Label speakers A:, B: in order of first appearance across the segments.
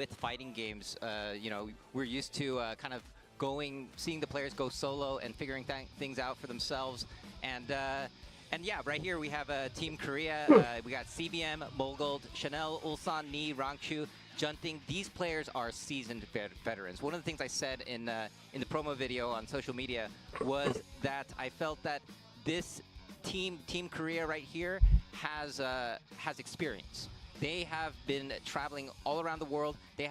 A: with fighting games, you know, we're used to kind of seeing the players go solo and figuring things out for themselves. And yeah, right here we have Team Korea. We got CBM, Molgold, Chanel, Ulsan, Ni, Rangchu, Junting. These players are seasoned veterans. One of the things I said in the promo video on social media was that I felt that this Team Korea right here has experience. They have been traveling all around the world. They've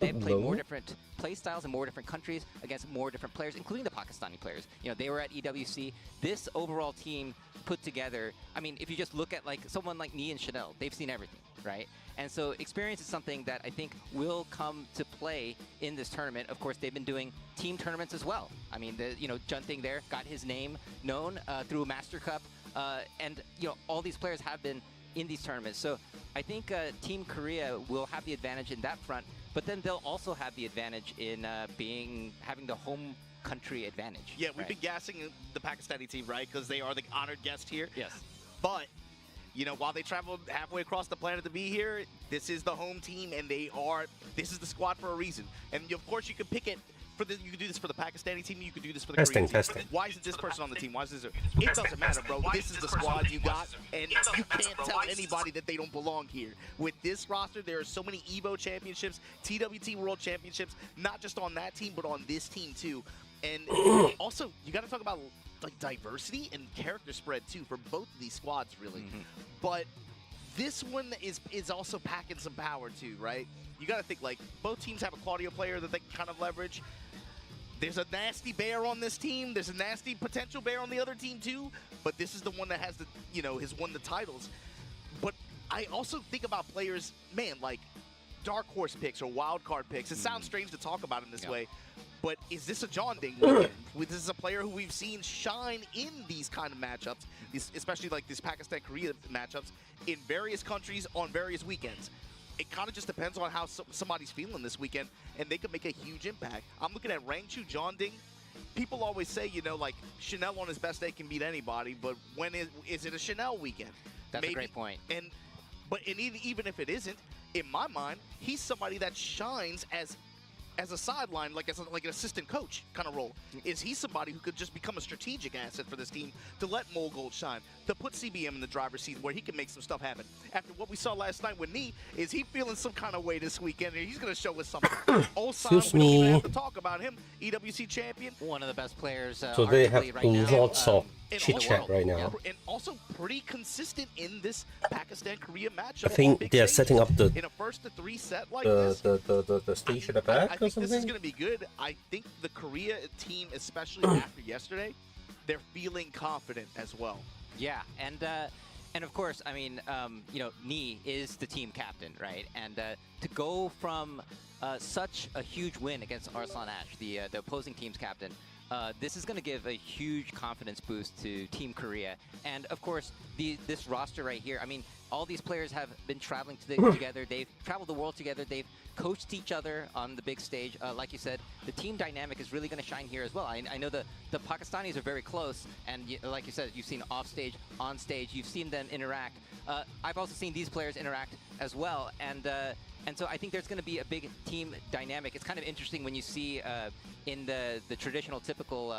A: played more different play styles in more different countries against more different players, including the Pakistani players. You know, they were at EWC. This overall team put together, I mean, if you just look at like someone like Ni and Chanel, they've seen everything, right? And so experience is something that I think will come to play in this tournament. Of course, they've been doing team tournaments as well. I mean, you know, Junting there got his name known through Master Cup, and you know, all these players have been in these tournaments. So I think Team Korea will have the advantage in that front, but then they'll also have the advantage in having the home country advantage.
B: Yeah, we've been gassing the Pakistani team, right? Because they are the honored guest here.
A: Yes.
B: But, you know, while they traveled halfway across the planet to be here, this is the home team, and this is the squad for a reason. And of course, you can pick it. You can do this for the Pakistani team, you can do this for the Korean team. Why isn't this person on the team? Why is this? It doesn't matter, bro. This is the squad you got, and you can't tell anybody that they don't belong here. With this roster, there are so many EVO championships, TWT World Championships, not just on that team, but on this team too. And also, you got to talk about like diversity and character spread too for both of these squads, really. But this one is also packing some power too, right? You got to think like both teams have a Claudio player that they can kind of leverage. There's a nasty bear on this team. There's a nasty potential bear on the other team too. But this is the one that has the, you know, has won the titles. But I also think about players, man, like dark horse picks or wild card picks. It sounds strange to talk about him this way, but is this a John Ding weekend? This is a player who we've seen shine in these kind of matchups, especially like these Pakistan-Korea matchups in various countries on various weekends. It kind of just depends on how somebody's feeling this weekend, and they could make a huge impact. I'm looking at Rangchu, John Ding. People always say, you know, like Chanel on his best day can beat anybody, but when is it a Chanel weekend?
A: That's a great point.
B: But even if it isn't, in my mind, he's somebody that shines as a sideline, like an assistant coach kind of role. Is he somebody who could just become a strategic asset for this team to let Molgold shine, to put CBM in the driver's seat where he can make some stuff happen? After what we saw last night with Ni, is he feeling some kind of way this weekend? And he's going to show us something. Ulsan, we don't even have to talk about him. EWC champion.
A: One of the best players
C: so they have
A: right now,
C: lots of chit-chat right now.
B: And also pretty consistent in this Pakistan-Korea matchup.
C: I think they are setting up the
B: in a first to three set like
C: the stage at the back
B: I
C: or
B: think
C: something.
B: this is going to be good. I think the Korea team, especially after yesterday, they're feeling confident as well.
A: Yeah, and of course, I mean, you know, Ni is the team captain, right? And to go from such a huge win against Arslan Ash, the opposing team's captain, this is going to give a huge confidence boost to Team Korea. And of course, this roster right here, I mean, all these players have been traveling together. They've traveled the world together. They've coached each other on the big stage. Like you said, the team dynamic is really going to shine here as well. I know the Pakistanis are very close, and like you said, you've seen off stage, on stage. You've seen them interact. I've also seen these players interact as well, and so I think there's going to be a big team dynamic. It's kind of interesting when you see in the traditional, typical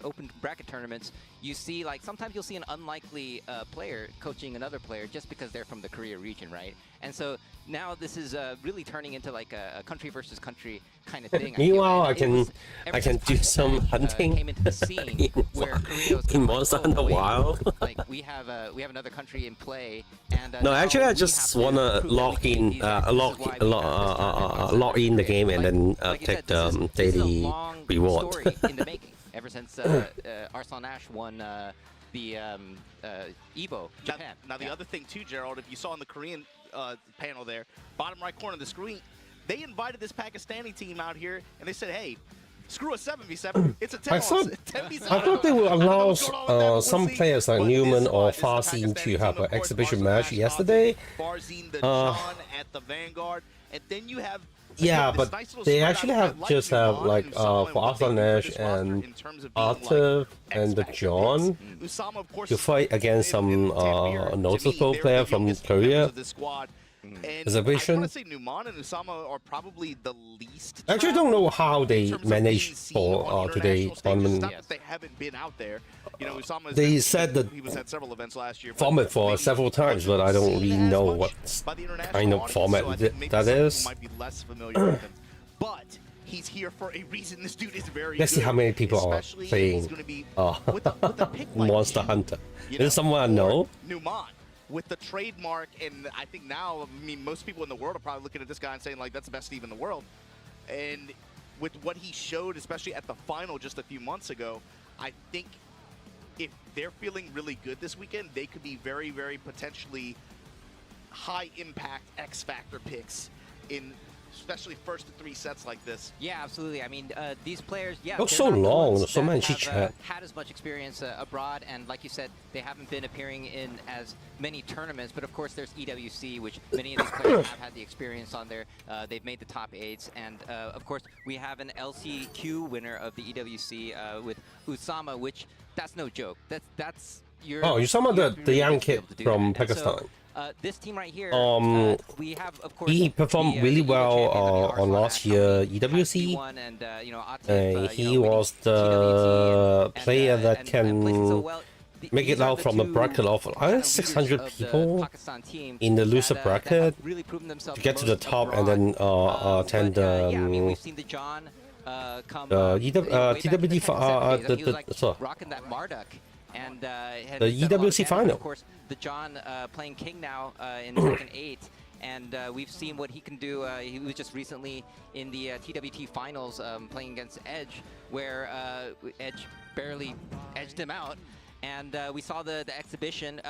A: open bracket tournaments, you see like sometimes you'll see an unlikely player coaching another player just because they're from the Korea region, right? And so now this is really turning into like a country versus country kind of thing.
C: Meanwhile, I can do some hunting
A: came into the scene where Korea was
C: in Monster Hunter Wild.
A: Like we have another country in play, and
C: no, actually, I just wanna log in, log in the game and then take the daily reward.
A: Story in the making. Ever since Arslan Ash won the EVO Japan.
B: Now the other thing too, Gerald, if you saw in the Korean panel there, bottom right corner of the screen, they invited this Pakistani team out here, and they said, hey, screw a 7v7, it's a 10v7.
C: I thought they would allow some players like Newman or Farzin to have an exhibition match yesterday.
B: Farzin, the John at the Vanguard, and then you have
C: yeah, but they actually just have like for Arslan Ash and Arthur and the John to fight against some notable player from Korea.
B: And I
C: Exhibition.
B: want to say Numan and Usama are probably the least.
C: I actually don't know how they managed for today tournament.
B: Not that they haven't been out there. You know, Usama
C: They said that
B: he was at several events last year.
C: format for several times, but I don't really know what kind of format that is.
B: Might be less familiar with him, but he's here for a reason. This dude is very
C: Let's see how many people are playing
B: with a pick like
C: Monster Hunter. Is someone I know?
B: Numan. With the trademark, and I think now, I mean, most people in the world are probably looking at this guy and saying, like, that's the best Steve in the world. And with what he showed, especially at the final just a few months ago, I think if they're feeling really good this weekend, they could be very, very potentially high-impact X-Factor picks in especially first to 3 sets like this.
A: Yeah, absolutely. I mean, these players, yeah,
C: Looks so long, so much
A: have had as much experience abroad, and like you said, they haven't been appearing in as many tournaments. But of course, there's EWC, which many of these players have had the experience on there. They've made the top 8s, and of course, we have an LCQ winner of the EWC with Usama, which that's no joke. That's your.
C: Oh, Usama, the young kid from Pakistan.
A: So, this team right here, we have, of course,
C: he performed really well on last year EWC.
A: And,
C: he was the player that can make it out from the bracket of 600 people in the loser bracket to get to the top and then attend
A: we've seen the John come rocking that Marduk. And
C: the EWC final.
A: Of course, the John playing King now in Tekken 8, and we've seen what he can do. He was just recently in the TWT finals playing against Edge, where Edge barely edged him out. And we saw the exhibition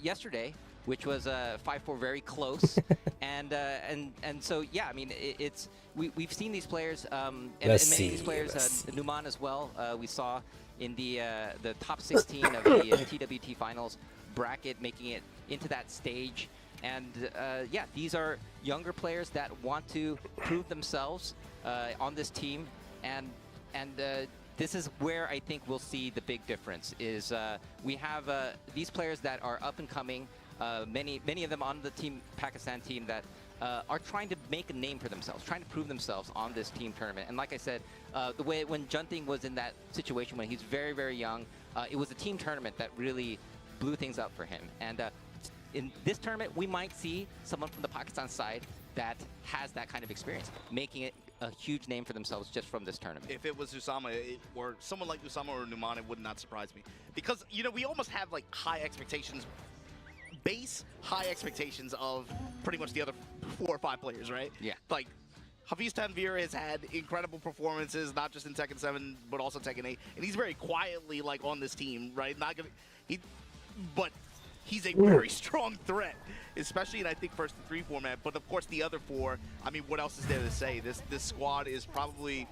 A: yesterday, which was 5-4, very close. and so yeah, I mean we've seen these players and many of these players, Numan as well. We saw in the top 16 of the TWT finals bracket, making it into that stage. And yeah, these are younger players that want to prove themselves on this team, and this is where I think we'll see the big difference. Is we have these players that are up and coming, many of them on the Pakistan team that are trying to make a name for themselves, trying to prove themselves on this team tournament. And like I said, the way when Junting was in that situation when he's very, very young, it was a team tournament that really blew things up for him. And in this tournament, we might see someone from the Pakistan side that has that kind of experience, making it a huge name for themselves just from this tournament.
B: If it was Usama or someone like Usama or Numan, it would not surprise me. Because, you know, we almost have like high expectations, high expectations of pretty much the other 4 or 5 players, right?
A: Yeah.
B: Like, Hafiz Tanvir has had incredible performances, not just in Tekken 7, but also Tekken 8. And he's very quietly, like, on this team, right? But he's a very strong threat, especially in, I think, first to 3 format. But, of course, the other 4, I mean, what else is there to say? This squad is probably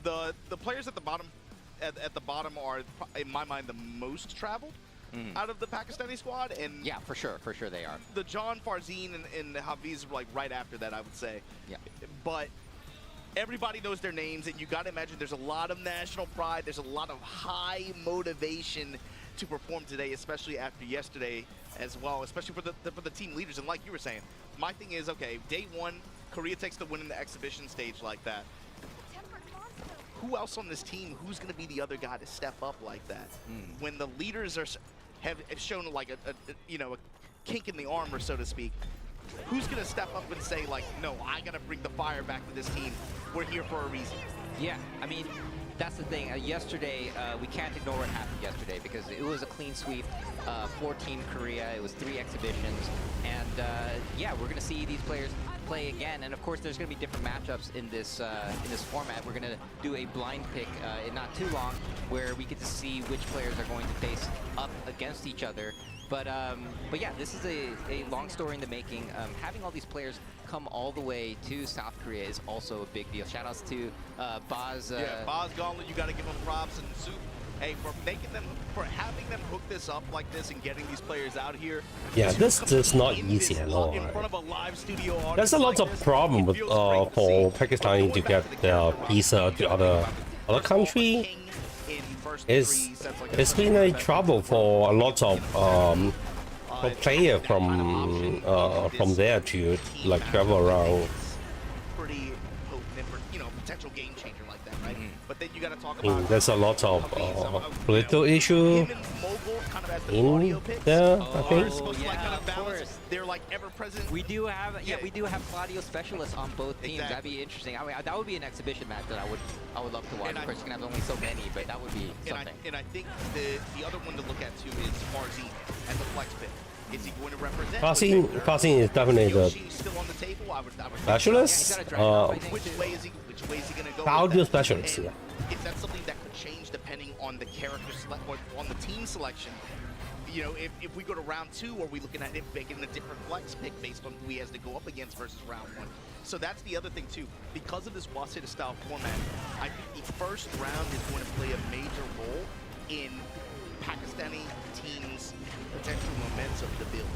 B: the players at the bottom are, in my mind, the most traveled out of the Pakistani squad. And
A: yeah, for sure they are.
B: The John, Farzeen, and Hafiz like right after that, I would say.
A: Yeah.
B: But everybody knows their names, and you got to imagine there's a lot of national pride. There's a lot of high motivation to perform today, especially after yesterday as well, especially for the team leaders. And like you were saying, my thing is, okay, day 1, Korea takes the win in the exhibition stage like that. Who else on this team, who's going to be the other guy to step up like that? When the leaders have shown like a kink in the armor, so to speak, who's going to step up and say, like, no, I got to bring the fire back to this team. We're here for a reason.
A: Yeah, I mean, that's the thing. Yesterday, we can't ignore what happened yesterday because it was a clean sweep for Team Korea. It was 3 exhibitions. And yeah, we're going to see these players play again. And of course, there's going to be different matchups in this format. We're going to do a blind pick in not too long where we get to see which players are going to face up against each other. But yeah, this is a long story in the making. Having all these players come all the way to South Korea is also a big deal. Shout outs to Boz.
B: Yeah, Boz Gauntlet, you got to give them props, and Soup, hey, for having them hook this up like this and getting these players out here.
C: Yeah, this is not easy at all.
B: In front of a live studio audience.
C: There's a lot of problem with for Pakistani to get their visa to other country. It's been a trouble for a lot of for player from there to like travel around.
B: Pretty potent for, you know, potential game changer like that, right? But then you got to talk about
C: There's a lot of political issue in there, I think.
B: They're like ever present.
A: We do have, we do have Claudio specialists on both teams.
B: Exactly.
A: That'd be interesting. I mean, that would be an exhibition match that I would love to watch. Of course, you can have only so many, but that would be something.
B: And I think the other one to look at too is Farzine as a flex pick. Is he going to represent?
C: Farzine is definitely the
B: still on the table. I would
C: specialist.
B: Which way is he going to go?
C: Audio specialist. Yeah.
B: If that's something that could change depending on the character select or on the team selection. You know, if we go to round 2, are we looking at him making a different flex pick based on who he has to go up against versus round 1? So that's the other thing too. Because of this Waseda style format, I think the first round is going to play a major role in Pakistani teams' potential momentum to build.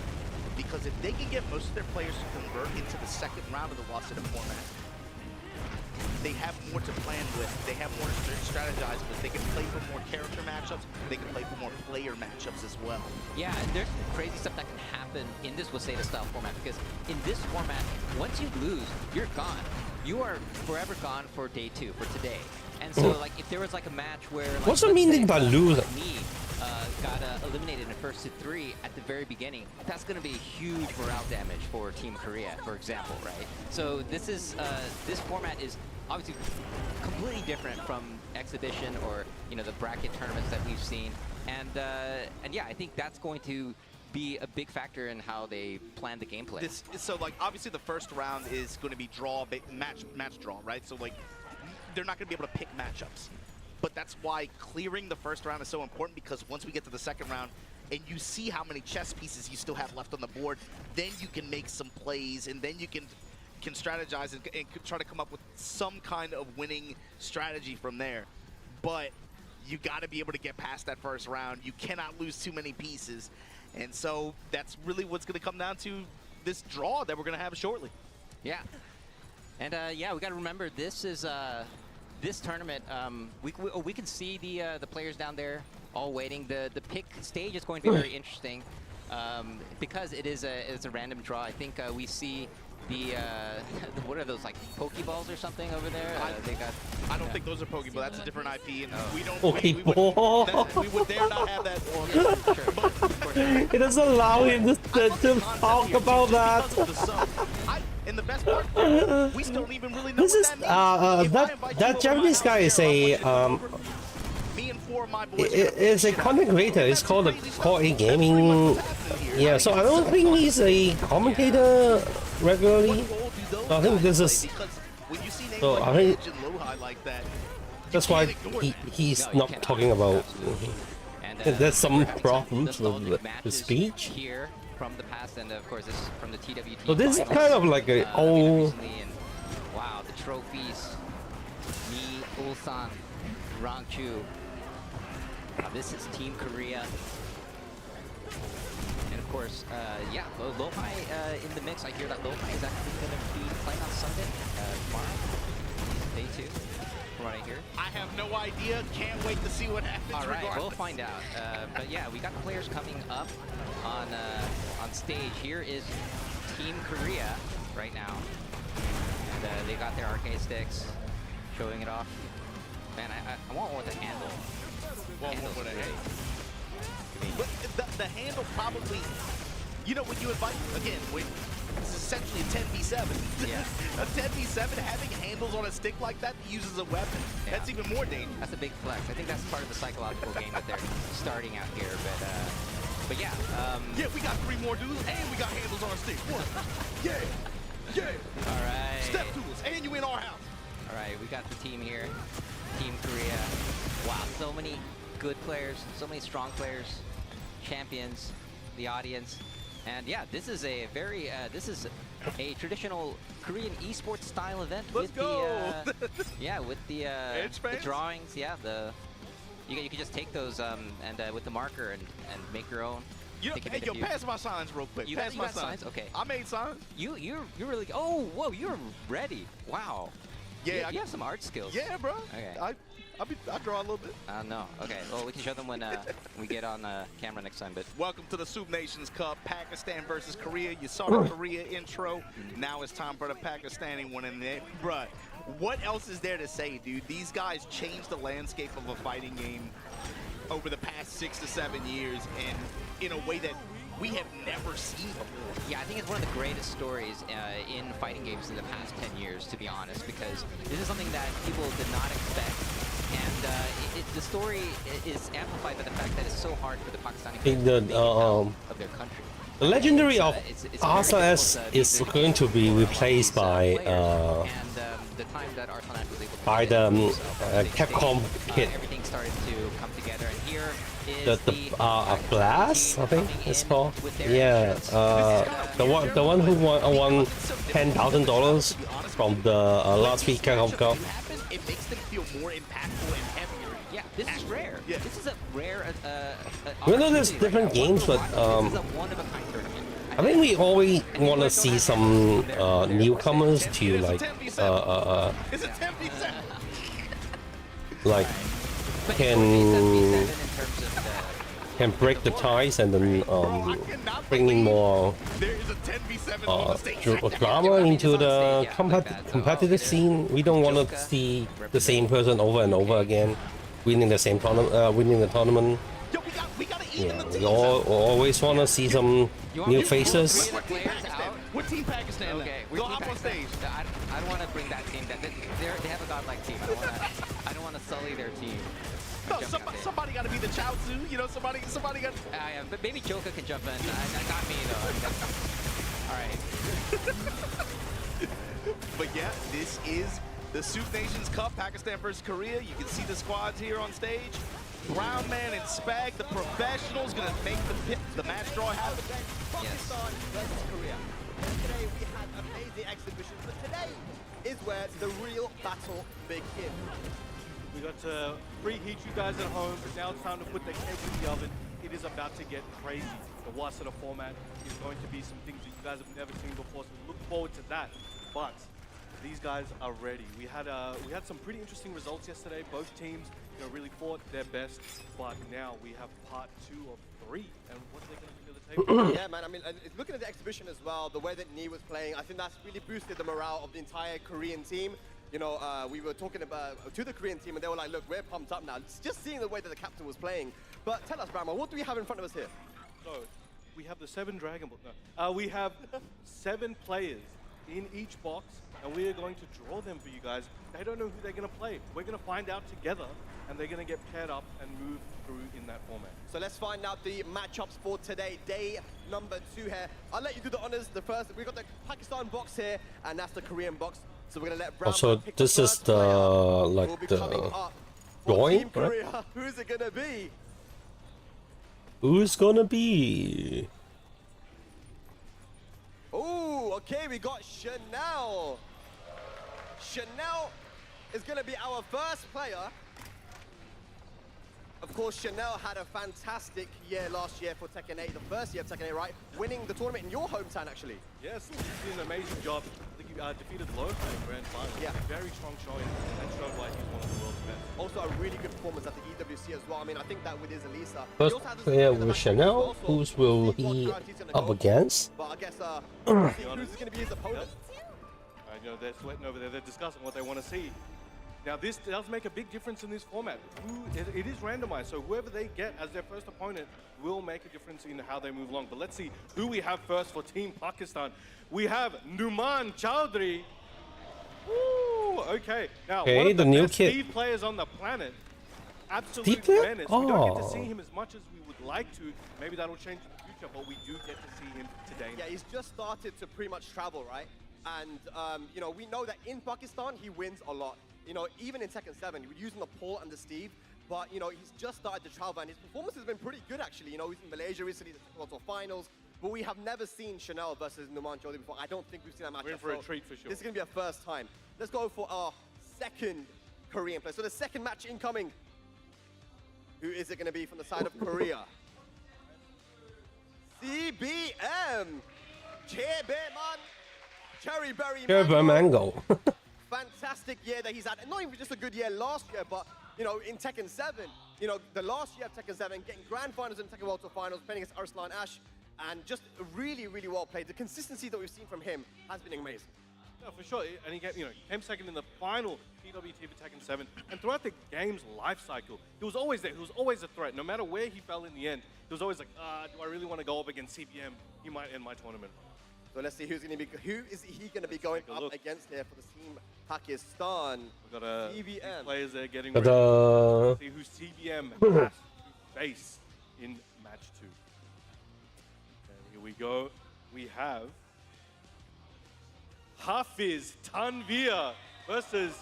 B: Because if they can get most of their players to convert into the second round of the Waseda format, they have more to plan with, they have more to strategize with, they can play for more character matchups, they can play for more player matchups as well.
A: Yeah, and there's crazy stuff that can happen in this Waseda style format, because in this format, once you lose, you're gone. You are forever gone for day 2, for today. And so, like, if there was like a match where, like,
C: what's the meaning by lose?
A: Got eliminated in the first 3 at the very beginning, that's going to be huge morale damage for Team Korea, for example, right? So this is this format is obviously completely different from exhibition or, you know, the bracket tournaments that we've seen, and yeah, I think that's going to be a big factor in how they plan the gameplay.
B: So like obviously the first round is going to be match draw, right? So like they're not going to be able to pick matchups. But that's why clearing the first round is so important, because once we get to the second round and you see how many chess pieces you still have left on the board, then you can make some plays and then you can strategize and try to come up with some kind of winning strategy from there. But you got to be able to get past that first round. You cannot lose too many pieces. And so that's really what's going to come down to this draw that we're going to have shortly.
A: Yeah. And yeah, we got to remember this is this tournament. We can see the players down there all waiting. The pick stage is going to be very interesting because it is a random draw. I think we see the what are those, like Pokeballs or something over there?
B: I don't think those are Pokeballs. That's a different IP, and we don't.
C: Pokeball.
B: We would dare not have that.
C: It doesn't allow him to talk about that.
B: And the best part, we still don't even really know
C: This is that Japanese guy is a
B: me and 4 of my boys.
C: It's a content creator. It's called the KOR Gaming. Yeah, so I don't think he's a commentator regularly. I think this is. So I think that's why he's not talking about. There's some problems with the speech.
A: Here from the past, and of course this is from the TWT.
C: So this is kind of like a old.
A: Wow, the trophies. Me, Ulsan, Rangchu. This is Team Korea. And of course, yeah, Lo-Fi in the mix. I hear that Lo-Fi is actually going to be playing on Sunday, tomorrow, day 2, from what I hear.
B: I have no idea. Can't wait to see what happens.
A: All right, we'll find out. But yeah, we got the players coming up on stage. Here is Team Korea right now, and they got their arcade sticks, showing it off. Man, I want one with a handle. Handle's great.
B: But the handle probably, you know, when you invite, again, it's essentially a 10v7.
A: Yeah.
B: A 10v7 having handles on a stick like that that uses a weapon, that's even more dangerous.
A: That's a big flex. I think that's part of the psychological game that they're starting out here, but yeah.
B: Yeah, we got 3 more dudes, and we got handles on our sticks. Yeah.
A: All right.
B: Step tools, and you in our house.
A: All right, we got the team here, Team Korea. Wow, so many good players, so many strong players, champions, the audience, and yeah, this is a very this is a traditional Korean esports style event.
B: Let's go.
A: Yeah, with the drawings. Yeah, you can just take those and with the marker and make your own.
B: Hey, yo, pass my signs real quick. Pass my signs.
A: Okay.
B: I made signs.
A: You're really. Oh, whoa, you're ready. Wow.
B: Yeah,
A: you have some art skills.
B: Yeah, bro.
A: Okay.
B: I draw a little bit.
A: No. Okay. Well, we can show them when we get on camera next time. But
B: welcome to the Soup Nations Cup, Pakistan versus Korea. You saw the Korea intro. Now it's time for the Pakistani one. And bruh, what else is there to say, dude? These guys changed the landscape of a fighting game over the past 6 to 7 years, and in a way that we have never seen before.
A: Yeah, I think it's one of the greatest stories in fighting games in the past 10 years, to be honest, because this is something that people did not expect. And the story is amplified by the fact that it's so hard for the Pakistani players of their country.
C: The legendary of RSS is going to be replaced by Capcom kit.
A: Everything started to come together, and here
C: the Blast, I think it's called. Yeah, the one who won $10,000 from the last week Capcom Cup.
B: It makes them feel more impactful and heavier.
A: Yeah, this is rare. Yeah. This is a rare.
C: We know there's different games, but
A: this is a one-of-a-kind tournament.
C: I think we always want to see some newcomers to like can break the ties and then bring in more drama into the competitive scene. We don't want to see the same person over and over again winning the same tournament, winning the tournament. Yeah, we always want to see some new faces.
B: What team Pakistan?
A: Okay,
B: go hop on stage.
A: I don't want to bring that team down. They have a godlike team. I don't want to sully their team.
B: No, somebody got to be the Chao Tzu. You know, somebody got.
A: Yeah, but maybe Joka can jump in. Not me though. All right.
B: But yeah, this is the Soup Nations Cup, Pakistan versus Korea. You can see the squads here on stage. Brown Man and Spag, the professionals, gonna make the match draw happen.
D: Pakistan versus Korea. Yesterday we had amazing exhibitions, but today is where the real battle begins.
E: We got to preheat you guys at home, but now it's time to put the cake in the oven. It is about to get crazy. The Wasada format is going to be some things that you guys have never seen before, so look forward to that. But these guys are ready. We had some pretty interesting results yesterday. Both teams, really fought their best, but now we have part 2 of 3, and what's they going to bring to the table?
D: Yeah, man. I mean, looking at the exhibition as well, the way that Knee was playing, I think that's really boosted the morale of the entire Korean team. We were talking about to the Korean team, and they were like, "Look, we're pumped up now." It's just seeing the way that the captain was playing. But tell us, Brahma, what do we have in front of us here?
E: So we have the 7 Dragon Balls. No. We have 7 players in each box, and we are going to draw them for you guys. They don't know who they're going to play. We're going to find out together, and they're going to get paired up and move through in that format.
D: So let's find out the matchups for today, day number 2 here. I'll let you do the honors. We've got the Pakistan box here, and that's the Korean box. So we're going to let Brown
C: also,
D: pick
C: this
D: the
C: is the drawing, right?
D: Who's it going to be?
C: Who's gonna be?
D: Oh, okay, we got Chanel. Chanel is going to be our first player. Of course, Chanel had a fantastic year last year for Tekken 8, the first year of Tekken 8, right? Winning the tournament in your hometown, actually.
E: Yes, he did an amazing job. I think he defeated Low in the grand final.
D: Yeah.
E: Very strong showing, and showed why he's one of the world's best.
D: Also, a really good performance at the EWC as well. I mean, I think that with his Elisa.
C: First player with Chanel, who's will he up against?
D: But I guess, who's going to be his opponent?
E: I know they're sweating over there. They're discussing what they want to see. Now, this does make a big difference in this format. It is randomized, so whoever they get as their first opponent will make a difference in how they move along. But let's see who we have first for Team Pakistan. We have Numan Chowdhury. Woo! Okay. Now, one of the
C: new
E: best
C: kid.
E: Steve players on the planet. Absolute
C: Steve
E: menace. We don't get to see
C: Oh.
E: him as much as we would like to. Maybe that'll change in the future, but we do get to see him today.
D: Yeah, he's just started to pretty much travel, right? And, we know that in Pakistan, he wins a lot. Even in Tekken 7, he was using the Paul and the Steve, but, he's just started to travel, and his performance has been pretty good, actually. He's in Malaysia recently, the World Tour Finals, but we have never seen Chanel versus Numan Chowdhury before. I don't think we've seen that match.
E: We're in for a treat for sure.
D: This is going to be a first time. Let's go for our second Korean player. So the second match incoming. Who is it going to be from the side of Korea? CBM! Cherry Berry
C: Mango.
D: Fantastic fantastic year that he's had. And not even just a good year last year, but, you know, in Tekken 7, you know, the last year of Tekken 7, getting grand finals in Tekken World Tour Finals, playing against Arslan Ash, and just really, really well played. The consistency that we've seen from him has been amazing.
E: No, for sure. And he came second in the final PWT for Tekken 7. And throughout the game's life cycle, he was always there. He was always a threat. No matter where he fell in the end, he was always like, do I really want to go up against CBM? He might end my tournament.
D: So let's see who is he going to be going up against here for the Team Pakistan?
E: We've got
D: CBM
E: players there getting ready to see who CBM has to face in match 2. And here we go. We have Hafiz Tanvir versus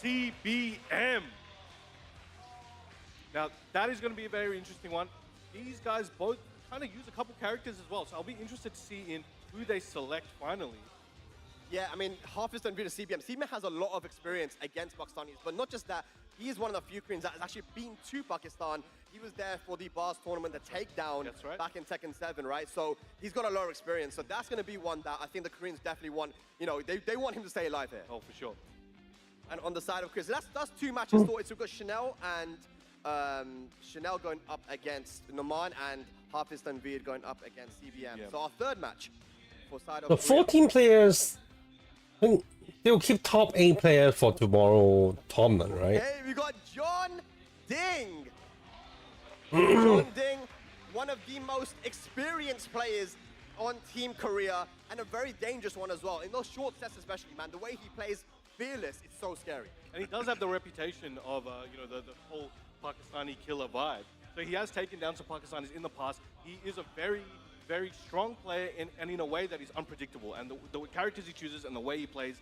E: CBM. Now, that is going to be a very interesting one. These guys both kind of use a couple characters as well, so I'll be interested to see in who they select finally.
D: Yeah, I mean, Hafiz Tanvir to CBM. CBM has a lot of experience against Pakistanis, but not just that, he is one of the few Koreans that has actually been to Pakistan. He was there for the Bars tournament, the takedown back in Tekken 7, right? So he's got a lot of experience. So that's going to be one that I think the Koreans definitely want, you know, they want him to stay alive here.
E: Oh, for sure.
D: And on the side of Chris, that's 2 matches. So we've got Chanel and Chanel going up against Noman and Hafiz Tanvir going up against CBM. So our 3rd match for side of
C: the 14 players, I think they'll keep top 8 players for tomorrow tournament, right?
D: Hey, we got John Ding. John Ding, one of the most experienced players on Team Korea, and a very dangerous one as well. In those short sets especially, man, the way he plays fearless, it's so scary.
E: And he does have the reputation of, you know, the whole Pakistani killer vibe. So he has taken down some Pakistanis in the past. He is a very, very strong player, and in a way that is unpredictable. And the characters he chooses and the way he plays,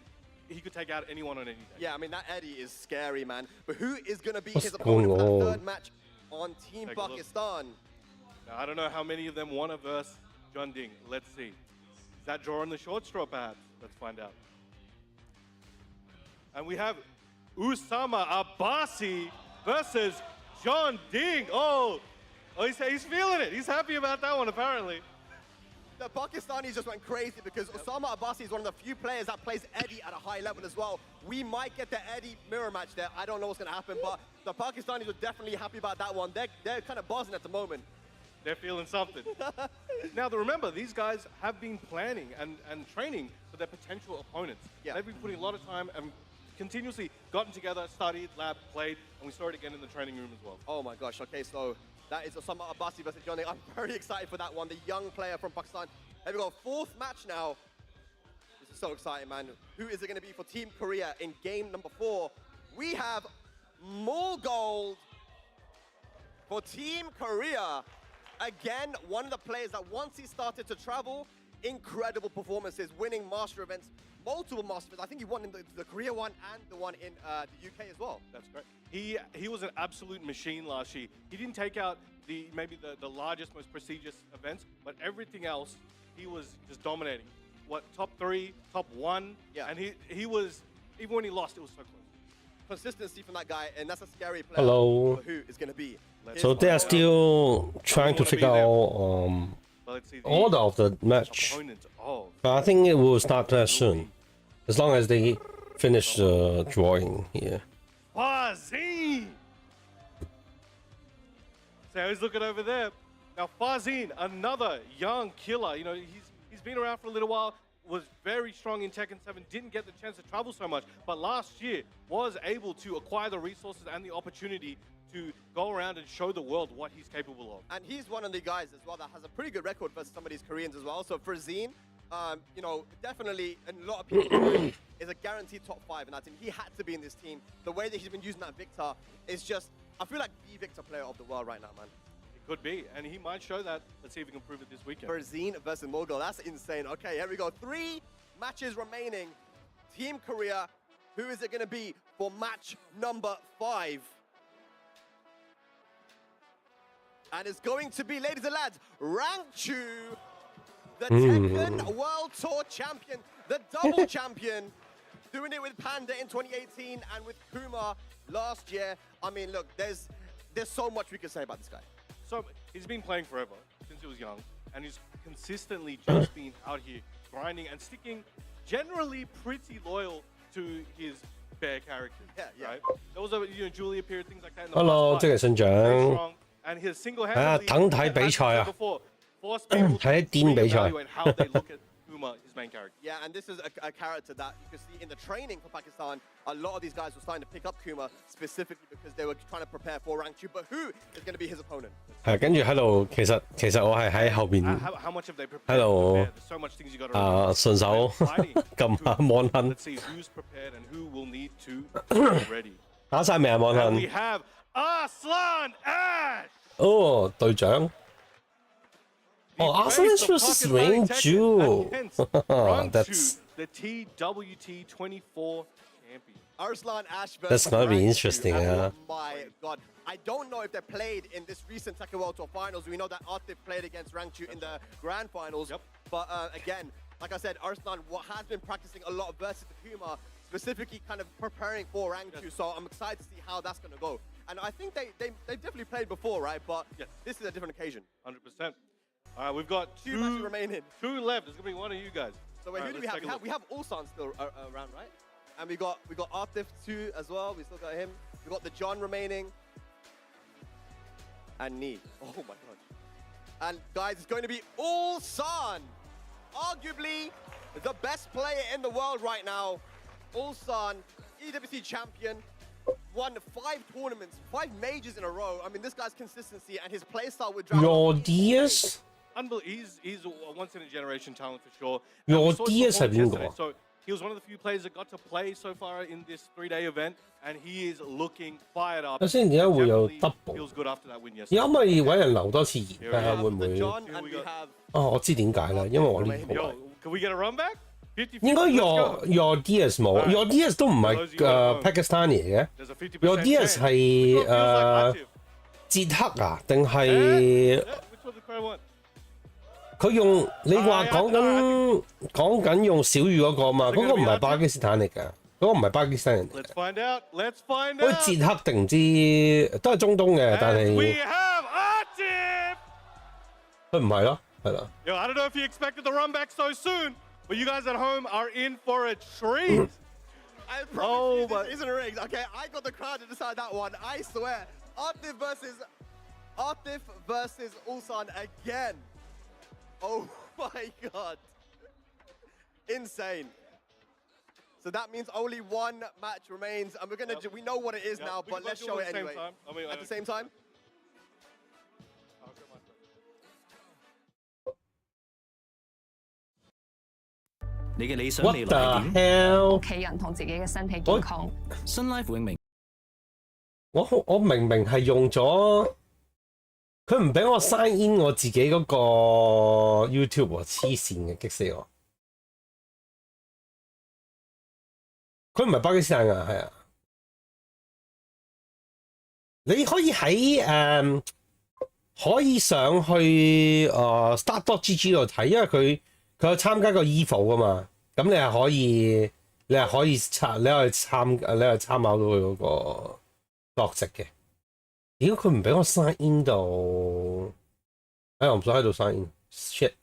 E: he could take out anyone on any day.
D: Yeah, I mean, that Eddie is scary, man. But who is going to be his opponent for that 3rd match on Team Pakistan?
E: Now, I don't know how many of them want to verse John Ding. Let's see. Is that drawing the short straw, perhaps? Let's find out. And we have Usama Abbasi versus John Ding. Oh, he's feeling it. He's happy about that one, apparently.
D: The Pakistanis just went crazy because Osama Abbasi is one of the few players that plays Eddie at a high level as well. We might get the Eddie mirror match there. I don't know what's going to happen, but the Pakistanis are definitely happy about that one. They're kind of buzzing at the moment.
E: They're feeling something. Now, remember, these guys have been planning and training for their potential opponents. Yeah. They've been putting a lot of time and continuously gotten together, studied, lab, played, and we saw it again in the training room as well.
D: Oh my gosh, okay, so that is Osama Abbasi versus John Ding. I'm very excited for that one, the young player from Pakistan. Here we go, 4th match now. This is so exciting, man. Who is it going to be for Team Korea in game number 4? We have Mulgold for Team Korea. Again, one of the players that once he started to travel, incredible performances, winning master events, multiple master events. I think he won in the Korea one and the one in the UK as well.
E: That's great. He was an absolute machine last year. He didn't take out maybe the largest, most prestigious events, but everything else, he was just dominating. What, top 3, top 1? Yeah. And he was, even when he lost, it was so close.
D: Consistency from that guy, and that's a scary player.
C: Hello.
D: For who is going to be.
C: So they are still trying to figure out order of the match. But I think it will start very soon. As long as they finish the drawing here.
E: Fazine! So he's looking over there. Now Fazine, another young killer. You know, he's been around for a little while, was very strong in Tekken 7, didn't get the chance to travel so much, but last year was able to acquire the resources and the opportunity to go around and show the world what he's capable of.
D: And he's one of the guys as well that has a pretty good record versus some of these Koreans as well. So for Zine, you know, definitely, and a lot of people is a guaranteed top 5 in that team. He had to be in this team. The way that he's been using that Victor is just, I feel like the Victor player of the world right now, man.
E: It could be, and he might show that. Let's see if we can prove it this weekend.
D: For Zine versus Mogul, that's insane. Okay, here we go. 3 matches remaining. Team Korea, who is it going to be for match number 5? And it's going to be, ladies and lads, Rangchu, the Tekken World Tour champion, the double champion, doing it with Panda in 2018 and with Kuma last year. I mean, look, there's so much we could say about this guy.
E: So he's been playing forever, since he was young, and he's consistently just been out here grinding and sticking, generally pretty loyal to his bear characters.
D: Yeah.
E: Right? There was a Julie appeared, things like that in the
C: Hello，
E: past.
C: 即係信
E: Very
C: 長。
E: strong, and his single-handedly,
C: 等睇比賽啊。
E: forced people to
C: 睇啲比賽。
E: reevaluate how they look at Kuma, his main character.
D: Yeah, and this is a character that you can see in the training for Pakistan. A lot of these guys were starting to pick up Kuma specifically because they were trying to prepare for rank 2. But who is going to be his opponent?
C: 係跟住喺度，其實我係喺後邊
E: How much have they prepared?
C: 喺度
E: There's so much things you got to remember.
C: 順手 撳下網恨。
E: Let's see who's prepared and who will need to be ready.
C: 打晒未啊網
E: And we
C: 恨？
E: have Arslan Ash.
C: 哦，隊長。Oh, Arslan versus Rain Ju. That's
E: the TWT 24 champion.
D: Arslan Ash versus
C: That's gonna be
D: Rank 2.
C: interesting, yeah.
D: Oh my god. I don't know if they played in this recent Tekken World Tour finals. We know that Artif played against Rank 2 in the grand finals.
E: Yep.
D: But again, like I said, Arslan has been practicing a lot versus Kuma, specifically kind of preparing for Rank 2. So I'm excited to see how that's going to go. And I think they definitely played before, right? But this is a different occasion.
E: 100%. All right, we've got
D: Two matches remaining.
E: 2 left. It's going to be one of you guys.
D: So wait,
E: All
D: who
E: right,
D: do we
E: let's
D: have?
E: take a look.
D: We have Ulsan still around, right? And we got Artif 2 as well. We still got him. We got the John remaining. And Ni. Oh my god. And guys, it's going to be Ulsan. Arguably the best player in the world right now. Ulsan, EWC champion. Won 5 tournaments, 5 majors in a row. I mean, this guy's consistency and his playstyle with Dragon.
C: Your DS?
E: He's a once-in-a-generation talent for sure.
C: Your
E: We saw his
C: DS
E: performance
C: 係邊個？
E: yesterday. So he was one of the few players that got to play so far in this 3-day event, and he is looking fired up.
C: 首先點解會有
E: Definitely
C: double？
E: feels good after that win
C: 而
E: yesterday.
C: 家可唔可以揾人留多次熱睇下
D: We
C: 會唔
D: have the
C: 會？
D: John
E: Here
D: and
E: we
D: we
E: go.
D: have
C: 哦，我知點解啦，因為我呢個
E: Yo, can we get a run back? 50,
C: 應該 your DS 冇 ，your DS 都唔係Pakistani 嘅
E: There's a 50%
C: ，your DS
E: chance.
C: 係
E: Feels like active.
C: 捷克啊，定
E: Yeah,
C: 係
E: which was the correct one?
C: 佢用你話講緊用小雨嗰個嘛？嗰個唔係巴基斯坦嚟㗎，嗰個唔係巴基斯坦人嚟
E: Let's
C: 㗎，
E: find out. Let's find
C: 好
E: out.
C: 似捷克定唔知都係中東嘅，但
E: And we
C: 係
E: have Artif.
C: 佢唔係咯，係啦。
E: Yo, I don't know if you expected the run back so soon, but you guys at home are in for a treat.
D: I promise you this isn't rigged. Okay, I got the crowd to decide that one. I swear. Artif versus Ulsan again. Oh my god. Insane. So that means only one match remains, and we know what it is now, but let's show it anyway. At the same time?
C: What the hell？
F: 屋企人同自己嘅身體健康。
G: 新 life 永明
C: 我明明係用咗，佢唔俾我 sign in 我自己嗰個 YouTube 喎，黐線嘅，激死我！佢唔係巴基斯坦㗎，係啊。你可以喺可以上去start.gg 度睇，因為佢有參加過 EVO 㗎嘛，咁你係可以參考到佢嗰個落值嘅。如果佢唔俾我 sign in 度，我唔想喺度 sign in。shit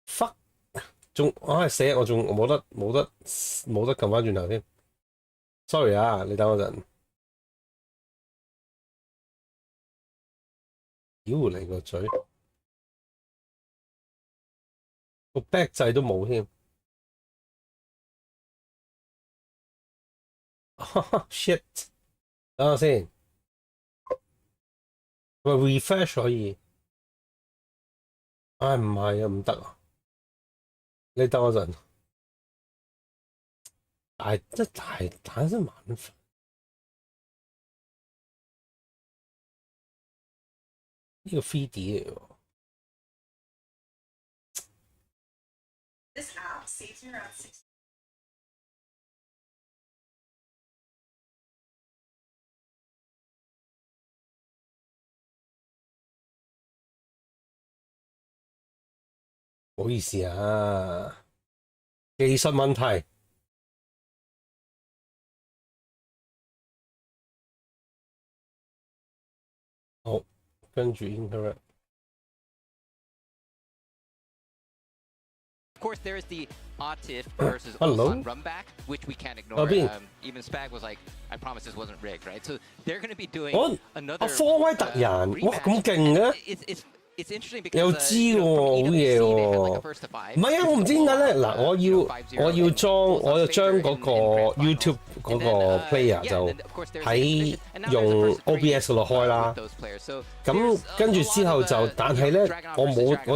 C: fuck 死！我仲冇得撳翻轉頭添。sorry 啊，你等我陣。屌你個嘴！個 back 掣都冇添。shit！等下先，咪 refresh 可以？唔係啊，唔得啊！你等我陣。真麻煩。呢個 3D 嚟喎。
H: This app saves you around 60.
C: 唔好意思啊，技術問題。好，跟住 incorrect。
A: Of course, there is the Atif versus Ulsan run back, which we can't ignore. Even Spag was like, I promise this wasn't rigged, right? So they're going to be doing another.
C: 科威特人，哇咁勁嘅！
A: It's interesting
C: 又
A: because
C: 知喎，好嘢喎！唔係啊，我唔知點解咧。嗱，我要將嗰個 YouTube 嗰個 player 就喺用 OBS 嗰度開啦。咁跟住之後就，但係咧我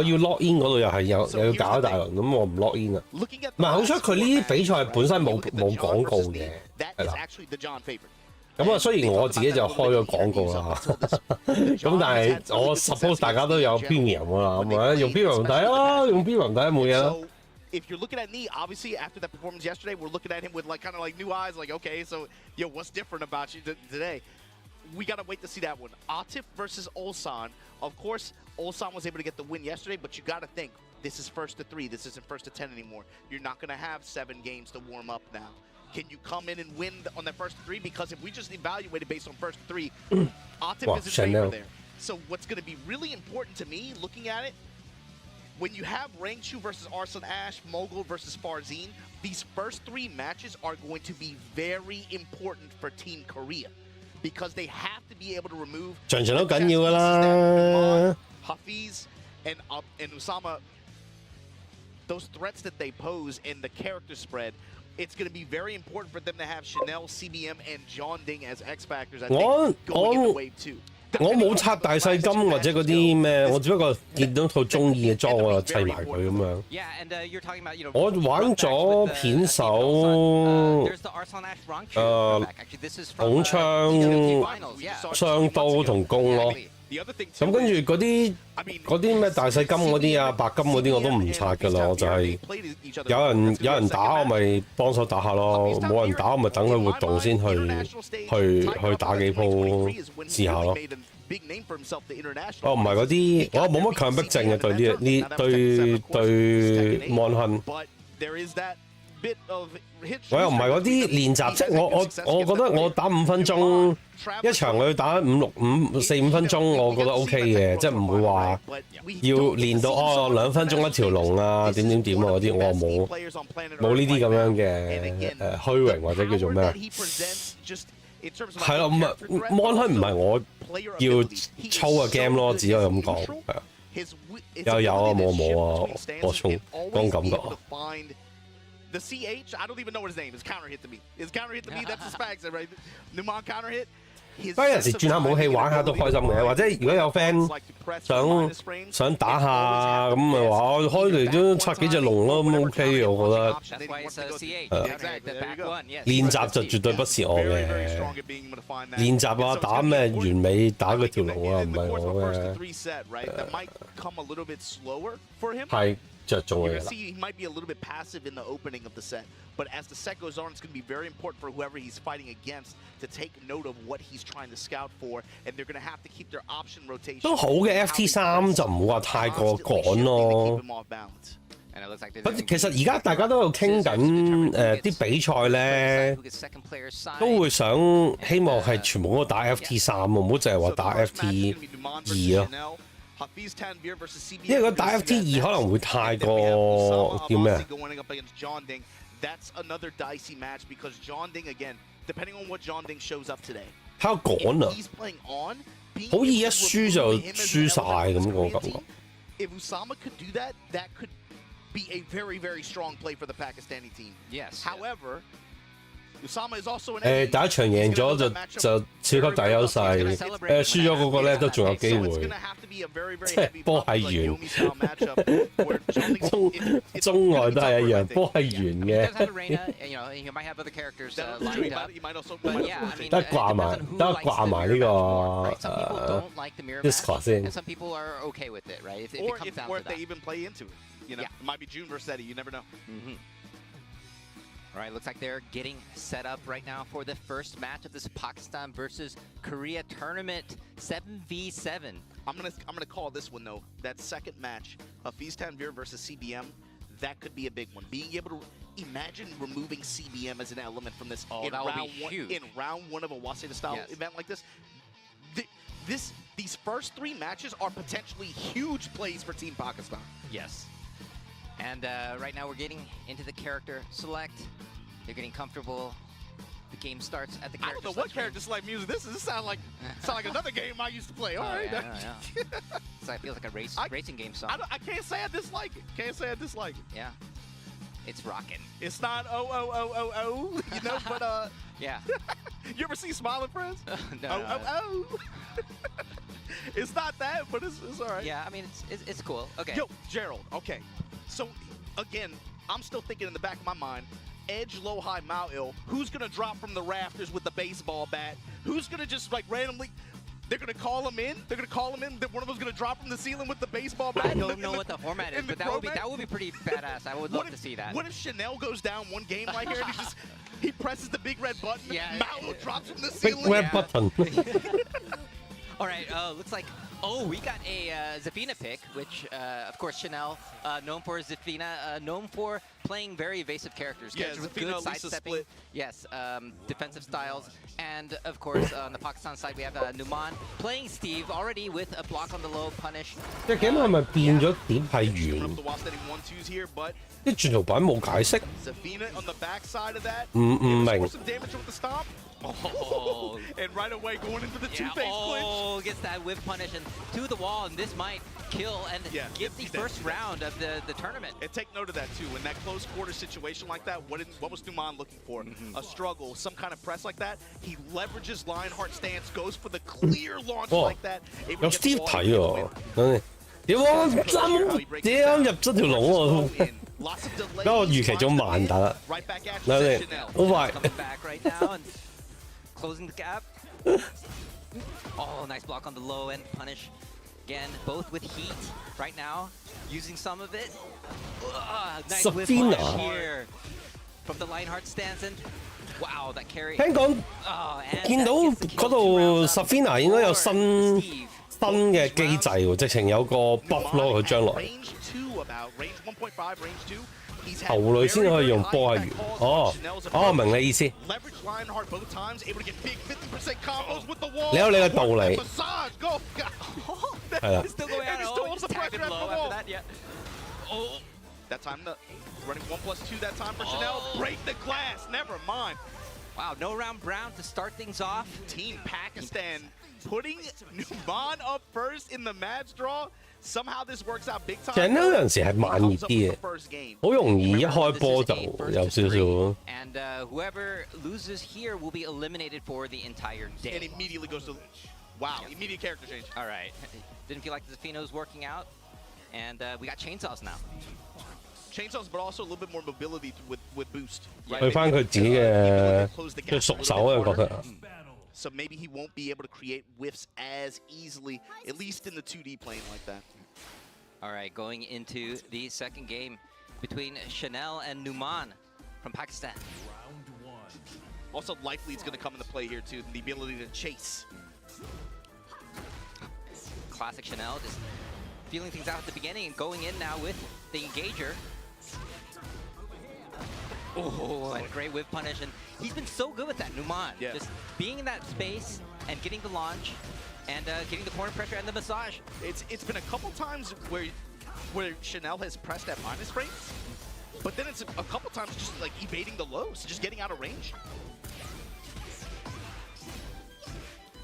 C: 要 log in 嗰度又要搞一大輪，咁我唔 log in 啊。唔係好彩佢呢啲比賽本身冇廣告嘅，係啦。咁啊，雖然我自己就開咗廣告啦，咁但係我 suppose 大家都有 premium 㗎啦，係咪？用 premium 睇啊，用 premium 睇冇嘢啦。
B: If you're looking at Nee, obviously after that performance yesterday, we're looking at him with like kind of like new eyes, like okay, so yo, what's different about you today? We gotta wait to see that one. Atif versus Ulsan. Of course, Ulsan was able to get the win yesterday, but you gotta think this is first to 3. This isn't first to 10 anymore. You're not gonna have 7 games to warm up now. Can you come in and win on that first 3? Because if we just evaluate it based on first 3, Atif is in favor there. So what's going to be really important to me, looking at it, when you have Rangchu versus Arslan Ash, Mogul versus Farzine, these first 3 matches are going to be very important for Team Korea. Because they have to be able to remove Hafiz and Usama, those threats that they pose in the character spread. It's going to be very important for them to have Chanel, CBM, and John Ding as X Factors, I think, going into Wave 2.
C: 我冇拆大細金或者嗰啲咩，我只不過見到套中意嘅裝我就砌埋佢咁樣。我玩咗片手，捧槍、雙刀同弓咯。咁跟住嗰啲咩大細金嗰啲啊、白金嗰啲我都唔拆㗎啦，我就係有人打我咪幫手打下咯，冇人打我咪等佢活動先去打幾鋪試下咯。哦，唔係嗰啲，我冇乜強迫症嘅對 Mon Hun。我又唔係嗰啲練習，即係我覺得我打5分鐘一場，我要打4-5分鐘，我覺得 OK 嘅，即係唔會話要練到2分鐘一條龍啊點啊嗰啲，我冇呢啲咁樣嘅虛榮或者叫做咩？係咯，Mon Hun唔係我要操嘅 game 咯，只可以咁講。係啊，有啊，冇啊，我從嗰種感覺。
B: The CH, I don't even know what his name is. Counter hit to me. Is counter hit to me? That's the Spag said, right? Numan counter hit.
C: 不過有時轉下武器玩下都開心嘅，或者如果有 friend 想打下咁咪話我開嚟都拆幾隻龍咯，咁 OK 嘅我覺得。練習就絕對不是我嘅。練習啊，打咩完美打嗰條龍啊，唔係我嘅。係。
B: You can see he might be a little bit passive in the opening of the set, but as the set goes on, it's going to be very important for whoever he's fighting against to take note of what he's trying to scout for, and they're going to have to keep their option rotation.
C: 都好嘅 FT3就唔好話太過趕咯。其實而家大家都有傾緊啲比賽咧，都會想希望係全部都打 FT3喎，唔好淨係話打 FT2咯。因為佢打 FT2可能會太過叫咩啊？
B: That's another dicey match because John Ding again, depending on what John Ding shows up today.
C: 喺度趕啊！好易一輸就輸晒咁個感覺。
B: If Usama could do that, that could be a very, very strong play for the Pakistani team.
A: Yes.
B: However, Usama is also an
C: 第一場贏咗就超級大優勢，輸咗嗰個咧都仲有機會。即係波係圓，中外都係一樣，波係圓嘅。得掛埋呢個Discord 先。
B: Or if they even play into it, you know, it might be June versus Eddie. You never know.
A: All right, looks like they're getting set up right now for the first match of this Pakistan versus Korea tournament, 7v7.
B: I'm gonna call this one though. That second match, Hafiz Tanvir versus CBM, that could be a big one. Being able to imagine removing CBM as an element from this in round one of a Waseda style event like this. These first 3 matches are potentially huge plays for Team Pakistan.
A: Yes. And right now we're getting into the character select. They're getting comfortable. The game starts at the character.
B: I don't know what character select music this is. This sounds like another game I used to play. All right.
A: Yeah. So it feels like a racing game song.
B: I can't say I dislike it.
A: Yeah. It's rocking.
B: It's not you know, but
A: yeah.
B: You ever see Smiling Friends?
A: No.
B: It's not that, but it's all right.
A: Yeah, I mean it's cool. Okay.
B: Yo, Gerald. Okay. So again, I'm still thinking in the back of my mind, edge, low, high, Mao-Il. Who's gonna drop from the rafters with the baseball bat? Who's gonna just like randomly? They're gonna call him in. Then one of them's gonna drop from the ceiling with the baseball bat.
A: I don't know what the format is, but that would be pretty badass. I would love to see that.
B: What if Chanel goes down one game right here and he presses the big red button?
A: Yeah.
B: Mao drops from the
C: Big
B: ceiling.
C: red button.
A: All right, looks like, we got a Zafina pick, which, of course, Chanel, known for Zafina, known for playing very evasive characters.
B: Yeah,
A: Characters with
B: Zafina,
A: good sidestepping.
B: split.
A: Yes, defensive styles. And, of course, on the Pakistan side, we have Numan playing Steve already with a block on the low punish.
C: 隻 game 係咪變咗點係
B: Coming
C: 完？
B: up the wall standing 1-2s here, but
C: 啲轉圖版冇解釋，
B: Zafina on the back side of that.
C: 唔明。
B: Score some damage with the stomp.
A: Oh.
B: And right away going into the
A: Yeah,
B: two-face clinch.
A: gets that whip punish and to the wall, and this might kill and
B: Yeah,
A: get the
B: he's dead,
A: first
B: he's dead.
A: round of the tournament.
B: And take note of that too. In that close quarter situation like that, what was Numan looking for? A struggle, some kind of press like that. He leverages Lionheart stance, goes for the clear launch like that. able to
C: 有
B: get the
C: Steve
B: wall
C: 睇
B: and
C: 喎
B: win.，
C: 屌我屌入咗條龍喎，
B: Lots of delays.
C: 比我預期中慢打，
B: Right back at
C: 嗱
B: you,
C: 你
B: Chanel.
C: 好快，
A: Coming back right now and closing the gap. Oh, nice block on the low end punish. Again, both with heat right now, using some of it. Nice whip
C: Zafina.
A: punish here from the Lionheart stance and wow, that carry.
C: 聽講
A: And
C: 見
A: that
C: 到
A: gets the
C: 嗰
A: kill 2
C: 度
A: rounds up
C: Safina 應該有
A: for
C: 新
A: Steve.
C: 嘅機制喎，直情有個 buff 咯，佢將來
B: Range 2 about range 1.5, range 2. He's had
C: 頭類先可以用
B: very, very
C: 波下
B: high
C: 魚。
B: impact calls
C: 哦
B: on Chanel's
C: 哦，
B: approach.
C: 明你意思。
B: Leverage Lionheart both times, able to get big 50% combos with the wall.
C: 你有你嘅道理。
B: Massage, go.
C: 係啦，
A: Still going
B: And
A: out.
B: he still
A: Oh,
B: wants
A: just
B: to press
A: tagged him
B: at
A: low
B: the
A: after
B: wall.
A: that. Yeah.
B: Oh, that time running 1+2 that time for Chanel.
A: Oh.
B: Break the glass. Never mind.
A: Wow, no round Brown to start things off.
B: Team Pakistan putting Numan up first in the match draw. Somehow this works out big time.
C: 其實呢有陣時係慢熱啲嘅，好容易一開波就有少少。
A: And whoever loses here will be eliminated for the entire
B: And
A: day.
B: immediately goes to, wow, immediate character change.
A: All right. Didn't feel like Zafino's working out. And we got chainsaws now.
B: Chainsaws, but also a little bit more mobility with boost.
C: 去翻佢自己嘅嘅熟手啊，覺得。
B: So maybe he won't be able to create whiffs as easily, at least in the 2D plane like that.
A: All right, going into the second game between Chanel and Numan from Pakistan.
B: Also, likely it's going to come into play here too, the ability to chase.
A: Classic Chanel, just feeling things out at the beginning and going in now with the engager. Oh, and a great whip punish, and he's been so good with that, Numan.
B: Yeah.
A: Just being in that space and getting the launch and getting the corner pressure and the massage.
B: It's been a couple times where Chanel has pressed at minus rates, but then it's a couple times just like evading the lows, just getting out of range.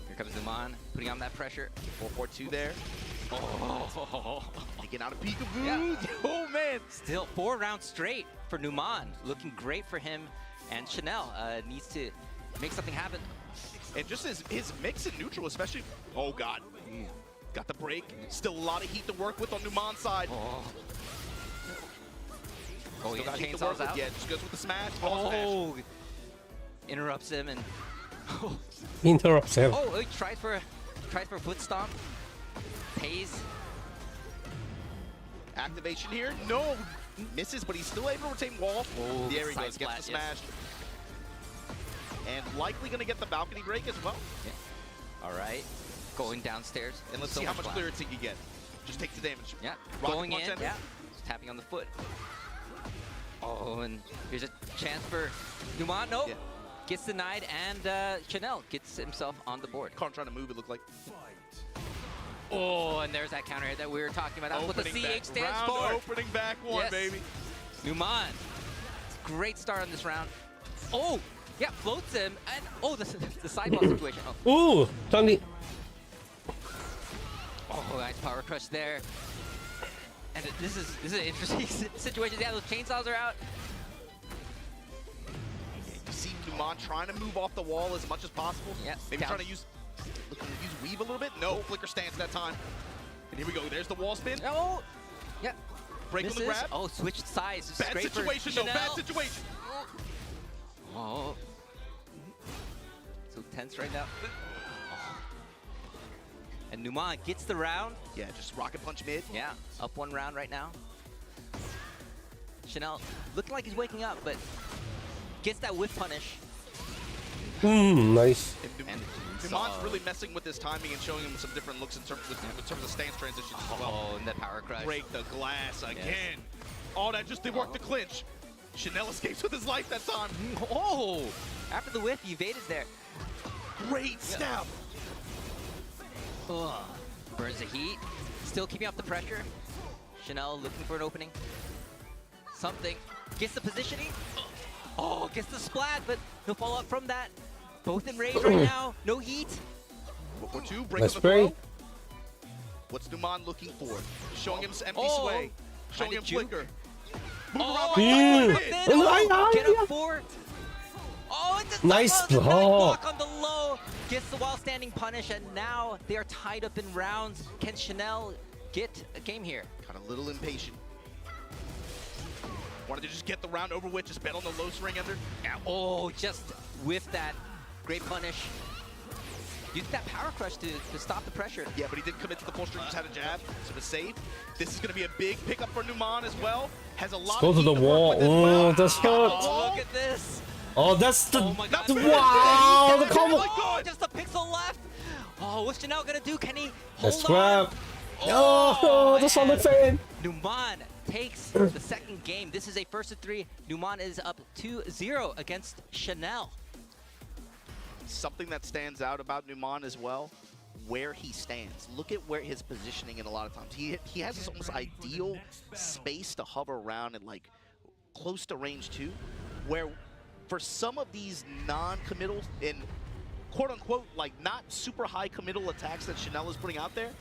A: Here comes Numan, putting on that pressure.
B: 4-4-2 there.
A: Oh,
B: Getting out of peekaboo.
A: Yeah.
B: Oh man.
A: still 4 rounds straight for Numan. Looking great for him, and Chanel needs to make something happen.
B: And just his mix in neutral, especially. Oh god. Got the break. Still a lot of heat to work with on Numan's side.
A: Oh,
B: Still
A: he
B: got heat to
A: chainsaws
B: work with.
A: out.
B: Yeah, just goes with the smash. Smash.
A: Oh, interrupts him and
C: Interrupt him。
A: oh, he tries for a foot stomp. Pays.
B: Activation here. No. Misses, but he's still able to retain wall.
A: Oh,
B: there he
A: side
B: goes. Gets the
A: splat,
B: smash. And likely going to get the balcony break as well.
A: Yeah. All right, going downstairs.
B: And let's
A: So
B: see how much
A: flat.
B: clearance he can get. Just take the damage.
A: Yeah,
B: Rocket
A: going
B: punch
A: in.
B: ender.
A: Yeah, just tapping on the foot. Oh, and here's a chance for Numan. Nope.
B: Yeah.
A: Gets denied, and Chanel gets himself on the board.
B: Karn trying to move, it looked like.
A: Oh, and there's that counter hit that we were talking about. That's what the CH stands for.
B: Opening back one,
A: yes.
B: baby.
A: Numan. Great start on this round. Oh, yeah, floats him. And oh, the sidewall situation.
C: Ooh, Johnny.
A: Oh, nice power crush there. And this is an interesting situation. Yeah, those chainsaws are out.
B: You see Numan trying to move off the wall as much as possible.
A: Yeah,
B: maybe trying to use weave a little bit. No, flicker stance that time. And here we go. There's the wall spin.
A: Oh, yeah.
B: Break on the grab.
A: Oh, switched sides.
B: Bad situation, though. Bad situation.
A: Oh. So tense right now. And Numan gets the round.
B: Yeah, just rocket punch mid.
A: Yeah, up one round right now. Chanel looking like he's waking up, but gets that whiff punish.
C: Nice.
B: And Numan's really messing with his timing and showing him some different looks in terms of stance transitions as well.
A: Oh, and that power crush.
B: Break the glass again. Oh, that just did work to clinch. Chanel escapes with his life that time.
A: Oh, after the whiff, he evaded there.
B: Great stab.
A: Ugh. Burns the heat. Still keeping up the pressure. Chanel looking for an opening. Something. Gets the positioning. Oh, gets the splat, but no follow-up from that. Both in rage right now. No heat.
B: 4-4-2, break on the throw. What's Numan looking for? Showing him some empty sway. Showing him flicker. Move around.
A: Get up four. Oh, it's a
C: nice
A: block on the low. Gets the while standing punish, and now they are tied up in rounds. Can Chanel get a game here?
B: Got a little impatient. Wanted to just get the round over with, just bet on the low swing under.
A: Oh, just with that great punish. Used that power crush to stop the pressure.
B: Yeah, but he didn't commit to the full string, just had a jab, so it's safe. This is going to be a big pickup for Numan as well. Has a lot
C: go
B: of
C: to the wall. Oh, that's hurt.
A: Oh, look at this.
C: Oh, that's the
A: wow,
C: the combo.
A: Oh my God, just a pixel left. Oh, what's Chanel gonna do? Can he hold on?
C: Grab. Oh, the Sonic fan.
A: Numan takes the second game. This is a first of three. Numan is up 2-0 against Chanel.
B: Something that stands out about Numan as well, where he stands. Look at where his positioning in a lot of times. He has this almost ideal space to hover around and like close to range 2, where for some of these non-committal and quote-unquote like not super high committal attacks that Chanel is putting out there,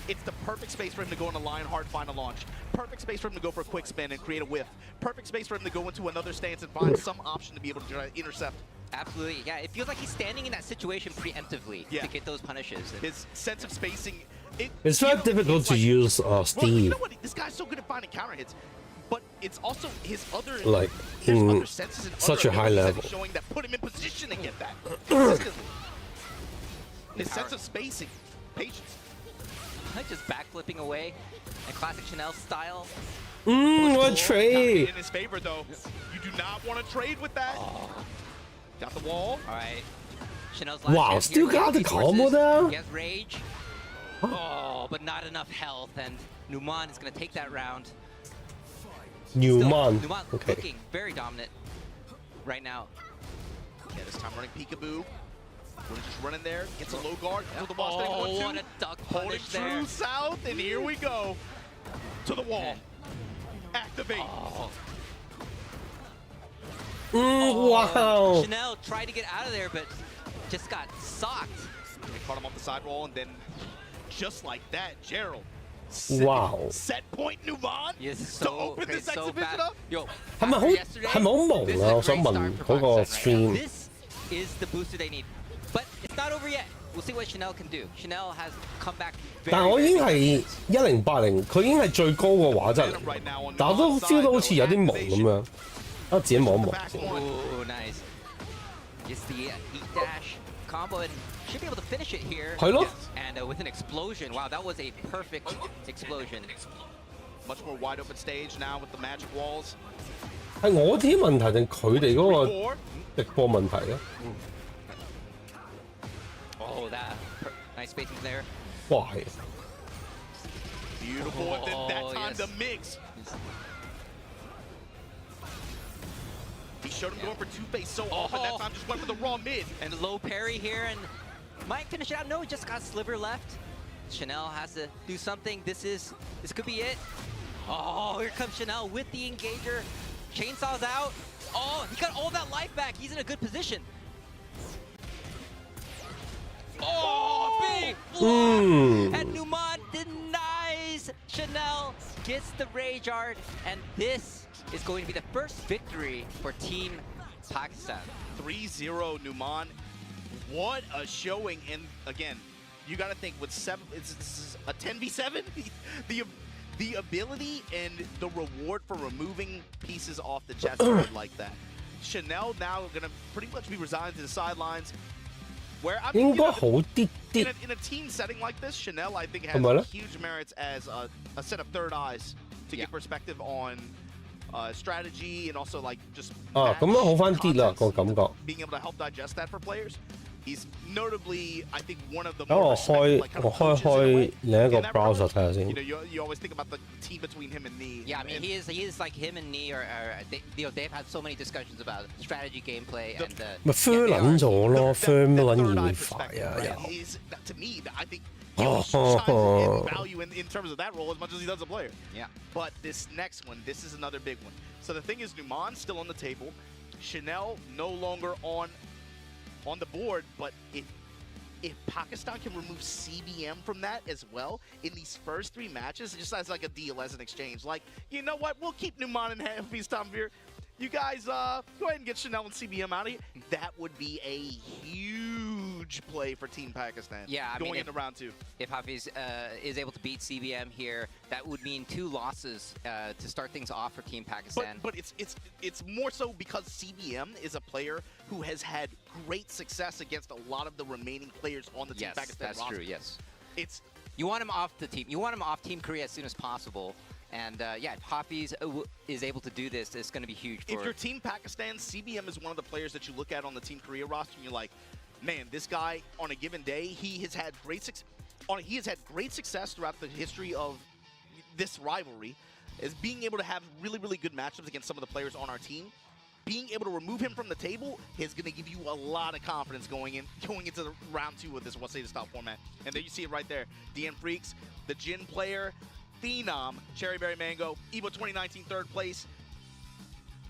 B: it's the perfect space for him to go in a line hard final launch. Perfect space for him to go for a quick spin and create a whiff. Perfect space for him to go into another stance and find some option to be able to try to intercept.
A: Absolutely, yeah. It feels like he's standing in that situation preemptively to get those punishes.
B: His sense of spacing.
C: It's very difficult to use Steve.
B: Well, you know what? This guy's so good at finding counter hits. But it's also his other
C: like in such a high level
B: showing that put him in position to get that consistently. His sense of spacing, patience.
A: Just backflipping away, in classic Chanel style.
C: What trade?
B: In his favor though, you do not want to trade with that. Got the wall.
A: All right. Chanel's last
C: wow, still got the combo there.
A: He has rage. Oh, but not enough health, and Numan is gonna take that round.
C: Numan.
A: Okay. Looking very dominant right now.
B: Yeah, this time running peekaboo. We're just running there, gets a low guard, comes with the wall standing 1-2.
A: What a duck
B: holding
A: punish there.
B: true south, and here we go. To the wall. Activate.
C: Wow.
A: Chanel tried to get out of there, but just got socked.
B: They caught him off the side wall, and then just like that, Gerald.
C: Wow.
B: Set point Numan
A: to
B: open this exhibition up.
A: Yo,
C: 係咪好忙啊？我想問嗰個 stream。
A: This is the booster they need, but it's not over yet. We'll see what Chanel can do. Chanel has come back very.
C: 但我已經係1080，佢已經係最高嘅畫質嚟，但我都 feel 到好似有啲毛咁樣。啊，自己望一望先。
A: Oh, nice. Just the eat dash combo and should be able to finish it here.
C: 係咯。
A: And with an explosion. Wow, that was a perfect explosion.
B: Much more wide open stage now with the magic walls.
C: 係我啲問題定佢哋嗰個直播問題咧？
A: Oh, that nice spacing there.
C: 哇係。
B: Beautiful, and then that time the mix. He showed him going for two-face so often, that time just went for the raw mid.
A: And low parry here, and might finish it out. No, he just got sliver left. Chanel has to do something. This could be it. Oh, here comes Chanel with the engager. Chainsaw's out. Oh, he got all that life back. He's in a good position. Oh, big block! And Numan denies Chanel, gets the Rage Art, and this is going to be the first victory for Team Pakistan.
B: 3-0 Numan. What a showing. And again, you got to think with this is a 10v7. The ability and the reward for removing pieces off the chessboard like that. Chanel now going to pretty much be resigned to the sidelines. Where I mean, in a team setting like this, Chanel I think has huge merits as a set of third eyes to get perspective on strategy and also like just being able to help digest that for players. He's notably, I think, one of the more respected, like, kind of coaches in a way.
C: browser
B: you always think about the team between him and Nee.
A: Yeah, I mean, he is like him and Nee, they've had so many discussions about strategy, gameplay, and
B: to me, I think he shines in value in terms of that role as much as he does a player.
A: Yeah.
B: But this next one, this is another big one. So the thing is, Numan still on the table, Chanel no longer on the board, but if Pakistan can remove CBM from that as well in these first 3 matches, just as like a deal, as an exchange, like, you know what, we'll keep Numan and Hafiz-Tanvir. You guys go ahead and get Chanel and CBM out of here. That would be a huge play for Team Pakistan.
A: Yeah, I
B: going
A: mean,
B: into round 2.
A: If Hafiz is able to beat CBM here, that would mean 2 losses to start things off for Team Pakistan.
B: But it's more so because CBM is a player who has had great success against a lot of the remaining players on the Team Pakistan roster.
A: Yes, that's true. Yes.
B: You
A: want him off the team. You want him off Team Korea as soon as possible. And yeah, if Hafiz is able to do this, it's going to be huge for...
B: If you're Team Pakistan, CBM is one of the players that you look at on the Team Korea roster and you're like, man, this guy on a given day, he has had great success throughout the history of this rivalry, is being able to have really, really good matchups against some of the players on our team. Being able to remove him from the table is going to give you a lot of confidence going into the round 2 of this What's the Style format. And there you see it right there. DN Freaks, the Jin player, Phenom, Cherry Berry Mango, EVO 2019 3rd place,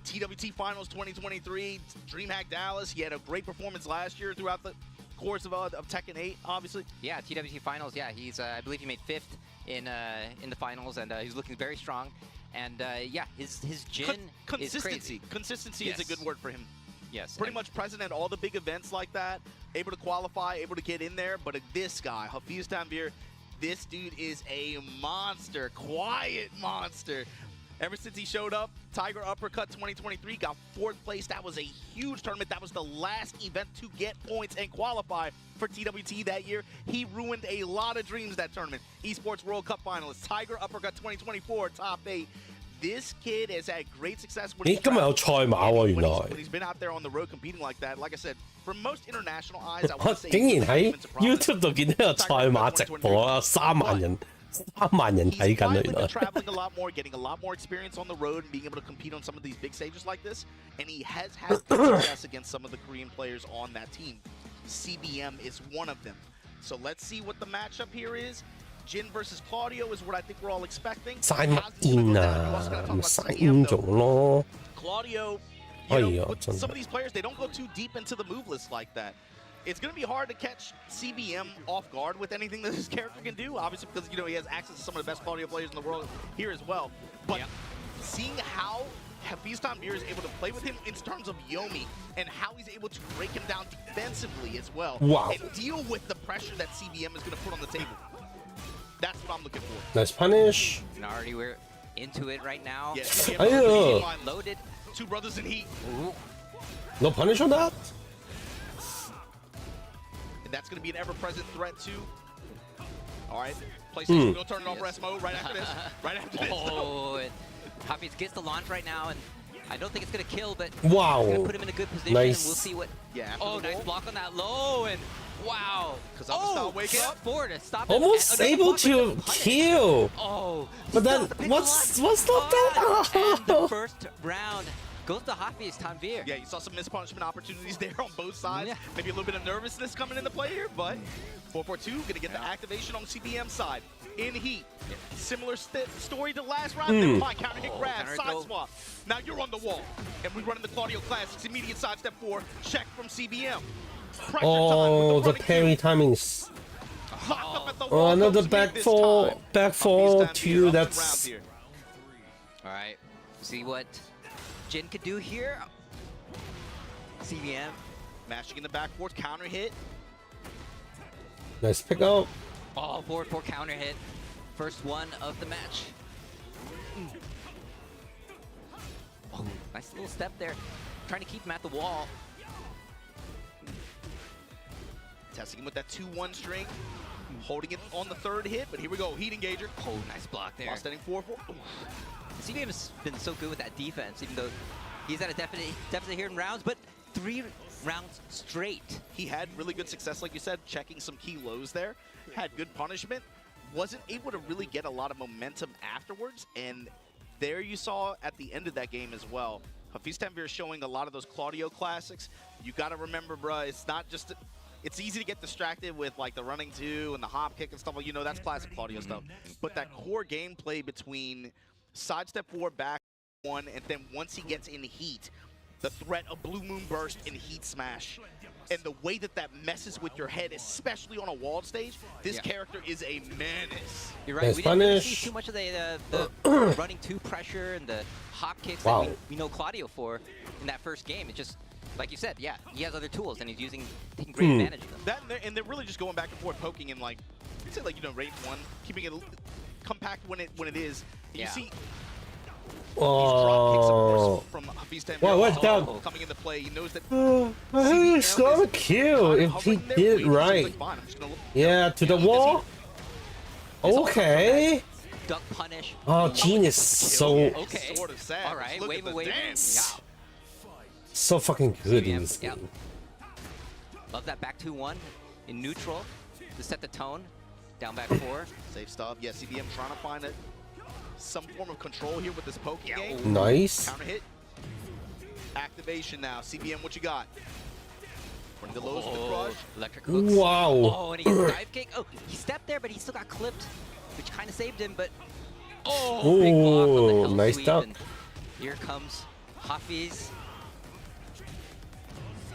B: TWT Finals 2023, DreamHack Dallas. He had a great performance last year throughout the course of Tekken 8, obviously.
A: Yeah, TWT Finals. Yeah, he's I believe he made 5th in the finals, and he's looking very strong. And yeah, his Jin is crazy.
B: Consistency is a good word for him.
A: Yes.
B: Pretty much present at all the big events like that, able to qualify, able to get in there. But this guy, Hafiz-Tanvir, this dude is a monster, quiet monster. Ever since he showed up, Tiger Uppercut 2023 got 4th place. That was a huge tournament. That was the last event to get points and qualify for TWT that year. He ruined a lot of dreams that tournament. Esports World Cup finalist, Tiger Uppercut 2024, top 8. This kid has had great success when he's been out there on the road competing like that. Like I said, for most international eyes, I would say
C: 竟然喺 YouTube 度見到有賽馬直播啊，3萬人睇緊啊，原來。
B: traveling a lot more, getting a lot more experience on the road, and being able to compete on some of these big stages like this. And he has had success against some of the Korean players on that team. CBM is one of them. So let's see what the matchup here is. Jin versus Claudio is what I think we're all expecting.
C: 嘥乜煙啊？唔嘥煙咗咯。
B: Claudio, some of these players, they don't go too deep into the move list like that. It's going to be hard to catch CBM off guard with anything that his character can do, obviously because, he has access to some of the best Claudio players in the world here as well. But seeing how Hafiz-Tanvir is able to play with him in terms of Yomi and how he's able to break him down defensively as well and deal with the pressure that CBM is going to put on the table. That's what I'm looking for.
C: Nice punish.
A: And already we're into it right now.
B: Yeah,
A: loaded.
B: 2 brothers in heat.
A: Ooh.
C: No punish on that?
B: And that's going to be an ever-present threat too. All right, PlayStation will turn it off rest mode right after this. Right after this.
A: Oh, Hafiz gets the launch right now, and I don't think it's going to kill, but
C: wow,
A: it's going to put him in a good position,
C: nice.
A: And we'll see what...
B: Yeah.
A: Oh, nice block on that low, and wow.
B: Wake up.
A: Forward to stop
C: almost
A: it.
C: Able to kill.
A: Oh.
C: But then, what's not that?
A: And the first round Goes to Hafiz Tanvir.
B: Yeah, you saw some missed punishment opportunities there on both sides.
A: Yeah.
B: Maybe a little bit of nervousness coming into play here, but 442 going to get the activation on CBM side. In heat. Similar story to last round. Never mind, counter hit grab,
A: counter
B: side
A: throw.
B: swap. Now you're on the wall. And we run in the Claudio Classics. Immediate side step 4. Check from CBM. Pressure
C: Oh,
B: time with
C: the
B: running
C: parry
B: two.
C: timings.
B: Locked up at the
C: Oh,
B: wall.
C: another
B: Comes
C: back
B: mid this
C: four,
B: time.
C: back
B: Hafiz
C: four,
B: Tanvir
C: two.
B: up and
C: That's
B: round here.
A: All right, see what Jin could do here. CBM.
B: Mashing in the back fourth, counter hit.
C: nice pick up.
A: Oh, forward 4 counter hit. First one of the match. Oh, nice little step there. Trying to keep him at the wall.
B: Testing him with that 2-1 string. Holding it on the third hit, but here we go. Heat engager.
A: Oh, nice block there.
B: While standing 4-4.
A: CBM has been so good with that defense, even though he's at a deficit here in rounds, but 3 rounds straight.
B: He had really good success, like you said, checking some key lows there. Had good punishment. Wasn't able to really get a lot of momentum afterwards. And there you saw at the end of that game as well. Hafiz Tanvir showing a lot of those Claudio classics. You got to remember, bruh, it's not just... It's easy to get distracted with like the running 2 and the hop kick and stuff. You know, that's classic Claudio stuff. But that core gameplay between sidestep 4, back 1, and then once he gets in heat, the threat of Blue Moon Burst and Heat Smash, and the way that that messes with your head, especially on a walled stage, this character is a menace.
A: You're right,
C: Nice
A: we didn't really
C: punish.
A: see too much of the running 2 pressure and the hop kicks
C: Wow.
A: that we know Claudio for in that first game. It just, like you said, yeah, he has other tools and he's taking great advantage of them.
B: That and they're really just going back and forth, poking in like, I'd say like, you know, range 1, keeping it compact when it is. And you see these drop kicks, of course, from Hafiz Tanvir
C: Wow, what
B: also
C: that-
B: coming into play. He knows that
C: He scored a kill if he did right. Yeah, to the wall. Okay.
A: Duck punish.
C: Oh, Gene is so
A: Okay.
B: Sort of sad.
A: All right,
B: Look
A: wave
B: at the
A: away.
B: dance.
C: so fucking good in this
A: Yeah.
C: game.
A: Love that back 2-1 in neutral to set the tone. Down back 4.
B: Safe stop. Yeah, CBM trying to find some form of control here with this poking game.
C: Nice.
B: Counter hit. Activation now. CBM, what you got? Running the lows with the crush.
A: Electric hooks.
C: Wow.
A: Oh, and he gets a dive kick. Oh, he stepped there, but he still got clipped, which kind of saved him, but... Oh, big block on the
C: Ooh,
A: hell
C: nice
A: sweep,
C: duck.
A: and here comes Hafiz.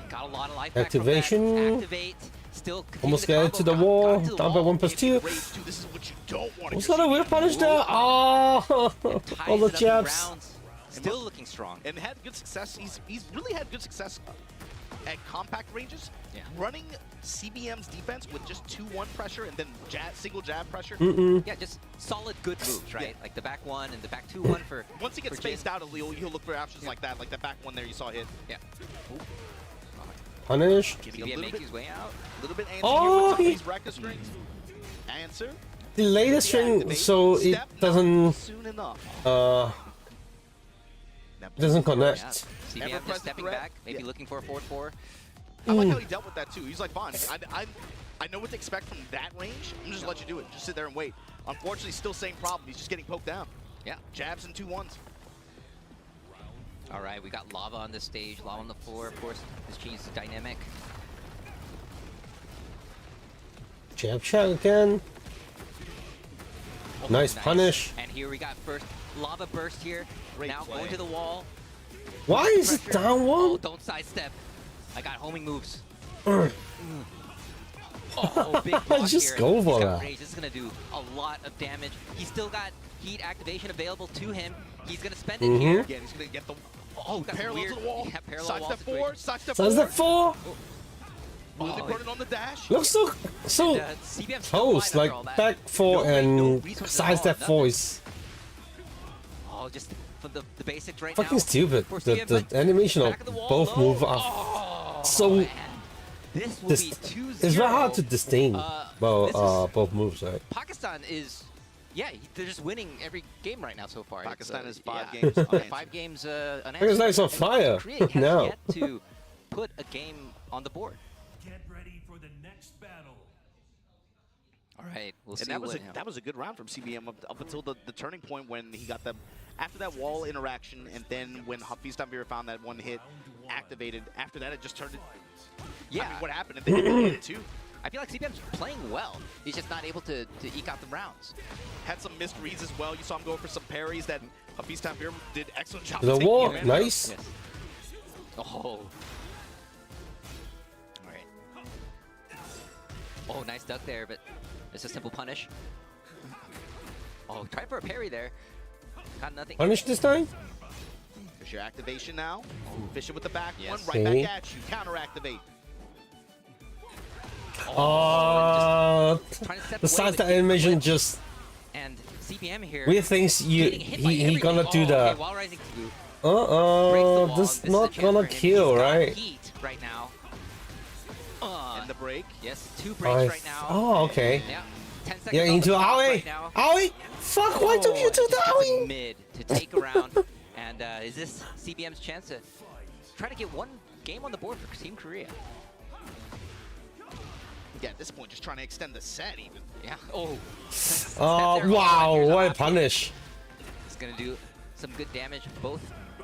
A: Got a lot of life back from that.
C: Activation.
A: Activate. Still
C: Almost
A: continue
C: get
A: the
C: it to the
A: combo.
C: wall.
A: Got to the
C: Down by
A: wall.
C: 1+2.
B: Rage 2, this is what you don't want to
C: Was that a weird punish there?
A: Ooh.
C: Oh,
A: Ties
C: all the
A: it up in
C: jabs.
A: rounds. Still looking strong.
B: And had good success. He's really had good success at compact ranges.
A: Yeah.
B: Running CBM's defense with just 2-1 pressure and then single jab pressure.
A: Yeah, just solid good moves, right? Like the back 1 and the back 2-1 for...
B: Once he gets
A: for Jin.
B: spaced out a little, you'll look for options like that. Like that back 1 there you saw hit.
A: Yeah.
C: Punish.
B: Getting a
A: CBM
B: little
A: make
B: bit,
A: his way out.
B: little bit antsy
C: Oh,
B: here with some
C: he-
B: of these record strings. Answer.
C: Delay the string
B: Activate.
C: so it
B: Step not
C: doesn't
B: soon enough.
C: uh
B: Now,
C: doesn't
A: Yeah.
C: connect.
A: CBM
B: Ever-present
A: just stepping
B: threat?
A: back, maybe
B: Yeah.
A: looking for a forward 4.
B: I like how he dealt with that too. He's like, fine, I know what to expect from that range. I'm just let you do it. Just sit there and wait. Unfortunately, still same problem. He's just getting poked down.
A: Yeah.
B: Jabs and 2-1s.
A: All right, we got Lava on the stage, Lava on the floor. Of course, this changes the dynamic.
C: Jab shot again.
A: Oh,
C: Nice punish.
A: And here we got first Lava burst here.
B: Great
A: now
B: play.
A: going to the wall.
C: Why is it
A: Pressure.
C: down
A: Oh,
C: one?
A: don't sidestep. I got homing moves.
C: Ugh.
A: Oh, big block
C: Just
A: here.
C: go
A: He's
C: for
A: got
C: that.
A: rage. This is gonna do a lot of damage. He's still got heat activation available to him. He's gonna spend it here.
B: Again, he's going to get the
A: Oh, that's
B: parallel
A: weird.
B: to the wall.
A: Yeah, parallel
B: Side
A: wall
B: step 4.
A: situation.
B: Side step
C: So
B: 4.
C: is that 4?
B: Really running on the dash.
C: Looks so
A: And, CBM still
C: close,
A: alive
C: like
A: after all that.
C: back 4
A: No weight, no
C: and
A: resources at all,
C: sidestep 4
A: nothing.
C: is
A: Oh, just for the basics right
C: fucking
A: now.
C: stupid.
A: For
C: The
A: CBM,
C: animation of
A: back the wall,
C: both
A: low.
C: moves are
A: Oh,
C: so
A: man. This will be 2-0.
C: it's very hard to distinct
A: this is-
C: both moves, right?
A: Pakistan is, yeah, they're just winning every game right now so far. It's,
B: Pakistan is 5
A: yeah,
B: games unanswered.
A: 5 games unanswered.
C: Pakistan's on
A: And
C: fire
A: Korea has
C: now.
A: yet to put a game on the board.
G: Get ready for the next battle.
A: All right, we'll see.
B: And that was
A: what,
B: that was a good round from CBM up until the turning point when he got the after that wall interaction, and then when Feast on Beer found that one hit activated, after that it just turned it.
A: Yeah.
B: I mean, what happened? And then they hit it too.
A: I feel like CBM's playing well. He's just not able to eke out the rounds.
B: Had some missed reads as well. You saw him go for some parries that Feast on Beer did excellent job.
C: The
B: taking
C: wall,
B: advantage of.
C: nice.
A: Yes. Oh. Alright. Oh, nice duck there, but it's a simple punish. Oh, try for a parry there. Got nothing.
C: Punish this time?
B: There's your activation now. Fish it with the back
A: Yes.
B: one, right
C: Okay.
B: back at you. Counter activate.
A: Trying to step
C: The
A: away
C: side
A: with
C: animation
A: flip.
C: just
A: And CBM here.
C: weird things.
A: getting hit by
C: He
A: everything.
C: gonna do
A: Okay,
C: the.
A: wall rising to breaks the wall.
C: This
A: is a
C: not
A: chance
C: gonna
A: for him.
C: kill,
A: He's got
C: right?
A: Heat right now.
B: And the break.
A: Yes, 2 breaks right now.
C: Oh, okay.
A: Yeah. 10 seconds
C: Yeah,
A: on the
C: into
A: clock
C: Aoi.
A: right now.
C: Aoi. Fuck! Why don't you do
A: Just
C: the
A: gets
C: Aoi?
A: mid to take around. And is this CBM's chance to try to get one game on the board for Team Korea?
B: Yeah, at this point, just trying to extend the set even.
A: Yeah. Oh.
C: Oh wow! What a punish!
A: It's gonna do some good damage. Both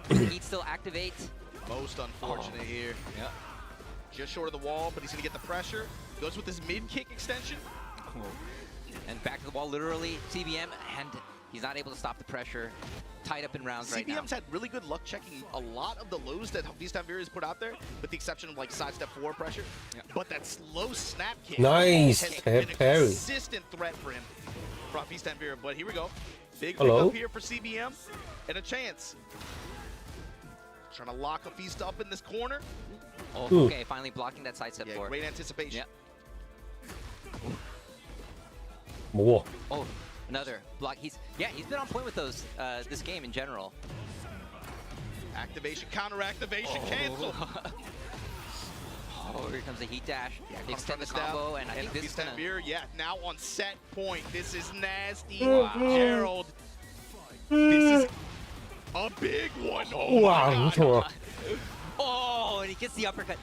A: Heat still activate.
B: Most unfortunate here.
A: Yeah.
B: Just short of the wall, but he's gonna get the pressure. Goes with his mid kick extension.
A: And back to the wall, literally, CBM, and he's not able to stop the pressure. Tied up in rounds right now.
B: CBM's had really good luck checking a lot of the lows that Feast on Fury has put out there, with the exception of like sidestep forward pressure.
A: Yeah.
B: But that slow snap kick
C: Nice
B: has been a
C: parry.
B: consistent threat for him from Feast on Fury. But here we go. Big
C: Hello?
B: pickup here for CBM, and a chance. Trying to lock a Feast up in this corner.
A: Oh,
C: Ooh.
A: okay, finally blocking that sidestep
B: Yeah,
A: forward.
B: great anticipation.
A: Yep.
C: More.
A: Oh, another block. He's been on point with those this game in general.
B: Activation, counter activation, cancel.
A: Oh, here comes the heat dash.
B: Yeah,
A: They extend the combo, and I think this is
B: Feast
A: gonna.
B: on Fury, yeah, now on set point. This is nasty.
A: Wow.
B: Gerald, this is a big one. Oh
C: Wow!
B: my
C: not
B: God.
C: sure.
A: Oh, and he gets the uppercut.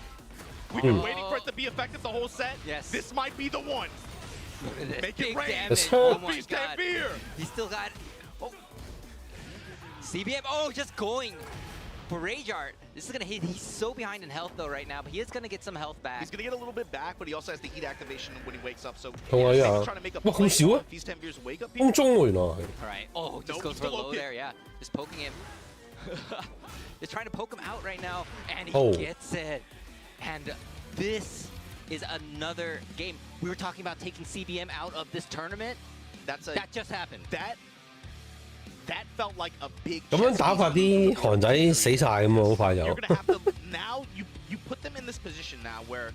B: We've been waiting for it to be effective the whole set.
A: Yes.
B: This might be the one. Make it
A: Big
B: rain.
A: damage.
C: This
A: Oh
C: hurt.
A: my
B: Feast on
A: god.
B: Fury.
A: He still got. Oh. CBM. Oh, just going for Rage Art. This is gonna hit. He's so behind in health though right now, but he is gonna get some health back.
B: He's gonna get a little bit back, but he also has the heat activation when he wakes up. So
C: Oh,
B: he's
C: yeah.
B: trying to make a
C: Wow,
B: play
C: how少啊？
B: on Feast on Fury's wake up here.
C: 空中喎原來。
A: All right. Oh, just
B: Nope,
A: goes for a
B: still
A: low
B: okay.
A: there. Yeah, just poking him. Just trying to poke him out right now, and he
C: Oh.
A: gets it. And this is another game. We were talking about taking CBM out of this tournament.
B: That's a
A: That just happened.
B: that felt like a big.
C: 咁樣
B: chess
C: 打法
B: piece.
C: 啲韓仔死晒咁啊！好快就
B: You're。gonna have to now. You put them in this position now where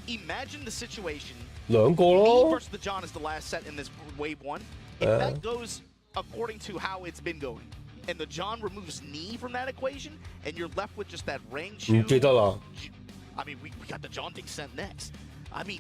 B: imagine the situation.
C: 兩個
B: Me
C: 咯。
B: versus the John is the last set in this wave one. If
C: Yeah.
B: that goes according to how it's been going, and the John removes knee from that equation, and you're left with just that range.
C: 唔記得啦。
B: I mean, we got the John thing sent next. I mean,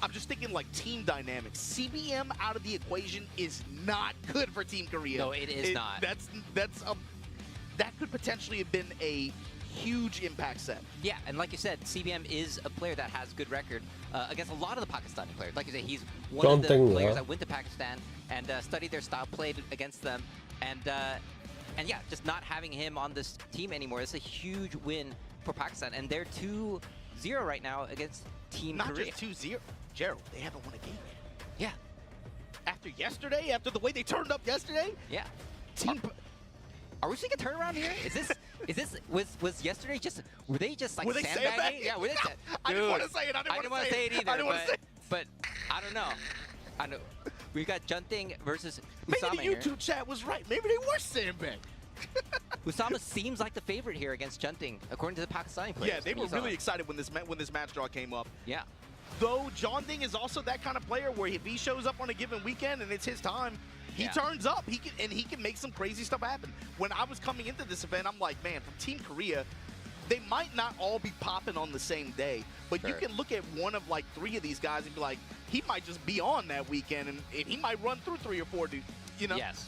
B: I'm just thinking like team dynamics. CBM out of the equation is not good for Team Korea.
A: No, it is not.
B: That could potentially have been a huge impact set.
A: Yeah, and like you said, CBM is a player that has good record against a lot of the Pakistani players. Like you said, he's one of the
C: Don't think,
A: players
C: yeah.
A: that went to Pakistan and studied their style, played against them, and yeah, just not having him on this team anymore. It's a huge win for Pakistan, and they're 2-0 right now against Team
B: Not
A: Korea.
B: just 2-0. Gerald, they haven't won a game yet.
A: Yeah,
B: After yesterday, after the way they turned up yesterday,
A: yeah.
B: Team.
A: Are we seeing a turnaround here? Was yesterday just, were they just like
B: Were they
A: sandbagging?
B: sandbagging?
A: Yeah, were they?
B: I didn't
A: Dude,
B: want to say it. I didn't
A: want
B: want
A: to say it either.
B: I didn't want to say it.
A: But I don't know. I know. We got Junting versus
B: Maybe
A: Usama
B: the
A: here.
B: YouTube chat was right. Maybe they were sandbagged.
A: Usama seems like the favorite here against Junting, according to the Pakistani players.
B: Yeah, they
A: I mean,
B: were
A: you saw
B: really
A: it.
B: excited when this match draw came up.
A: Yeah.
B: Though John Ding is also that kind of player where if he shows up on a given weekend and it's his time, he
A: Yeah.
B: turns up. He can make some crazy stuff happen. When I was coming into this event, I'm like, man, from Team Korea, they might not all be popping on the same day, but you
A: Sure.
B: can look at one of like 3 of these guys and be like, he might just be on that weekend and he might run through 3 or 4 dudes. You know?
A: Yes.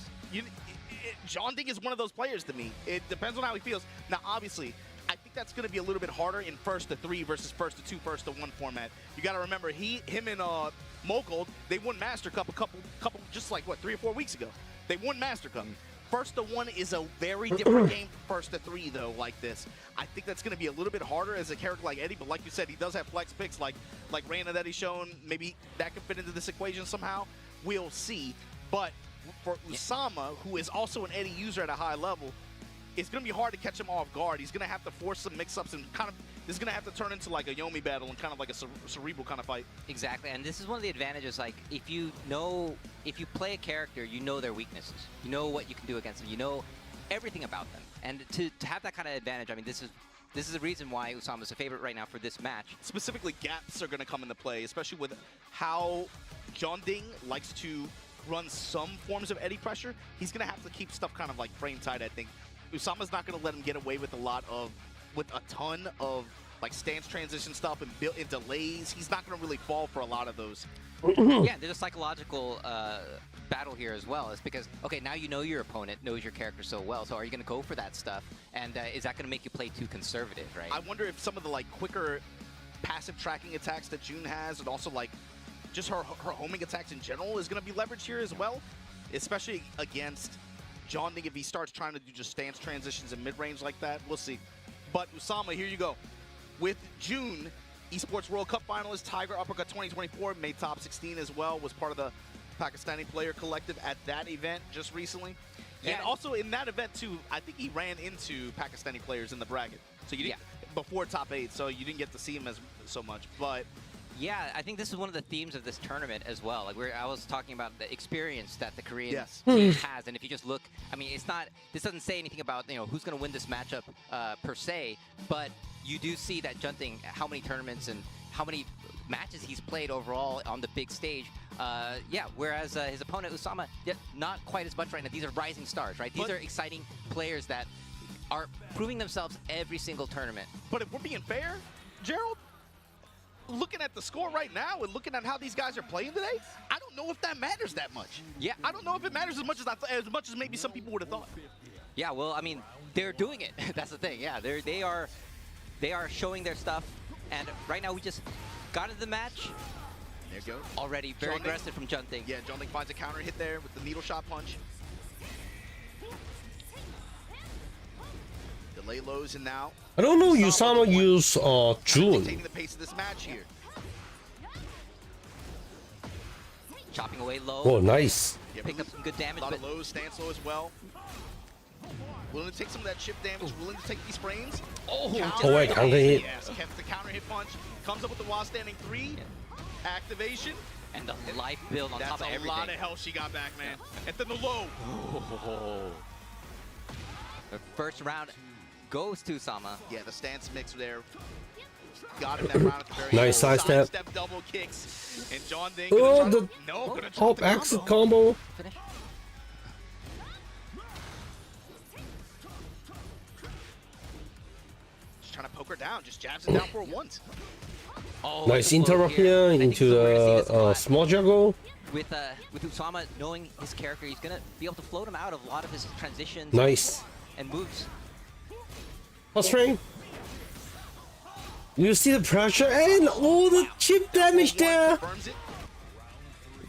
B: John Ding is one of those players to me. It depends on how he feels. Now, obviously, I think that's going to be a little bit harder in first to 3 versus first to 2, first to 1 format. You got to remember, him and Mogold, they won Master Cup a couple, just like what, 3 or 4 weeks ago. They won Master Cup. first to 1 is a very different game from first to 3, though, like this. I think that's going to be a little bit harder as a character like Eddie, but like you said, he does have flex picks like Reyna that he's shown. Maybe that could fit into this equation somehow. We'll see. But for Usama, who is also an Eddie user at a high level, it's going to be hard to catch him off guard. He's going to have to force some mix-ups and kind of, this is going to have to turn into like a Yomi battle and kind of like a cerebral kind of fight.
A: Exactly, and this is one of the advantages, like, if you play a character, you know their weaknesses. You know what you can do against them. You know everything about them. And to have that kind of advantage, I mean, this is the reason why Usama's a favorite right now for this match.
B: Specifically, gaps are going to come into play, especially with how John Ding likes to run some forms of Eddie pressure. He's going to have to keep stuff kind of like frame tight, I think. Usama's not going to let him get away with a ton of like stance transition stuff and built-in delays. He's not going to really fall for a lot of those.
A: Yeah, there's a psychological battle here as well. It's because, okay, now you know your opponent knows your character so well, so are you going to go for that stuff? And is that going to make you play too conservative, right?
B: I wonder if some of the like quicker passive tracking attacks that June has, and also like just her homing attacks in general, is going to be leveraged here as well, especially against John Ding if he starts trying to do just stance transitions in mid-range like that. We'll see. But Usama, here you go. With June, Esports World Cup finalist, Tiger Uppercut 2024, made top 16 as well, was part of the Pakistani player collective at that event just recently. Yeah. And also in that event too, I think he ran into Pakistani players in the bracket. So you didn't, before top 8, so you didn't get to see him so much. But
A: yeah, I think this is one of the themes of this tournament as well. Like I was talking about the experience that the Korean team has, and if you just look, I mean, it's not. This doesn't say anything about who's going to win this matchup per se, but you do see that Junting, how many tournaments and how many matches he's played overall on the big stage. Yeah, whereas his opponent Usama, not quite as much right now. These are rising stars, right? These are exciting players that are proving themselves every single tournament.
B: But if we're being fair, Gerald, looking at the score right now and looking at how these guys are playing today, I don't know if that matters that much.
A: Yeah,
B: I don't know if it matters as much as maybe some people would have thought.
A: Yeah, well, I mean, they're doing it. That's the thing. Yeah, they are showing their stuff, and right now we just got into the match.
B: There you go.
A: Already very aggressive from Junting.
B: Yeah, Junting finds a counter hit there with the needle shot punch. Delay lows and now.
C: I don't know Usama use June.
B: Taking the pace of this match here.
A: Chopping away low.
C: Oh, nice.
B: Yeah,
A: picked up some good damage.
B: A lot of lows, stance low as well. Willing to take some of that chip damage, willing to take these frames.
C: Oh wait, counter hit.
B: Yes, kept the counter hit punch. Comes up with the while standing 3. Activation.
A: And the life build on top of everything.
B: That's a lot of health she got back, man. And then the low.
A: The first round goes to Usama.
B: Yeah, the stance mix there. Got him that round at the very
C: nice
B: end.
C: sidestep.
B: Sidestep double kicks. And John Ding.
C: Oh, the
B: top
C: exit combo.
A: Finish.
B: Just trying to poke her down. Just jabs it down for once.
A: Oh,
C: nice interrupt here into the small juggle.
A: With Usama knowing his character, he's gonna be able to float him out of a lot of his transitions.
C: Nice.
A: And moves.
C: Plus frame. You see the pressure and all the chip damage there.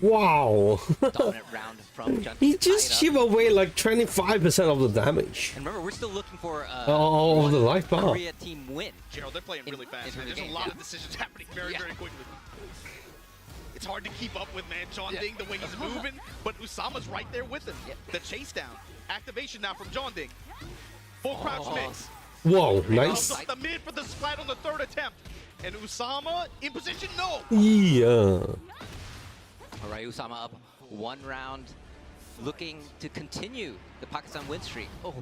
C: Wow.
A: Dominant round from Junting.
C: He just chip away like 25% of the damage.
A: And remember, we're still looking for
C: of the life bar.
A: Korea team win.
B: Gerald, they're playing really fast. There's a lot of decisions happening very quickly. It's hard to keep up with, man. John Ding, the way he's moving, but Usama's right there with him. The chase down. Activation now from John Ding. Full crouch mix.
C: Whoa, nice.
B: Up the mid for the splat on the 3rd attempt. And Usama in position, no.
C: Yeah.
A: All right, Usama up 1 round, looking to continue the Pakistan win streak. Oh.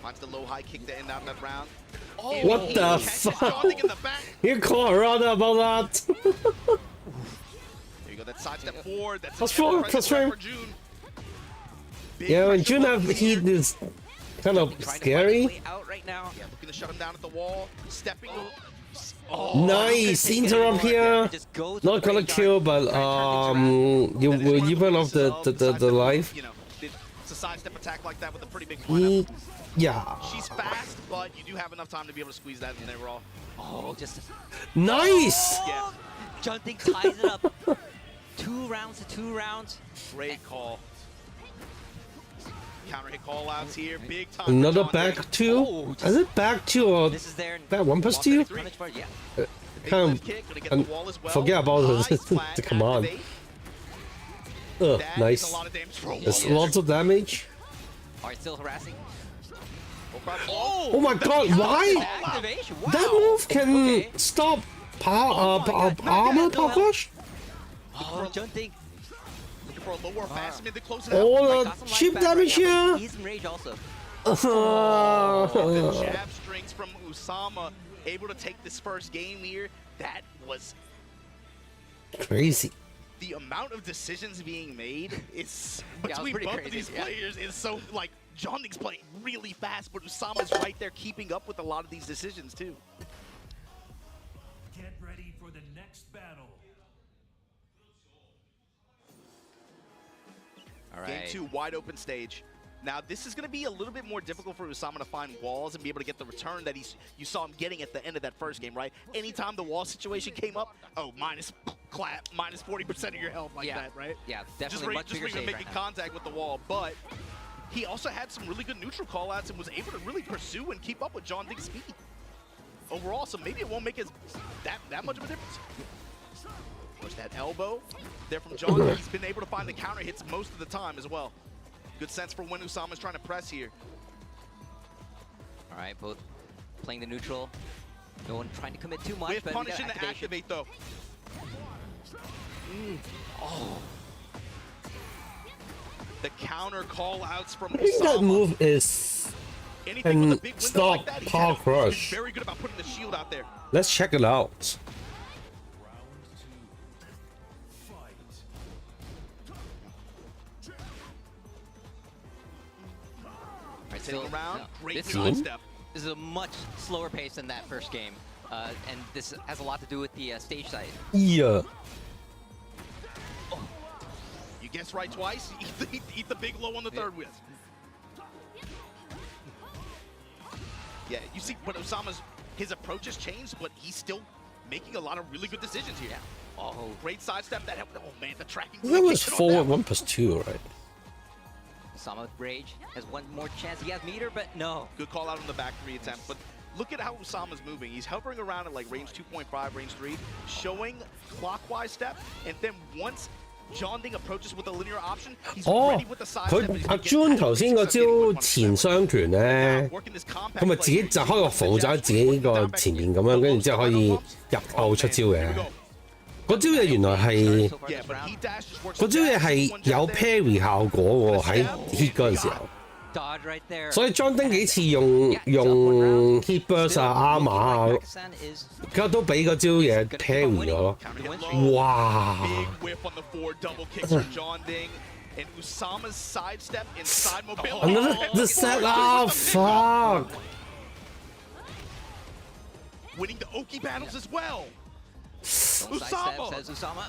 B: Finds the low high kick to end out that round.
C: Oh, what the fuck? You call around about that.
B: There you go, that sidestep forward. That's
C: plus frame. Yeah, when June have heat is kind of scary.
A: Out right now.
B: Yeah, looking to shut him down at the wall. Stepping.
C: Nice interrupt here. Not gonna kill, but you will even off the life.
B: You know, it's a sidestep attack like that with a pretty big lineup.
C: Yeah.
B: She's fast, but you do have enough time to be able to squeeze that in there raw.
A: Oh, just
C: nice.
B: Yeah.
A: Junting ties it up. 2 rounds to 2 rounds.
B: Great call. Counter hit call outs here, big time.
C: Another back two? Is it back two or
A: This is their
C: back 1+2?
A: punish part, yeah.
C: Kind of forget about the command. Nice. There's lots of damage.
A: Alright, still harassing.
C: Oh my god, why?
A: Activation. Wow.
C: That move can stop armor push?
A: Oh, Junting.
B: Looking for a lower fast mid to close it out.
C: Oh, cheap damage here.
A: He's in rage also.
B: The jab strings from Usama, able to take this first game here. That was
C: crazy.
B: the amount of decisions being made is
A: Yeah,
B: between both
A: crazy,
B: of these players is so like Jonding's playing really fast, but Usama's right there keeping up with a lot of these decisions too.
G: Get ready for the next battle.
A: All right.
B: Game 2, wide open stage. Now this is going to be a little bit more difficult for Usama to find walls and be able to get the return that you saw him getting at the end of that first game, right? Anytime the wall situation came up, oh, minus 40% of your health like that, right?
A: Yeah, definitely much bigger
B: just
A: stage
B: making
A: right now.
B: contact with the wall, but he also had some really good neutral callouts and was able to really pursue and keep up with John Ding's speed overall. So maybe it won't make that much of a difference. Push that elbow there from John. He's been able to find the counter hits most of the time as well. Good sense for when Usama's trying to press here.
A: All right, both playing the neutral. No one trying to commit too much,
B: With
A: but
B: punishing
A: we got
B: to
A: activation.
B: activate though.
A: Oh,
B: The counter call outs from
C: I think that
B: Usama.
C: move is
B: Anything with a big window
C: stop
B: like that, he's
C: power
B: he's
C: crush.
B: very good about putting the shield out there.
C: Let's check it out.
G: Round 2. Fight.
A: all right,
B: Sitting
A: still,
B: around,
A: no,
B: great
A: this
B: sidestep.
A: is a much slower pace than that first game, and this has a lot to do with the stage size.
C: Yeah.
B: You guess right twice, eat the big low on the third whiff. Yeah, you see what his approach has changed, but he's still making a lot of really good decisions here.
A: Yeah. Oh,
B: Great sidestep that helped. Oh man, the tracking.
C: That was
B: kicked it on
C: forward
B: down.
C: 1+2, right?
A: Usama with rage has one more chance. He has meter, but no.
B: Good call out on the back 3 attempt, but look at how Usama's moving. He's hovering around at like range 2.5, range 3, showing clockwise step, and then once John Ding approaches with a linear option, he's
C: 哦
B: ready with the side
C: 佢
B: step. and he's
C: 阿
B: gonna get
C: Jun
B: that
C: 頭先嗰
B: success getting
C: 招
B: with one
C: 前
B: step.
C: 雙拳咧，
B: Working this compact
C: 咁咪自己
B: play.
C: 擲開個防就喺自己個前面咁樣，跟住之後可以入後出招嘅。嗰招嘢原來係
A: So far
B: Yeah,
A: this
B: but
A: round.
B: he dash just works
C: 嗰招嘢係有 parry 效果喎，喺 hit 嗰陣時候。
A: Dodge right there.
C: 所以 John 丁幾次用 hit burst 啊、armor 啊，
A: Pakistan is
C: 佢都俾嗰招嘢 parry 咗咯。
B: Counter hit low.
C: 哇！
B: Big whiff on the 4 double kicks from John Ding. And Usama's sidestep inside mobility.
C: Another the set up, fuck!
B: Winning the Oki battles as well.
A: Don't sidestep, says Usama.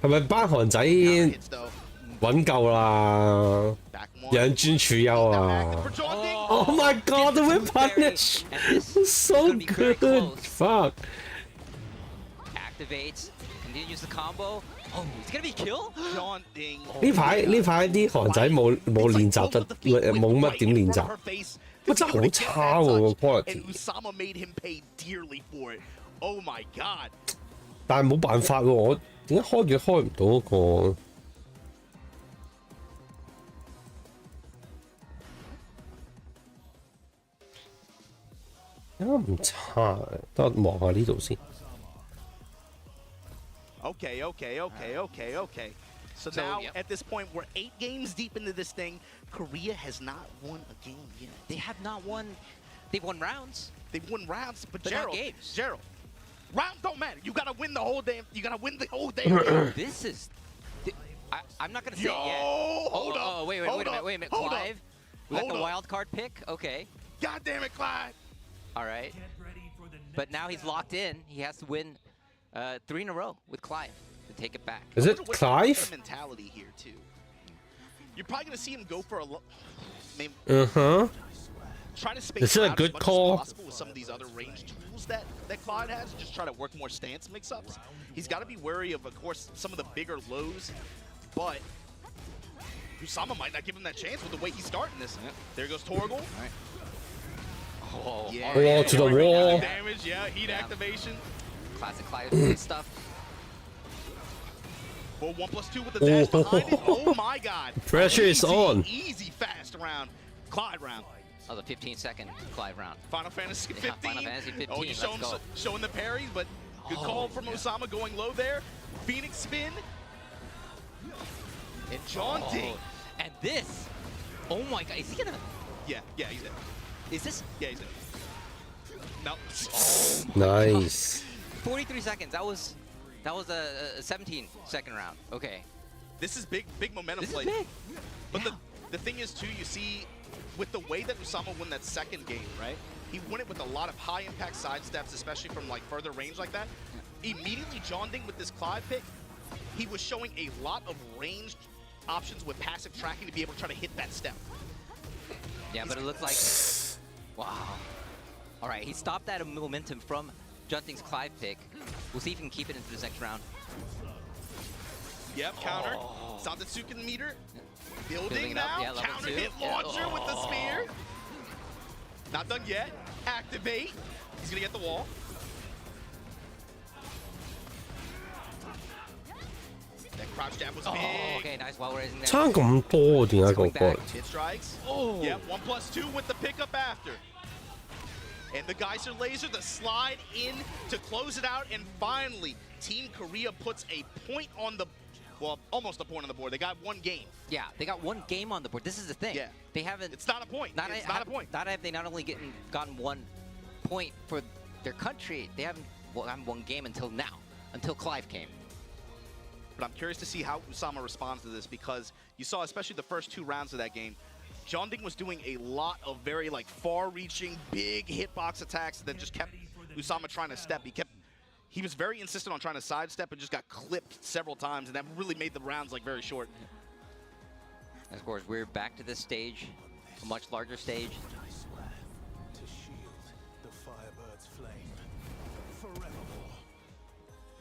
C: 係咪班韓仔
B: Counter hits though.
C: 揾夠啦？
B: Back one.
C: 養尊處優
B: Active
C: 啊
B: for John Ding.！Oh
C: my god, the whip punish! So good! Fuck!
A: Activates, continues the combo. Oh, he's gonna be killed?
B: John Ding.
C: 呢排啲韓仔冇練習得，冇乜點練習。喂，真係好差喎個 quality。
B: And Usama made him pay dearly for it. Oh my god.
C: 但係冇辦法喎，我點解開嘅開唔到嗰個？唔差，得我望下呢度先。
B: Okay. So now, at this point, we're 8 games deep into this thing. Korea has not won a game yet.
A: They have not won. They've won rounds.
B: They've won rounds, but
A: But not
B: Gerald,
A: games.
B: Gerald, rounds don't matter. You gotta win the whole damn. You gotta win the whole damn game.
A: This is. I'm not gonna say
B: Yo,
A: it yet.
B: hold up.
A: Oh, wait a minute.
B: Hold up.
A: Clive. We got
B: Hold
A: the
B: up.
A: wild card pick. Okay.
B: God damn it, Clyde.
A: All right.
G: Get ready for the next
A: But now he's
G: battle.
A: locked in. He has to win 3 in a row with Clive to take it back.
C: Is
B: I
C: it
B: wonder what
C: Clive?
B: the mentality here too. You're probably gonna see him go for a. Maybe try to space
C: Is it a
B: out
C: good
B: as much
C: call?
B: as possible with some of these other range tools that Clyde has. Just try to work more stance mix-ups. He's got to be wary of course, some of the bigger lows, but Usama might not give him that chance with the way he's starting this.
A: Yep.
B: There goes Torgal.
A: All right. Oh,
B: Yeah,
C: Wall to the
B: right now,
C: wall.
B: damage, yeah, heat activation.
A: Classic Clive stuff.
B: Well, 1+2 with the dash behind it. Oh my god.
C: Pressure is on.
B: Easy, fast round. Clyde round.
A: Oh, the 15-second Clive round.
B: Final Fantasy 15.
A: Yeah, Final Fantasy 15.
B: Oh, he's
A: Let's go.
B: showing the parries, but good call from Osama going low there. Phoenix spin. And John Ding.
A: And this. Oh my god, is he gonna?
B: Yeah, he's dead.
A: Is this?
B: Yeah, he's dead. No.
C: Nice.
A: 43 seconds. That was a 17-second round. Okay.
B: This is big momentum
A: This
B: play.
A: is big.
B: But
A: Yeah.
B: the thing is too, you see, with the way that Usama won that second game, right? He won it with a lot of high impact side steps, especially from like further range like that. Immediately John Ding with this Clive pick, he was showing a lot of ranged options with passive tracking to be able to try to hit that step.
A: Yeah, but it looks like. Wow. All right, he stopped that momentum from Junting's Clive pick. We'll see if he can keep it into this next round.
B: Yep, counter. Santetsuken meter. Building
A: Building it up,
B: now.
A: yeah, level
B: Counter
A: 2.
B: hit
A: Yeah.
B: launcher with the spear. Not done yet. Activate. He's gonna get the wall. That crouch jab was big.
A: Okay, nice wall raising there.
C: 差咁多點解個
A: Going back.
C: bot？
B: Hit strikes.
A: Oh.
B: Yeah, 1+2 with the pickup after. And the Geyser laser, the slide in to close it out. And finally, Team Korea puts a point on the, well, almost a point on the board. They got one game.
A: Yeah, they got one game on the board. This is the thing.
B: Yeah.
A: They haven't.
B: It's not a point. It's not a point.
A: Not have they not only gotten one point for their country, they haven't gotten one game until now, until Clive came.
B: But I'm curious to see how Usama responds to this, because you saw, especially the first 2 rounds of that game, John Ding was doing a lot of very like far-reaching, big hitbox attacks that just kept Usama trying to step. He was very insistent on trying to sidestep and just got clipped several times, and that really made the rounds like very short.
A: And of course, we're back to this stage, a much larger stage.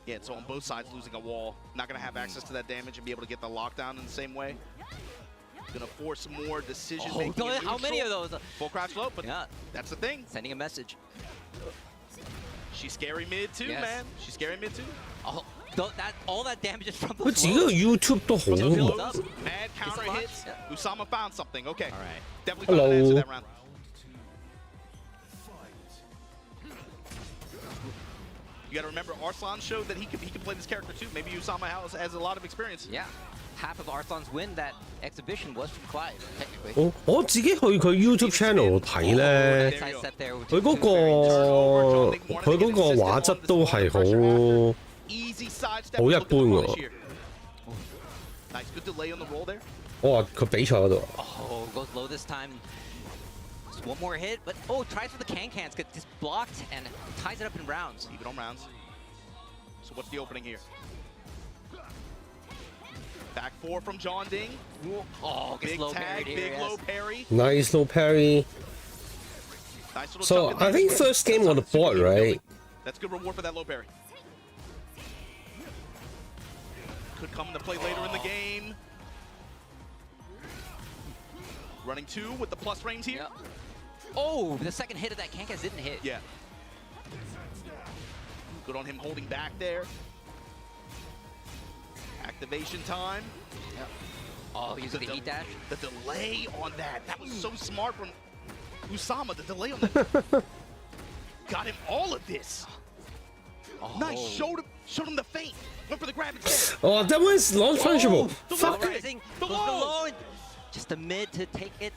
B: Yeah, so on both sides losing a wall, not gonna have access to that damage and be able to get the lockdown in the same way. Gonna force more decision making.
A: Oh, how many of those?
B: Full crouch float, but
A: Yeah.
B: that's the thing.
A: Sending a message.
B: She's scary mid too,
A: Yes.
B: man. She's scary mid too.
A: Oh, all that damage is from
C: 佢
A: those
C: 自己個
A: lows.
C: YouTube 都好
B: Those
C: 密。
B: lows, mad counter
A: a lot.
B: hits.
A: Yeah.
B: Usama found something. Okay.
A: All right.
B: Definitely found an answer
C: Hello.
B: that round. You gotta remember, Arslan showed that he can play this character too. Maybe Usama has a lot of experience.
A: Yeah, half of Arslan's win that exhibition was from Clive, technically.
C: 我自己去佢 YouTube channel 睇咧，
A: Nice side set there, which
C: 佢
A: is
C: 嗰
A: very
C: 個畫質都係好
B: Easy sidestep.
C: 好一
B: Look at the
C: 般
B: punish
C: 喎。
B: here. Nice, good delay on the roll there.
C: 我話佢比賽嗰度。
A: Oh, goes low this time. Just one more hit, but tries for the can-cans, gets just blocked and ties it up in rounds.
B: Even on rounds. So what's the opening here? Back 4 from John Ding.
A: Oh, gets
B: Big
A: low
B: tag,
A: parried here,
B: big
A: yes.
B: low parry.
C: Nice low parry.
B: Nice little
C: So
B: chunk in
C: I
B: there.
C: think first game on the board, right?
B: That's good reward for that low parry. Could come into play later in the game. Running 2 with the plus frames here.
A: Yep. Oh, the second hit of that can-cans didn't hit.
B: Yeah. Good on him holding back there. Activation time.
A: Yep. Oh, using the heat dash.
B: The delay on that was so smart from Usama. The delay on that got him all of this.
A: Oh.
B: Nice, showed him the feint. Went for the grab instead.
C: Oh, that was launch punishable.
B: The
C: Fuck.
B: low
A: Rising,
B: The
A: goes
B: low.
A: below, and just a mid to take it.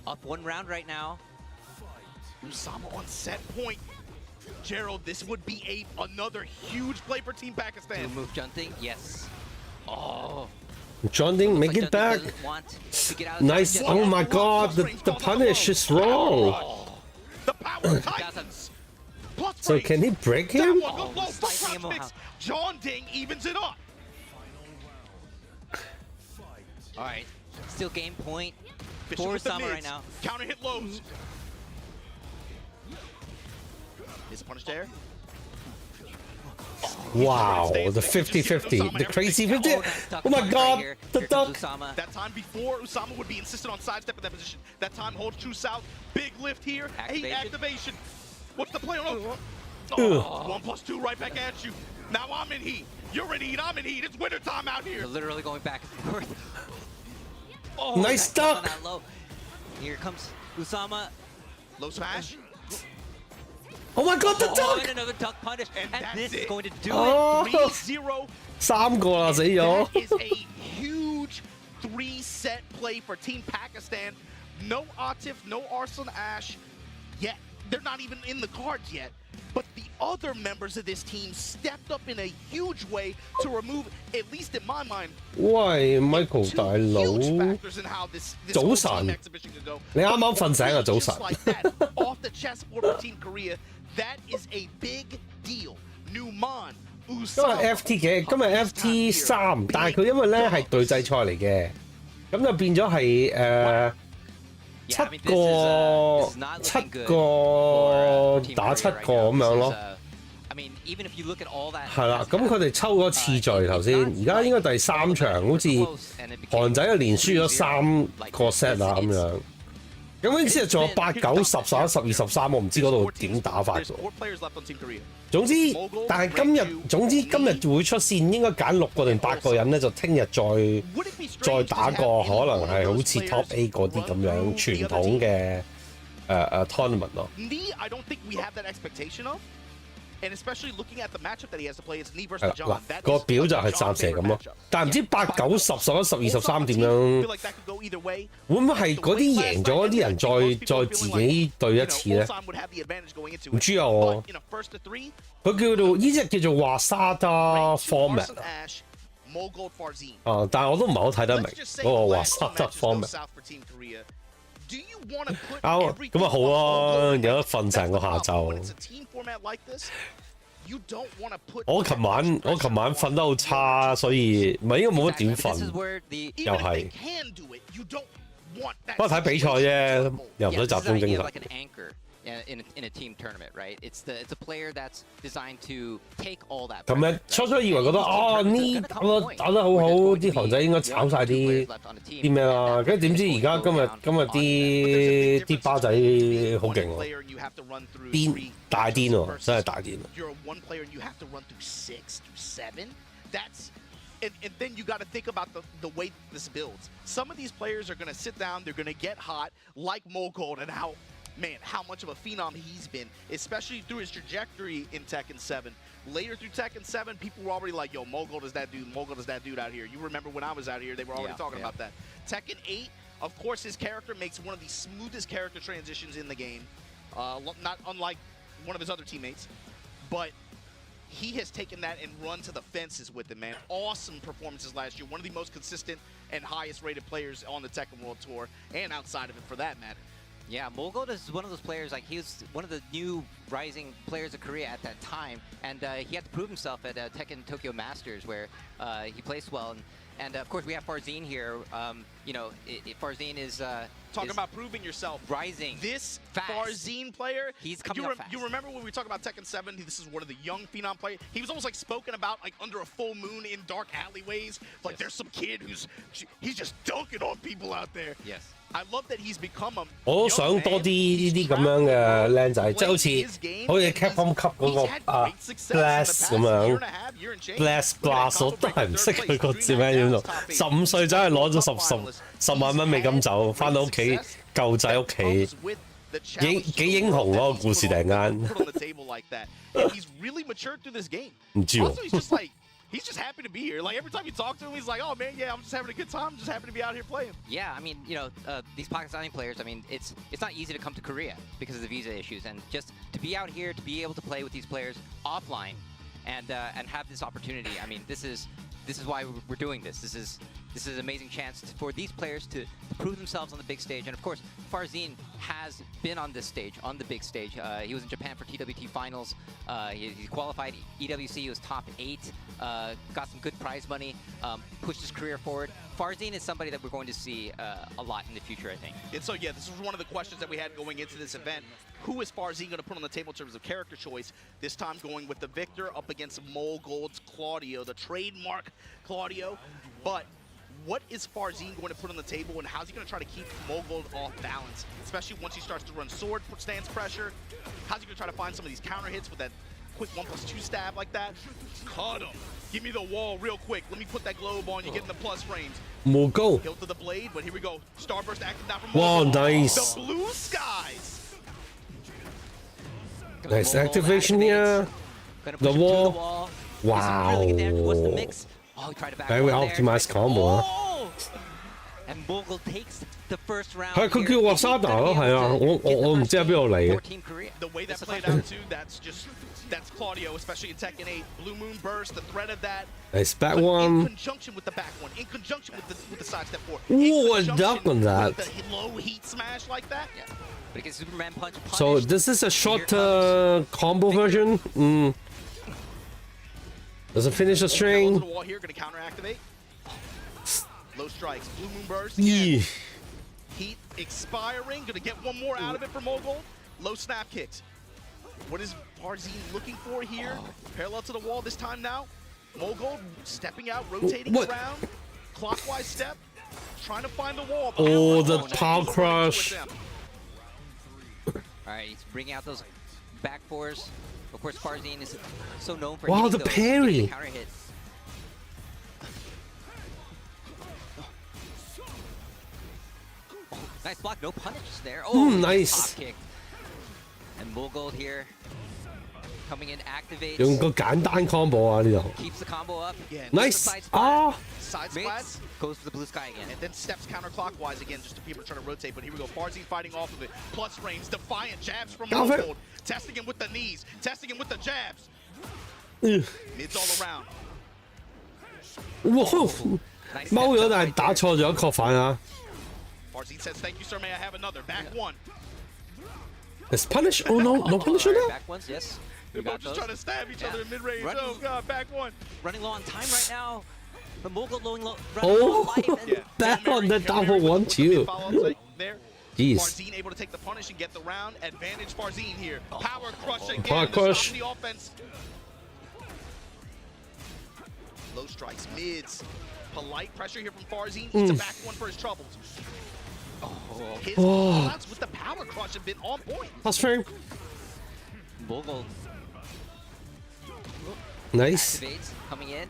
A: Up one round right now.
B: Usama on set point. Gerald, this would be another huge play for Team Pakistan.
A: Do move Junting? Yes. Oh.
C: John Ding, make
A: Looks
C: it
A: like
C: back.
A: Junting doesn't want to get out of
C: Nice.
A: the
C: Oh my god, the punish is wrong.
B: The power tightens. Plus
C: So
B: frames.
C: can he break
B: That
C: him?
B: one goes low. Full
A: Slicing him
B: crouch mix.
A: out.
B: John Ding evens it up.
A: All right. Still game point
B: Fishing
A: for
B: with the
A: Usama right
B: mids.
A: now.
B: Counter hit lows. Is punish there?
C: Wow, the 50-50, the crazy 50. Oh my god, the duck.
B: That time before, Usama would be insistent on sidestep in that position. That time holds true south. Big lift here. Activation. What's the play? Oh, 1+2 right back at you. Now I'm in heat. You're in heat. I'm in heat. It's winter time out here.
A: They're literally going back and forth.
C: Oh, nice duck.
A: Here comes Usama.
B: Low smash.
C: Oh my god, the duck!
A: And another duck punish, and this is going to do
B: it. 3-0.
C: 3個啦，死咗。
B: That is a huge 3-set play for Team Pakistan. No Atif, no Arslan Ash yet. They're not even in the cards yet. But the other members of this team stepped up in a huge way to remove, at least in my mind,
C: 喂 ，Michael 大佬，
B: huge factors in how this
C: 早
B: whole
C: 晨
B: team exhibition could go.
C: 你啱啱瞓醒啊，早
B: Just
C: 晨。
B: like that, off the chessboard for Team Korea, that is a big deal. Numan,
C: 今日
B: Usama.
C: FT 嘅，今日 FT 3，但係佢因為咧係對制賽嚟嘅，咁就變咗係7個打7個咁樣咯。係啦，咁佢哋抽嗰個次序頭先，而家應該第3場好似韓仔連輸咗3個 set 啊咁樣。咁嗰陣時仲有8、9、10、11、12、13，我唔知嗰度點打法喎。總之，但係今日會出線，應該揀6個定8個人咧，就聽日再打個可能係好似 Top A 嗰啲咁樣傳統嘅tournament 咯。
B: And especially looking at the matchup that he has to play, it's Knee versus John.
C: 嗱，個表就係暫時係咁咯，但係唔知8、9、10、11、12、13點樣？會唔會係嗰啲贏咗啲人再自己對一次咧？唔知啊我。佢叫做呢隻叫做華沙達 format 啊，但係我都唔係好睇得明嗰個華沙達 format。咁啊好啊，有得瞓成個下晝。我琴晚瞓得好差，所以唔係應該冇乜點瞓，又係。不過睇比賽啫，又唔使集中精神。
A: In a team tournament, right? It's a player that's designed to take all that.
C: 琴日初以為覺得呢打得好好，啲韓仔應該炒晒啲咩啦，跟住點知而家今日啲巴仔好勁喎，大癲喎，真係大癲。
B: And then you got to think about the way this builds. Some of these players are going to sit down, they're going to get hot, like Mogold, and how much of a phenom he's been, especially through his trajectory in Tekken 7. Later through Tekken 7, people were already like, yo, Mogold is that dude out here. You remember when I was out here, they were already talking about that. Tekken 8, of course, his character makes one of the smoothest character transitions in the game, not unlike one of his other teammates, but he has taken that and run to the fences with it, man. Awesome performances last year. One of the most consistent and highest rated players on the Tekken World Tour, and outside of it for that matter.
A: Yeah, Mogold is one of those players, like he was one of the new rising players of Korea at that time, and he had to prove himself at Tekken Tokyo Masters, where he placed well. And of course, we have Farzine here. You know, Farzine is
B: talking about proving yourself,
A: rising.
B: This
A: fast.
B: Farzine player,
A: he's coming up fast.
B: You remember when we talk about Tekken 7? This is one of the young phenom players. He was almost like spoken about like under a full moon in dark alleyways. Like there's some kid he's just dunking on people out there.
A: Yes.
B: I love that he's become a
C: 我都想多啲呢啲咁樣嘅靚仔，即係好似 Capcom 級嗰個Blast 咁樣 ，Blast 我都係唔識佢個字咩點讀，15歲真係攞咗10萬蚊美金走，翻到屋企舊仔屋企，幾英雄嗰個故事突然間。唔知喎。
B: He's just happy to be here. Like every time you talk to him, he's like, "Oh man, yeah, I'm just having a good time. I'm just happy to be out here playing."
A: Yeah, I mean, you know, these Pakistani players. I mean, it's not easy to come to Korea because of the visa issues, and just to be out here, to be able to play with these players offline, and have this opportunity. I mean, this is why we're doing this. This is this is an amazing chance for these players to prove themselves on the big stage. And of course, Farzin has been on this stage, on the big stage. He was in Japan for TWT finals. He qualified EWC, he was top 8, got some good prize money, pushed his career forward. Farzin is somebody that we're going to see a lot in the future, I think.
B: And so, yeah, this was one of the questions that we had going into this event. Who is Farzin going to put on the table in terms of character choice? This time going with the Victor up against Moldgold's Claudio, the trademark Claudio. But what is Farzin going to put on the table, and how's he going to try to keep Moldgold off balance, especially once he starts to run sword stance pressure? How's he going to try to find some of these counter hits with that quick 1+2 stab like that? Cut him. Give me the wall real quick. Let me put that globe on you, get in the plus frames.
C: Moldgold.
B: Hilt to the blade, but here we go. Starburst active now from
C: Wow,
B: Moldgold.
C: nice.
B: The blue skies.
C: Nice activation here. The wall. Wow.
A: What's the mix? Oh, he tried to back
C: Very optimized combo.
A: And Moldgold takes the first round.
C: 係佢叫我沙打咯，係啊，我唔知喺邊度嚟嘅。
B: The way that played out too, that's Claudio, especially in Tekken 8. Blue Moon Burst, the threat of that.
C: Nice back
B: But
C: one.
B: in conjunction with the back one, in conjunction with the side step 4.
C: Ooh, I duck on that.
B: The low heat smash like that.
A: Yeah. But it gets Superman punch.
C: So this is a shorter combo version. Does it finish the
B: To
C: string?
B: the wall here, gonna counter activate. Low strikes, Blue Moon Burst.
C: Yeah.
B: Heat expiring, gonna get one more out of it for Moldgold. Low snap kicks. What is Farzin looking for here? Parallel to the wall this time now. Moldgold stepping out, rotating
C: What?
B: around. Clockwise step, trying to find the wall.
C: Oh, the power crush.
A: All right, he's bringing out those back fours. Of course, Farzin is so known for
C: Wow,
A: hitting
C: the
A: those
C: parry.
A: counter hits. Oh, nice block, no punish there. Oh,
C: nice.
A: Top kick. And Moldgold here coming in, activates.
C: 用個簡單 combo 啊呢度。
A: Keeps the combo up.
B: Again.
C: Nice.
A: Side splat.
C: Ah.
B: Side
A: Mates,
B: splats.
A: goes for the blue sky again.
B: And then steps counterclockwise again, just to people trying to rotate. But here we go, Farzin fighting off of it. Plus range, defiant jabs from
C: Got it.
B: Moldgold. Testing him with the knees, testing him with the jabs.
C: 嗯
B: Mids all around.
C: 哇！
A: Nice
C: 踎咗
A: steps up
C: 但係
A: right
C: 打
A: there.
C: 錯咗確反啊
B: Farzin says, thank you, sir, may I have another? Back one.！Is
C: punish? Oh no, no punish on
A: Alright,
C: that?
A: back ones, yes.
B: They're
A: We got
B: both just
A: those.
B: trying to stab each other in mid-range.
A: Running-
B: Oh, God, back one.
A: Running low on time right now. But Moldgold running low on life.
C: Oh,
A: And
C: back on the
B: Hail
C: double
B: Mary with
C: one
B: the
C: too.
B: follow-ups right there.
C: Jeez.
B: Farzin able to take the punish and get the round. Advantage Farzin here. Power crush again.
C: Power
B: to
C: crush.
B: stop the offense. Low strikes, mids. Polite pressure here from Farzin. It's a back one for his troubles. His callouts with the power crush have been on point.
C: Plus frame.
A: Moldgold
C: Nice.
A: activates, coming in.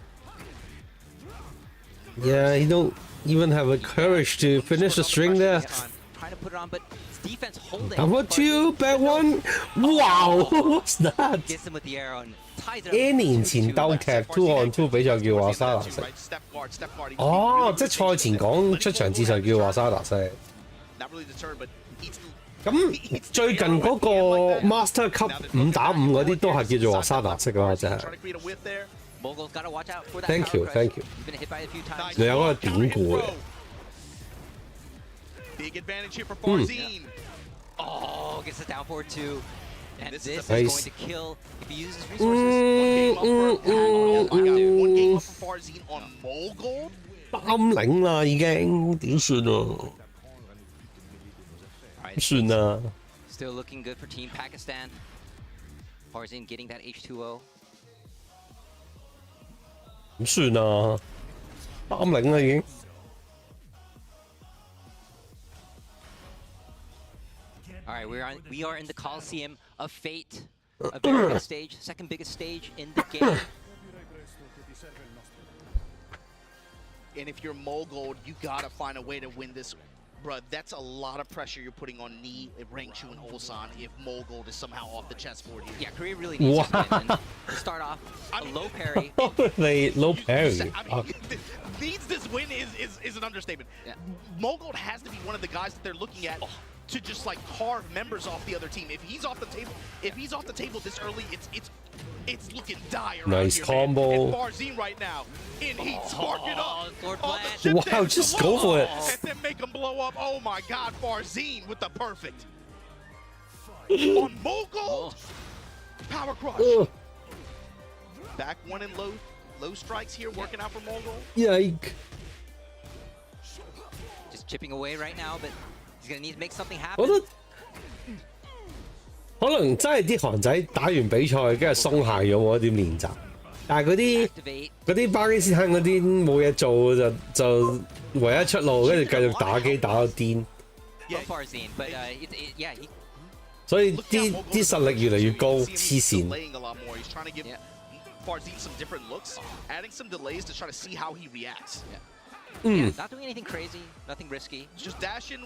C: Yeah, he don't even have the courage to finish the string there.
A: Trying to put it on, but his defense holding.
C: How about you, back one? Wow, what's that?
A: Gets him with the arrow and ties it up.
C: 幾年前鬥劇 2-on-2 比賽叫華沙達式。
B: Step guard, step guard.
C: 哦，即係賽前講出場至就叫華沙達式。
B: Not really deterred, but eats
C: 咁最近嗰個 Master 級5打5嗰啲都係叫做華沙達式啊，真係。
B: trying to create a whiff there.
A: Moldgold's got to watch out for that.
C: Thank
A: power
C: you,
A: crush.
C: thank you.
A: He's been hit by it a few times.
C: 你有嗰個典故嘅。
B: Big advantage here for Farzin.
A: Oh, gets it down forward too. And
B: This
A: this
B: is
A: is
B: a-
C: Nice.
A: going to kill if he uses resources.
B: Oh my God, one game up for Farzin on Moldgold.
C: 3-0啦已經，點算啊？
A: All right,
C: 點算啊？
A: still looking good for Team Pakistan. Farzin getting that H2O.
C: 點算啊？3-0啦已經。
A: All right, we are in the Coliseum of Fate, a very big stage, second biggest stage in the game.
B: And if you're Moldgold, you gotta find a way to win this. Bruh, that's a lot of pressure you're putting on Ni, Rangchu, and Ulsan if Moldgold is somehow off the chessboard here.
A: Yeah, Korea really needs this win. And to start off, a low parry.
C: They low parry.
B: Needs this win is an understatement.
A: Yeah.
B: Moldgold has to be one of the guys that they're looking at to just like carve members off the other team. If he's off the table, this early, It's looking dire.
C: Nice
B: out here, man.
C: combo.
B: And Farzine right now in heat, spark it up.
A: Sword
B: Oh,
A: plant.
B: the chip
C: Wow,
B: damage
C: just
B: below.
C: go for it.
B: And then make him blow up. Oh my God, Farzine with the perfect. On Mogul. Power crush.
C: Ugh.
B: Back one and low strikes here, working out for Mogul.
C: Yike！
A: Just chipping away right now, but he's gonna need to make something
C: 我
A: happen.
C: 覺得可能真係啲韓仔打完比賽，跟住鬆懈咗冇一點練習，但係嗰啲巴基斯坦嗰啲冇嘢做就唯一出路，跟住繼續打機打到癲。
A: Farzine, but yeah, he
C: 所以啲實力越嚟越高，黐線。
B: Yeah. Farzine some different looks, adding some delays to try to see how he reacts.
A: Yeah, not doing anything crazy, nothing risky.
B: Just dash in,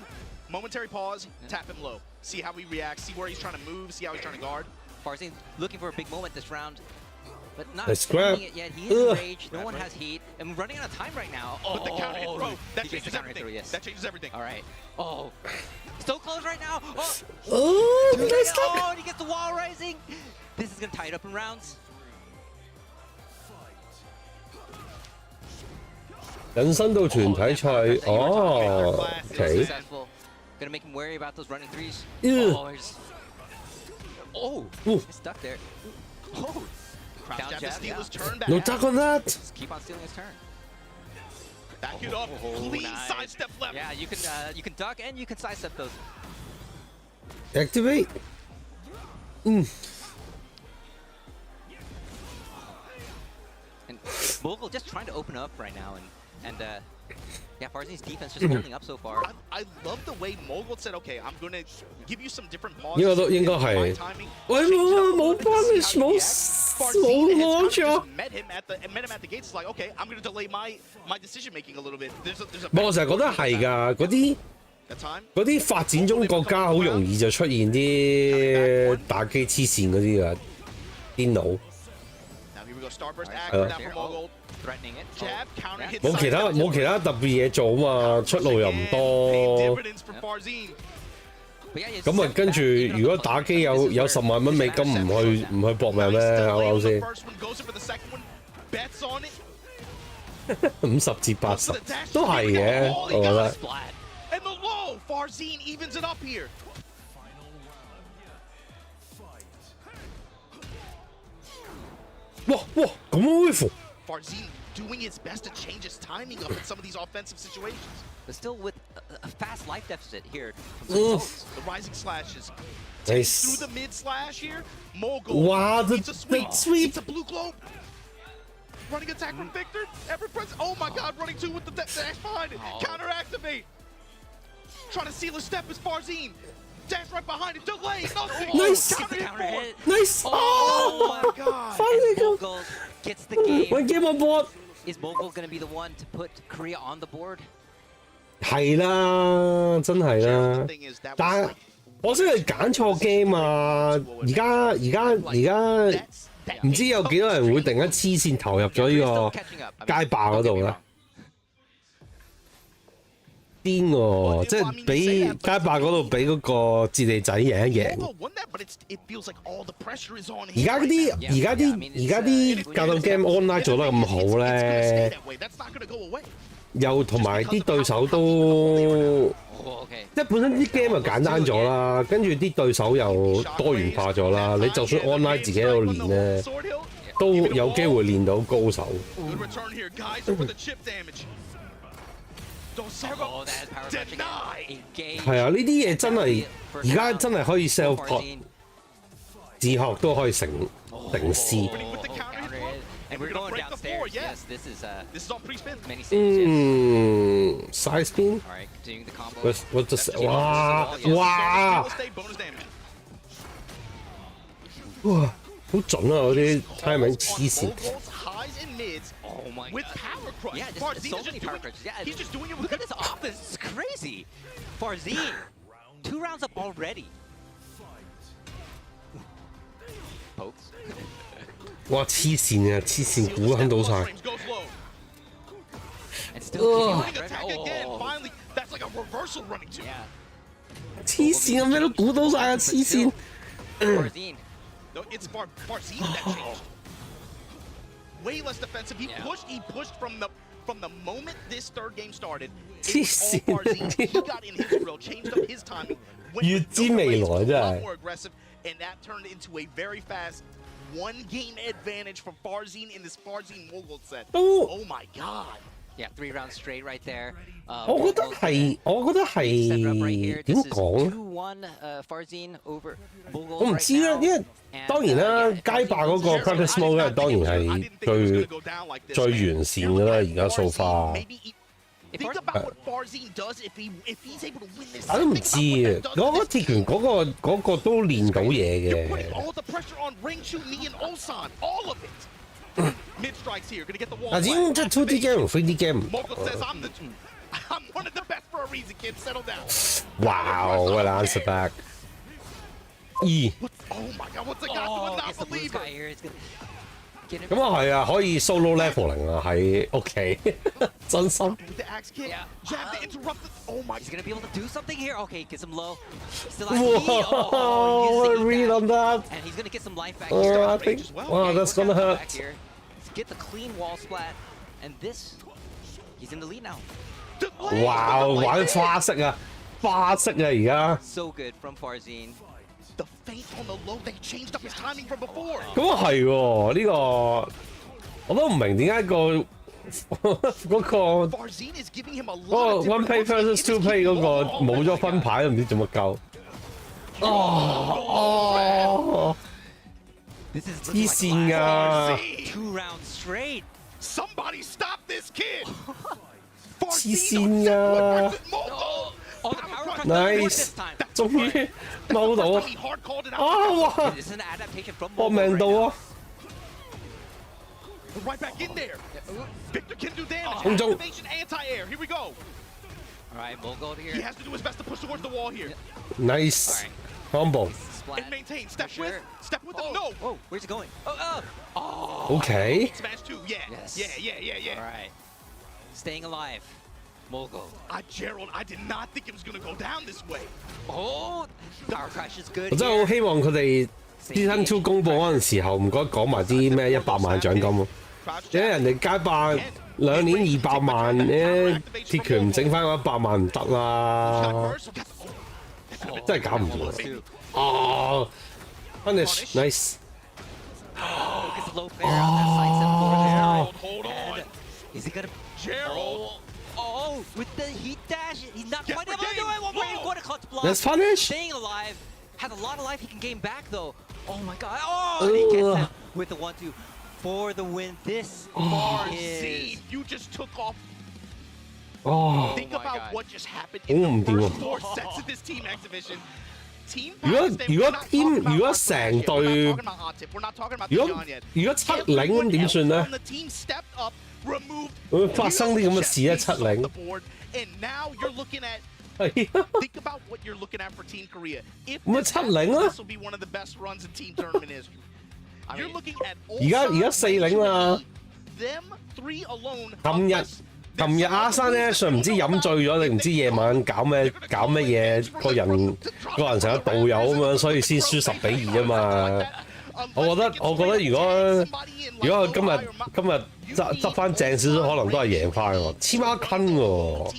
B: momentary pause, tap him low. See how he reacts, see where he's trying to move, see how he's trying to guard.
A: Farzine looking for a big moment this round, but not
C: Nice grab.
A: finding it yet. He is enraged, no one has heat, and we're running out of time right now.
B: But the counter hit throw, that
A: he gets the
B: changes
A: counter hit
B: everything.
A: through, yes.
B: That changes everything.
A: All right. Oh, so close right now. Oh,
C: Oh, nice
A: oh, and he gets the wall rising. This is gonna tie it up in rounds.
C: 引申到團體賽，哦 ，OK，
A: Successful. Gonna make him wary about those running threes.
C: Ew.
A: He's stuck there. Oh,
B: Crouch
A: down
B: jab to
A: jab,
B: steal
A: yeah.
B: his turn back.
C: no duck on that.
A: Just keep on stealing his turn.
B: Back it up, clean
A: nice.
B: sidestep left.
A: Yeah, you can duck and you can sidestep those.
C: Activate.
A: And Mogul just trying to open up right now, and yeah, Farzine's defense just holding up so far.
B: I love the way Mogul said, okay, I'm going to give you some different pauses.
C: 呢個都應該係。喂冇 punish 冇攞咗。
B: met him at the gates. It's like, okay, I'm going to delay my decision making a little bit. There's a
C: 我成日覺得係㗎，嗰啲發展中國家好容易就出現啲打機黐線嗰啲㗎，癲佬。
B: Now here we go, Starburst act down from Mogul.
A: Threatening it.
B: Jab, counter hit.
C: 冇其他特別嘢做啊嘛，出路又唔多。咁啊，跟住如果打機有10萬蚊美金，唔去搏命咩？啱啱先？50至80都係嘅，我覺得。
B: And the low, Farzine evens it up here.
C: Wow, come on,
B: Farzine doing his best to change his timing up in some of these offensive situations.
A: But still with a fast life deficit here.
B: The rising slashes.
C: Nice.
B: Through the mid slash here. Mogul.
C: Wow,
B: It's a sweep.
C: sweep.
B: It's a blue globe. Running attack from Victor. Ever present. Oh my God, running two with the dash behind it. Counter activate. Trying to seal his step is Farzine. Dash right behind it. Delay. Nothing.
C: Nice.
B: Counter hit.
C: Nice!
B: Oh my God.
A: Mogul gets the game.
C: One game on board.
A: Is Mogul going to be the one to put Korea on the board?
C: 係啦，真係啦。但係我識係揀錯 game 啊！而家唔知有幾多人會突然間黐線投入咗呢個街霸嗰度咧？癲喎！即係俾街霸嗰度俾嗰個智利仔贏一贏。而家啲格鬥 game online 做得咁好咧，又同埋啲對手都即係本身啲 game 就簡單咗啦，跟住啲對手又多元化咗啦。你就算 online 自己喺度練咧，都有機會練到高手。係啊，呢啲嘢真係而家真係可以 self taught， 自學都可以成師。
A: And we're going downstairs. Yes, this is on pre-spin. Many stages.
C: Side spin.
A: All right, continuing the combo.
C: What's the 哇！好準啊！嗰啲 timing 黐線。
A: Oh my
B: with
A: God.
B: power crush.
A: Yeah, so many power crushes. Yeah,
B: he's just doing it
A: look
B: with
A: at this offense. It's crazy. Farzine, 2 rounds up already. Pokes.
C: 哇！黐線啊！黐線估撚到晒。黐線啊！咩都估到晒啊！黐線。
B: No, it's Farzine that changed. Way less defensive. He pushed from the moment this third game started. It was all Farzine. He got in his grill, changed up his timing, went with no delays, a lot more aggressive, and that turned into a very fast one-game advantage for Farzine in this Farzine Mogul set. Oh my god.
A: Yeah, 3 rounds straight right there.
C: 我覺得係點講
A: ？2-1 Farzine over Mogul
C: 我唔知啦，因為當然啦，街霸嗰個 practice mode 咧，當然係最完善㗎啦，而家 so far。我都唔知啊，嗰個鐵拳嗰個都練到嘢嘅。
B: Mid strikes here, gonna get the wall.
C: 啊，點即係 2D game 同 3D game？
B: Mogul says I'm one of the best for a reason, kid. Settle down.
C: Wow, what an answer back. E.
B: Oh my god, what's the guy doing? Not believer.
C: 咁啊係啊，可以 solo leveling 啊喺屋企，真心。
B: The axe kick, jab to interrupt the. Oh my.
A: He's gonna be able to do something here. Okay, gets him low. Still
C: Whoa, what a read on that.
A: And he's gonna get some life back.
C: I think. Wow, that's gonna hurt.
A: Get the clean wall splat, and this, he's in the lead now.
C: Wow, 玩花式啊，花式啊而家。
A: So good from Farzine.
B: The feint on the low, they changed up his timing from before.
C: 咁啊係喎，呢個我都唔明點解嗰個
B: Farzine is giving him a lot of
C: one play versus two play 嗰個冇咗分牌都唔知做乜鳩。黐線㗎！
A: 2 rounds straight.
B: Somebody stop this kid!
C: 黐線㗎！ Nice， 終於踎到啊！哇！搏命到啊
B: ！Right back in there. Victor can do damage.
C: 空中
B: Activation anti-air. Here we go.
A: All right, Mogul here.
B: He has to do his best to push towards the wall here.
C: Nice combo.
B: And maintain. Step with him. No.
A: Oh, where's it going? Oh.
C: Okay.
B: Smash 2. Yeah.
A: Yes.
B: Yeah.
A: All right. Staying alive. Mogul.
B: Gerald, I did not think it was going to go down this way.
A: Oh, power crash is good.
C: 我真係好希望佢哋 Season 2公佈嗰陣時候，唔該講埋啲咩100萬獎金喎。因為人哋街霸2年200萬咧，鐵拳唔整翻嗰100萬唔得啦，真係搞唔掂。哦 ，finish nice。Hold
B: on.
A: Is he gonna?
B: Gerald.
A: Oh, with the heat dash, he's not quite able to do it. One more, he's going to clutch block.
C: Let's punish.
A: Staying alive, has a lot of life he can gain back though. Oh my god. Oh, and he gets him with the 1-2 for the win. This is.
B: You just took off. Think
C: Oh
B: about what just happened in the first 4 sets of this team exhibition. 如
C: 果成隊，如果7-0咁點算咧？會發生啲咁嘅事咧？7-0。
B: And now you're looking at.
C: 係
B: Think about what you're looking at for Team Korea. If
C: 咪7-0啊
B: this will be one of the best runs in team tournament history. You're looking at
C: 而家4-0啊
B: them 3 alone.
C: 琴日阿山咧上唔知飲醉咗定唔知夜晚搞咩嘢，個人成個道友咁樣，所以先輸10-2啊嘛。我覺得如果佢今日執翻正少少，可能都係贏翻喎，黐孖筋喎。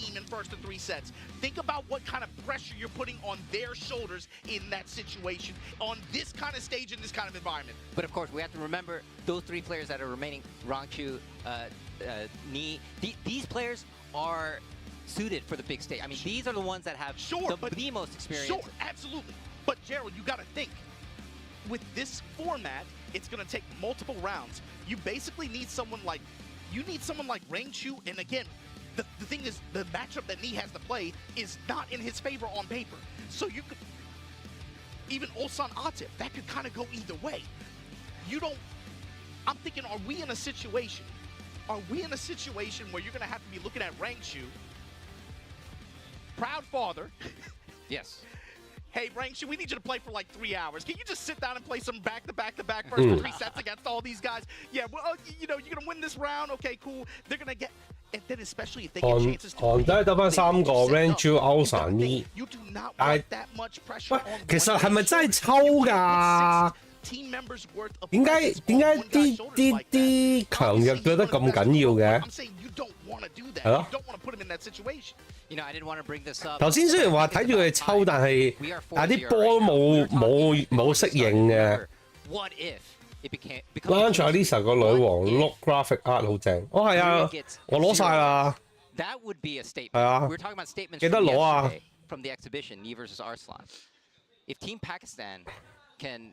B: Think about what kind of pressure you're putting on their shoulders in that situation, on this kind of stage, in this kind of environment.
A: But of course, we have to remember those 3 players that are remaining, Rangchu, Ni, these players are suited for the big stage. I mean, these are the ones that have the most experience.
B: Sure, absolutely. But Gerald, you got to think, with this format, it's going to take multiple rounds. You basically need someone like, Rangchu, and again, the thing is, the matchup that Ni has to play is not in his favor on paper. So you could, even Ulsan Atif, that could kind of go either way. I'm thinking, are we in a situation where you're going to have to be looking at Rangchu, proud father.
A: Yes.
B: Hey, Rangchu, we need you to play for like 3 hours. Can you just sit down and play some back-to-back-to-back first 3 sets against all these guys? Yeah, well, you're going to win this round. Okay, cool. They're going to get... And then especially if they get chances to...
C: 韓低得翻3個 Rangchu、Ulsan、Ni。You
B: do not want that much pressure on
C: 其實係咪真係抽㗎？
B: team members worth of
C: 點解
B: presence on one guy's shoulders like that.
C: 啲強弱覺得咁緊要嘅？
B: I'm saying you don't want to do that.
C: 係
B: You
C: 咯。
B: don't want to put him in that situation.
A: You know, I didn't want to bring this up.
C: 頭先雖然話睇住佢哋抽，但係啲波都冇適應嘅。
A: What if it became
C: Launch Lisa 個女王 look graphic art 好正。哦係啊，我攞晒啦。
A: That would be a statement.
C: 係啊。
A: We were talking about statements
C: 記得
A: from
C: 攞啊。
A: yesterday from the exhibition, Yi versus Arslan. If Team Pakistan can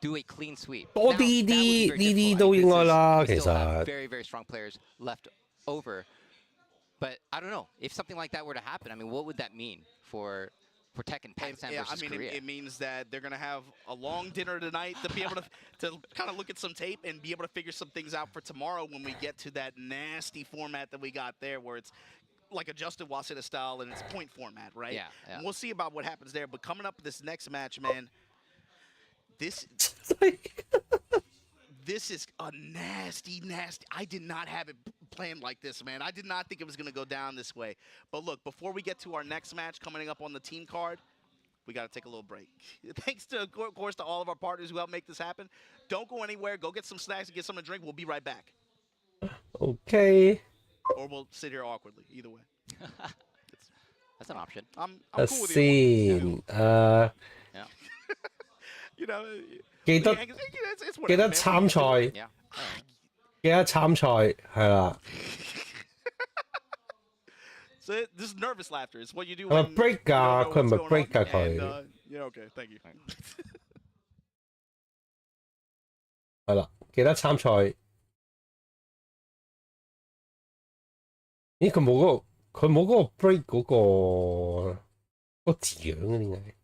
A: do a clean sweep,
C: 多啲呢啲都應該啦，其實。
A: Very, very strong players left over. But I don't know, if something like that were to happen, I mean, what would that mean for Tekken Pakistan
B: Yeah, I
A: versus
B: mean,
A: Korea?
B: it means that they're going to have a long dinner tonight to be able to kind of look at some tape and be able to figure some things out for tomorrow when we get to that nasty format that we got there where it's like a Justin Waseda style and it's point format, right?
A: Yeah.
B: And we'll see about what happens there. But coming up this next match, man, this is a nasty. I did not have it planned like this, man. I did not think it was going to go down this way. But look, before we get to our next match coming up on the team card, we got to take a little break. Thanks to, of course, to all of our partners who helped make this happen. Don't go anywhere. Go get some snacks and get something to drink. We'll be right back.
C: Okay.
B: Or we'll sit here awkwardly. Either way.
A: That's an option.
B: I'm
C: Let's
B: cool with
C: see.
A: Yeah.
B: You know,
C: 記得
B: it's
C: 記得
B: whatever,
C: 參
B: man.
C: 賽，
A: Yeah.
C: 記得參賽係啦。
B: So this is nervous laughter. It's what you do
C: 係咪
B: when
C: break
B: you don't
C: 㗎？
B: know
C: 佢係
B: what's
C: 咪
B: going
C: break
B: on.
C: 㗎佢？
B: And, yeah, okay. Thank you.
C: 係啦，記得參賽。咦？佢冇嗰個 break 嗰個字樣嘅點解？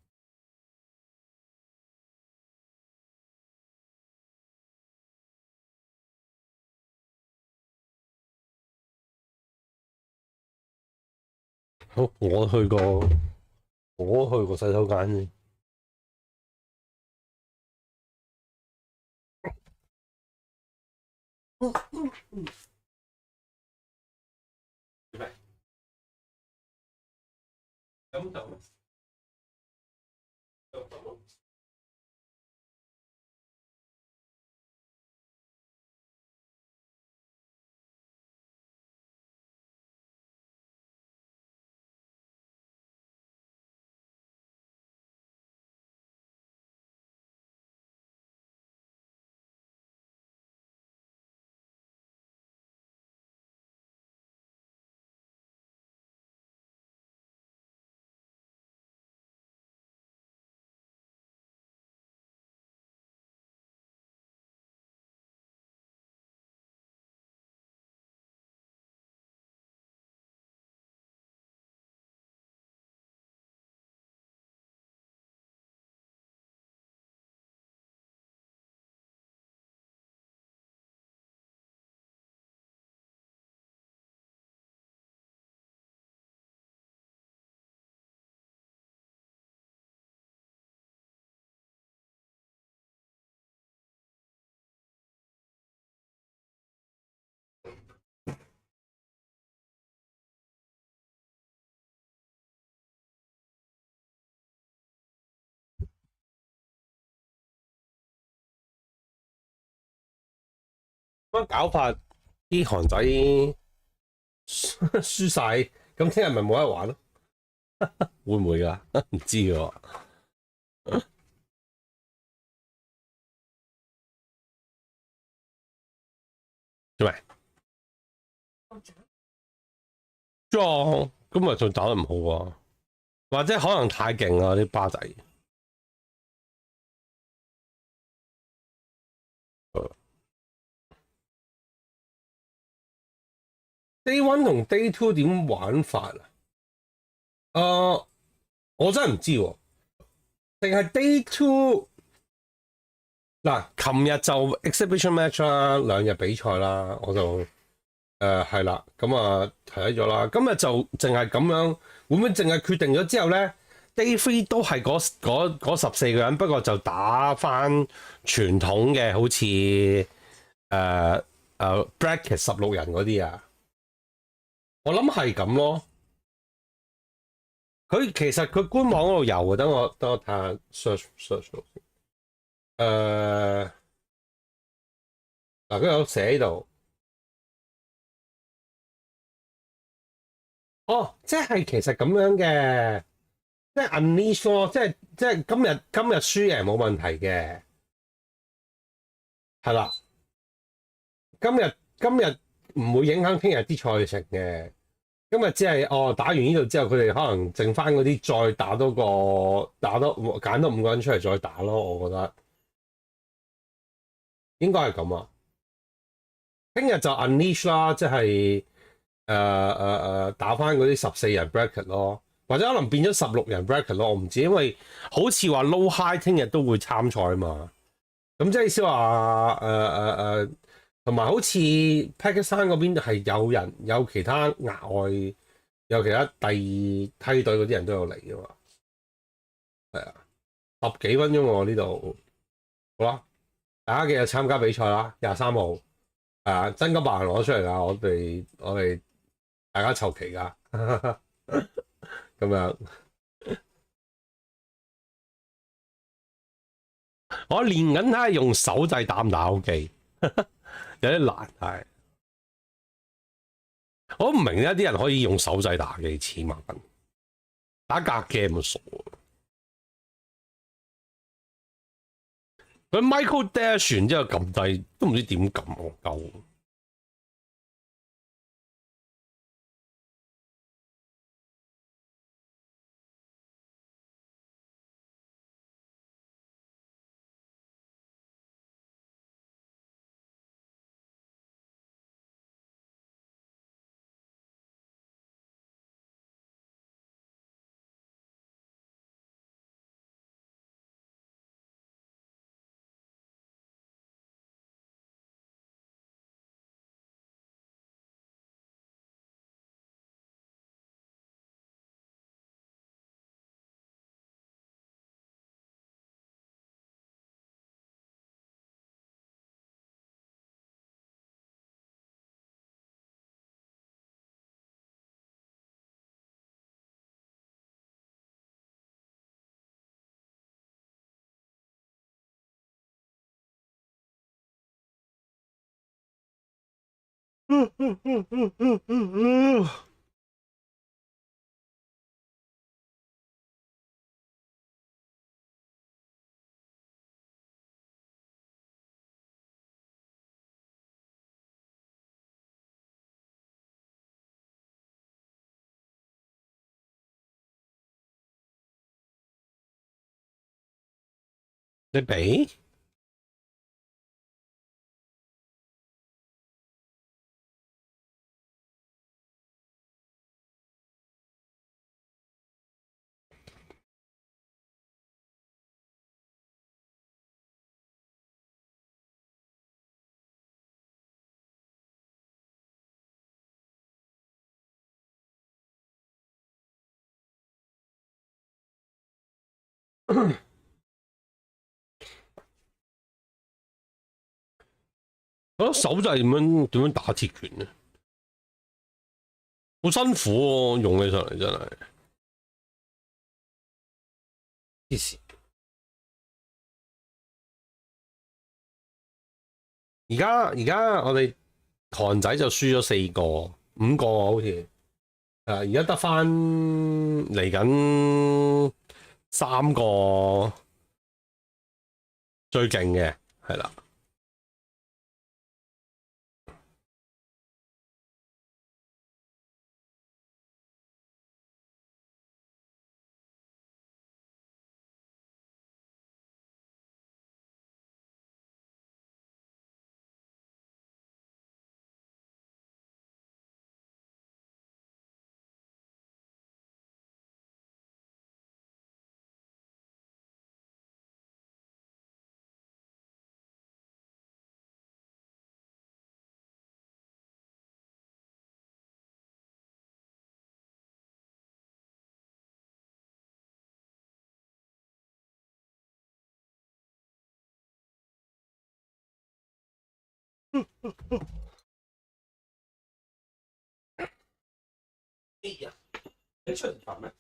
C: 好，我都去過洗手間先。咁就咁樣搞法，啲韓仔輸晒，咁聽日咪冇得玩咯？會唔會㗎？唔知喎。做咩？裝咁咪仲打得唔好喎？或者可能太勁啦啲巴仔。Day One 同 Day Two 點玩法啊？我真係唔知喎，定係 Day Two 嗱，琴日就 exhibition match 啦，2日比賽啦，我就係啦，咁啊睇咗啦。今日就淨係咁樣，會唔會淨係決定咗之後咧 ？Day Three 都係嗰14個人，不過就打翻傳統嘅，好似bracket 16人嗰啲啊。我諗係咁咯。其實佢官網嗰度有嘅，等我睇下 search 到先。嗱，佢有寫喺度。哦，即係其實咁樣嘅，即係 unleash 咯，即係今日輸贏冇問題嘅，係啦。今日唔會影響聽日啲賽程嘅。今日只係打完呢度之後，佢哋可能剩翻嗰啲再打多揀多5個人出嚟再打咯。我覺得應該係咁啊。聽日就 unleash 啦，即係打翻嗰啲14人 bracket 咯，或者可能變咗16人 bracket 咯，我唔知，因為好似話 low high 聽日都會參賽嘛。咁即係意思話同埋好似 Pakistan 嗰邊係有其他額外有其他第二梯隊嗰啲人都有嚟嘅嘛。係啊，10幾分鐘喎呢度。好啦，大家記得參加比賽啦，23號。真金白銀攞出嚟㗎，我哋大家籌期㗎，咁樣。我練緊睇下用手掣打唔打 OK， 有啲難係。我唔明咧，啲人可以用手掣打機似麻煩，打格 game 咁傻。佢 Michael Dash 完之後撳低，都唔知點撳我鳩。你俾？我覺得手掣點樣打鐵拳咧？好辛苦喎，用起上嚟真係黐線。而家我哋韓仔就輸咗4個5個好似。而家得翻嚟緊3個最勁嘅，係啦。哎呀，你出嚟煩咩？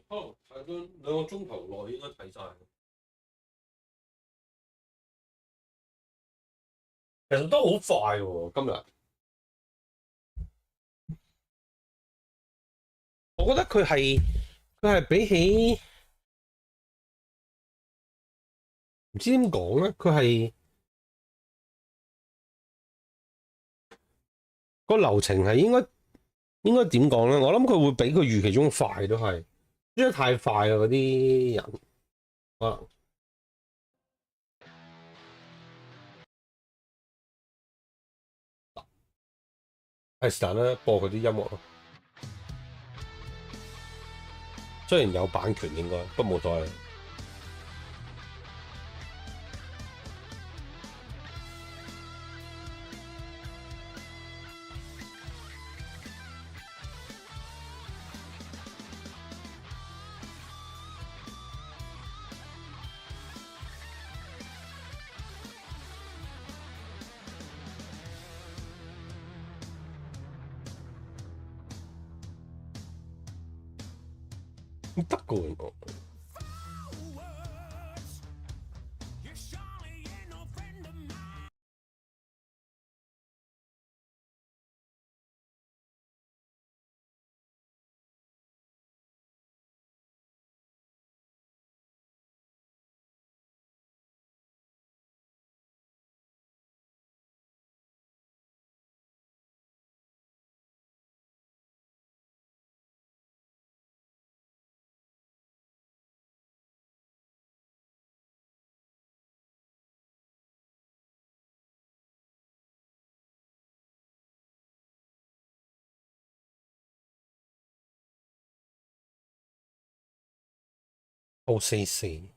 C: 哦，睇咗2個鐘頭內應該睇晒。其實都好快喎，今日。我覺得佢係比起唔知點講咧，佢係個流程係應該點講咧？我諗佢會比佢預期中快都係，因為太快啊嗰啲人可能係是但啦，播佢啲音樂咯。雖然有版權應該，不過冇所謂。得嘅喎，4-4。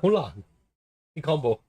C: 好難啲 combo。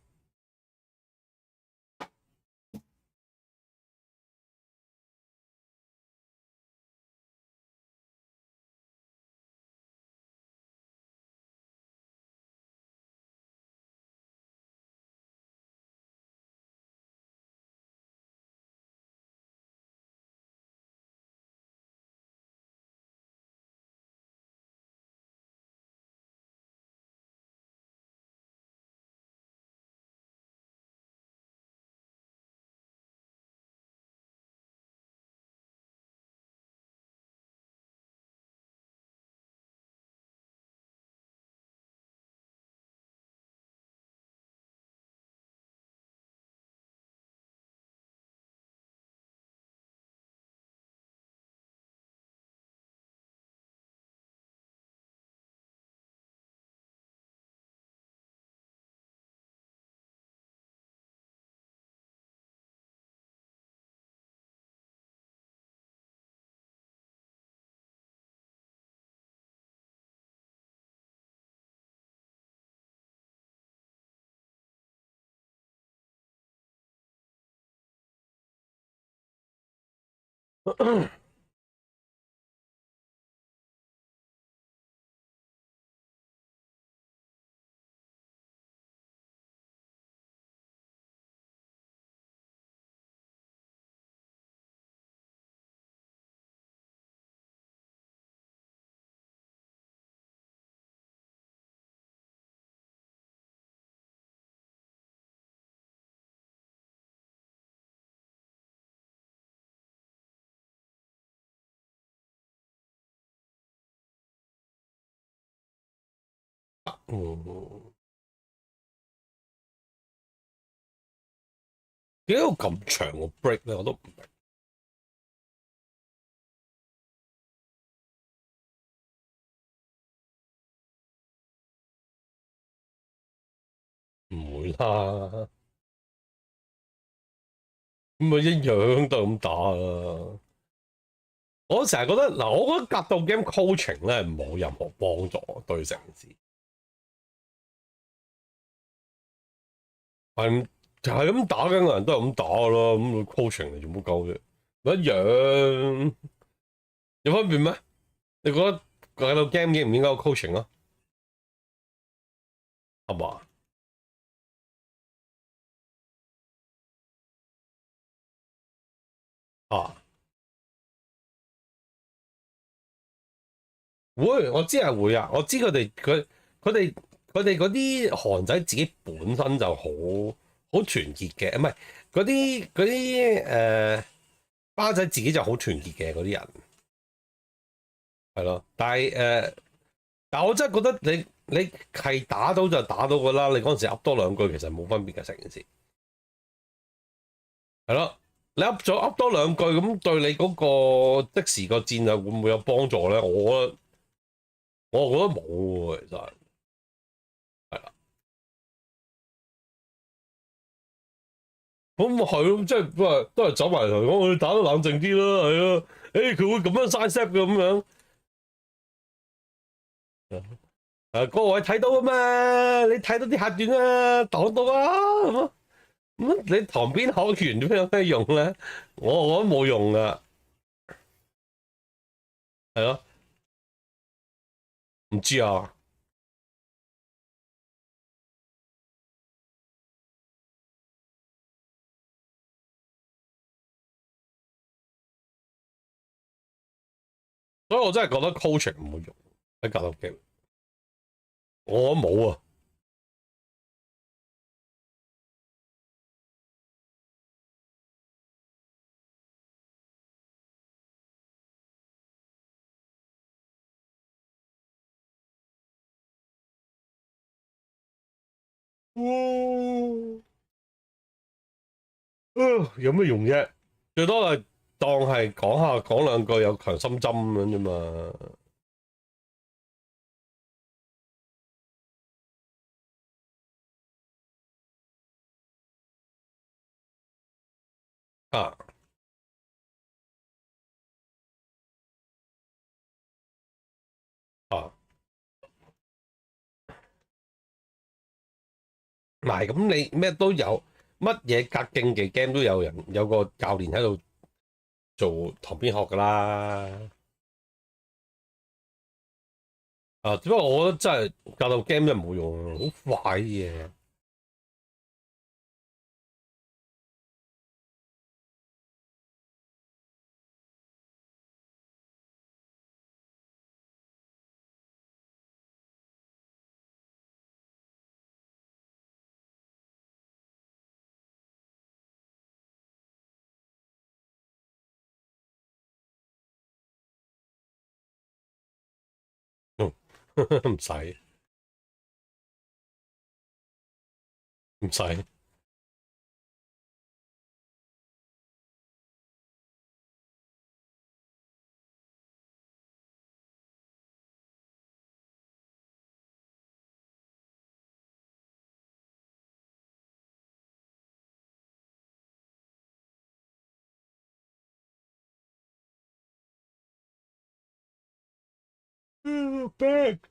C: 點解要咁長個 break 咧？我都唔明，唔會啦，咁咪一樣都係咁打啦。我成日覺得嗱，我覺得格鬥 game coaching 咧冇任何幫助對成件事，係咁打緊嘅人都係咁打噶啦，咁 coaching 嚟做乜鳩啫？一樣，有分別咩？你覺得喺度 game 應唔應該有 coaching 啊？係嘛？啊，會，我知係會啊，我知佢哋嗰啲韓仔自己本身就好團結嘅，唔係嗰啲巴仔自己就好團結嘅嗰啲人，係咯。但係我真係覺得你係打到就打到㗎啦，你嗰陣時噏多兩句其實冇分別嘅成件事，係咯。你噏多兩句咁對你嗰個即時個戰略會唔會有幫助咧？我覺得冇喎，其實係啦。咁咪係咯，即係都係走埋嚟講，我哋打得冷靜啲啦，係啊。佢會咁樣嘥 set 嘅咁樣。各位睇到啊嘛，你睇到啲客段啊，擋到啊咁你旁邊學完點有咩用咧？我覺得冇用噶，係咯，唔知啊。所以我真係覺得 coaching 唔會用喺格鬥機，我冇啊。有咩用啫？最多係當係講兩句有強心針咁樣啫嘛。啊啊，唔係咁你咩都有，乜嘢格競技 game 都有個教練喺度做旁邊學噶啦。啊，只不過我覺得真係格鬥 game 真係冇用，好快啲嘢。唔使唔使。Back.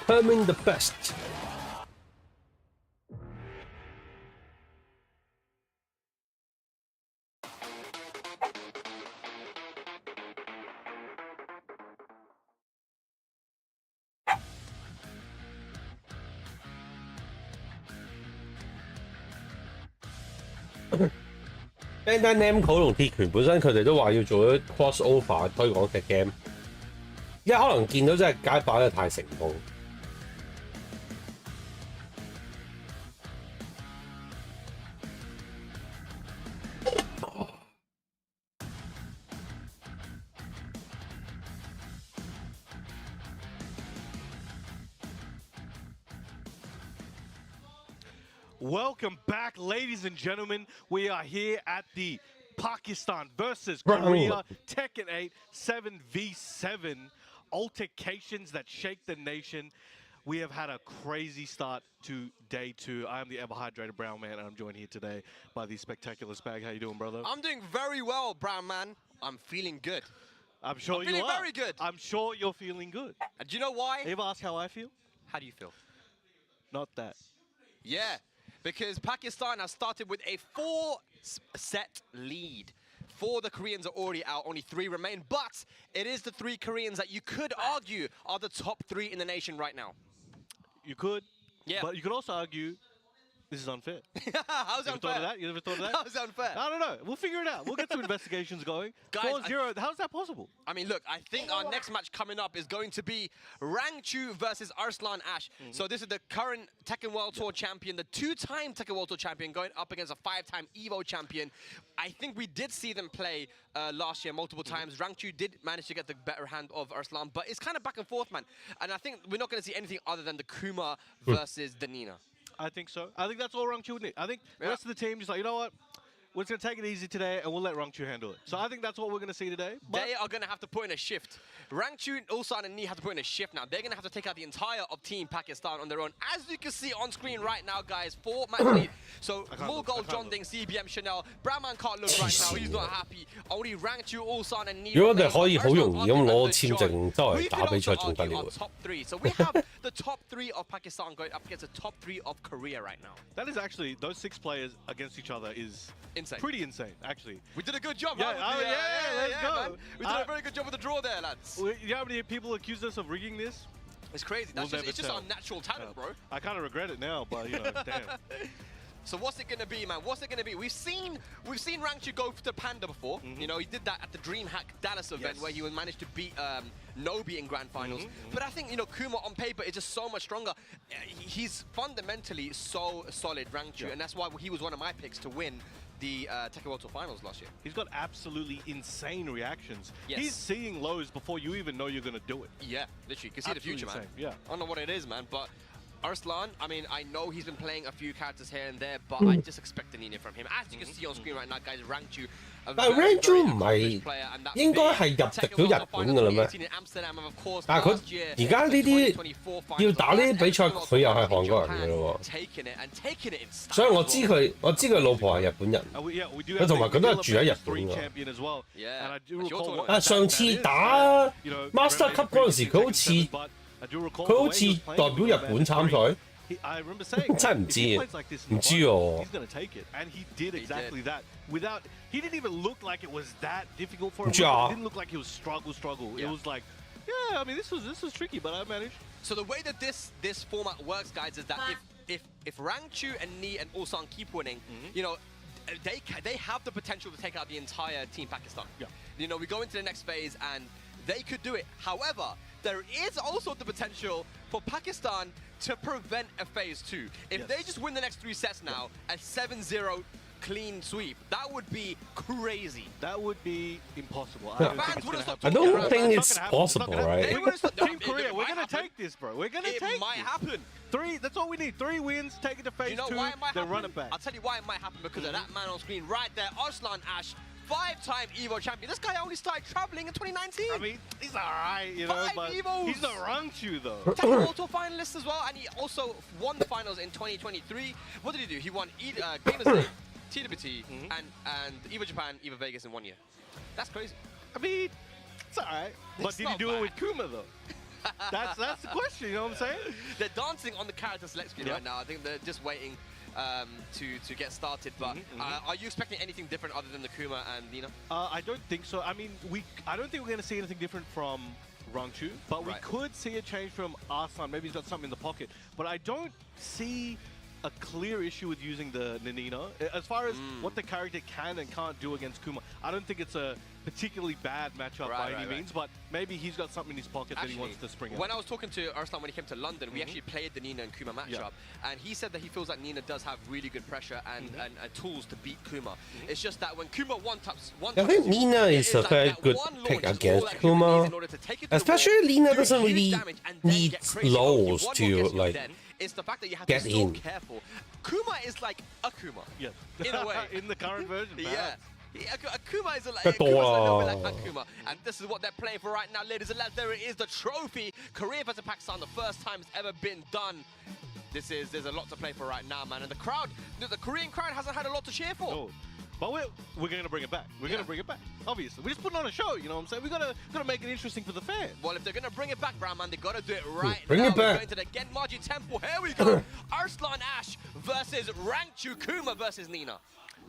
C: Becoming the best. Bandai Namco 同鐵拳本身佢哋都話要做咗 crossover 推廣嘅 game，而家可能見到真係街霸得太成功。
E: Welcome back, ladies and gentlemen. We are here at the Pakistan versus Korea Tekken 8 7v7 altercations that shake the nation. We have had a crazy start to day 2. I am the ever-hydrated Brown Man, and I'm joined here today by the spectacular Spag. How you doing, brother?
D: I'm doing very well, Brown Man. I'm feeling good.
E: I'm sure
D: I'm feeling very good.
E: I'm sure you're feeling good.
D: And do you know why?
E: You ever ask how I feel?
D: How do you feel?
E: Not that.
I: Yeah, because Pakistan has started with a 4-set lead. 4 of the Koreans are already out, only 3 remain, but it is the 3 Koreans that you could argue are the top 3 in the nation right now.
E: You could,
I: Yeah.
E: but you could also argue this is unfair.
I: How's
E: You
I: unfair?
E: ever thought of that? You ever thought of that?
I: How's unfair?
E: I don't know. We'll figure it out. We'll get some investigations going.
I: Guys,
E: 4-0. How's that possible?
I: I mean, look, I think our next match coming up is going to be Rangchu versus Arslan Ash. So this is the current Tekken World Tour champion, the 2-time Tekken World Tour champion going up against a 5-time EVO champion. I think we did see them play last year multiple times. Rangchu did manage to get the better hand of Arslan, but it's kind of back and forth, man. And I think we're not going to see anything other than the Kuma versus the Nina.
E: I think so. I think that's all Rangchu would need. I think the rest of the team just like, you know what? We're just going to take it easy today, and we'll let Rangchu handle it. So I think that's what we're going to see today. But
I: They are going to have to put in a shift. Rangchu, Ulsan, and Ni have to put in a shift now. They're going to have to take out the entire of Team Pakistan on their own. As you can see on screen right now, guys, 4-match lead. So Mulgol, John Ding, CBM, Chanel. Brahman can't look right now. He's not happy. Only Rangchu, Ulsan, and Ni.
C: 如果佢哋可以好容易咁攞簽證周圍打比賽仲得了。
I: top 3. So we have the top 3 of Pakistan going up against the top 3 of Korea right now.
E: that is actually, those 6 players against each other is
I: Insane.
E: pretty insane, actually.
I: We did a good job,
E: Yeah,
I: huh?
E: let's go.
I: Man. We did a very good job with the draw there, lads.
E: You know how many people accused us of rigging this?
I: It's crazy.
E: We'll
I: It's just
E: never
I: our
E: tell.
I: natural talent, bro.
E: I kind of regret it now, but you know, damn.
I: So what's it gonna be, man? What's it gonna be? We've seen Rangchu go to Panda before. You know, he did that at the DreamHack Dallas event where he managed to beat Nobi in grand finals. But I think, you know, Kuma on paper is just so much stronger. He's fundamentally so solid, Rangchu, and that's why he was one of my picks to win the Tekken World Tour Finals last year.
E: He's got absolutely insane reactions.
I: Yes.
E: He's seeing lows before you even know you're going to do it.
I: Yeah, literally, you can see the
E: Absolutely
I: future, man.
E: insane, yeah.
I: I don't know what it is, man, but Arslan, I mean, I know he's been playing a few characters here and there, but I just expect the Nina from him. As you can see on screen right now, guys, Rangchu, a
C: 但
I: very,
C: Rangchu
I: very
C: 唔係
I: accomplished player, and that
C: 應該
I: big
C: 係入籍
I: Tekken
C: 咗
I: World
C: 日
I: Tour
C: 本
I: Finals
C: 㗎啦咩？
I: 2018 in Amsterdam, and of course,
C: 但係佢
I: last year,
C: 而家呢啲
I: 2024 finals,
C: 要打呢啲比賽，
I: Japan,
C: 佢又係韓國人㗎咯喎。
I: taking it and taking it in style.
C: 所以我知佢老婆係日本人。
E: We do
C: 佢同埋佢都係
E: have
C: 住喺日
E: the
C: 本
E: 3
C: 㗎。
E: champion as well.
I: Yeah.
E: And I do
I: That's your
E: recall
I: tournament.
E: what
C: 啊，上次打 Master Cup 嗰陣時，佢好似
E: I do recall
C: 佢好
E: the way
C: 似
E: he was
C: 代
E: playing
C: 表
E: with
C: 日本參賽。
E: I remember saying,
C: 真係唔
E: if
C: 知
E: he
C: 啊
E: plays like this in
C: 唔
E: the
C: 知
E: finals,
C: 喎
E: he's going to take it. And he did
I: He
E: exactly
I: did.
E: that. Without, he didn't even look like it was that difficult for him.
C: 唔知啊
E: It didn't look like he was struggle.
I: Yeah.
E: It was like, yeah, I mean, this was tricky, but I managed.
I: So the way that this format works, guys, is that if Rangchu and Ni and Ulsan keep winning, you know, they have the potential to take out the entire Team Pakistan.
E: Yeah.
I: You know, we go into the next phase and they could do it. However, there is also the potential for Pakistan to prevent a phase 2. If they just win the next 3 sets now, a 7-0 clean sweep, that would be crazy.
E: That would be impossible.
C: Yeah. I don't think it's possible, right?
E: Team Korea, we're going to take this, bro. We're going to take
I: It might happen.
E: 3, that's all we need. 3 wins, take it to phase
I: You know
E: 2,
I: why it might
E: then
I: happen?
E: run it back.
I: I'll tell you why it might happen, because of that man on screen right there, Arslan Ash, 5-time EVO champion. This guy only started traveling in 2019.
E: I mean, he's all right, you know,
I: 5
E: but
I: Evos.
E: he's not Rangchu, though.
I: Tekken World Tour finalist as well, and he also won the finals in 2023. What did he do? He won Gamers Day, TWT, and EVO Japan, EVO Vegas in 1 year. That's crazy.
E: I mean, it's all right. But
I: It's
E: did he
I: not
E: do
I: bad.
E: it with Kuma, though? That's the question, you know what I'm saying?
I: They're dancing on the character select screen right now. I think they're just waiting to get started. But are you expecting anything different other than the Kuma and Nina?
E: I don't think so. I mean, I don't think we're going to see anything different from Rangchu, but we could see a change from Arslan. Maybe he's got something in the pocket. But I don't see a clear issue with using the Nina. As far as what the character can and can't do against Kuma, I don't think it's a particularly bad matchup by any means, but maybe he's got something in his pocket that he wants to spring out.
I: When I was talking to Arslan when he came to London, we actually played the Nina and Kuma matchup, and he said that he feels like Nina does have really good pressure and tools to beat Kuma. It's just that when Kuma one-taps,
C: I think Nina is a very good pick against Kuma, especially Nina doesn't really need lows to like
I: it's the fact that you have
C: get
I: to be so
C: in.
I: careful. Kuma is like a Kuma, in a way.
E: In the current version, perhaps.
I: Akuma is a little bit like Akuma, and this is what they're playing for right now, ladies and lads. There it is, the trophy. Korea versus Pakistan, the first time it's ever been done. There's a lot to play for right now, man. And the crowd, the Korean crowd hasn't had a lot to cheer for.
E: No. But we're going to bring it back. We're going to bring it back. Obviously, we're just putting on a show. You know what I'm saying? We gotta make it interesting for the fans.
I: Well, if they're gonna bring it back, Brownman, they gotta do it right
C: Bring
I: now.
C: it back.
I: We're going to the Genmaji Temple. Here we go. Arslan Ash versus Rangchu Kuma versus Nina.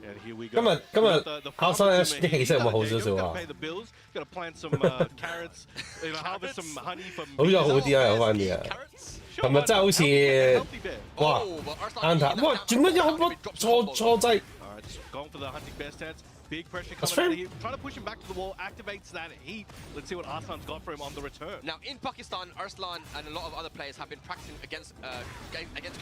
E: And here we go.
C: Come on.
E: The
C: Arslan Ash
E: farmer
C: 啲氣色有冇好少少
E: Gotta
C: 啊？
E: pay the bills. Gotta plant some carrots. You know, harvest some honey from.
C: 好似好啲啊，有翻啲啊。
I: Carrots.
C: 琴日真係好似
E: Healthy bear.
C: 哇
I: Oh, but Arslan
C: 啱塔，哇做乜有好多錯掣？
E: All right, just going for the hunting bear stance. Big pressure
C: That's
E: coming out of
C: fair.
E: here. Trying to push him back to the wall. Activates that heat. Let's see what Arslan's got for him on the return.
I: Now, in Pakistan, Arslan and a lot of other players have been practicing against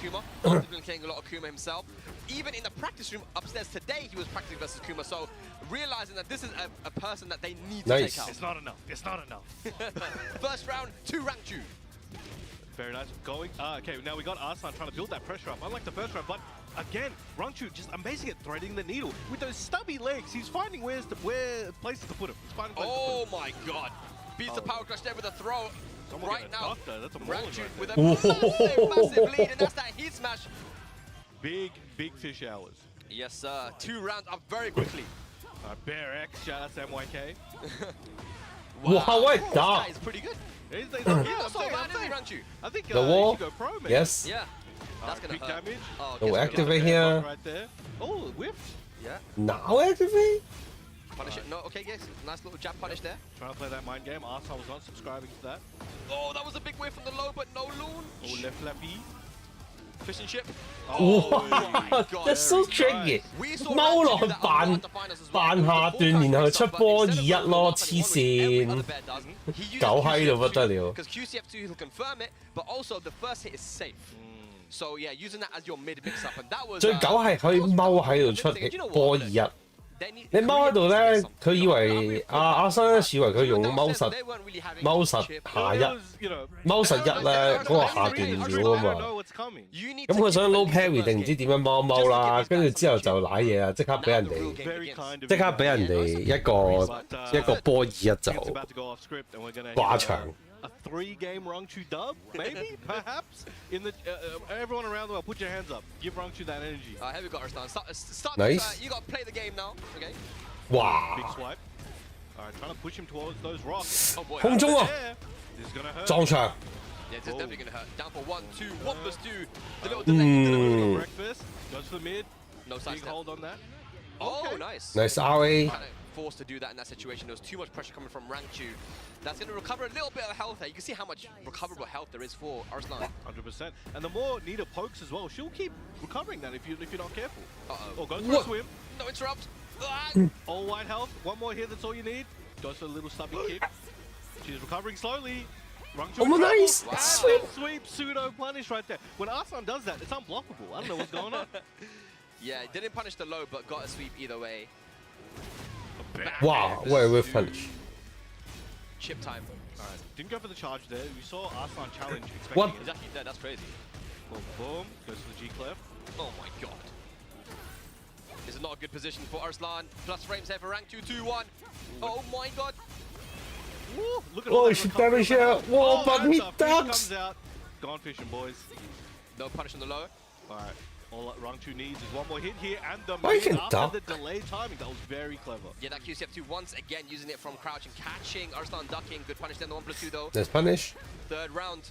I: Kuma. He's been playing a lot of Kuma himself. Even in the practice room upstairs today, he was practicing versus Kuma. So, realizing that this is a person that they need to
C: Nice.
I: take out.
E: It's not enough. It's not enough.
I: First round, 2 Rangchu.
E: Very nice. Going. Okay, now we got Arslan trying to build that pressure up. Unlike the first round, but again, Rangchu just amazing at threading the needle. With those stubby legs, he's finding where places to put him. He's finding places
I: Oh
E: to put him.
I: my god. Beats the power crush there with a throw.
E: Someone
I: Right
E: get a
I: now,
E: doctor. That's a Marlin
I: Rangchu
E: right
I: with
E: there.
I: a massive lead, and that's that heat smash.
E: Big fish hours.
I: Yes, sir. 2 rounds up very quickly.
E: Bear X, shout out to MYK.
C: Wow, wait,
I: this
C: dog.
I: guy is pretty good.
E: He's
I: He's
E: yeah,
I: not so bad, is he, Rangchu?
E: I think
C: The
E: he
C: wall?
E: should go pro, man.
C: Yes.
I: Yeah. That's gonna
E: Big
I: hurt.
E: damage.
I: Oh,
C: Oh,
I: guess we're
C: activate
I: gonna-
C: here.
E: Right there. Oh, whiffed.
I: Yeah.
C: Now activate?
I: Punish it. No, okay, yes. Nice little jab punish there.
E: Trying to play that mind game. Arslan was not subscribing to that.
I: Oh, that was a big whiff from the low, but no loon.
E: Oh, left flappy.
I: Fishing ship.
E: Oh,
I: my God.
C: That's so
E: Very
C: tricky.
I: We saw
C: 踎落
I: Rangchu do
C: 去
I: that a
C: 扮
I: lot at the finals as well.
C: 扮下
I: With the
C: 段，
I: full
C: 然後
I: counter
C: 出
I: but
C: 波
I: instead of
C: 2-1 咯，
I: going
C: 黐
I: for the 1-1, every other
C: 線。
I: bear does, he uses
C: 狗閪到不得
I: QCF2,
C: 了。
I: because QCF2 he'll confirm it, but also the first hit is safe. So yeah, using that as your mid mix-up, and that was
C: 最狗係可以踎喺度出波2-1。你踎喺度咧，佢以為阿生以為佢用踎實下一，踎實一咧，嗰個下段料啊嘛。咁佢想撈 parry 定唔知點樣踎啦，跟住之後就舐嘢啊，即刻俾人哋一個波2-1就掛場。
E: A 3-game Rangchu dub, maybe, perhaps. In the everyone around the world, put your hands up. Give Rangchu that energy.
I: Here we go, Arslan. Start
C: Nice.
I: you got to play the game now. Okay.
C: Wow.
E: Big swipe. All right, trying to push him towards those rocks.
I: Oh boy.
C: 空中啊，
E: Yeah, this is gonna hurt.
C: 撞牆。
I: Yeah, this is definitely gonna hurt. Down for 1-2, 1+2. The little delay.
E: Breakfast goes for the mid.
I: No side
E: Big
I: step.
E: hold on that.
I: Oh,
E: Okay.
I: nice.
C: Nice RA.
I: Kind of forced to do that in that situation. There was too much pressure coming from Rangchu. That's going to recover a little bit of health there. You can see how much recoverable health there is for Arslan.
E: 100%. And the more Nita pokes as well, she'll keep recovering that if you're not careful.
I: Uh-oh.
E: Or goes for
C: What?
E: a swim.
I: No interrupt.
E: All white health. One more here, that's all you need. Goes for a little stubby kick. She's recovering slowly. Rangchu
C: Oh,
E: in trouble.
C: nice.
E: Wow.
C: Sweep.
E: Sweep, pseudo punish right there. When Arslan does that, it's unblockable. I don't know what's going on.
I: Yeah, didn't punish the low, but got a sweep either way.
C: Wow, wait, we're finished.
I: Chip time.
E: All right, didn't go for the charge there. We saw Arslan challenge expecting
C: What?
E: it.
I: He's actually dead. That's crazy.
E: Boom, boom. Goes for the G clef.
I: Oh my god. This is not a good position for Arslan. Plus frames here for rank 2-2-1. Oh my god.
E: Woo, look at
C: Oh,
E: all that
C: she
E: recovery
C: damaged
E: from
C: her.
E: that.
C: Whoa, but
E: and
C: he
E: the fish
C: ducks.
E: comes out. Gone fishing, boys.
I: No punish on the low.
E: All right. All that Rangchu needs is one more hit here, and the
C: Oh, you
E: mid
C: can
E: after
C: duck.
E: the delayed timing. That was very clever.
I: Yeah, that QCF2 once again using it from crouch and catching. Arslan ducking. Good punish then the 1+2 though.
C: Let's punish.
I: Third round.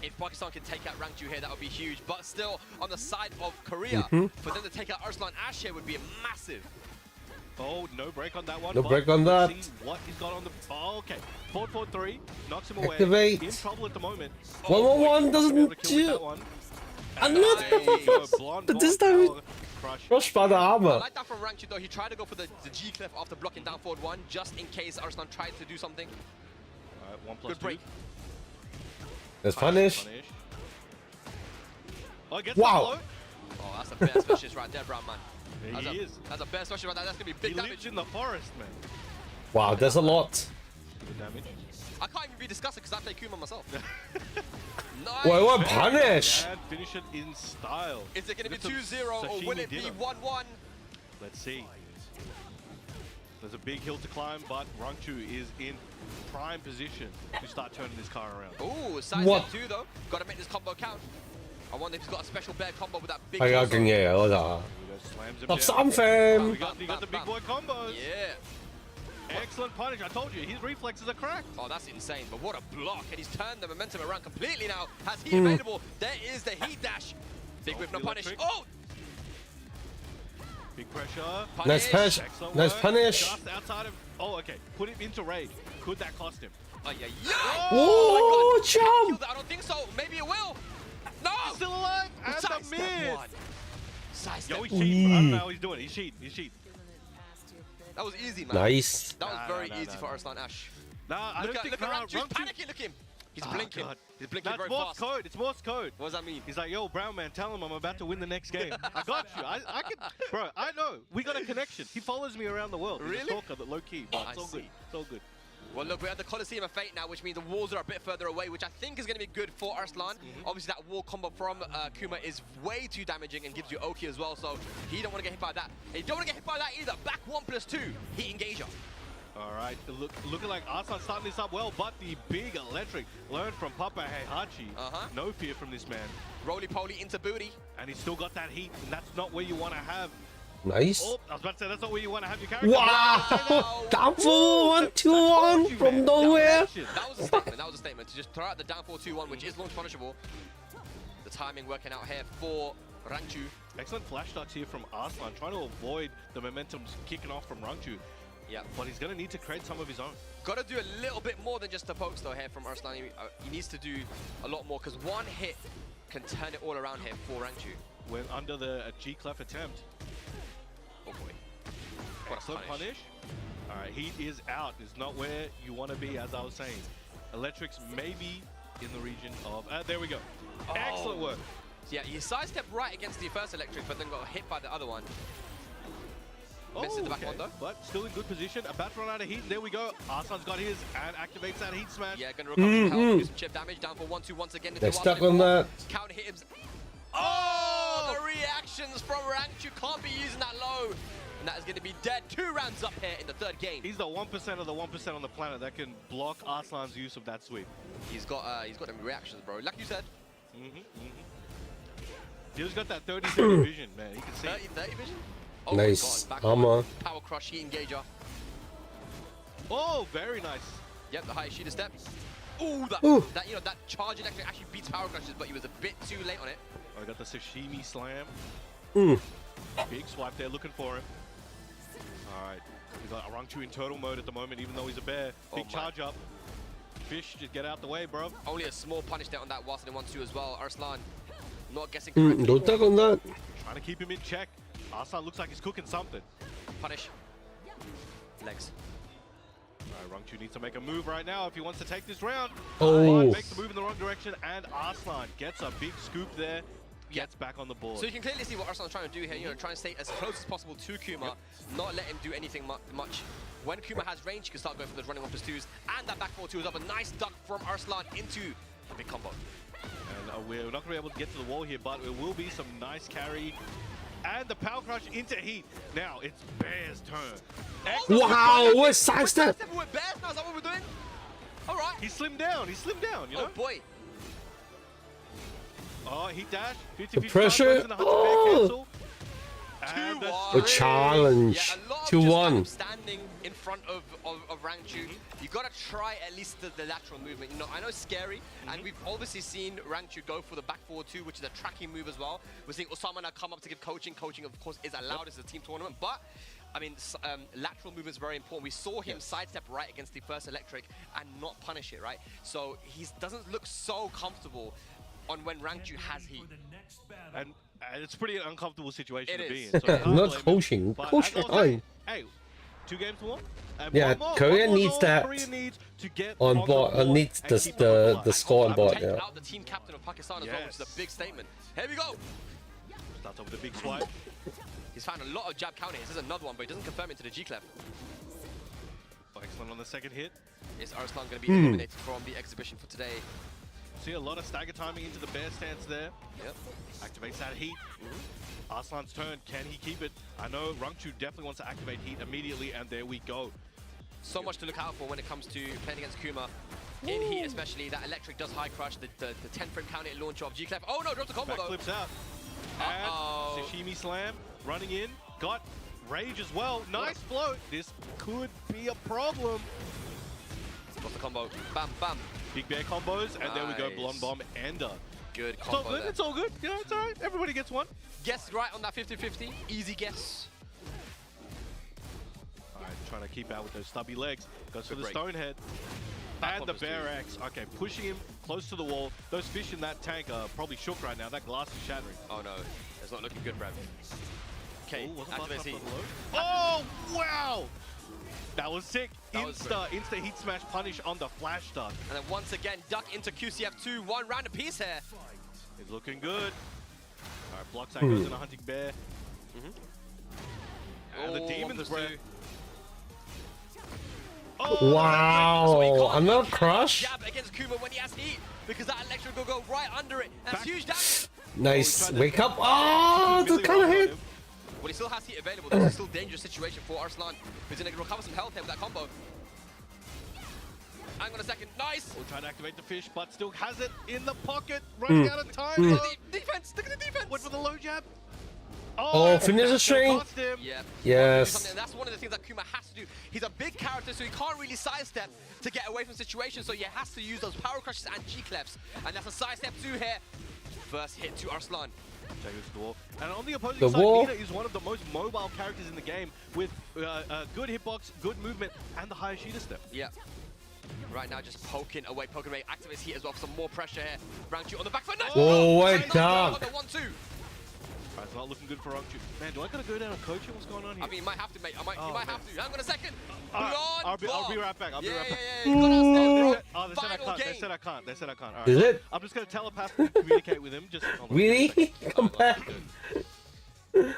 I: If Pakistan can take out Rangchu here, that would be huge. But still, on the side of Korea, for them to take out Arslan Ash here would be massive.
E: Oh, no break on that one.
C: No
E: but
C: break on
E: let's
C: that.
E: see what he's got on the. Oh, okay. 4-4-3 knocks him away.
C: Activate.
E: In trouble at the moment.
C: 1-1-1
E: Should be able to
C: doesn't
E: kill with that
C: do.
E: one.
C: Another. But this time,
E: Crush.
C: rush by the
I: I
C: armor.
I: like that from Rangchu though. He tried to go for the G clef after blocking down forward 1, just in case Arslan tried to do something.
E: All right, 1+2.
I: Good break.
C: Let's punish.
E: Oh, gets
C: Wow.
I: Oh, that's a bear specialist right there, Brown man.
E: There he is.
I: That's a bear specialist right there. That's gonna be
E: He
I: big
E: lives
I: damage.
E: in the forest, man.
C: Wow, there's a lot.
E: Good damage.
I: I can't even be discussing because I play Kuma myself. Nice.
C: Wait, what punish?
E: And finish it in style.
I: Is it gonna be
E: With some
I: 2-0 or will
E: sashimi
I: it be
E: dinner.
I: 1-1?
E: Let's see. There's a big hill to climb, but Rangchu is in prime position to start turning this car around.
I: Ooh, side
C: What?
I: step 2 though. Gotta make this combo count. I wonder if he's got a special bear combo with that big
C: 係啊，torso. 勁嘢嗰陣。
E: Slams him
C: Of
E: down.
C: something.
E: We got the big boy combos.
I: Yeah.
E: Excellent punish. I told you, his reflexes are cracked.
I: Oh, that's insane. But what a block. And he's turned the momentum around completely now. Has heat available. There is the heat dash. Big whip, no punish.
E: electric.
I: Oh!
E: Big pressure.
C: Nice punish.
E: Excellent
C: Nice
E: work.
C: punish.
E: Just outside of... Oh, okay. Put him into raid. Could that cost him?
I: Oh, yeah, yeah.
C: Oh,
I: my God. Kill
C: jump.
I: that. I don't think so. Maybe it will. No!
E: Still alive. And
I: Sidestep
E: the mid.
I: one. Sidestep.
E: Yo, he's cheating. I don't know how he's doing. He's cheating. He's cheating.
I: That was easy, man.
C: Nice.
I: That was very
E: no,
I: easy
E: no,
I: for
E: no.
I: Arslan Ash.
E: Nah, I don't think
I: Look at Rangchu. He's
E: Rangchu-
I: panicking. Look at him. He's blinking.
E: God.
I: He's blinking
E: That's
I: very
E: Morse
I: fast.
E: code. It's Morse code.
I: What does that mean?
E: He's like, yo, brown man, tell him I'm about to win the next game. I got you. I can, bro. I know. We got a connection. He follows me around the world. He's
I: Really?
E: a stalker, low key. But
I: I
E: it's all good.
I: see.
E: It's all good.
I: Well, look, we're at the Colosseum of Fate now, which means the walls are a bit further away, which I think is going to be good for Arslan. Obviously, that wall combo from Kuma is way too damaging and gives you Oki as well, so he don't want to get hit by that. He don't want to get hit by that either. Back 1+2, heat engager.
E: All right, looking like Arslan starting this up well, but the big electric learned from Papa Heihachi. No fear from this man.
I: Roly-poly into booty.
E: And he's still got that heat, and that's not where you want to have.
C: Nice.
E: Oh, I was about to say, that's not where you want to have your character.
C: Wow. Downfall 1-2-1 from nowhere.
I: That was a statement. That was a statement. To just throw out the downfall 2-1, which is launch punishable. The timing working out here for Rangchu.
E: Excellent flash starts here from Arslan, trying to avoid the momentum kicking off from Rangchu.
I: Yeah.
E: But he's going to need to create some of his own.
I: Got to do a little bit more than just the pokes though here from Arslan. He needs to do a lot more because one hit can turn it all around here for Rangchu.
E: When under the G-Clef attempt.
I: Oh boy. What a
E: Excellent
I: punish.
E: punish. All right, heat is out. It's not where you want to be, as I was saying. Electrics maybe in the region of... there we go.
I: Oh.
E: Excellent work.
I: Yeah, he sidestepped right against the first electric, but then got hit by the other one. Missed the back one though.
E: But still in good position. About to run out of heat. There we go. Arslan's got his and activates that heat smash.
I: Yeah, gonna recover some health, do some chip damage. Down for 1-2 once again.
C: They're stuck on that.
I: Counter hit him. Oh, the reactions from Rangchu can't be using that low. And that is going to be dead. 2 rounds up here in the third game.
E: He's the 1% of the 1% on the planet that can block Arslan's use of that sweep.
I: He's got them reactions, bro. Like you said.
E: He's got that 30-30 vision, man. He can see.
I: 30 vision? Oh
C: Nice.
I: my God. Back
C: Armor.
I: one. Power crush, heat engager.
E: Oh, very nice.
I: Yep, the high shooter step. Ooh, that charge electric actually beats power crushes, but he was a bit too late on it.
E: Oh, I got the sashimi slam. Big swipe there, looking for him. All right, he's got Rangchu in turtle mode at the moment, even though he's a bear. Big charge up. Fish, just get out the way, bro.
I: Only a small punish there on that whilst in 1-2 as well. Arslan not guessing
C: Don't
I: correctly.
C: tug on that.
E: Trying to keep him in check. Arslan looks like he's cooking something.
I: Punish. Legs.
E: All right, Rangchu needs to make a move right now if he wants to take this round.
C: Oh.
E: Arslan makes the move in the wrong direction, and Arslan gets a big scoop there. Gets back on the board.
I: So you can clearly see what Arslan's trying to do here. You know, try and stay as close as possible to Kuma, not let him do anything much. When Kuma has range, you can start going for those running 1+2s, and that back 4-2 is up. A nice duck from Arslan into a big combo.
E: And we're not going to be able to get to the wall here, but it will be some nice carry. And the power crush into heat. Now it's Bear's turn.
C: Wow, what sidestep?
I: With Bears now, is that what we're doing? All right.
E: He slimmed down, you know?
I: Oh boy.
E: Oh, heat dash. 50-50
C: The pressure. Oh.
E: And the
C: A challenge.
I: Yeah, a lot of
C: 2-1.
I: just standing in front of Rangchu. You gotta try at least the lateral movement. You know, I know it's scary, and we've obviously seen Rangchu go for the back forward 2, which is a tracking move as well. We're seeing Osama now come up to give coaching. Coaching, of course, is allowed as a team tournament, but I mean, lateral movement is very important. We saw him sidestep right against the first electric and not punish it, right? So he doesn't look so comfortable on when Rangchu has heat.
E: And it's a pretty uncomfortable situation to be in.
I: It
E: So
I: is.
C: Not coaching.
E: But
C: Coaching
E: as I was saying,
C: on.
E: hey, 2 games to 1. And
C: Yeah,
E: one more,
C: Korea
E: one more
C: needs
E: goal
C: that
E: Korea needs to get
C: on
E: the
C: board. Needs
E: and keep it on
C: the
E: board.
C: score on board.
I: Take
C: Yeah.
I: out the team captain of Pakistan as well, which is a big statement. Here we go.
E: Starts off with a big swipe.
I: He's found a lot of jab counter hits. This is another one, but he doesn't confirm it to the G-Clef.
E: Excellent on the second hit.
I: Is Arslan going to be eliminated from the exhibition for today?
E: See a lot of stagger timing into the bear stance there.
I: Yep.
E: Activates that heat. Arslan's turn. Can he keep it? I know Rangchu definitely wants to activate heat immediately, and there we go.
I: So much to look out for when it comes to playing against Kuma. In heat especially, that electric does high crush, the 10 frame counter hit launch of G-Clef. Oh no, drops the combo though.
E: Backflips out. And sashimi slam. running in, got Rage as well. Nice float. This could be a problem.
I: What's the combo? Bam, bam.
E: Big bear combos, and there we go. Blonde Bomb, Ender.
I: Good
E: It's all
I: combo
E: good.
I: there.
E: It's all good. You know, it's all right. Everybody gets one.
I: Guess right on that 50-50. Easy guess.
E: All right, trying to keep out with those stubby legs. Goes for the
I: break.
E: Stonehead.
I: Back
E: And the
I: combos
E: Bear
I: too.
E: X. Okay, pushing him close to the wall. Those fish in that tank are probably shook right now. That glass is shattering.
I: Oh no, it's not looking good, Brad. Okay,
E: Ooh, wasn't
I: activate
E: fast
I: C.
E: enough for the load. Oh, wow! That was sick.
I: That was
E: Insta heat smash punish on the flash duck.
I: And then once again, duck into QCF2. 1 round apiece here.
E: It's looking good. All right, blocks that goes in a hunting bear. And the
I: Oh,
E: demon's
I: +2.
E: breath. Oh,
C: Wow, another crush.
I: Jab against Kuma when he has heat, because that electric will go right under it. That's
E: Back.
I: huge damage.
C: Nice. Wake up. Oh,
E: Really
C: the kind of
E: well
C: hit.
E: on him.
I: Well, he still has heat available. This is still a dangerous situation for Arslan. He's going to recover some health here with that combo. Hang on a second. Nice.
E: We'll try to activate the fish, but still has it in the pocket. Running out of time. though.
I: Defense. Look at the defense.
E: Went for the low jab.
C: Oh, finish the
E: that
C: string.
E: cost him.
I: Yeah.
C: Yes.
I: And that's one of the things that Kuma has to do. He's a big character, so he can't really sidestep to get away from situations. So he has to use those power crushes and G-clefs. And that's a sidestep 2 here. First hit to Arslan.
E: Take it to the wall. And on the opposing
C: The
E: side,
C: wall.
E: Nina is one of the most mobile characters in the game with good hitbox, good movement, and the higher Sheeta step.
I: Yeah. Right now, just poking away. Activates heat as well for some more pressure here. Rangchu on the back foot. Nice.
C: Oh, what
I: Nice
C: dark.
I: on the 1-2.
E: Alright, it's not looking good for Rangchu. Man, do I gotta go down and coach him? What's going on here?
I: I mean, he might have to, mate. He might
E: man.
I: have to. Hang on a second.
E: Alright,
I: Blonde
E: I'll be
I: bomb.
E: right back. I'll be
I: yeah,
E: right back.
I: Yeah. You gotta stop, bro.
E: Oh, they said I
I: Final
E: can't.
I: game.
E: They said I can't. They said I can't. Alright.
C: Is it?
E: I'm just gonna telepathically communicate with him. Just hold on.
C: Really? Come back.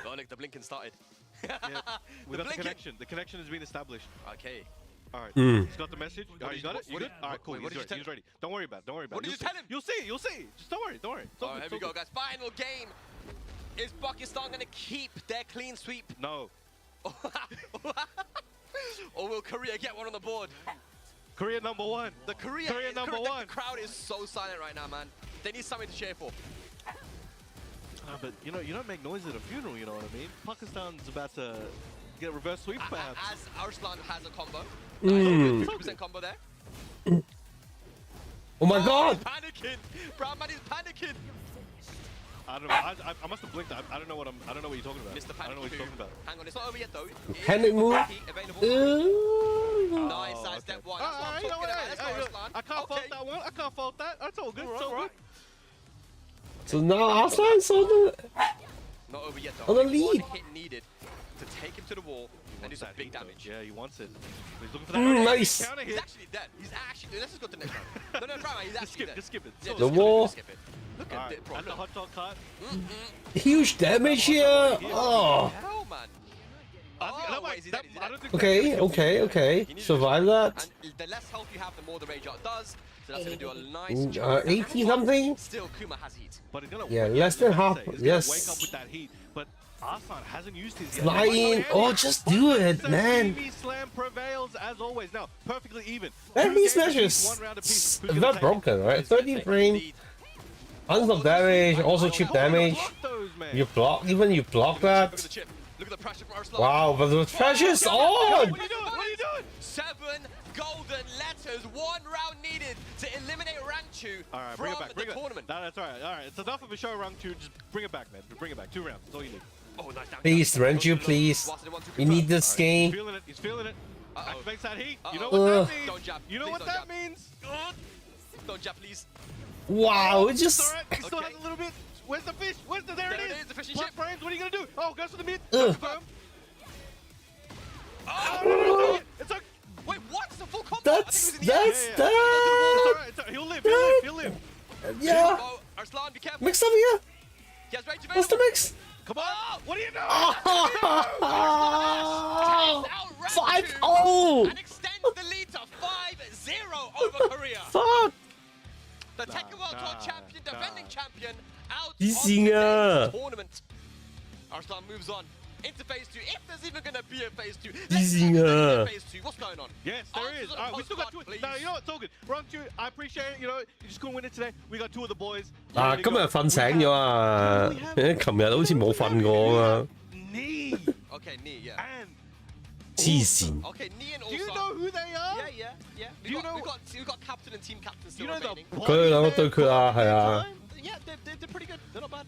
I: Garlic, the blinking started.
E: Yeah. We got the
I: blinking.
E: connection. The connection has been established.
I: Okay.
E: Alright.
C: Mm.
E: He's got the message.
I: What
E: Alright,
I: did
E: you got
I: you-
E: it? You
I: what
E: good?
I: did-
E: Alright, cool.
I: wait, what
E: He's
I: did you
E: ready.
I: tell
E: He's ready. Don't worry about it. Don't worry about
I: What
E: it.
I: did you tell him?
E: You'll see. You'll see. Just don't worry. Don't worry. It's all
I: Alright,
E: good,
I: here we
E: it's
I: go,
E: all
I: guys. Final game. Is Pakistan gonna keep their clean sweep?
E: good. No.
I: Or will Korea get one on the board?
E: Korea #1.
I: The Korea
E: number
I: the
E: one.
I: crowd is so silent right now, man. They need something to cheer for.
E: But you know, you don't make noise at a funeral. You know what I mean? Pakistan's about to get a reverse sweep, perhaps.
I: As Arslan has a combo.
C: Mm.
I: 50% combo there.
C: Oh my God.
I: He's panicking. Brown man is panicking.
E: I don't know. I must have blinked. I don't know what I don't know what you're talking about.
I: Mr.
E: I don't know what you're talking about.
I: Hang on, it's not over yet though. It
C: Panic
I: is
C: move.
I: available.
C: Ooh.
I: Nice
E: Oh,
I: side
E: okay.
I: step 1. That's what I'm
E: You know
I: talking
E: what,
I: about. Let's go,
E: hey,
I: Arslan.
E: I can't fault
I: Okay.
E: that one. I can't fault that. That's all good. It's all good.
C: So now Arslan's on the...
I: Not over yet though.
C: On the
I: Only
C: lead.
I: One hit needed to take him to the wall and do some big damage.
E: Yeah, he wants it. He's looking for that
C: nice.
E: counter
I: He's
E: hit.
I: actually dead. He's actually. Let's just go to the next round. No, Brown, he's
E: Just
I: actually
E: skip.
I: dead.
E: Just skip it.
I: Yeah,
E: So
C: The
I: just skip it,
C: wall.
I: just skip it. Look at
E: Alright,
I: it, bro.
E: and the hot dog cut.
C: Huge damage here. Oh.
I: Hell, man.
E: No,
I: wait,
E: wait,
I: is he
E: that-
I: dead? Is he
E: I
I: dead?
E: don't think
C: Okay,
E: that's gonna
C: okay,
E: kill him.
C: okay.
I: He needs
C: Survive
I: to-
C: that.
I: And the less health you have, the more the rage art does. So that's going to do a nice
C: 80 something?
I: Still, Kuma has heat.
E: But he's gonna
C: Yeah,
E: wake
C: less
E: up,
C: than
E: as I
C: half,
E: say. He's
C: yes.
E: gonna wake up with that heat. But Arslan hasn't used his yet.
C: Flying. Oh, just do it,
E: The
C: man.
E: Simi slam prevails as always. Now, perfectly even.
C: And
E: Two
C: these
E: games
C: smashes.
E: apiece, 1 round apiece.
C: It's
E: Who's gonna
C: not
E: take it?
C: broken, right? 30 frame.
I: Lead.
C: Tons of damage, also cheap
E: How are you gonna
C: damage.
E: block those, man?
C: You block, even you block
I: Look at the
C: that.
I: chip. Look at the pressure from Arslan.
C: Wow, but the pressure's on.
E: What are you doing? What are you doing?
I: 7 golden letters. 1 round needed to eliminate Rangchu
E: All right,
I: from
E: bring it back.
I: the
E: Bring it
I: tournament.
E: back. No, that's all right. All right, it's enough of a show round 2. Just bring it back, man. Bring it back. 2 rounds. That's all you need.
I: Oh, nice down.
C: Please, Rangchu, please. We need this
E: He's
C: game.
E: feeling it. He's feeling it.
I: Uh-oh.
E: Activates that heat. You know
I: Uh-oh.
E: what
C: Ugh.
E: that means?
I: Don't jab.
E: You know
I: Please
E: what
I: don't
E: that
I: jab.
E: means?
I: Don't jab, please.
C: Wow, it
E: It's
C: just...
E: all right. He still
I: Okay.
E: has a little bit. Where's the fish? Where's the... There
I: There
E: it
I: it
E: is.
I: is, the fishing
E: Plus
I: ship.
E: frames. What are you going to do? Oh, goes for the mid.
C: Ugh.
E: Confirm.
I: Oh,
E: no. It's okay.
I: Wait, what? It's a full combo.
C: That's...
I: I think it was in the air.
C: That's...
E: It's
C: that.
E: all right. It's all right. He'll live. He'll live. He'll live.
C: Yeah.
I: Oh, Arslan, be careful.
C: Mix up here.
I: He has rage
C: What's the
I: available.
C: mix?
E: Come on. What do you know?
I: Takes out Rangchu
C: 5-0.
I: and extends the lead to 5-0 over Korea.
C: Fuck.
I: The Tekken World Tour champion, defending champion, out of
C: Easier.
I: the tournament. Arslan moves on into phase 2. If there's even going to be a phase 2.
C: Easier.
I: Phase 2. What's going on?
E: Yes, there
I: Answers
E: is.
I: on
E: All right, we still got 2.
I: postcard,
E: No,
I: please.
E: you know what? It's all good. Round 2, I appreciate it. You know, you just couldn't win it today. We got 2 of the boys.
C: 啊，今日瞓醒咗啊！琴日好似冇瞓過啊嘛。
E: Knee.
I: Okay, knee, yeah.
E: And
C: 黐線。
I: Okay, knee and Ulsan.
E: do you know who they are?
I: Yeah.
E: Do you know-
I: We got captain and team captain
E: Do
I: still
E: you know the
I: remaining.
C: 佢哋兩個對決啊，係啊，
I: Yeah, they're pretty good. They're not bad.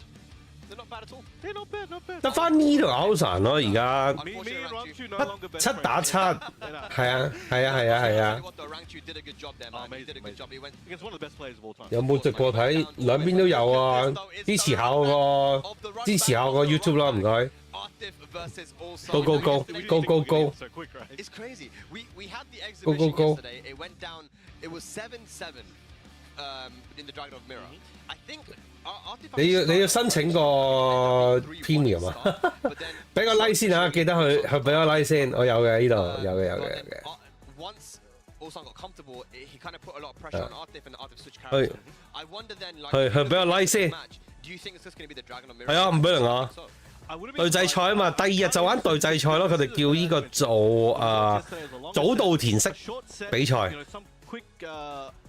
I: They're not bad at all.
E: They're not bad, not bad.
C: 得翻呢度歐神咯，而家
E: Me and Rangchu no longer best
C: 七打
E: friends.
C: 七，係啊，係啊，係啊，係啊。
I: What the Rangchu did a good job there, man. He did a good job. He went.
E: Against one of the best players of all time.
C: 有冇直播睇？兩邊都有啊！支持下我個 YouTube 啦，唔該。
I: Artif versus Ulsan.
C: Go, go, go. Go, go, go.
E: So quick, right?
I: It's crazy. We had the
C: Go,
I: exhibition
C: go.
I: yesterday. It went down. It was 7-7 in the Dragon of Mirror. I think Artif.
C: 你要申請個 premium 啊！俾個 like 先啊！記得去俾個 like 先。我有嘅呢度，有嘅。
I: Once Ulsan got comfortable, he kind of put a lot of pressure on Artif and Artif switched
C: 去
I: character. I wonder then, like,
C: 去俾個 like 先。
I: do you think it's just going to be the Dragon of Mirror?
C: 係啊，唔俾人啊！
E: I wouldn't be
C: 對制賽啊嘛，第二日就玩對制賽咯。佢哋叫呢個做早稻田式
E: short set,
C: 比賽
E: you know, some quick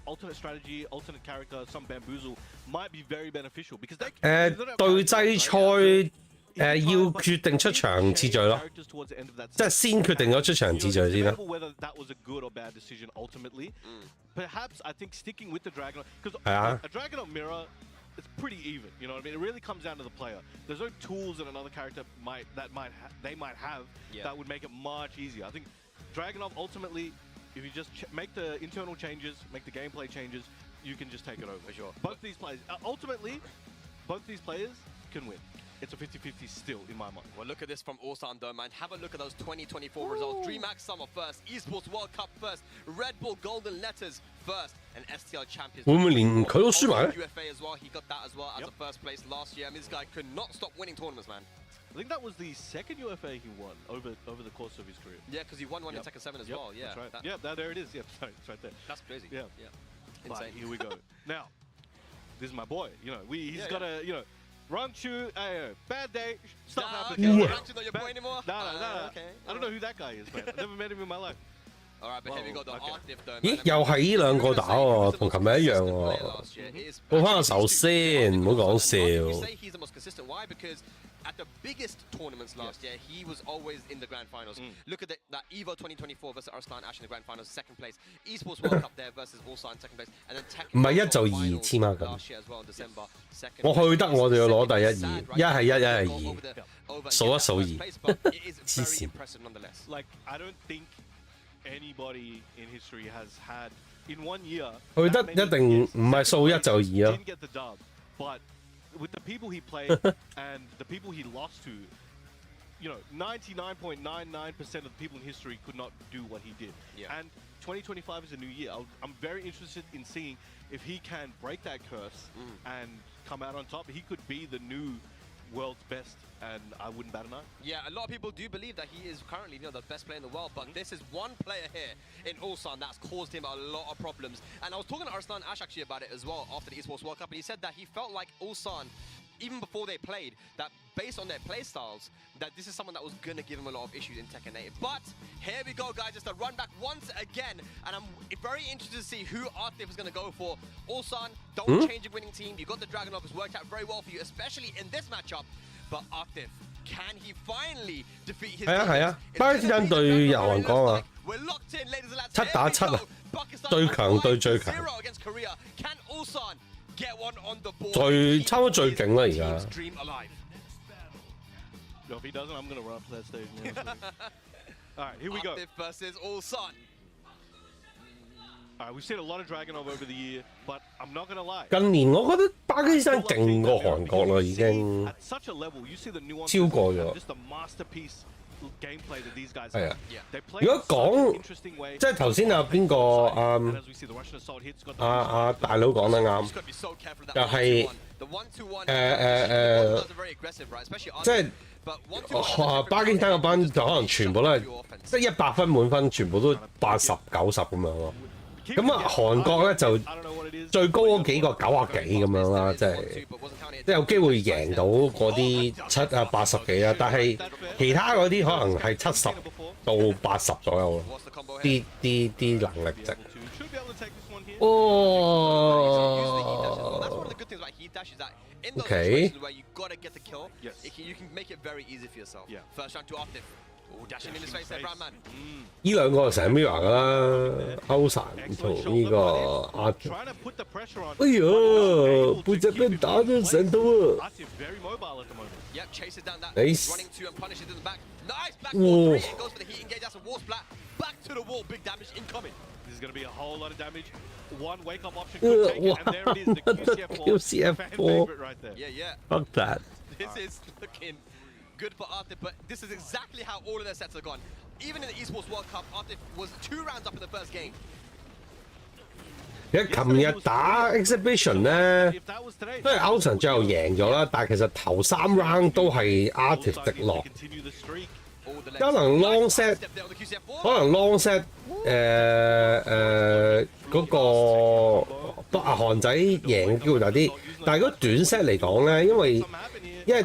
E: alternate strategy, alternate character, some bamboozle might be very beneficial because they
C: 對制賽要決定出場次序咯，
E: characters towards the end of that
C: 即係先決定咗出場次序
E: You know,
C: 先啦
E: debatable。whether that was a good or bad decision ultimately. Perhaps I think sticking with the Dragon because
C: Yeah.
E: a Dragon of Mirror it's pretty even. You know what I mean? It really comes down to the player. There's no tools that another character might have that would make it much easier. I think Dragon of ultimately, if you just make the internal changes, make the gameplay changes, you can just take it over.
I: For sure.
E: Both these players, ultimately, both these players can win. It's a 50-50 still in my mind.
I: Well, look at this from Ulsan though, man. Have a look at those 2024 results. DreamHack Summer first, Esports World Cup first, Red Bull Golden Letters first, and STL Champions.
C: 會唔會連佢都輸埋咧？
I: UFA as well. He got that as well as a first place last year. I mean, this guy could not stop winning tournaments, man.
E: I think that was the second UFA he won over the course of his career.
I: Yeah, because he won one in Tekken 7 as well. Yeah,
E: that's right.
I: that-
E: There it is. Yeah, sorry, it's right there.
I: that's crazy.
E: Yeah. But
I: Insane.
E: here we go. Now, this is my boy. You know, he's
I: Yeah,
E: got a, you know, Rangchu, bad day, stuff
I: Nah,
E: happens.
I: okay.
E: Yeah.
I: Rangchu's not your boy anymore?
E: No.
I: Okay.
E: I don't know who that guy is, man. I've never met him in my life.
I: All right, but here we go. The
E: Okay.
I: Artif though.
C: 咦
I: man.
C: 又係呢兩個打喎，同琴日一樣喎。報翻個手先，唔好講笑。
I: You say he's the most consistent. Why? Because at the biggest tournaments last year, he was always in the grand finals. Look at that Evo 2024 versus Arslan Ash in the grand finals, second place. Esports World Cup there versus Ulsan, second place. And then Tekken
C: 唔係一就二
I: finals
C: 黐孖筋
I: last year as well in December, second.
C: 我去得我哋要攞第一
I: Sad,
C: 二，
I: right?
C: 一係一，一係
I: Go
C: 二
I: over the- over and
C: 數
I: get
C: 一
I: that
C: 數
I: first
C: 二
I: place, but it is
C: 黐
I: very
C: 線。
I: impressive nonetheless.
E: Like, I don't think anybody in history has had, in 1 year,
C: 去得
E: that
C: 一
E: many
C: 定
E: years,
C: 唔係數一就二咯
E: didn't。get the dub, but with the people he played and the people he lost to, you know, 99.99% of the people in history could not do what he did.
I: Yeah.
E: And 2025 is a new year. I'm very interested in seeing if he can break that curse and come out on top. He could be the new world's best, and I wouldn't bat an eye.
I: Yeah, a lot of people do believe that he is currently, the best player in the world, but this is one player here in Ulsan that's caused him a lot of problems. And I was talking to Arslan Ash actually about it as well after the Esports World Cup, and he said that he felt like Ulsan, even before they played, that based on their play styles, that this is someone that was going to give him a lot of issues in Tekken 8. But here we go, guys, just a run back once again, and I'm very interested to see who Artif is going to go for. Ulsan, don't change your winning team. You got the Dragon up, it's worked out very well for you, especially in this matchup. But Artif, can he finally defeat his
C: 係啊係啊
I: demons? It's
C: 巴基斯坦
I: gonna be the
C: 對
I: Dragon
C: 油韓
I: Warriors,
C: 講啊
I: like, we're locked in, ladies and lads.
C: 七打
I: Here we
C: 七啊
I: go. Pakistan
C: 最強對最
I: are
C: 強
I: 5-0 against Korea. Can Ulsan get one on the board?
C: 最差唔多最勁啦而家
I: Team's dream alive.
E: Yo, if he doesn't, I'm gonna run up to that stage. Man. All right, here we go.
I: Artif versus Ulsan.
E: All right, we've seen a lot of Dragonov over the year, but I'm not gonna lie.
C: 近年我覺得巴基斯坦勁過韓國啦，已經
E: At such a level, you see the nuances
C: 超過咗
E: and。just the masterpiece gameplay that these guys
C: 係
E: have.
C: 啊，
E: They play
C: 如
E: in
C: 果
E: such
C: 講
E: an interesting way.
C: 即係頭先啊邊個
E: And as we see, the Russian assault hits got the
C: 大佬講得啱
I: Just，gotta be so careful with that
C: 就係
I: 1-2-1. The 1-2-1
C: 誒
I: are very aggressive, right? Especially Artif.
C: 即係
I: But 1-2-1
C: 巴基斯坦嗰班就可能全部都係即係100分滿分，全部都80、90咁樣咯。咁啊，韓國咧就
E: I don't know what it is.
C: 最高嗰幾個90幾咁樣啦，即係即係有機會贏到嗰啲7啊80幾啊，但係其他嗰啲可能係70到80左右咯，
I: What's the combo here?
C: 啲能力值。
E: Should be able to take this one here.
C: Oh.
I: Usually he dashes as well. That's one of the good things about heat dash is that in those
C: Okay.
I: situations where you gotta get the kill, you can make it very easy for yourself.
E: Yeah.
I: First round to Arctic. Oh, dashing in his face there, Brown Man.
C: 呢兩個成 mirror 噶啦，歐神同呢個阿條。
E: Trying to put the pressure on.
C: 哎呀，背脊俾人打咗成到啊！
E: Arctic very mobile at the moment.
I: Yep, chases down that.
C: Nice.
I: Running to and punishes in the back. Nice back
C: Whoa.
I: 4-3. It goes for the heat engage. That's a wall splat. Back to the wall. Big damage incoming.
E: This is going to be a whole lot of damage. One wake up option could take it, and there it is, the QCF4. Fan favorite right there.
I: Yeah.
C: Fuck that.
I: This is looking good for Arctic, but this is exactly how all of their sets are gone. Even in the Esports World Cup, Arctic was 2 rounds up in the first game.
C: 其實琴日打 exhibition 咧，都係歐神最後贏咗啦，但係其實頭3 round 都係 Artist 直落。可能 long set， 嗰個阿韓仔贏嘅機會大啲，但係如果短 set 嚟講咧，因為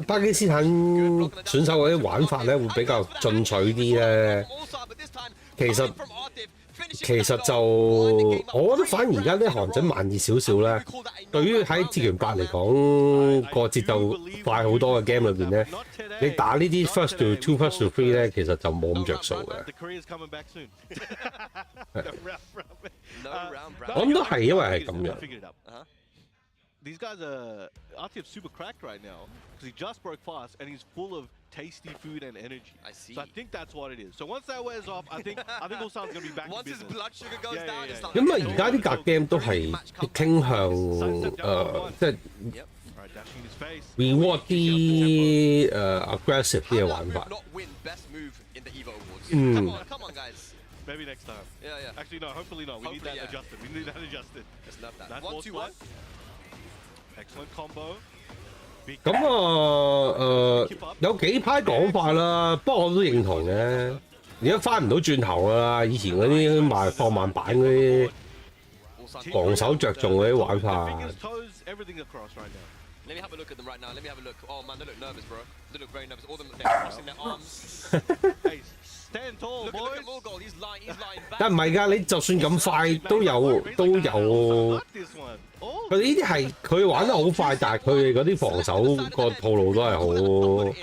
C: 巴基斯坦選手嗰啲玩法咧會比較進取啲咧，其實就我覺得反而而家啲韓仔慢熱少少咧，對於喺鐵拳8嚟講個節奏快好多嘅 game 裏邊咧，你打呢啲 first to 2 first to 3咧，其實就冇咁着數嘅。我諗都係因為係咁樣。
E: These guys are Artif's super cracked right now because he just broke fast and he's full of tasty food and energy.
I: I see.
E: So I think that's what it is. So once that wears off, I think Ulsan's gonna be back in business.
I: Once his blood sugar goes down, it's not.
C: 因為而家啲格 game 都係傾向即係 reward 啲aggressive 啲嘅玩法。
I: Come on, guys.
E: Maybe next time.
I: Yeah.
E: Actually, no. Hopefully not. We need that adjusted. We need that adjusted.
I: Just love that.
E: That's
I: 1-2-1.
E: Excellent combo.
C: 咁有幾派講法啦，不過我都認同嘅。而家翻唔到轉頭啦，以前嗰啲放慢板嗰啲防守着重嗰啲玩法。
I: Let me have a look at them right now. Let me have a look. Oh man, they look nervous, bro. They look very nervous. All of them, they're crossing their arms.
E: Hey, stand tall, boys.
I: Look at Morgul. He's lying back.
C: 但唔係㗎，你就算咁快都有。佢哋呢啲係佢玩得好快，但係佢哋嗰啲防守個套路都係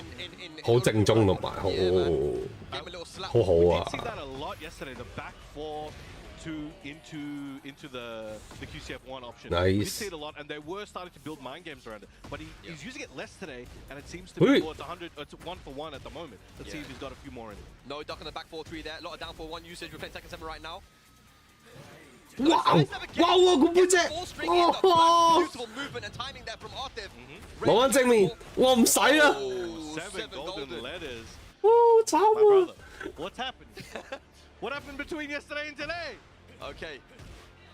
C: 好正宗同埋好好啊。
E: Into the QCF1 option.
C: Nice.
E: We see it a lot, and they were starting to build mind games around it. But he's using it less today, and it seems to be towards 100. It's 1-for-1 at the moment. Let's see if he's got a few more in it.
I: No duck on the back 4-3 there. A lot of down for 1 usage. We're playing Tekken 7 right now.
C: 哇！個背脊，Beautiful
I: movement and timing there from Artif.
C: 冇揾正面，我唔使啦。
E: 7 golden letters.
C: 慘啊
E: ！What's happened? What happened between yesterday and today?
I: Okay.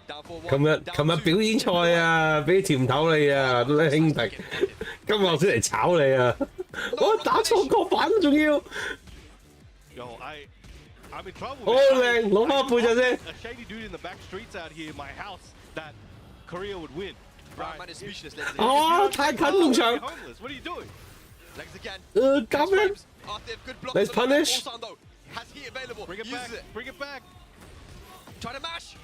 I: Down for 1.
C: 琴日表演賽啊，俾甜頭你啊，啲兄弟，今日我先嚟炒你啊！我打錯個板仲要。
E: I'm in trouble.
C: 好靚，攞翻背脊先。
E: A shady dude in the back streets out here in my house that Korea would win.
I: Brown is speechless.
C: 太近埲牆。
E: What are you doing?
I: Legs again.
C: 咁樣。
I: Artif, good block.
C: Nice punish.
I: Has heat available.
E: Bring it back. Bring it back.
I: Try to mash.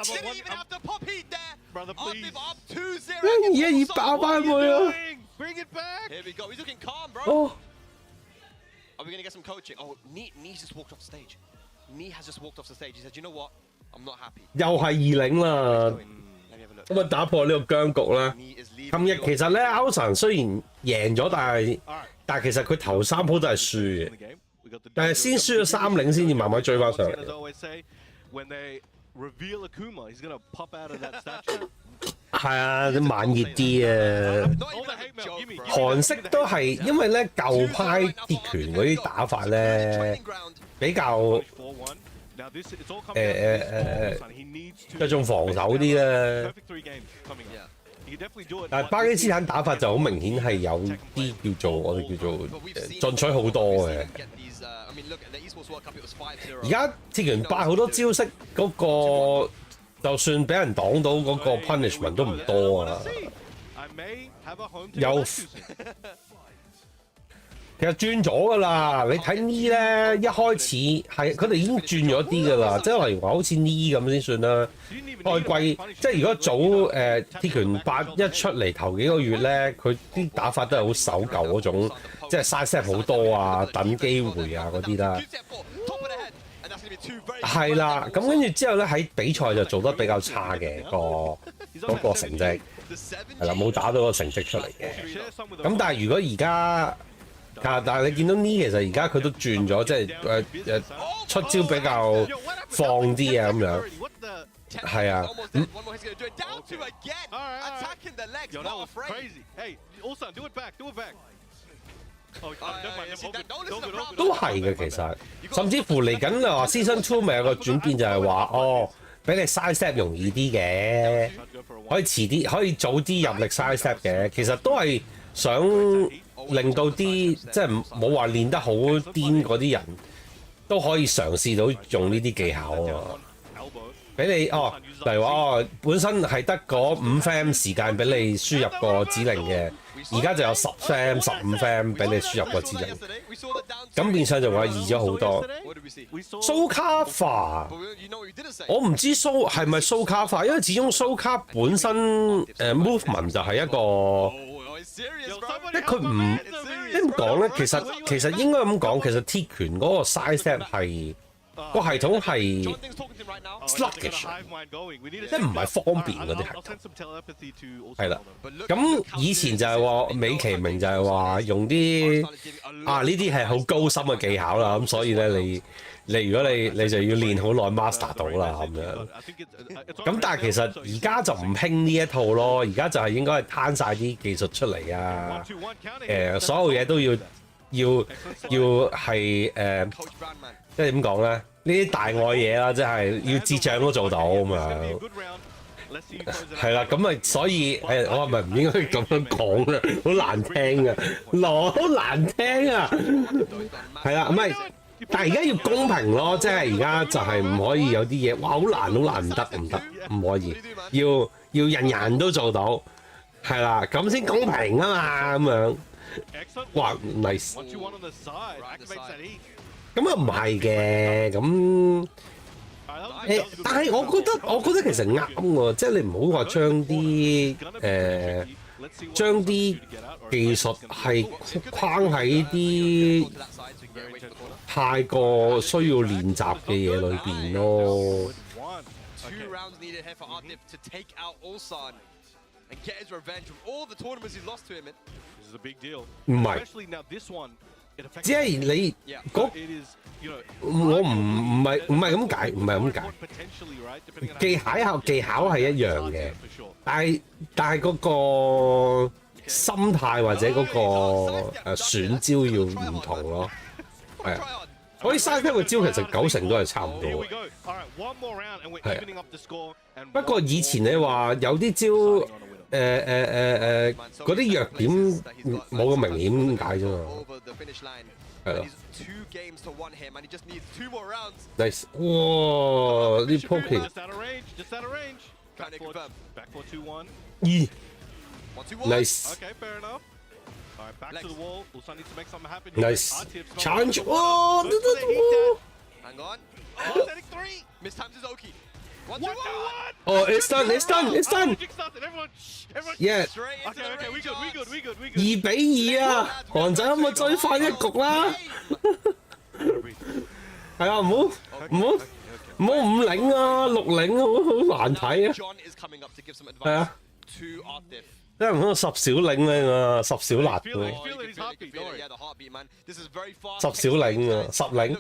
E: Didn't
I: even have to pop heat there.
E: Brother, please.
I: Artif up 2-0.
C: 一嘢爆翻去啊
E: Bring it back.
I: Here we go. He's looking calm, bro.
C: 哦。
I: Are we going to get some coaching? Oh, Nee's just walked off the stage. Nee has just walked off the stage. He said, you know what? I'm not happy.
C: 又係2-0啦。咁啊打破呢個僵局啦。琴日其實咧，歐神雖然贏咗，但係其實佢頭3鋪都係輸嘅。但係先輸咗3-0先至慢慢追翻上嚟。係啊，啲慢熱啲啊。韓式都係因為咧舊派鐵拳嗰啲打法咧比較着重防守啲啦。但係巴基斯坦打法就好明顯係有啲叫做我哋叫做進取好多嘅。而家鐵拳8好多招式嗰個，就算俾人擋到嗰個 punishment 都唔多啊。有其實轉咗㗎啦，你睇呢咧，一開始係佢哋已經轉咗啲㗎啦，即係例如話好似呢咁先算啦。開季即係如果早鐵拳8一出嚟頭幾個月咧，佢啲打法都係好守舊嗰種，即係 side step 好多啊，等機會啊嗰啲啦。係啦，咁跟住之後咧喺比賽就做得比較差嘅嗰個成績，係啦，冇打到個成績出嚟嘅。咁但係如果而家但係你見到呢，其實而家佢都轉咗，即係出招比較放啲啊咁樣。係啊。都係嘅，其實甚至乎嚟緊啊 Season 2咪有個轉變，就係話俾你 side step 容易啲嘅，可以遲啲，可以早啲入力 side step 嘅。其實都係想令到啲即係冇話練得好癲嗰啲人都可以嘗試到用呢啲技巧啊！俾你例如話本身係得嗰5 frame 時間俾你輸入個指令嘅，而家就有10 frame、15 frame 俾你輸入個指令，咁變相就話易咗好多。蘇卡化，我唔知係咪蘇卡化，因為始終蘇卡本身movement 就係一個，即係佢唔點講咧？其實應該咁講，其實鐵拳嗰個 side step 係。個系統係 sluggish， 即係唔係方便嗰啲系統。係啦，咁以前就係話美其名就係話用啲呢啲係好高深嘅技巧啦，咁所以咧你如果你就要練好耐 master 到啦咁樣。咁但係其實而家就唔興呢一套咯，而家就係應該係攤晒啲技術出嚟啊，所有嘢都要係即係點講咧？呢啲大愛嘢啦，即係要智障都做到咁樣。係啦，咁咪所以我係咪唔應該咁樣講啊？好難聽啊，好難聽啊！係啦，唔係，但係而家要公平咯，即係而家就係唔可以有啲嘢，哇！好難，唔得，唔可以，要人人都做到，係啦，咁先公平啊嘛，咁樣。哇 ，nice！咁啊唔係嘅，咁但係我覺得其實啱喎，即係你唔好話將啲技術係框喺啲太過需要練習嘅嘢裏邊咯。唔係。只係你我唔係咁解，技巧係一樣嘅，但係嗰個心態或者嗰個選招要唔同咯，係啊，可以嘥一個招其實90%都係差唔多嘅，係啊。不過以前你話有啲招。嗰啲弱點冇咁明顯點解啫嘛，係咯。Nice， 哇！啲 poking， Nice，Nice，Challenge， 哇！It's done. Yeah. 2-2啊，韓仔咁啊追翻一局啦。係啊，唔好5-0啊，6-0好難睇啊。係啊。因為唔好10小領啊，10小辣喎，10小領啊，10領。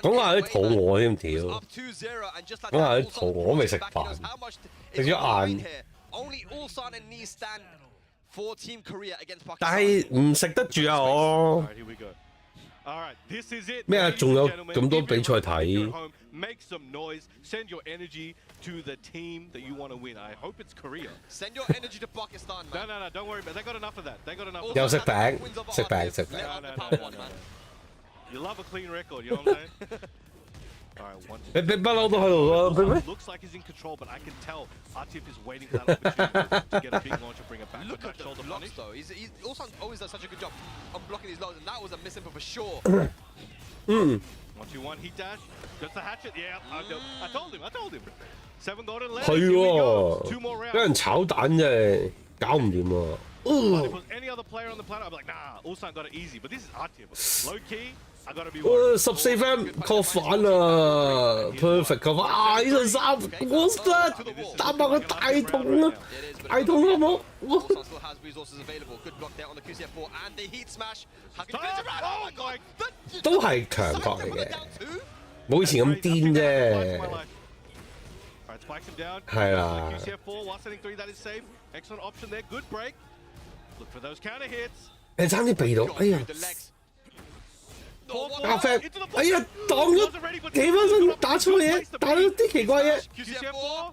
C: 講下啲肚餓添條，講下啲肚餓我未食飯，食咗晏。但係唔食得住啊我。咩啊？仲有咁多比賽睇。To the team that you want to win. I hope it's Korea. Send your energy to Pakistan, man. No, don't worry about it. They got enough of that. They got enough. 又食餅。You love a clean record, you know what I'm saying? 你不嬲都喺度啦，俾咩？
E: Looks like he's in control, but I can tell Atif is waiting for that opportunity to get a big launch and bring it back.
I: Look at the blocks though. He's also always does such a good job on blocking these lows, and that was a miss for sure.
E: 1-2-1 heat dash. Gets the hatchet. Yeah, I told him. 7 golden left.
C: 係
E: Here we go.
C: 喎，
E: 2 more
C: 俾人
E: rounds.
C: 炒蛋真係搞唔掂喎。
E: But if it was any other player on the planet, I'd be like, nah, Ulsan got it easy. But this is Atif. Low key, I gotta be
C: 14 分 call 反啊 ，perfect call 反啊！呢度3我得打爆個大桶啊，大桶好冇？
I: Ulsan still has resources available. Good block there on the QCF4 and the heat smash. How can he finish it right? Oh my god!
C: 都係強國嚟嘅，冇以前咁癲啫。
E: Alright, spikes him down.
C: 係啦。
E: QCF4 while setting 3, that is safe. Excellent option there. Good break. Look for those counter hits.
C: 你爭啲避到，哎呀！ 阿 Fab， 哎呀，擋咗幾分身打錯嘢，打咗啲奇怪嘢。
E: QCF4.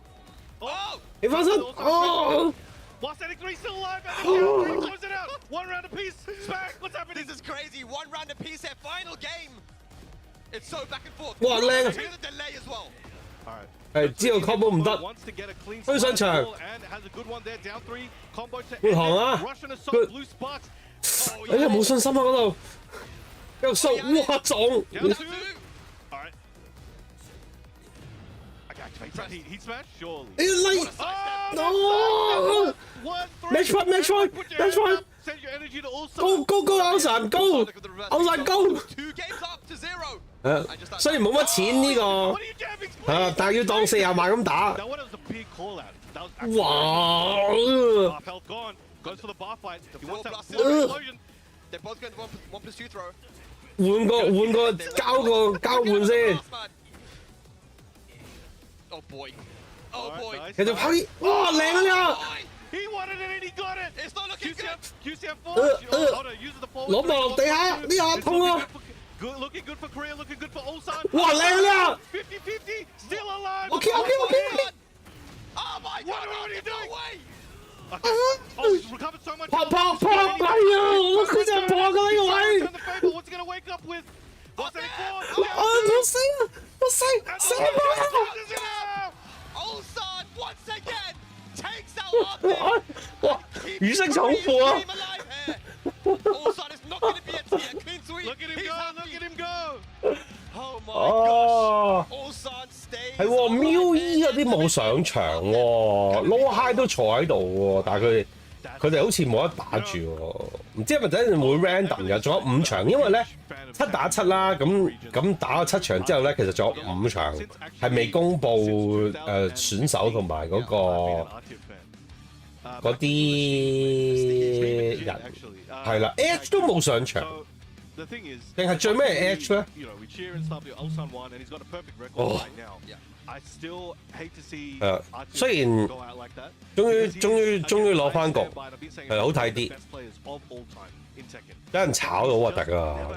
E: Oh!
C: 起翻身，哦！
E: While setting 3 still alive. And close it out. 1 round apiece. Smack. What's happening?
I: This is crazy. 1 round apiece here. Final game. It's so back and forth.
C: 哇靚啊！
I: Here's the delay as well.
E: Alright.
C: 係知道 combo 唔得，推上場。換行啊！哎呀冇信心啊嗰度，又掃哇撞！哎呀嚟！哦 ！Match point！ Go 歐神 go！ 歐神 go！ 雖然冇乜錢呢個，但係要當40萬咁打。哇！ 換個交換先。繼續跑啲，哇靚啊呢個！攞埋落地下，呢下痛啊！
E: Looking good for Korea, looking good for Ulsan.
C: 哇靚啊！
E: 50-50, still alive.
C: OK。
I: Oh my god!
E: What are you doing?
I: No way!
E: Oh, he's recovered so much.
C: 撲！係啊！佢真係撲㗎呢個位。
E: Turn the favor. What's he gonna wake up with? What's it for?
C: 冇死啊！
I: Ulsan once again takes out Arthur.
C: 哇！雨聲重負啊！
I: Ulsan is not going to be a tier. Clean sweep.
E: Look at him go! Look at him go!
I: Oh my
C: 哦，
I: gosh! Ulsan stays.
C: 係喎，Miu E 嗰啲冇上場喎，Low High 都坐喺度喎，但係佢哋好似冇得打住喎，唔知係咪真係會 random 嘅？仲有5場，因為咧7打7啦，咁打咗7場之後咧，其實仲有5場係未公佈選手同埋嗰啲人係啦 ，Edge 都冇上場。 定係最尾係 Edge 咧？哦，雖然終於攞翻局，係好睇啲，俾人炒到核突啊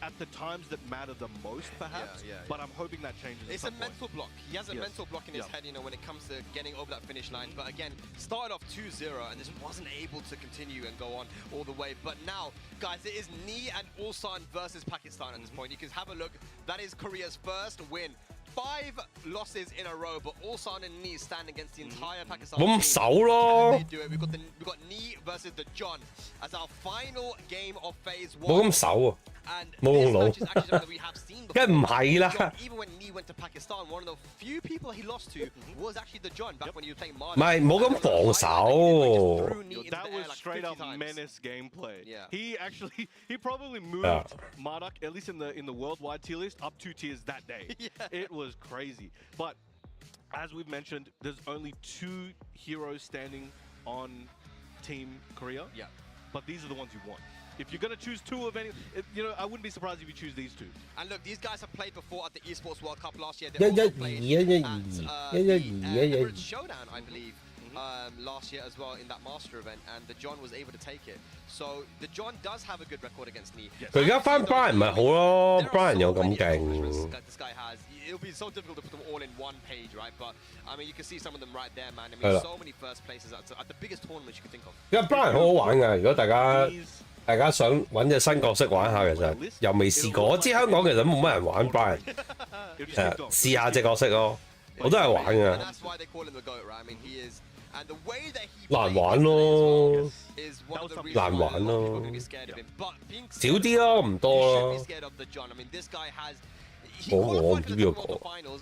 C: ！At
E: the times that matter the most, perhaps. But I'm hoping that changes.
I: It's a mental block. He has a mental block in his head, you know, when it comes to getting over that finish line. But again, started off 2-0 and just wasn't able to continue and go on all the way. But now, guys, it is Knee and Ulsan versus Pakistan at this point. You can have a look. That is Korea's first win. 5 losses in a row, but Ulsan and Knee stand against the entire Pakistan team.
C: 冇咁手咯。
I: We've got Knee versus the John as our final game of phase 1.
C: 冇咁手啊！
I: And
C: 冇
I: this
C: 腦
I: match is actually something that we have seen
C: 梗
I: before.
C: 唔係啦。
I: Even when Knee went to Pakistan, one of the few people he lost to was actually the John back when he was playing Marley.
C: 唔係冇咁防守。
E: That was straight up menace gameplay.
I: Yeah.
E: He probably moved Marduk, at least in the worldwide tier list, up 2 tiers that day. It was crazy. But as we've mentioned, there's only 2 heroes standing on Team Korea.
I: Yeah.
E: But these are the ones you want. If you're going to choose 2 of any, you know, I wouldn't be surprised if you choose these 2.
I: And look, these guys have played before at the Esports World Cup last year.
C: Yeah,
I: They also
C: yeah,
I: played
C: yeah, yeah,
I: at
C: yeah, yeah, yeah, yeah.
I: Emirates Showdown, I believe, last year as well in that Master event, and the John was able to take it. So the John does have a good record against Knee.
C: 佢而家翻 Brian 咪好咯 ，Brian 又咁勁。
I: This guy has. It'll be so difficult to put them all in one page, right? But I mean, you can see some of them right there, man. I mean, so many first places at the biggest tournaments you can think of.
C: 因為 Brian 好好玩㗎，如果大家大家想揾隻新角色玩下，其實又未試過。我知香港其實冇乜人玩 Brian， 試下隻角色咯，我都係玩嘅。難玩咯，難玩咯，少啲咯，唔多咯。我唔知邊個講。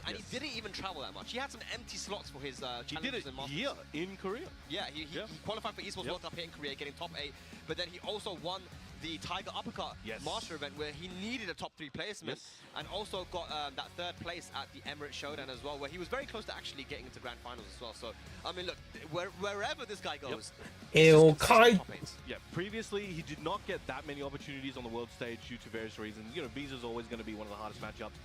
I: And he didn't even travel that much. He had some empty slots for his
E: He did it here in Korea.
I: Yeah, he qualified for Esports World Cup here in Korea, getting top 8. But then he also won the Tiger Uppercut Master event where he needed a top 3 placement and also got that 3rd place at the Emirates Showdown as well, where he was very close to actually getting into grand finals as well. So, I mean, look, wherever this guy goes,
E: yeah, previously he did not get that many opportunities on the world stage due to various reasons. You know, Visa is always going to be one of the hardest matchups.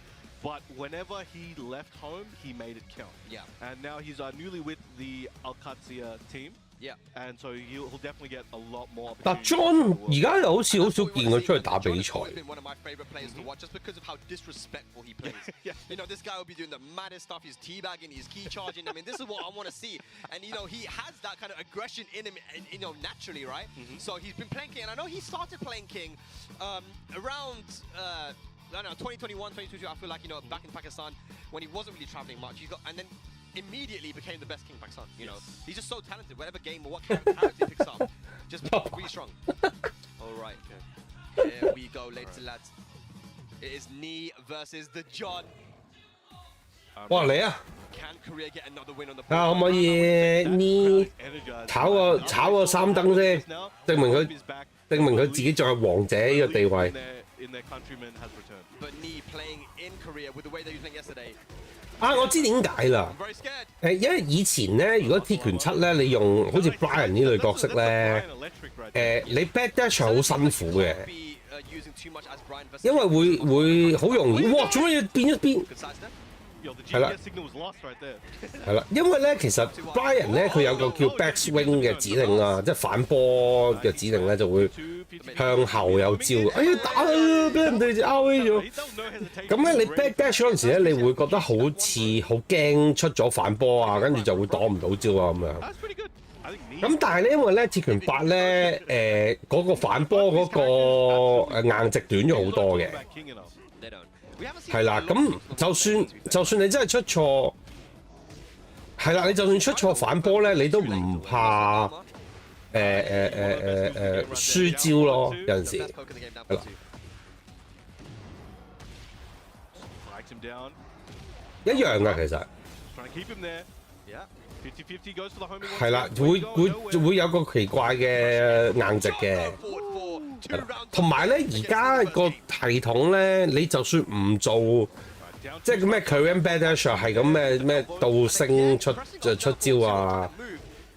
E: But whenever he left home, he made it count.
I: Yeah.
E: And now he's newly with the Alcatia team.
I: Yeah.
E: And so he'll definitely get a lot more opportunities.
C: 但 John 而家又好似好少見佢出去打比賽。
I: He's been one of my favorite players to watch just because of how disrespectful he plays. You know, this guy will be doing the maddest stuff. He's teabagging, he's key charging. I mean, this is what I want to see. And you know, he has that kind of aggression in him, you know, naturally, right? So he's been playing King, and I know he started playing King around. I don't know, 2021, 2022, I feel like, you know, back in Pakistan, when he wasn't really traveling much, and then immediately became the best King in Pakistan, you know. He's just so talented, whatever game or what character he picks up, just really strong. All right, here we go, ladies and lads. It is Knee versus the John.
C: 哇嚟啊！
I: Can Korea get another win on the
C: 睇下可唔可以呢炒個3燈先，證明佢自己仲係王者呢個地位。
I: But Knee playing in Korea with the way that he was playing yesterday.
C: 啊，我知點解啦。因為以前咧，如果鐵拳7咧，你用好似 Brian 呢類角色咧，你 back dash 係好辛苦嘅，因為會好容易，哇！做乜嘢變一邊？係啦，係啦，因為咧其實 Brian 咧佢有個叫 back swing 嘅指令啊，即係反波嘅指令咧就會向後有招。哎呀打佢啊！俾人哋RA咗。咁咧你 back dash 嗰陣時咧，你會覺得好似好驚出咗反波啊，跟住就會擋唔到招啊咁樣。咁但係咧，因為咧鐵拳8咧嗰個反波嗰個硬直短咗好多嘅。係啦，咁就算你真係出錯，係啦，你就算出錯反波咧，你都唔怕輸招咯，有陣時係啦，一樣㗎其實。係啦，會有個奇怪嘅硬直嘅，係啦，同埋咧而家個系統咧，你就算唔做，即係咩 Korean Bad Dash 係咁咩倒升出招啊，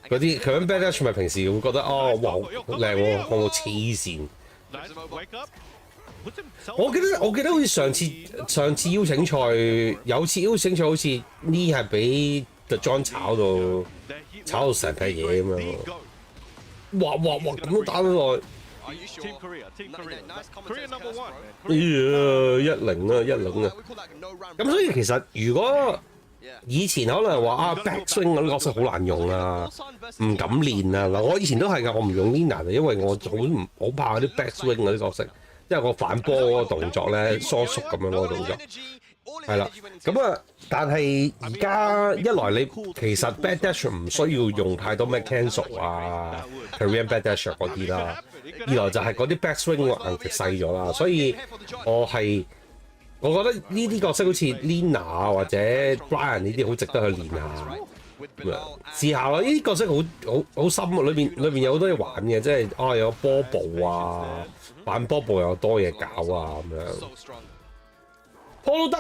C: 嗰啲 Korean Bad Dash 咪平時會覺得哦哇好靚喎，我黐線。我記得好似上次邀請賽有次邀請賽好似呢係俾 The John 炒到成批嘢咁樣，哇咁都打得落去，哎呀1-0啊，咁所以其實如果以前可能話啊 back swing 嗰啲角色好難用啊，唔敢練啊，嗱我以前都係㗎，我唔用 Lina 因為我好怕嗰啲 back swing 嗰啲角色，因為我反波嗰個動作咧疏縮咁樣嗰個動作。係啦，咁啊，但係而家一來你其實 back dash 唔需要用太多咩 cancel 啊 Korean back dash 嗰啲啦，二來就係嗰啲 back swing 硬直細咗啦，所以我覺得呢啲角色好似 Lina 或者 Brian 呢啲好值得去練下，試下咯。呢啲角色好深啊，裏邊有好多嘢玩嘅，即係有波步啊，反波步有多嘢搞啊咁樣。拖都得，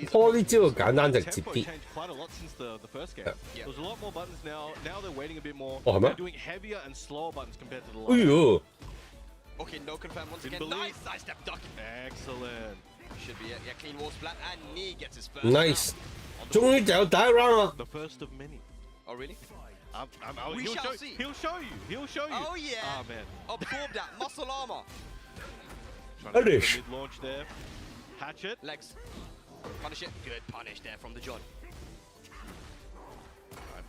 C: 拖啲招簡單直接啲。哦係咩？哎呦
I: Okay, no confirm once again. Nice sidestep duck. Excellent. Should be it. Yeah, clean wall splat and Knee gets his first.
C: Nice. 終於就有第一 round 啦。
E: The first of many.
I: Oh really?
E: We shall see. He'll show you.
I: Oh yeah.
E: Ah man.
I: Absorb that muscle armor.
E: Trying to get mid launch there. Hatchet.
I: Legs. Punish it. Good punish there from the John.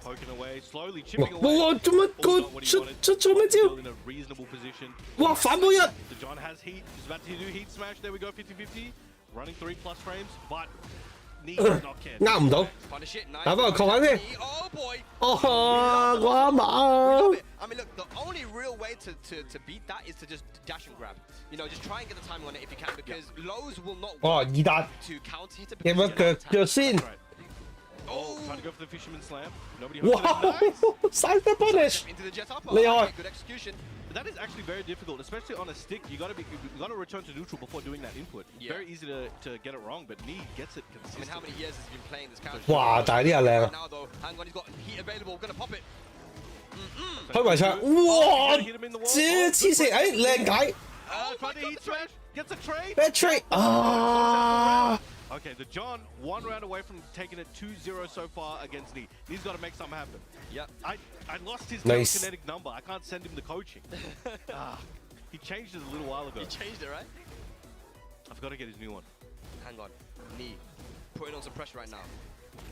E: Poking away, slowly chipping
C: 哇
E: away.
C: 哇，做乜
E: Almost
C: 個
E: got what he
C: 出
E: wanted.
C: 做咩
E: Still
C: 招？
E: in a reasonable position.
C: 哇，反波一，
E: The John has heat. He's about to do heat smash. There we go, 50-50. Running 3+ frames, but Knee does not care.
C: 呃唔到，
I: Punish it, nice.
C: 打翻個確位先。
I: Oh boy.
C: 哦，我阿
I: We love
C: 媽
I: it. I mean, look, the only real way to beat that is to just dash and grab. You know, just try and get the timing on it if you can, because lows will not
C: 哦，
I: work
C: 二達
I: to counter hit it.
C: 有
I: because
C: 冇
I: you
C: 腳
I: get
C: 腳先？
E: Right. Oh, trying to go for the fisherman slam. Nobody hooks
C: 哇
E: it. Nice.
C: ！Side punish，
I: into the jet upper.
C: 厲害
I: Okay, good execution.
E: But that is actually very difficult, especially on a stick. You gotta return to neutral before doing that input.
I: Yeah.
E: Very easy to get it wrong, but Knee gets it
I: I mean,
E: consistently.
I: how many years has he been playing this character?
C: 哇！但係呢下靚啊！
I: Now though, hang on, he's got heat available. Gonna pop it.
C: 開圍牆，哇！這黐線，誒靚解
E: Trying to heat smash. Gets a trade.
C: ，bad trade 啊！
E: Okay, the John, one round away from taking it 2-0 so far against Knee. Knee's got to make something happen.
I: Yep.
E: I lost his
C: Nice.
E: kinetic number. I can't send him the coaching. He changed it a little while ago.
I: He changed it, right?
E: I've got to get his new one.
I: Hang on. Knee. Putting on some pressure right now.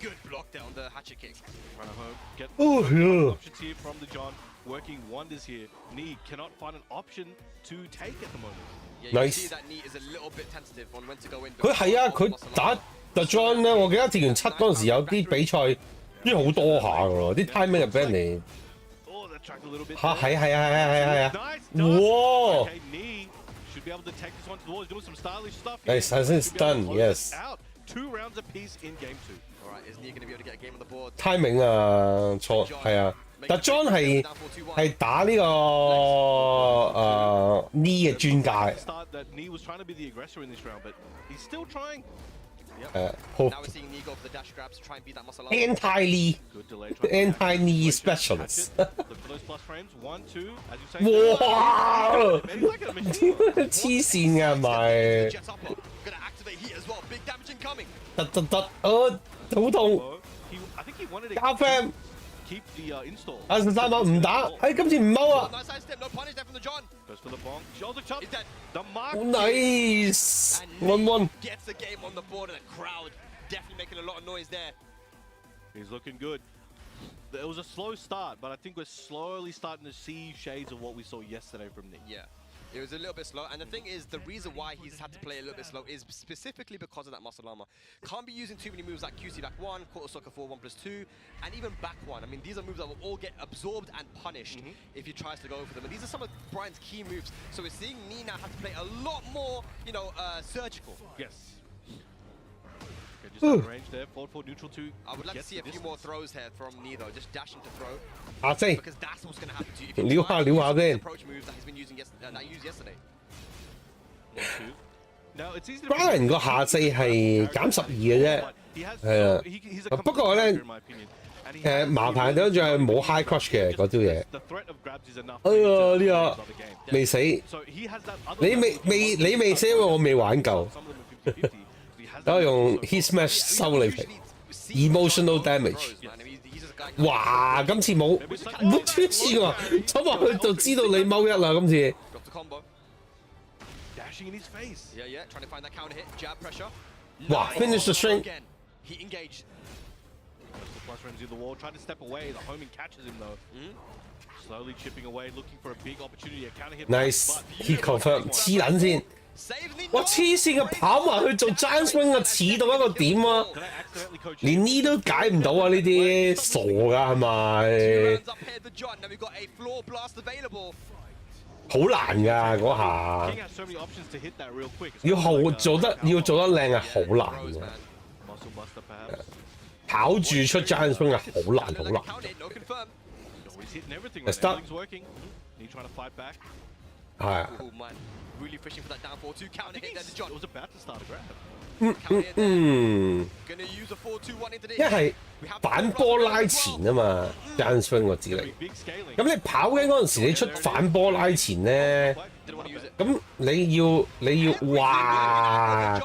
I: Good block there on the hatchet kick.
E: Run home. Get
C: Oh, yeah.
E: options here from the John. Working wonders here. Knee cannot find an option to take at the moment.
I: Yeah, you
C: Nice.
I: see that Knee is a little bit tentative on when to go in.
C: 佢係啊，佢打 The John 咧，我記得鐵拳7嗰陣時有啲比賽，啲好多下㗎喎，啲 timing 入俾人哋
E: Oh, that tracked a little bit.
C: 嚇
E: there.
C: 係啊！
E: Nice. Done.
C: 哇！
E: Okay, Knee should be able to take this one to the wall. He's doing some stylish stuff.
C: Nice,
E: Here.
C: has his
E: Should be able to
C: done,
E: close
C: yes.
E: this out. 2 rounds apiece in game 2.
I: All right, is Knee going to be able to get a game on the board?
C: timing 啊錯係啊，但 John 係打呢個knee 嘅專家
E: Start that Knee was trying to be the aggressor in this round, but he's still trying.
C: 好
I: Now we're seeing Knee go for the dash grabs to try and beat that muscle up.
C: anti knee
E: Good delay. trying to
C: anti knee
E: catch it.
C: specialist
E: Look for those plus frames. 1, 2, as you say.
C: 哇！
E: Man, he's like a machine.
C: 黐線㗎咪
I: Jet upper. Gonna activate heat as well. Big damage incoming.
C: 好痛
E: I think he wanted to
C: 加 fam
E: keep the install.
C: 啊13碼唔打，今次唔踎啊
I: Nice side step. No punish there from the John.
E: Goes for the bonk. Shoulder chop.
I: He's dead.
E: The mark.
C: nice
I: And
C: 1-1
I: Knee gets the game on the board, and the crowd definitely making a lot of noise there.
E: He's looking good. It was a slow start, but I think we're slowly starting to see shades of what we saw yesterday from Nick.
I: Yeah. It was a little bit slow, and the thing is, the reason why he's had to play a little bit slow is specifically because of that muscle armor. Can't be using too many moves like QC back 1, quarter soccer 4, 1+2, and even back 1. I mean, these are moves that will all get absorbed and punished if he tries to go for them. And these are some of Brian's key moves. So we're seeing Knee now have to play a lot more, you know, surgical.
E: Yes. Okay, just out of range there. Forward 4, neutral 2.
I: I would like to
E: Gets
I: see a
E: the
I: few more throws here from Knee though, just dashing to throw,
C: 下先
I: because that's what's going to happen to you if you
C: Liu
I: try
C: Ha,
I: to
C: Liu
I: use
C: Ha
I: some of these
C: then.
I: approach moves that he's been using that he used yesterday.
E: 1, 2. Now, it's easy to
C: Brian 個下四係減12嘅啫
E: He has
C: 係啊
E: he's a
C: 不過咧
E: in my opinion. And he has
C: 麻煩咗就係冇 high crush 嘅嗰招嘢
E: The threat of grabs is enough.
C: 哎呀
E: to
C: 呢
E: change
C: 個
E: the game.
C: 未死
E: So he has that other
C: 你未死，因為我未玩夠
E: Some of them are 50-50. He has
C: 等我
E: that
C: 用
E: also.
C: heat smash 收你皮
I: Usually see
C: Emotional
I: John
C: damage.
I: throws, man. I mean, he's just a guy-
C: 哇！今次冇黐線喎，走埋去就知道你踎一啦，今次
I: Dropped the combo.
E: Dashing in his face.
I: Yeah, yeah. Trying to find that counter hit. Jab pressure.
C: Wow, finish the string.
I: Again. He engaged.
E: Goes for plus frames in the wall, trying to step away. The homing catches him though. Slowly chipping away, looking for a big opportunity. A counter hit.
C: nice
E: but
C: he confirm 黐撚線，
I: Save Knee.
C: 我黐線嘅跑埋去做 giant swing 啊，似到一個點啊！
E: Did I accidentally coach
C: 連呢都解唔到啊！呢啲傻㗎係
I: Two
C: 咪？
I: rounds up here, the John. Now we've got a floor blast available.
C: 好難㗎嗰
E: King
C: 下，
E: has so many options to hit that real quick.
C: 要好做得靚係好
I: Yeah,
C: 難
I: throws,
C: 嘅，
I: man.
E: Muscle buster perhaps.
C: 跑住出 giant swing 係好難好
I: Another
C: 難。
I: counter hit, no confirm.
E: No, he's hitting everything
C: Let's
E: right
C: start.
E: now. Everything's working. He's trying to fight back.
C: 係啊，
I: Oh man, really fishing for that down 4-2
E: I
I: counter
E: think
I: hit there, the
E: he
I: John.
E: was about to start a grab.
I: Counter hit there.
C: 嗯，
I: Gonna use a 4-2-1 into this.
C: 一係
I: We have
C: 反波拉前啊嘛 giant swing 個指
E: Big,
C: 令。
E: big scaling.
C: 咁你跑緊嗰陣時，你出反波拉前咧，
I: Didn't want to use it.
C: 咁你要哇！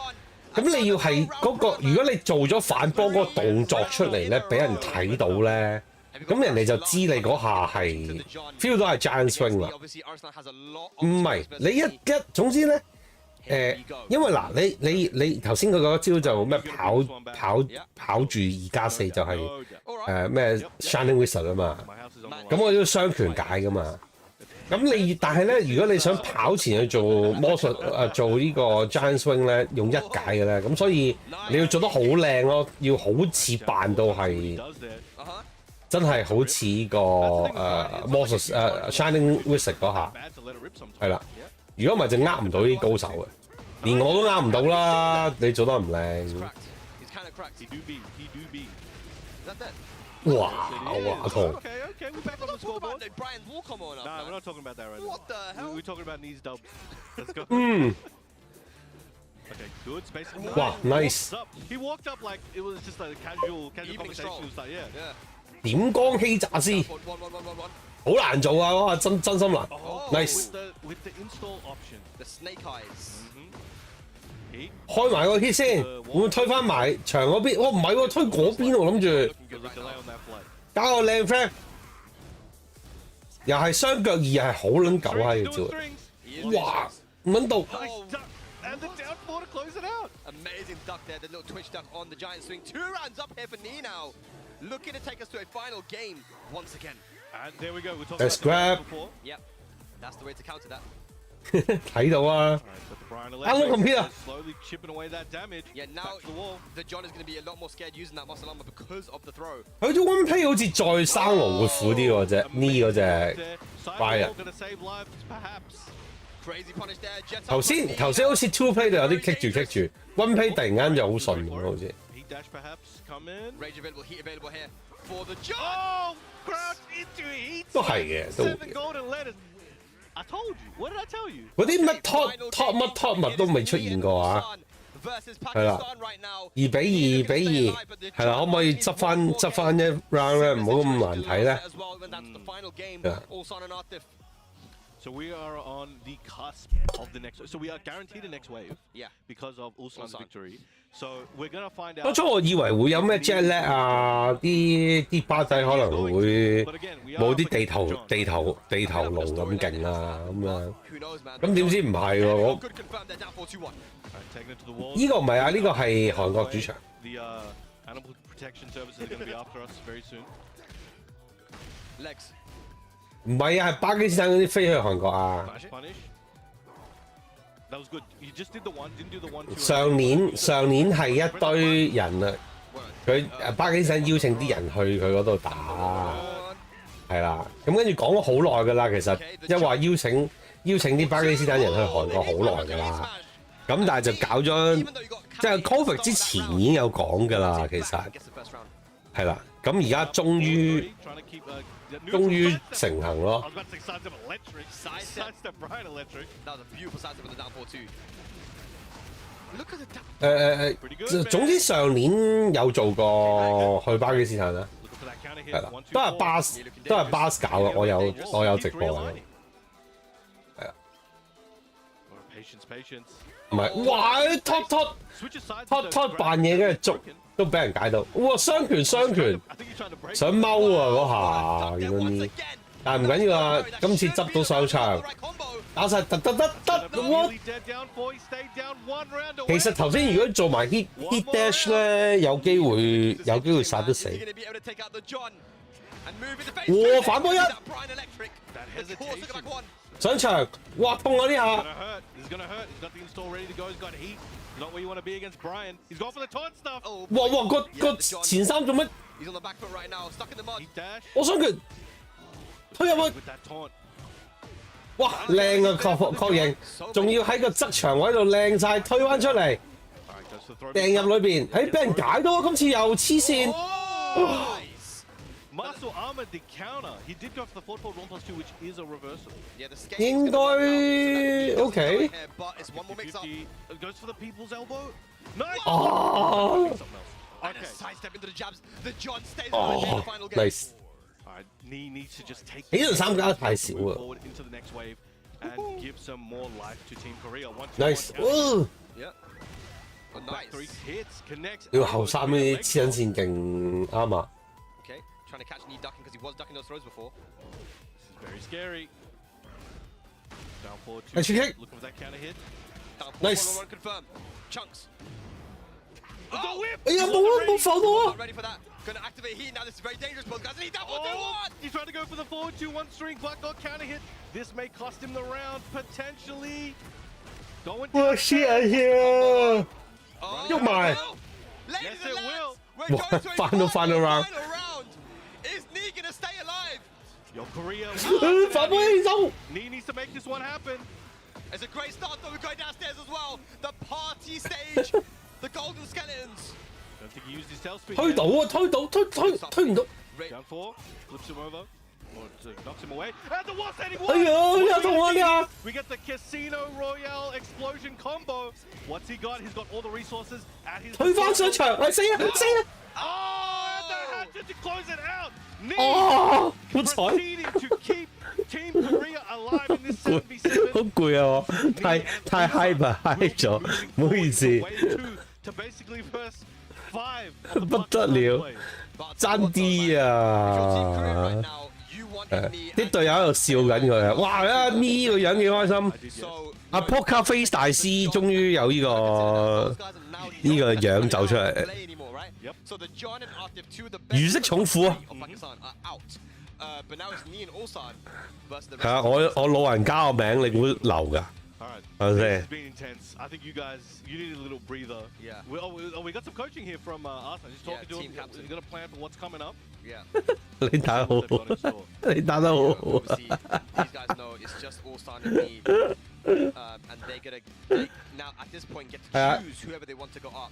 C: 咁你要係嗰個，如果你做咗反波嗰個動作出嚟咧，俾人睇到咧，咁人哋就知你嗰下係 feel 到係 giant swing 啦。
I: Obviously, Arsenal has a lot
C: 唔
I: of
C: 係
I: space
C: 你
I: versus
C: 總之咧，因為嗱，你頭先佢嗰招就咩跑住2+4就係咩 Shining Wizard 啊嘛，咁我要雙拳解噶嘛。咁但係咧，如果你想跑前去做魔術做呢個 Giant Swing 咧，用1解嘅咧，咁所以你要做得好靚咯，要好似扮到係真係好似呢個魔術Shining Wizard 嗰下，係啦。如果唔係就呃唔到啲高手嘅，連我都呃唔到啦。你做得唔靚。哇！痛。
E: Okay, we're back on the scoreboard.
I: Brian's wall come on up.
E: Nah, we're not talking about that right now.
I: What the hell?
E: We're talking about these dubs. Let's go.
C: Okay,
E: good. Space.
C: Wow, nice.
E: He walked up like it was just a casual conversation. He was like, yeah.
C: 點光欺詐師，好難做啊！哇，真心難。Nice。
E: With the install option.
I: The snake eyes.
C: 開埋個 hit 先，會唔會推翻埋牆嗰邊？唔係喎，推嗰邊我諗住。加個靚 friend， 又係雙腳2，又係好撚狗閪嘅招。哇，唔撚到。
E: And the down 4 to close it out.
I: Amazing duck there, the little twitch duck on the giant swing. 2 rounds up here for Ni now. Looking to take us to a final game once again.
E: And there we go. We're talking
C: Let's
E: about
C: grab.
E: Before.
I: Yep, that's the way to counter that.
C: 睇到啊！啱咁片啊！
E: Slowly chipping away that damage.
I: Yeah, now the John is going to be a lot more scared using that muscle armor because of the throw.
C: 佢啲 one play 好似再生龍活虎啲嗰隻呢嗰隻 Brian。頭先好似 two play 度有啲棘住 ，one play 突然間就好順咁好似。
I: Rage available, heat available here for the John.
E: Oh, crouch into heat.
C: 都係嘅，都。
E: 7 golden letters. I told you. What did I tell you?
C: 嗰啲乜 top 乜都未出現過啊！係啦，2比2，係啦，可唔可以執翻一 round 咧？唔好咁難睇咧。
E: So we are on the cusp of the next. So we are guaranteed the next wave.
I: Yeah.
E: Because of Ulsan's victory. So we're gonna find out.
C: 當初我以為會有咩 jet lag 啊，啲巴仔可能會冇啲地頭龍咁勁啊咁樣。咁點知唔係喎？呢個唔係啊，呢個係韓國主場。
E: The animal protection services are gonna be after us very soon.
I: Legs.
C: 唔係啊，係巴基斯坦嗰啲飛去韓國啊。
E: That was good. You just did the one, didn't do the 1-2.
C: 上年係一堆人啊，佢巴基斯坦邀請啲人去佢嗰度打，係啦。咁跟住講咗好耐㗎啦，其實一話邀請啲巴基斯坦人去韓國好耐㗎啦。咁但係就搞咗，即係 Covid 之前已經有講㗎啦，其實係啦。咁而家終於成行咯。總之上年有做過去巴基斯坦啦，係啦，都係巴斯搞嘅，我有直播嘅，係啦。唔係，哇！Tot 扮嘢跟住捉。都俾人解到，哇！雙拳想踎啊嗰下，見到呢，但係唔緊要啊，今次執到上場，打晒得，我其實頭先如果做埋 hit dash 咧，有機會殺得死。哇！反波一上場，哇！痛啊呢下。Not where you want to be against Brian. He's going for the taunt stuff. 哇！個前三做乜？我想佢推入去。哇！靚啊，確認，仲要喺個側牆位度靚晒，推翻出嚟，掟入裏邊。俾人解到啊！今次又黐線。
E: Muscle armor the counter. He did go for the forward 1+2, which is a reversal.
C: 應該 OK。
E: It goes for the people's elbow. Nice.
C: 哦。
I: Okay. Sidestep into the jabs. The John stays
C: in the final game. Nice.
E: Knee needs to just take.
C: 呢度3加太少啦。
E: Forward into the next wave and give some more life to Team Korea.
C: Nice.
I: Yeah.
E: Nice. 3 hits connects.
C: 要後三呢啲黐緊線勁啱啊。
I: Trying to catch Ni ducking because he was ducking those throws before.
E: This is very scary. Down forward 2.
C: Looking
E: for that counter hit.
C: Nice.
I: Confirm. Chunks.
E: The whip!
C: 哎呀，冇浮到啊！
I: Not ready for that. Gonna activate heat now. This is very dangerous, both guys. And he double
E: Oh,
I: one.
E: he's trying to go for the forward 2-1 string, but got counter hit. This may cost him the round, potentially. Going down.
C: 我 shit 呀！ 喐埋，
I: Ladies
E: Yes,
I: and
E: it
I: lads,
E: will.
I: we're going to a
C: Final round.
I: final round. Is Nee gonna stay alive?
E: Your Korea.
C: 反威走。
E: Nee needs to make this one happen.
I: It's a great start, though. We're going downstairs as well. The party stage. The Golden Skeletons.
E: Don't think he used his tail speed.
C: 推到啊！推唔到。
E: Down 4, flips him over. Or knocks him away. And the wall setting
C: 哎呀，有同我㗎。
E: We get the Casino Royale explosion combo. What's he got? He's got all the resources at his
C: 推翻上場，係死啊！死啊！
E: Oh, and the hatchet to close it out. Nee
C: 哦，好彩，
E: proceeding to keep Team Korea alive in this 7v7.
C: 好攰啊！我太 hype 啊 hype 咗，唔好意思，
E: To basically first 5 of the
C: 不得了，
E: play.
C: 爭啲啊！啲隊友喺度笑緊佢啊！哇！啊呢個樣幾開心，阿 Poker Face 大師終於有呢個樣走出嚟，如釋重負啊！係啊，我老人家個名你估流㗎？
E: This has been intense. I think you guys, you need a little breather.
I: Yeah.
E: We got some coaching here from Arsenal. Just talking to him. He's got a plan for what's coming up.
I: Yeah.
C: 你打得好好，你打得好好。
I: These guys know it's just all starting to be, and they now at this point get to choose whoever they want to go up.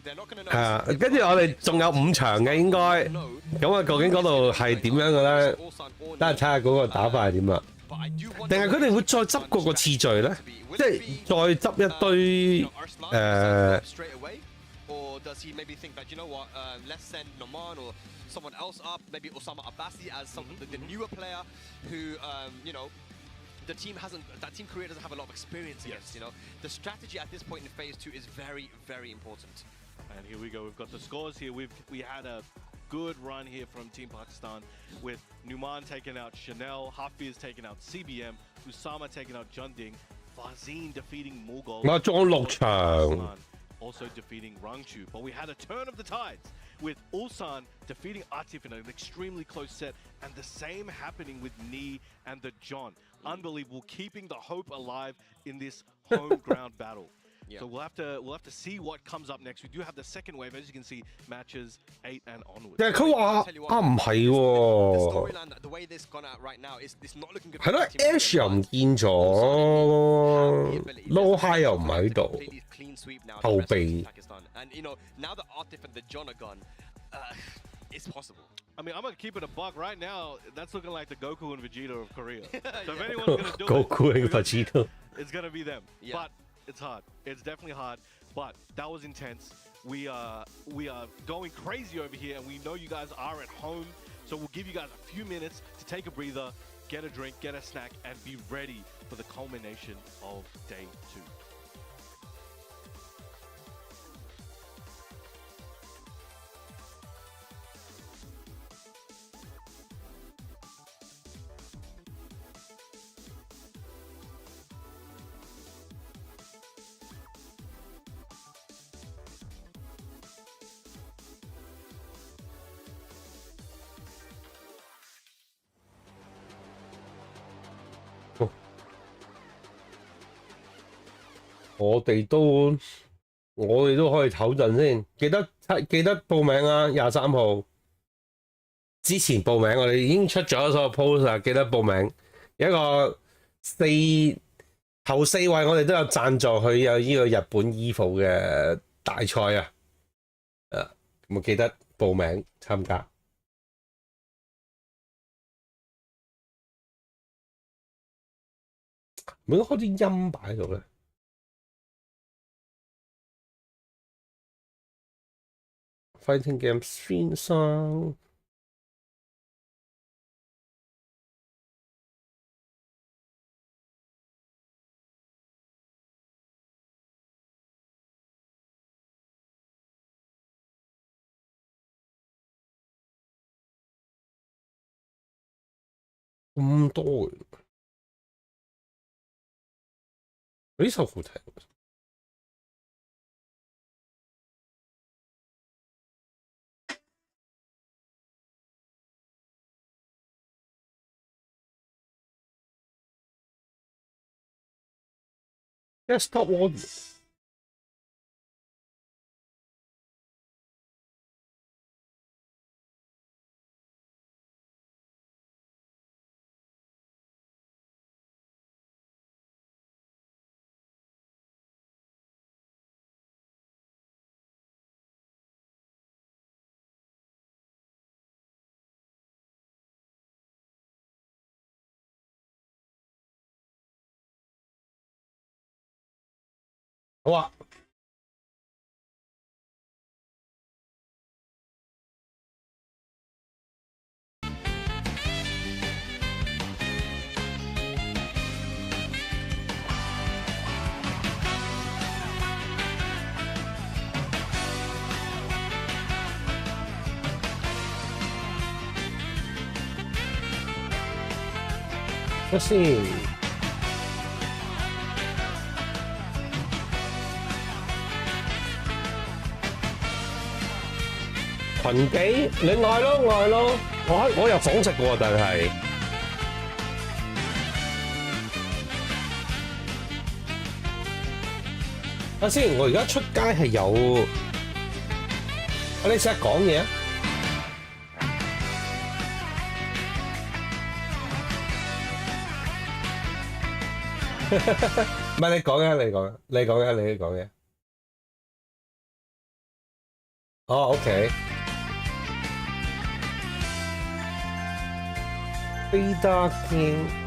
I: They're not gonna know.
C: 係啊，跟住我哋仲有5場嘅應該，咁啊究竟嗰度係點樣嘅咧？等下睇下嗰個打法係點啊？定係佢哋會再執過個次序咧？即係再執一堆
I: Or does he maybe think that, you know what, let's send Noman or someone else up, maybe Osama Abbasi as the newer player who, you know, that Team Korea doesn't have a lot of experience against, you know. The strategy at this point in phase 2 is very, very important.
E: And here we go. We've got the scores here. We had a good run here from Team Pakistan with Numan taking out Chanel, Hafiz taking out CBM, Usama taking out Junding, Fazeen defeating Mughal.
C: 我裝6場。
E: Also defeating Rangchu. But we had a turn of the tides with Ulsan defeating Atif in an extremely close set, and the same happening with Nee and the John. Unbelievable, keeping the hope alive in this home ground battle.
I: Yeah.
E: So we'll have to see what comes up next. We do have the second wave, as you can see, matches 8 and onwards.
C: 但係佢話啊唔係喎，
I: The way this gone out right now is not looking good.
C: 係咯 ，Ash 又唔見咗 ，Low High 又唔喺度，後備。
I: And you know, now that Atif and the John are gone, it's possible.
E: I mean, I'm gonna keep it a buck right now. That's looking like the Goku and Vegeta of Korea. So if anyone's gonna do
C: Goku
E: it,
C: and Vegeta.
E: it's gonna be them.
I: Yeah.
E: But it's hard. It's definitely hard. But that was intense. We are going crazy over here, and we know you guys are at home. So we'll give you guys a few minutes to take a breather, get a drink, get a snack, and be ready for the culmination of day 2.
C: 我哋都可以唞陣先，記得報名啊！23號之前報名，我哋已經出咗所有 post 啦，記得報名。一個頭4位，我哋都有贊助去有呢個日本衣服嘅大賽啊！咁記得報名參加。唔應該開啲音擺喺度咧。Fighting Game Theme Song。咁多嘅。呢首好聽。Desktop audio。好啊。睇先。群記你嗌咯嗌咯，我有房食喎，但係睇先，我而家出街係有，你試下講嘢啊！唔係你講嘅，你講嘅，你講嘅，你講嘅。哦，OK。飛得見。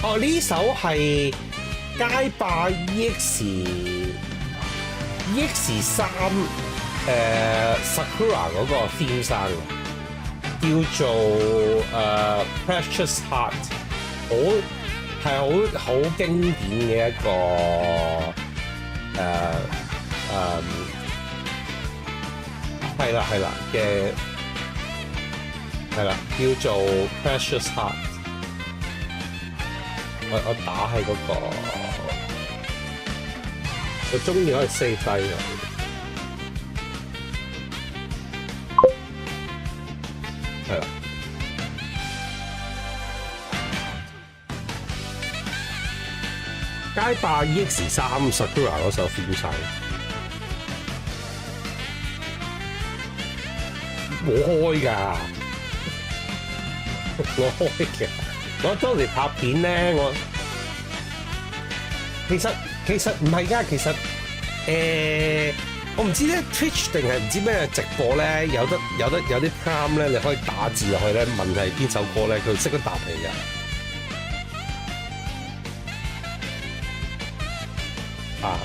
C: 哦，呢首係街霸 EX3 Sakura 嗰個 theme song 叫做Precious Heart， 好經典嘅一個係啦嘅係啦，叫做 Precious Heart。我打喺嗰個，我中意可以 save 低嘅。係啦，街霸 EX3 Sakura 嗰首 theme song， 我開㗎，我開嘅。我當時拍片咧，其實唔係㗎，其實我唔知咧 Twitch 定係唔知咩直播咧，有啲 prompt 咧，你可以打字落去咧，問係邊首歌咧，佢識得答你㗎。啊！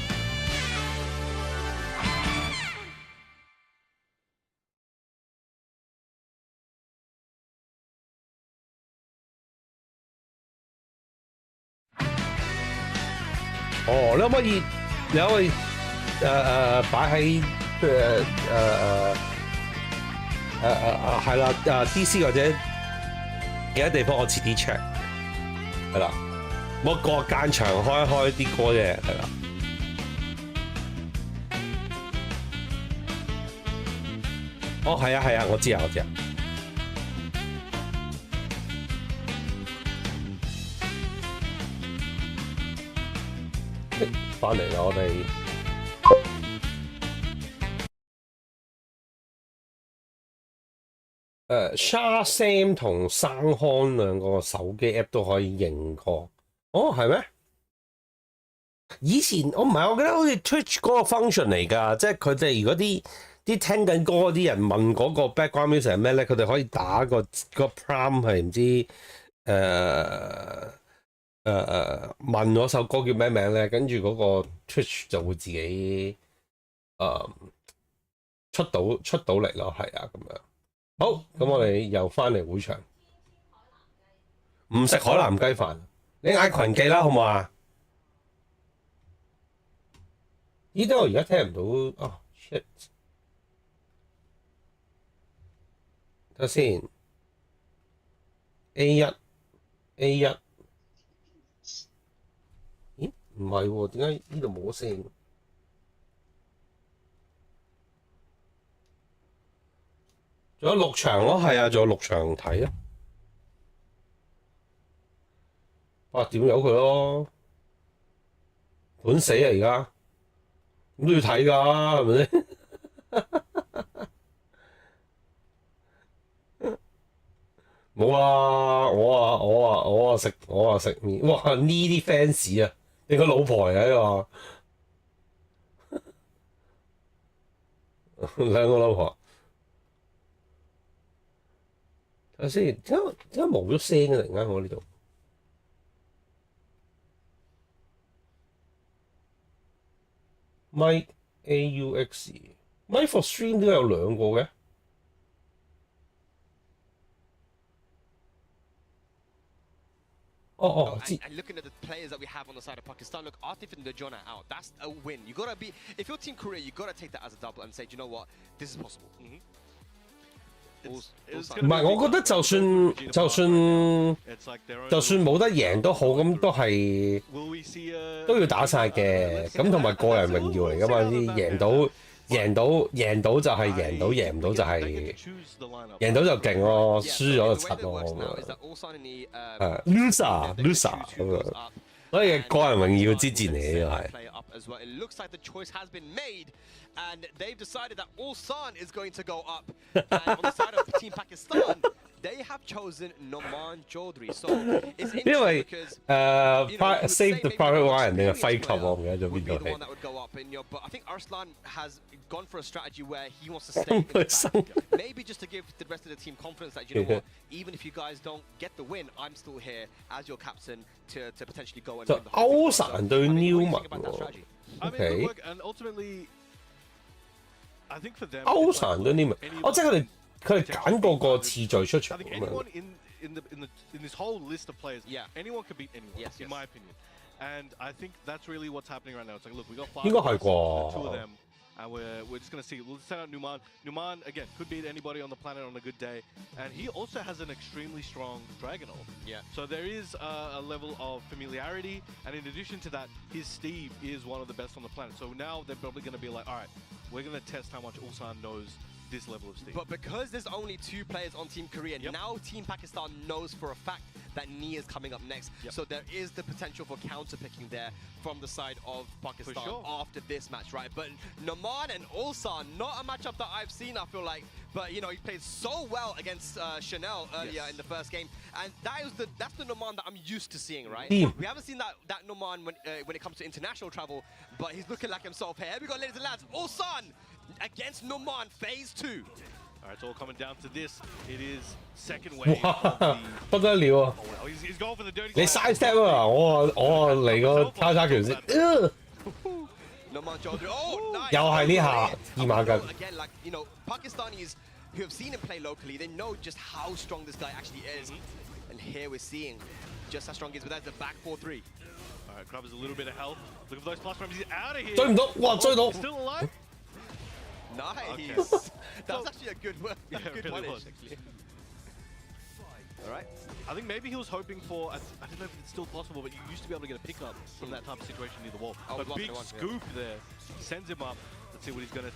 C: 哦，你可唔可以擺喺係啦DC 或者其他地方，我遲啲 check 係啦，我個間場開啲歌啫，係啦。哦，係啊，我知啊。翻嚟啦，我哋Sha Sam 同生康兩個手機 app 都可以認過。哦，係咩？以前我唔係，我記得好似 Twitch 嗰個 function 嚟㗎，即係佢哋如果啲聽緊歌嗰啲人問嗰個 background music 係咩咧，佢哋可以打個 prompt 係唔知問嗰首歌叫咩名咧，跟住嗰個 Twitch 就會自己出到嚟咯，係啊咁樣。好，咁我哋又翻嚟會場，唔食海南雞飯，你嗌群記啦，好唔好啊？咦？點解我而家聽唔到？哦 ，shit！ 睇下先 ，A1，咦？唔係喎，點解呢度冇聲？仲有6場咯，係啊，仲有6場睇啊！8點由佢咯，盤死啊！而家咁都要睇㗎，係咪先？冇啊！我食麵，哇！呢啲 fans 啊，你個老婆嚟啊呢個兩個老婆。睇下先，點解冇咗聲嘅？突然間我呢度。Mic AUX，Mic for Stream 都有2個嘅。
I: And looking at the players that we have on the side of Pakistan, look, Atif and Dejona out. That's a win. You gotta be, if you're Team Korea, you gotta take that as a double and say, do you know what, this is possible.
C: 唔係，我覺得就算冇得贏都好，咁都要打晒嘅。咁同埋個人榮耀嚟㗎嘛，啲贏到就係贏到，贏唔到就係贏到就勁咯，輸咗就柒咯咁樣。loser 咁樣，所以個人榮耀之戰嚟嘅呢個係。
I: And they've decided that Ulsan is going to go up. And on the side of Team Pakistan, they have chosen Noman Chaudhry. So it's interesting because
C: Save the Private Ryan 定係 Fight Club 我唔記得咗邊度係。
I: But I think Arslan has gone for a strategy where he wants to stay in the back. Maybe just to give the rest of the team confidence that, you know what, even if you guys don't get the win, I'm still here as your captain to potentially go and win the whole thing.
C: 歐神對 Newman
E: ，OK， and ultimately。
C: 歐神對 Newman， 即係佢哋揀個次序出場咁樣。
E: In this whole list of players, anyone can beat anyone, in my opinion. And I think that's really what's happening right now. It's like, look, we got 5
C: 應該係
E: players,
C: 啩
E: 2 of them, and we're just gonna see. We'll send out Numan. Numan again could beat anybody on the planet on a good day, and he also has an extremely strong Dragon ult.
I: Yeah.
E: So there is a level of familiarity, and in addition to that, his Steve is one of the best on the planet. So now they're probably gonna be like, all right, we're gonna test how much Ulsan knows this level of Steve.
I: But because there's only 2 players on Team Korea, now Team Pakistan knows for a fact that Ni is coming up next. So there is the potential for counter-picking there from the side of Pakistan after this match, right? But Noman and Ulsan, not a matchup that I've seen, I feel like. But, you know, he played so well against Chanel earlier in the first game. And that's the Noman that I'm used to seeing, right? We haven't seen that Noman when it comes to international travel, but he's looking like himself here. Here we go, ladies and lads. Ulsan against Noman, phase 2.
E: All right, it's all coming down to this. It is second wave.
C: 不得了啊！
E: He's going for the dirty.
C: 你 side step 啊！我嚟個交叉拳先。
I: Noman Chaudhry. Oh, nice.
C: 又係呢下二馬筋。
I: Again, like, you know, Pakistanis who have seen him play locally, they know just how strong this guy actually is. And here we're seeing just how strong he is, but that's the back 4-3.
E: All right, grabs a little bit of health. Looking for those plus frames. He's out of here.
C: 追唔到，哇！追到。
E: Still alive.
I: Nice.
E: Okay.
I: That was actually a good good
E: really
I: punish,
E: was.
I: actually. All right.
E: I think maybe he was hoping for, I don't know if it's still possible, but you used to be able to get a pickup from that type of situation near the wall. But big scoop there, sends him up. Let's see what he's going to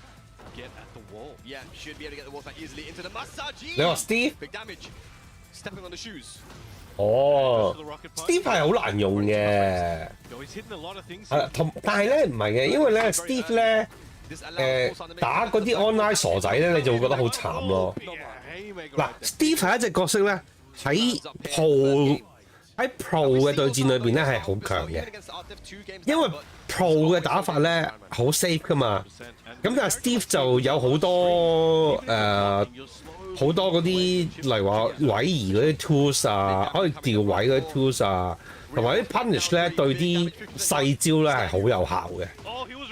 E: get at the wall.
I: Yeah, should be able to get the wall back easily into the Masaji.
C: 你話 Steve？
I: Big damage. Stepping on the shoes.
C: 哦 ，Steve 係好難用嘅。但係咧唔係嘅，因為咧 Steve 咧打嗰啲 online 傻仔咧，你就會覺得好慘咯。嗱 ，Steve 係一隻角色咧喺 Pro 嘅對戰裏邊咧係好強嘅，因為 Pro 嘅打法咧好 safe 噶嘛。咁但係 Steve 就有好多好多嗰啲，例如話位移嗰啲 tools 啊，可以調位嗰啲 tools 啊，同埋啲 punish 咧對啲細招咧係好有效嘅，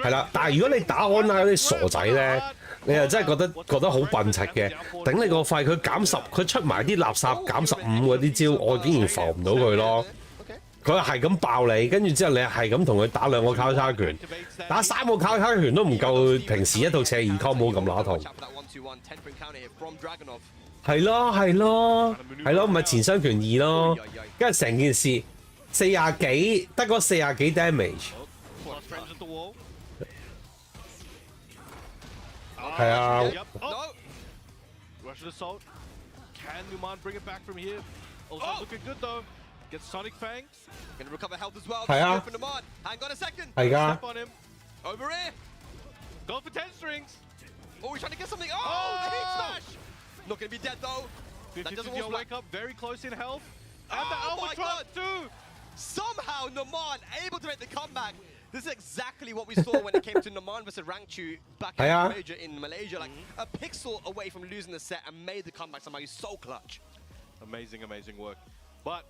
C: 係啦。但係如果你打 online 嗰啲傻仔咧，你又真係覺得好笨柒嘅，頂你個肺！佢減10，佢出埋啲垃圾減15嗰啲招，我竟然防唔到佢咯。佢係咁爆你，跟住之後你係咁同佢打2個交叉拳，打3個交叉拳都唔夠平時一套斜2 combo 咁乸痛。係咯，唔係前雙拳2咯，跟住成件事40幾得嗰40幾 damage。係啊。
E: Get Sonic Fang.
I: Gonna recover health as well.
C: 係啊。
I: Hang on a second.
C: 係㗎。
I: Over here.
E: Go for 10 strings.
I: Oh, he's trying to get something. Oh, the heat smash. Not gonna be dead though. That doesn't
E: wake up. Very close in health. And the
I: Oh my God.
E: too.
I: Somehow Naman able to make the comeback. This is exactly what we saw when it came to Naman versus Rangchu back in Malaysia. Like a pixel away from losing the set and made the comeback somehow. He's so clutch.
E: Amazing work. But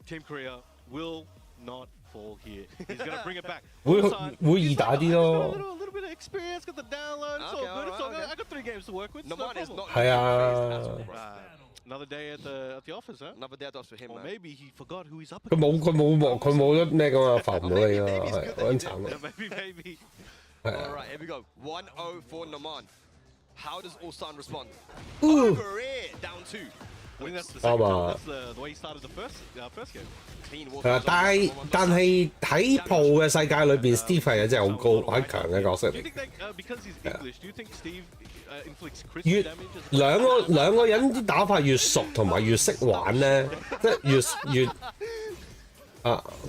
E: Team Korea will not fall here. He's gonna bring it back.
C: 會易打啲咯。
E: A little bit of experience, got the download. It's all good. It's all good. I got 3 games to work with.
I: Naman is not.
C: 係啊。
E: Another day at the office, huh?
I: Another day at the office for him.
E: Or maybe he forgot who he's up
C: 佢冇得咩㗎嘛，浮唔到你㗎，係好慘嘅。
E: Maybe.
I: All right, here we go. 1-0 for Naman. How does Ulsan respond? Over here, down 2.
E: I think that's the way he started the first game.
C: 但係喺鋪嘅世界裏邊 ，Steve 係真係好高、好強嘅角色嚟。
E: Because he's English, do you think Steve inflicts
C: 越
E: critical damage?
C: 兩個人啲打法越熟同埋越識玩咧，即係越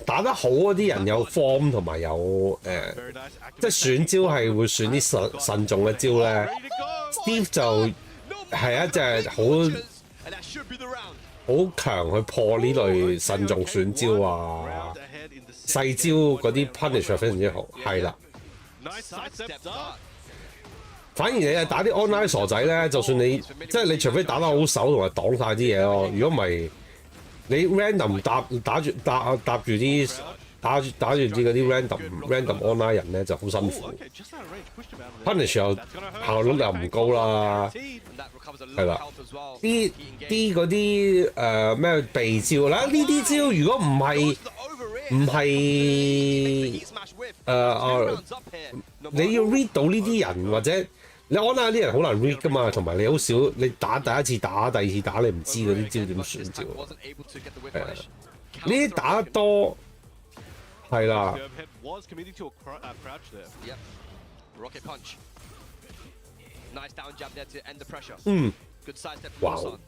C: 打得好嗰啲人有 form 同埋有即係選招係會選啲慎重嘅招咧。Steve 就係一隻好強去破呢類慎重選招啊，細招嗰啲 punish 非常之好，係啦。反而你係打啲 online 傻仔咧，就算你即係你除非打得好手同埋擋晒啲嘢咯，如果唔係你 random 打住啲嗰啲 random online 人咧就好辛苦 ，punish 又效率又唔高啦，係啦，啲嗰啲咩避招啦，呢啲招如果唔係你要 read 到呢啲人或者你 online 啲人好難 read 噶嘛，同埋你好少你打第一次打第二次打你唔知嗰啲招點選招，係啊，呢啲打得多。係啦。
E: Was committing to a crouch there.
I: Yep. Rocket punch. Nice down jab there to end the pressure. Good side step from Ulsan.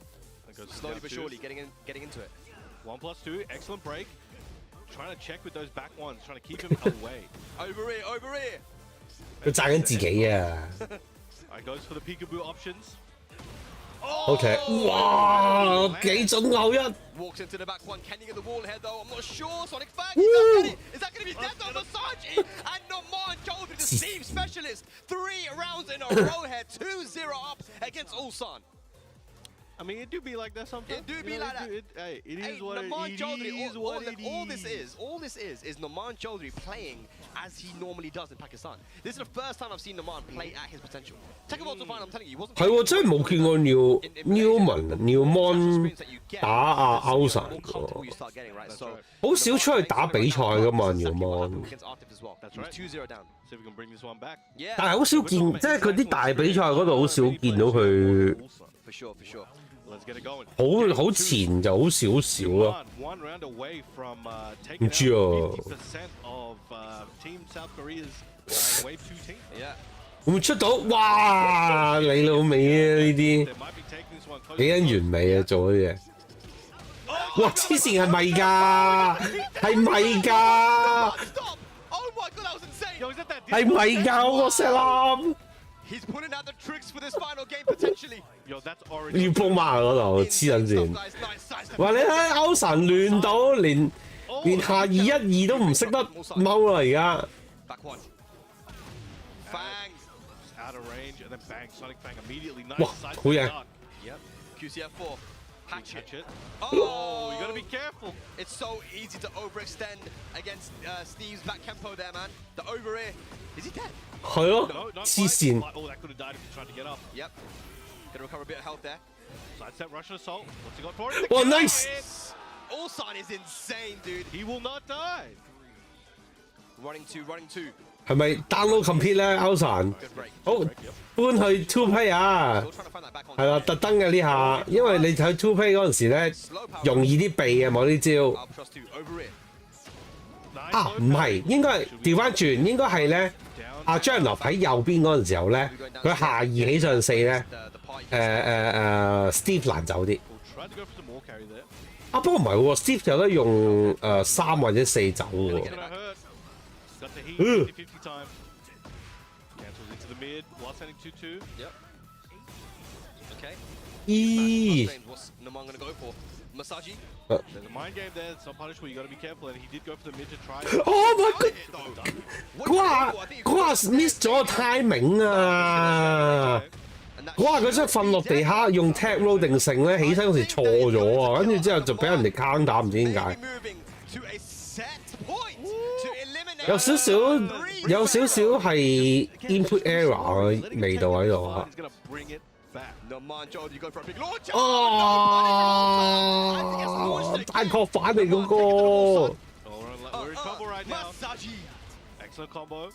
I: Slowly but surely getting into it.
E: 1+2, excellent break. Trying to check with those back ones, trying to keep him away.
I: Over here.
C: 佢炸緊自己啊
E: Alright, goes for the peekaboo options.！OK，
C: 哇，幾準後一。
I: Walks into the back one. Can he get the wall here though? I'm not sure. Sonic Fang. He does get it. Is that going to be death on Masaji? And Naman Choudhury, the Steve specialist. 3 rounds in a row here. 2-0 up against Ulsan.
E: I mean, it do be like that sometimes.
I: It do be like that.
E: It is what it is.
I: All this is Naman Choudhury playing as he normally does in Pakistan. This is the first time I've seen Naman play at his potential. Tekken World Tour Final, I'm telling you, he wasn't.
C: 係喎，真係冇見過Newman 打阿歐神喎，好少出去打比賽噶嘛 Newman。但係好少見，即係佢啲大比賽嗰度好少見到佢。好前就好少少咯，唔知啊。會唔會出到？哇！你老味啊！呢啲幾撚完美啊！做嗰啲嘢。哇！黐線係咪㗎？係咪㗎？係咪㗎？我個 set up。He's
I: putting out the tricks for this final game potentially.
C: 要撲埋嗰度黐撚線。哇！你睇歐神亂到連下2、1、2都唔識得踎啦而家。哇！好嘢。
I: QCF4. Hatch it. Oh, you gotta be careful. It's so easy to overextend against Steve's back tempo there, man. The over air. Is he dead?
C: 係咯，
E: No, not
C: 黐
E: quite.
C: 線。
E: Oh, that could have died if he tried to get up.
B: Yep. Gonna recover a bit of health there.
E: Sidestep Russian assault. What's he got for it?
C: Oh, nice.
B: Ulsan is insane, dude.
E: He will not die.
B: Running two.
C: 係咪 download complete 咧？歐神，
B: Good break.
C: 好搬去 two play 啊，
B: Still trying to find that back on.
C: 係啦，特登嘅呢下，因為你睇 two play 嗰陣時咧，容易啲避啊，冇呢招。
B: Up trust two over it.
E: Nice
C: 啊，唔係，應該係調翻轉，應該係咧。阿張立喺右邊嗰陣時候咧，佢下二起上四咧，
B: The party.
C: Steve 難走啲。
E: We'll try to go for some more carry there.
C: 啊，不過唔係喎，Steve 有得用3或者4走喎。
E: Gonna hurt. Got the heat. 50-50 time. Cancels into the mid while sending 2-2.
B: Yep. Okay.
C: 咦？
B: What's Naman gonna go for? Masaji.
E: There's a mind game there. It's not punishable. You got to be careful. And he did go for the mid to try.
C: Oh my god！
B: Well done.
C: 嗰下 miss 咗 timing 啊！
B: And that
C: 嗰下佢真係瞓落地下用 tap roll 定性咧，起身嗰時錯咗啊！跟住之後就俾人哋 counter 打，唔知點解。
B: moving to a set point to eliminate
C: 有少少係 input error 嘅味道喺度啊！
E: He's gonna bring it back.
B: Naman Joel, you go for a big launch.
C: 哦，大確反嚟嗰個。
E: Oh, we're in trouble right now.
B: Masaji.
E: Excellent combo.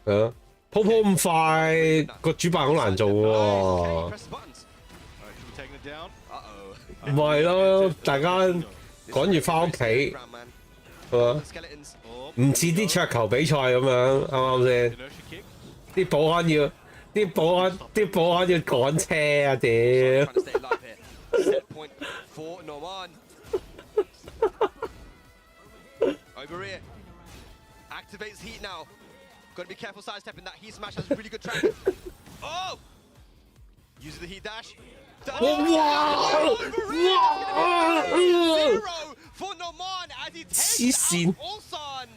C: 係啊，鋪咁快，個主辦好難做喎。
B: Okay, press the buttons.
E: All right, should we taking it down?
B: Uh-oh.
C: 唔係咯，大家趕住翻屋企，
B: Round, man.
C: 係嘛？
B: Skeletons.
E: Oh,
C: 唔似啲桌球比賽咁樣，啱啱先？
E: inertia kick.
C: 啲保安要趕車啊！屌
B: Trying！ to stay alive here. Set point for Norman. Over here. Activates heat now. Gotta be careful sidestepping that heat smash has really good track. Oh! Uses the heat dash.
C: Wow!
B: Zero for Norman as he takes
C: 黐線
B: out Ulsan.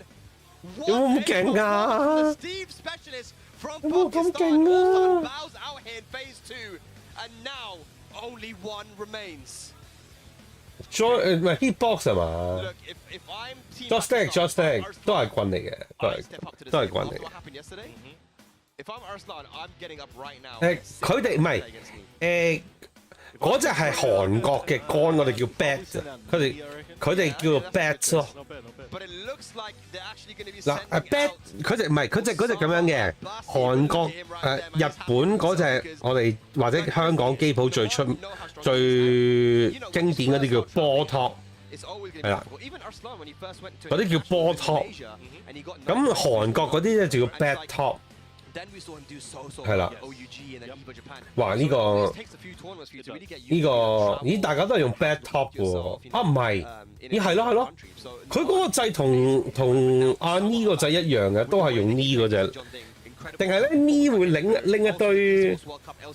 C: 有冇咁勁啊？
B: Steve specialist from
C: 有冇咁
B: Pakistan.
C: 勁啊？
B: Ulsan bows out here in phase 2, and now only one remains.
C: 唔係 hitbox 係嘛
B: Look, if I'm team
C: ？joystick
B: Pakistan,
C: joystick 都係棍嚟嘅，都
B: I
C: 係
B: step up to the
C: 都係
B: stage.
C: 棍嚟
B: After
C: 嘅
B: what。happened yesterday, if I'm Arslan, I'm getting up right now.
C: 佢哋唔係
B: Against me.
C: 嗰隻係韓國嘅杆，我哋叫 bat 啊，佢哋叫做 bat 咯。
E: Not bad, not bad.
B: But it looks like they're actually going to be
C: 嗱
B: sending
C: bat
B: out
C: 佢隻唔係佢隻咁樣嘅，韓國日本嗰隻我哋或者香港機鋪最最經典嗰啲叫波托。
B: It's always going to be
C: 係啦
B: difficult. Even Arslan, when he first went to
C: 嗰啲叫波托
B: Asia, and he got
C: 咁韓國嗰啲咧就叫 bat top。
B: Then we saw him do so
C: 係啦
B: well at OUG and then EVO Japan.
C: 哇！呢
B: So it
C: 個
B: always takes a few tournaments for you to really get
C: 呢
B: used
C: 個
B: to
C: 咦大家都係用 bat top 喎？啊唔係，咦係咯係咯，佢嗰個掣同阿呢個掣一樣嘅，都係用呢嗰隻。定係咧呢會拎一堆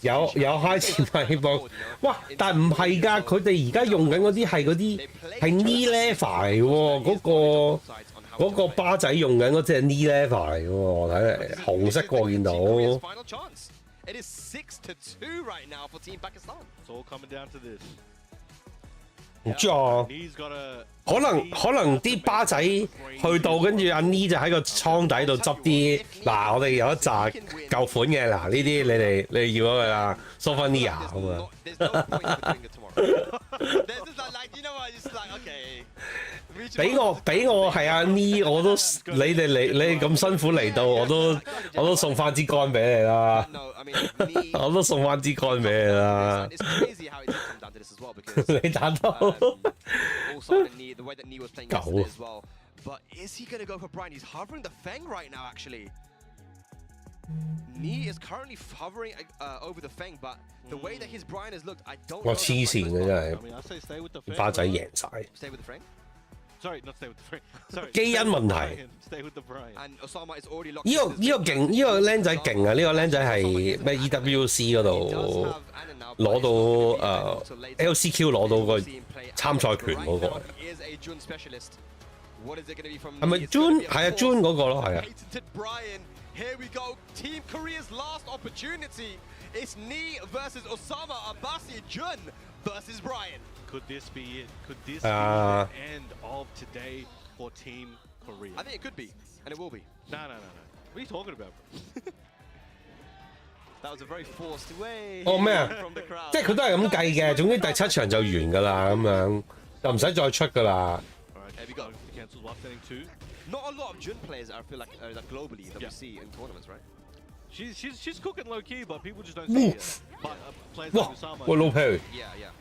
C: 有 high 前排波，哇！但唔係㗎，佢哋而家用緊嗰啲係knee lever 嚟喎，嗰個巴仔用緊嗰隻 knee lever 嚟喎，睇嚟紅色喎見到。
B: It is 6-2 right now for Team Pakistan.
E: It's all coming down to this.
C: 唔知啊，
E: He's got a
C: 可能啲巴仔去到，跟住阿呢就喺個倉底度執啲。嗱，我哋有一紮舊款嘅，嗱呢啲你哋要咗佢啦 ，Souvenir 咁啊。
B: There's no point in doing it tomorrow. There's just like you know what? It's like okay.
C: 俾我係阿呢，我都你哋咁辛苦嚟到，我都送翻支杆俾你啦，
B: No, I mean, knee,
C: 我都送翻支杆俾你啦。
B: it's crazy how it did come down to this as well because
C: 你打到
B: also the way that knee was playing
C: Go.
B: yesterday as well. But is he gonna go for Brian? He's hovering the Feng right now, actually. Knee is currently hovering over the Feng, but the way that his Brian has looked, I don't know.
C: 我黐線嘅真
E: I
C: 係，
E: mean, I say stay with the Fang.
C: 巴仔贏晒，
B: Stay with the Feng.
E: Sorry, not stay with the Fang. Sorry.
C: 基因
E: stay with
C: 問
E: the
C: 題。
E: Brian. Stay with the Brian.
B: And Osama is already locked.
C: 呢個勁，呢個僆仔勁啊！呢個僆仔係咩 EWC 嗰度攞到LCQ 攞到個參賽權嗰個，係咪 June？ 係啊 ，June 嗰個咯，係啊。
B: Here we go, Team Korea's last opportunity. It's Knee versus Osama Abbasi Jun versus Brian.
E: Could this be it? Could this be the end of today for Team Korea?
B: I think it could be, and it will be.
E: No. What are you talking about?
B: That was a very forced way.
C: 哦咩啊？
B: from the crowd.
C: 即係佢都係咁計嘅，總之第7場就完㗎啦，咁樣就唔使再出㗎啦。
E: Alright,
B: Here we go.
E: The cancels while standing 2.
B: Not a lot of Jun players, I feel like globally that we see in tournaments, right?
E: She's cooking low key, but people just don't see it. But players
C: 哇
E: like Usama.
C: 喂，老皮
B: Yeah.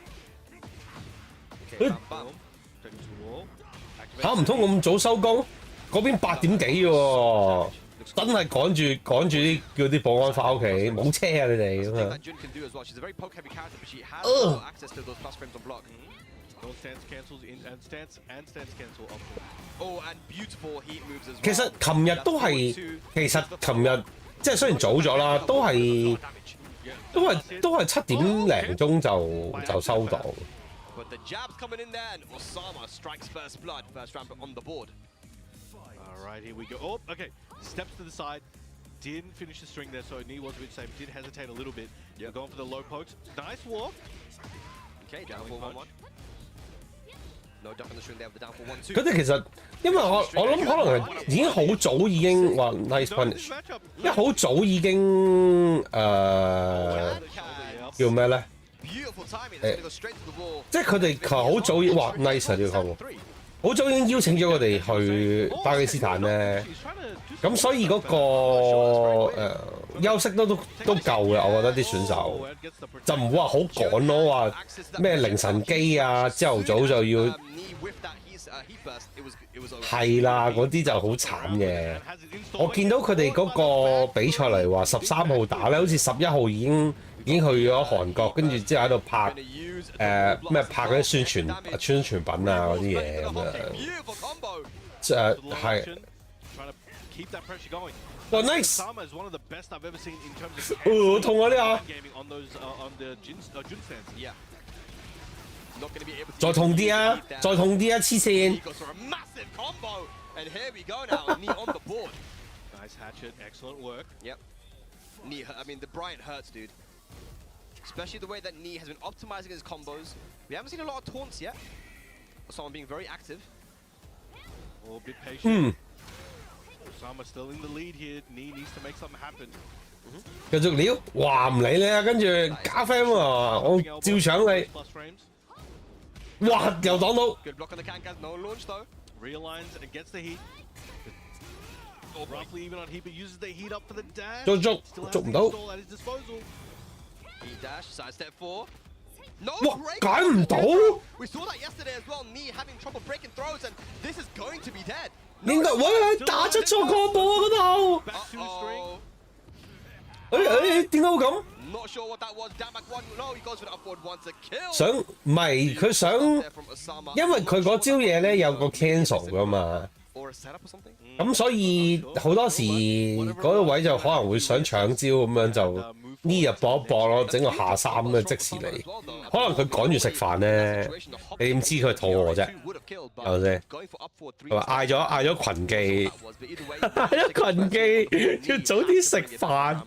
B: Okay,
C: 誒
B: bam, bam.
E: Taken to the wall.
C: 嚇唔通咁早收工？嗰邊8點幾喎，真係趕住啲叫啲保安翻屋企，冇車啊你哋咁
B: Thing
C: 啊！
B: that Jun can do as well. She's a very poke heavy character, but she has no access to those plus frames on block.
E: No stance cancels in and stance cancel up.
B: Oh, and beautiful heat moves as well.
C: 其實琴日都係，其實琴日即係雖然早咗啦，都係7點零鐘就收到。
B: But the jab's coming in there, and Osama strikes first blood, first round on the board.
E: Alright, here we go. Oh, okay. Steps to the side. Didn't finish the string there, so knee was a bit safe. Did hesitate a little bit.
B: Yep.
E: Going for the low pokes. Nice walk.
B: Okay, down for 1-1. No duck on the string there with the down for 1-2.
C: 佢哋其實因為我諗可能係已經好早已經話 nice punish，
E: Matchup.
C: 因為好早已經叫咩咧？
B: Beautiful timing. It's gonna go straight to the wall.
C: 即係佢哋好早已哇 nice 啊呢個項目，好早已經邀請咗佢哋去巴基斯坦咧。
E: She's trying to do
C: 咁所以嗰個休息都夠嘅，我覺得啲選手就唔會話好趕咯，話咩凌晨機啊，朝頭早就要
B: Knee with that heat burst. It was over.
C: 係啦，嗰啲就好慘嘅。我見到佢哋嗰個比賽嚟話13號打咧，好似11號已經去咗韓國，跟住之後喺度拍
B: Gonna use
C: 咩拍嗰啲宣傳品啊嗰啲嘢咁樣。
B: beautiful combo.
C: 係
E: trying to keep that pressure going.
C: 哇 nice，
E: Usama is one of the best I've ever seen in terms of
C: 好痛啊呢下，
E: gaming on those on the Jun stance.
B: Yeah. Not gonna be able to
C: 再痛啲啊，再痛啲啊，黐
B: He
C: 線！
B: goes for a massive combo. And here we go now. Knee on the board.
E: Nice hatchet, excellent work.
B: Yep. Knee, I mean, the Bryant hurts, dude. Especially the way that Knee has been optimizing his combos. We haven't seen a lot of taunts yet. Someone being very active.
E: A bit patient. Usama still in the lead here. Knee needs to make something happen.
C: 繼續撩，哇唔理你啊，跟住加 friend 喎，我照搶你，
E: Plus frames.
C: 哇又擋到，
B: Good block on the can. No launch though.
E: Realigns and gets the heat. Roughly even on heat, but uses the heat up for the dash.
C: 捉
E: Still has
C: 捉
E: the
C: 唔到，
E: install at his disposal.
B: Knee dash, side step 4. No
C: 哇
B: break.
C: 解唔到，
B: We saw that yesterday as well. Knee having trouble breaking throws, and this is going to be dead.
C: 應該喂打出錯個步啊嗰度，
E: Back to string.
C: 誒點解會咁？
B: Not sure what that was. Down back 1. No, he goes for the upward one to kill.
C: 想唔係佢想，
B: There from Osama.
C: 因為佢嗰招嘢咧有個 cancel 噶嘛。
B: Or a setup or something.
C: 咁所以好多時嗰個位就可能會想搶招咁樣就呢日搏一搏咯，整個下三嘅即時嚟。可能佢趕住食飯咧，你點知佢肚餓啫？係咪先？佢話嗌咗群記，嗌咗群記要早啲食飯。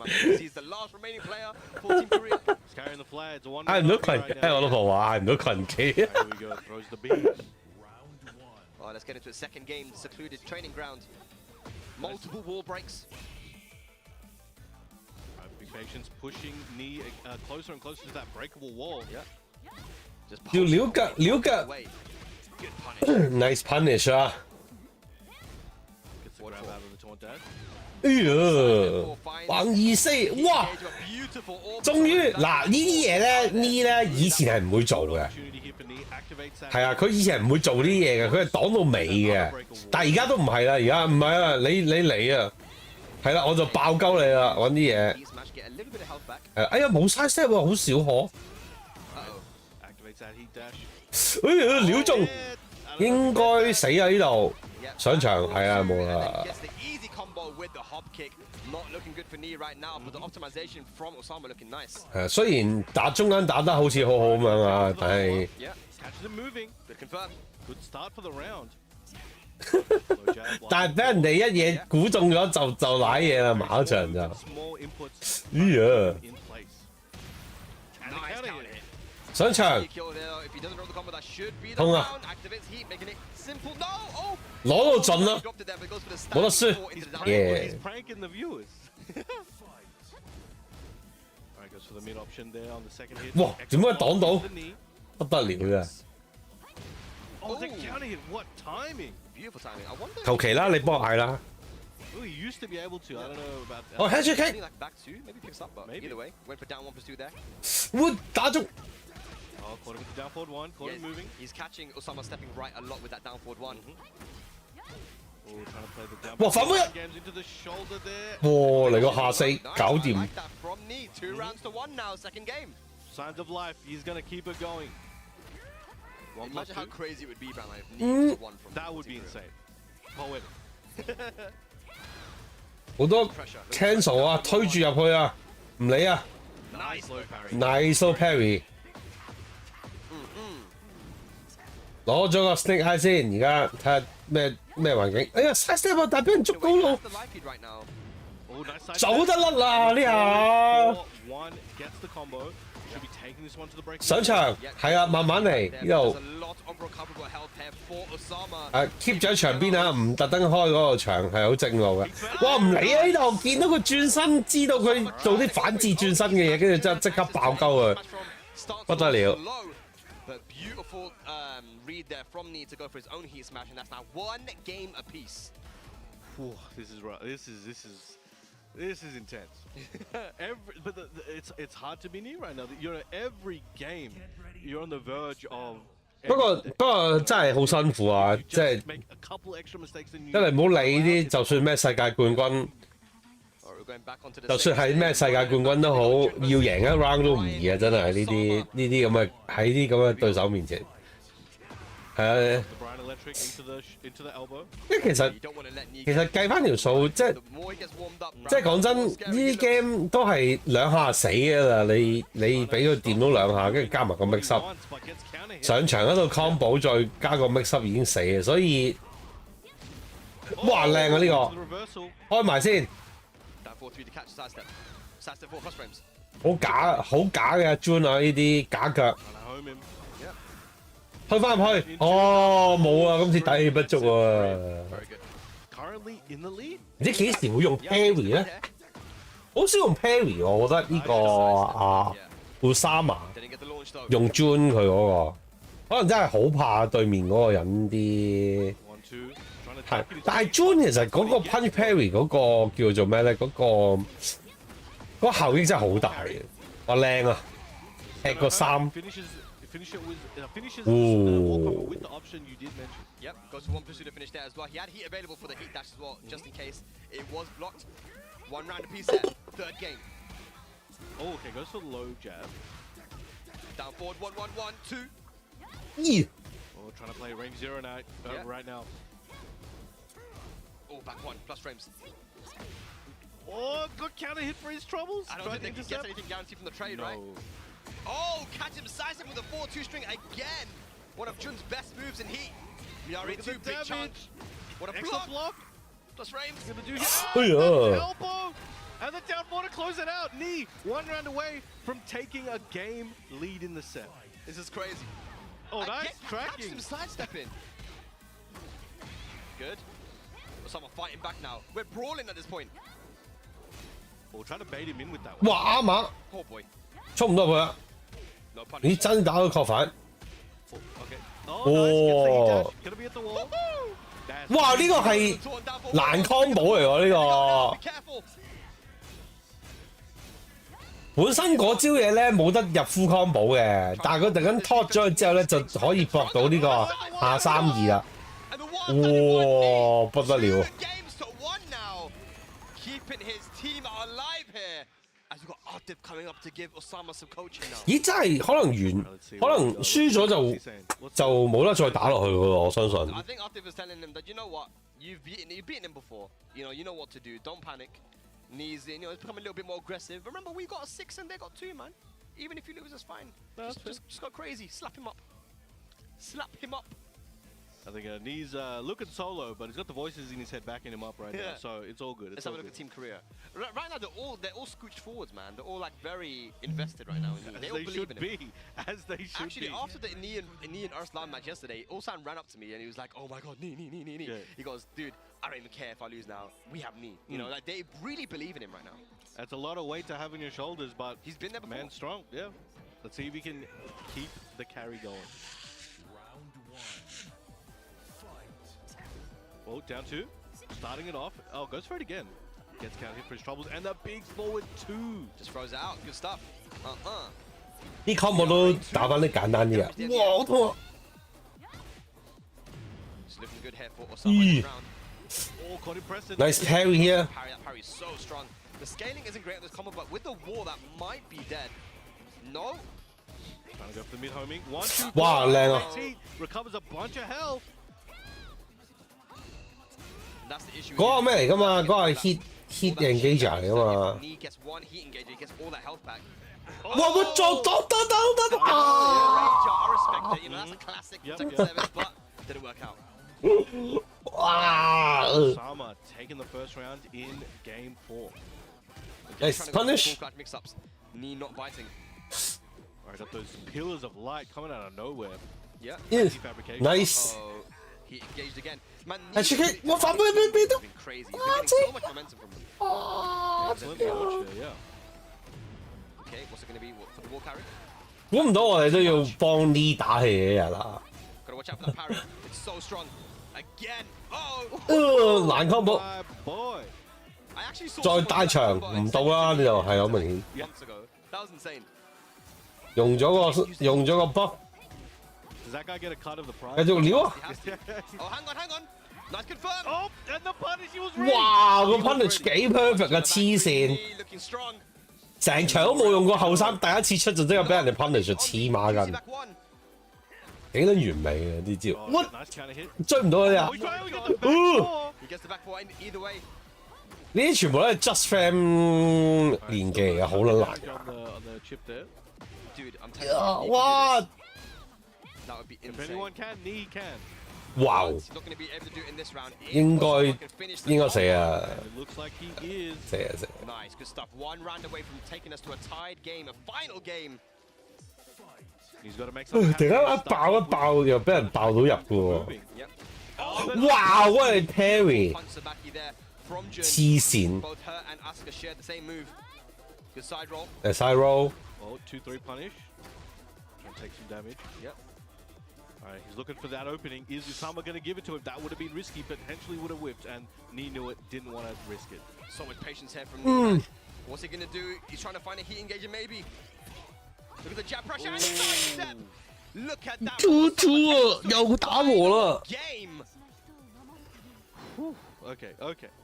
E: Carrying the flag. It's a one.
C: 嗌唔到群記，我老婆話嗌唔到群記。
E: Here we go. Throws the beat.
B: Oh, let's get into a second game, secluded training ground. Multiple wall breaks.
E: Big patience pushing knee closer and closer to that breakable wall.
B: Yeah. Just
C: 要撩腳
B: away. Good punish.
C: ，nice punish 啊！
E: Gets the grab out of the taunt dash.
C: 哎呀，橫二四，哇！
B: Into a beautiful orb.
C: 終於嗱呢啲嘢咧，呢咧以前係唔會做嘅。
E: Opportunity here for knee. Activates that.
C: 係啊，佢以前係唔會做呢啲嘢嘅，佢係擋到尾嘅。但係而家都唔係啦，而家唔係啊，你嚟啊，係啦，我就爆鳩你啦，揾啲嘢。
B: These match get a little bit of health back.
C: 哎呀，冇 side step 喎，好少可。
B: Uh-oh.
E: Activates that heat dash.
C: 哎呀，料中
E: Yeah.
C: 應該死啊呢度。
B: Yep.
C: 上場係啊，冇
B: And then
C: 啦。
B: gets the easy combo with the hop kick. Not looking good for knee right now, but the optimization from Osama looking nice.
C: 雖然打中間打得好似好好咁樣啊，但係
B: Yeah.
E: Catches him moving.
B: Good confirm.
E: Good start for the round. Low jab,
C: 但係俾人哋一嘢估中咗就舐嘢啦，馬場就。
E: small inputs
C: 哎呀，
E: in place. And the
B: Nice
E: counter
B: counter
E: hit.
B: hit.
C: 上場，痛啊！攞到盡啦，冇得輸。Yeah。哇！點解擋到？不得了嘅。
E: Oh, the counter hit. What timing?
B: Beautiful timing. I wonder.
C: 求其啦，你幫我嗌啦。
E: Oh, he used to be able to. I don't know about that.
C: 哦 ，head kick。Like
B: back two, maybe picks up, but
E: Maybe.
B: either way, went for down one plus two there.
C: 會打中。
E: Oh, caught him with the down forward one. Caught him moving.
B: He's catching Osama stepping right a lot with that down forward one.
E: Oh, trying to play the down.
C: 哇，反杯啊！
E: Games into the shoulder there.
C: 哇，嚟個下四，搞
B: I
C: 掂。
B: like that from knee. 2 rounds to 1 now, second game.
E: Signs of life. He's gonna keep it going. One plus
B: Imagine how
E: two.
B: crazy it would be, Brown, if knee was to 1 from
E: That would be insane. Poetic.
C: 好多 cancel 啊，推住入去啊，唔理啊。
E: Nice low parry.
C: Nice parry。攞咗個 snake eye 先，而家睇下咩環境。哎呀 ，side step 啊，但係俾人捉到咯，
B: The life feed right now.
E: Oh, nice side
C: 走得甩啦呢下。
E: One gets the combo. Should be taking this one to the break.
C: 上場係啊，慢慢嚟呢度。
B: There's a lot of recoverable health here for Osama.
C: keep 咗喺場邊啊，唔特登開嗰個場係好正路嘅。哇，唔理啊呢度，見到佢轉身，知道佢做啲反智轉身嘅嘢，跟住即刻爆鳩佢，不得了。
B: But beautiful read there from Knee to go for his own heat smash, and that's now 1 game apiece.
E: Whew, this is right. This is intense. But it's hard to be near right now. You're at every game. You're on the verge of.
C: 不過真係好辛苦啊！即係
E: make a couple extra mistakes and
C: 因為唔好理啲，就算咩世界冠軍，
B: We're going back onto the
C: 就算係咩世界冠軍都好，要贏一 round 都唔易啊！真係呢啲咁嘅喺啲咁嘅對手面前，係啊。
E: the Brian Electric into the elbow.
C: 因為其實計翻條數，即係講真，呢啲 game 都係2下死㗎啦！你俾佢掂到2下，跟住加埋個 mix up， 上場嗰度 combo 再加個 mix up 已經死嘅，所以哇靚啊呢個，開埋先。 好假嘅 Jun 啊！呢啲假腳，推翻入去，哦冇啊！今次底氣不足啊！唔知幾時會用 parry 咧？好少用 parry 喎，我覺得呢個Usama 用 Jun 佢嗰個，可能真係好怕對面嗰個人啲。係，但係 Jun 其實嗰個 punch parry 嗰個叫做咩咧？嗰個效益真係好大嘅，哇靚啊！踢個3。
E: Ooh. With the option you did mention.
B: Yep, goes for 1 pursuit to finish there as well. He had heat available for the heat dash as well, just in case it was blocked. 1 round apiece there, third game.
E: Oh, okay, goes for the low jab.
B: Down forward, 1, 1, 1, 2.
C: Yeah.
E: Oh, trying to play range 0 now, right now.
B: Oh, back 1, plus frames.
E: Oh, good counter hit for his troubles.
B: I don't think he gets anything guaranteed from the trade, right? Oh, catch him sizing with a 4-2 string again. One of Jun's best moves in heat. Miari 2, big chunk. What a block. Plus frames.
E: Gonna do hit. Elbow. And the down four to close it out. Knee 1 round away from taking a game lead in the set.
B: This is crazy.
E: Oh, nice tracking.
B: Catch him sidestepping. Good. Osama fighting back now. We're brawling at this point.
E: We'll try to bait him in with that one.
C: 哇啱啊！
B: Oh boy.
C: 衝唔到佢啊！
B: No punish.
C: 咦，真打到確反！
E: Okay. Oh, nice. Gets the heat dash. Gonna be at the wall.
C: 哇！呢個係難 combo 嚟喎，呢個
B: Be careful.
C: 本身嗰招嘢咧冇得入 full combo 嘅，但係佢突然間拖咗佢之後咧就可以搏到呢個下3-2啦。哇！不得了！
B: Games to 1 now. Keeping his team alive here. As we've got Artif coming up to give Osama some coaching now.
C: 咦，真係可能可能輸咗就冇得再打落去噶咯，我相信。
B: I think Artif is telling him that you know what, you've beaten him before. You know what to do. Don't panic. Knees in. It's become a little bit more aggressive. Remember, we got a 6 and they got 2, man. Even if you lose, that's fine. Just go crazy. Slap him up. Slap him up.
E: And think Knee's looking solo, but he's got the voices in his head backing him up right now, so it's all good.
I: Let's have a look at Team Korea. Right now, they're all scooched forwards, man. They're all like very invested right now in Knee. They all believe in him.
E: As they should
I: Actually,
E: be.
I: after the Knee and Arslan match yesterday, Ulsan ran up to me and he was like, "Oh my God, Knee."
E: Yeah.
I: He goes, "Dude, I don't even care if I lose now. We have Knee." You know, like they really believe in him right now.
E: That's a lot of weight to have on your shoulders, but
I: he's been there before.
E: Man strong, yeah. Let's see if he can keep the carry going. Oh, down 2. Starting it off. Oh, goes for it again. Gets counter hit for his troubles. And the big forward 2.
I: Just throws it out. Good stuff.
C: 啲 combo 都打翻啲簡單啲啊！哇，好痛啊！
I: Just looking good here for Osama in the round.
E: Oh, caught him pressing.
C: Nice parry here.
I: That parry is so strong. The scaling isn't great on this combo, but with the wall, that might be dead. No.
E: Trying to go for the mid homing. 1, 2.
C: 哇，靚啊！
E: Recovers a bunch of health.
I: That's the issue.
C: 嗰個咩嚟㗎嘛？嗰個係 hit engager 嚟㗎嘛？
I: Knee gets one heat engager, he gets all that health back.
C: 哇！我做到得啊！
I: I respect it. You know, that's a classic Tekken 7, but didn't work out.
C: 哇
E: Osama taking the first round in game 4.
C: Nice punish.
I: Full mix-ups. Knee not biting.
E: Alright, got those pillars of light coming out of nowhere.
I: Yeah.
C: Nice.
I: Oh, he engaged again. Man,
C: Actually, what反背邊都
I: crazy. He's been getting so much momentum from them.
E: Excellent dodge there, yeah.
I: Okay, what's it going to be for the wall carry?
C: 估唔到我哋都要幫呢打氣嘅人啦。
I: Gotta watch out for that parry. It's so strong. Again. Oh.
C: 難 combo。
E: Boy.
I: I actually saw
C: 再帶長唔到啦，呢度係好明顯。
I: months ago. That was insane.
C: 用咗個 buff。
E: Does that guy get a cut of the prize?
C: 繼續撩啊！
I: Oh, hang on. Nice confirm.
E: Oh, and the punish he was ready.
C: 哇！個 punish 幾 perfect 啊！黐線，
I: Looking strong.
C: 成場都冇用過後生，第一次出就即刻俾人哋 punish 咗，黐孖筋，幾撚完美啊！啲招，
E: Nice counter hit.
C: 追唔到佢哋啊！
I: He gets the back four either way.
C: 呢啲全部都係 just frame 連技嚟嘅，好撚難。
E: On the chip there.
I: Dude, I'm telling you.
C: 哇！
I: That would be
E: If
I: insane.
E: anyone can, Knee can.
C: 哇！
I: He's not going to be able to do it in this round.
C: 應該死啊！
E: It looks like he is.
C: 死啊死！
I: Nice, good stuff. One round away from taking us to a tied game, a final game.
E: He's got to make something
C: 突然間一爆又俾人爆到入嘅喎！
I: Yep.
C: 哇！喂 Perry
I: Punch Sabaki there from Jun.
C: 黐線
I: Both her and Asuka shared the same move. Good side roll.
C: ，side roll
E: Oh, 2-3 punish. Trying to take some damage.
I: Yep.
E: Alright, he's looking for that opening. Is Usama going to give it to him? That would have been risky, potentially would have whipped, and Knee knew it, didn't want to risk it.
I: So much patience here from Knee. What's he going to do? He's trying to find a heat engager, maybe. Look at the jab pressure and the side step. Look at that.
C: 2-2啊，又打和啦！
I: Game.
E: Okay.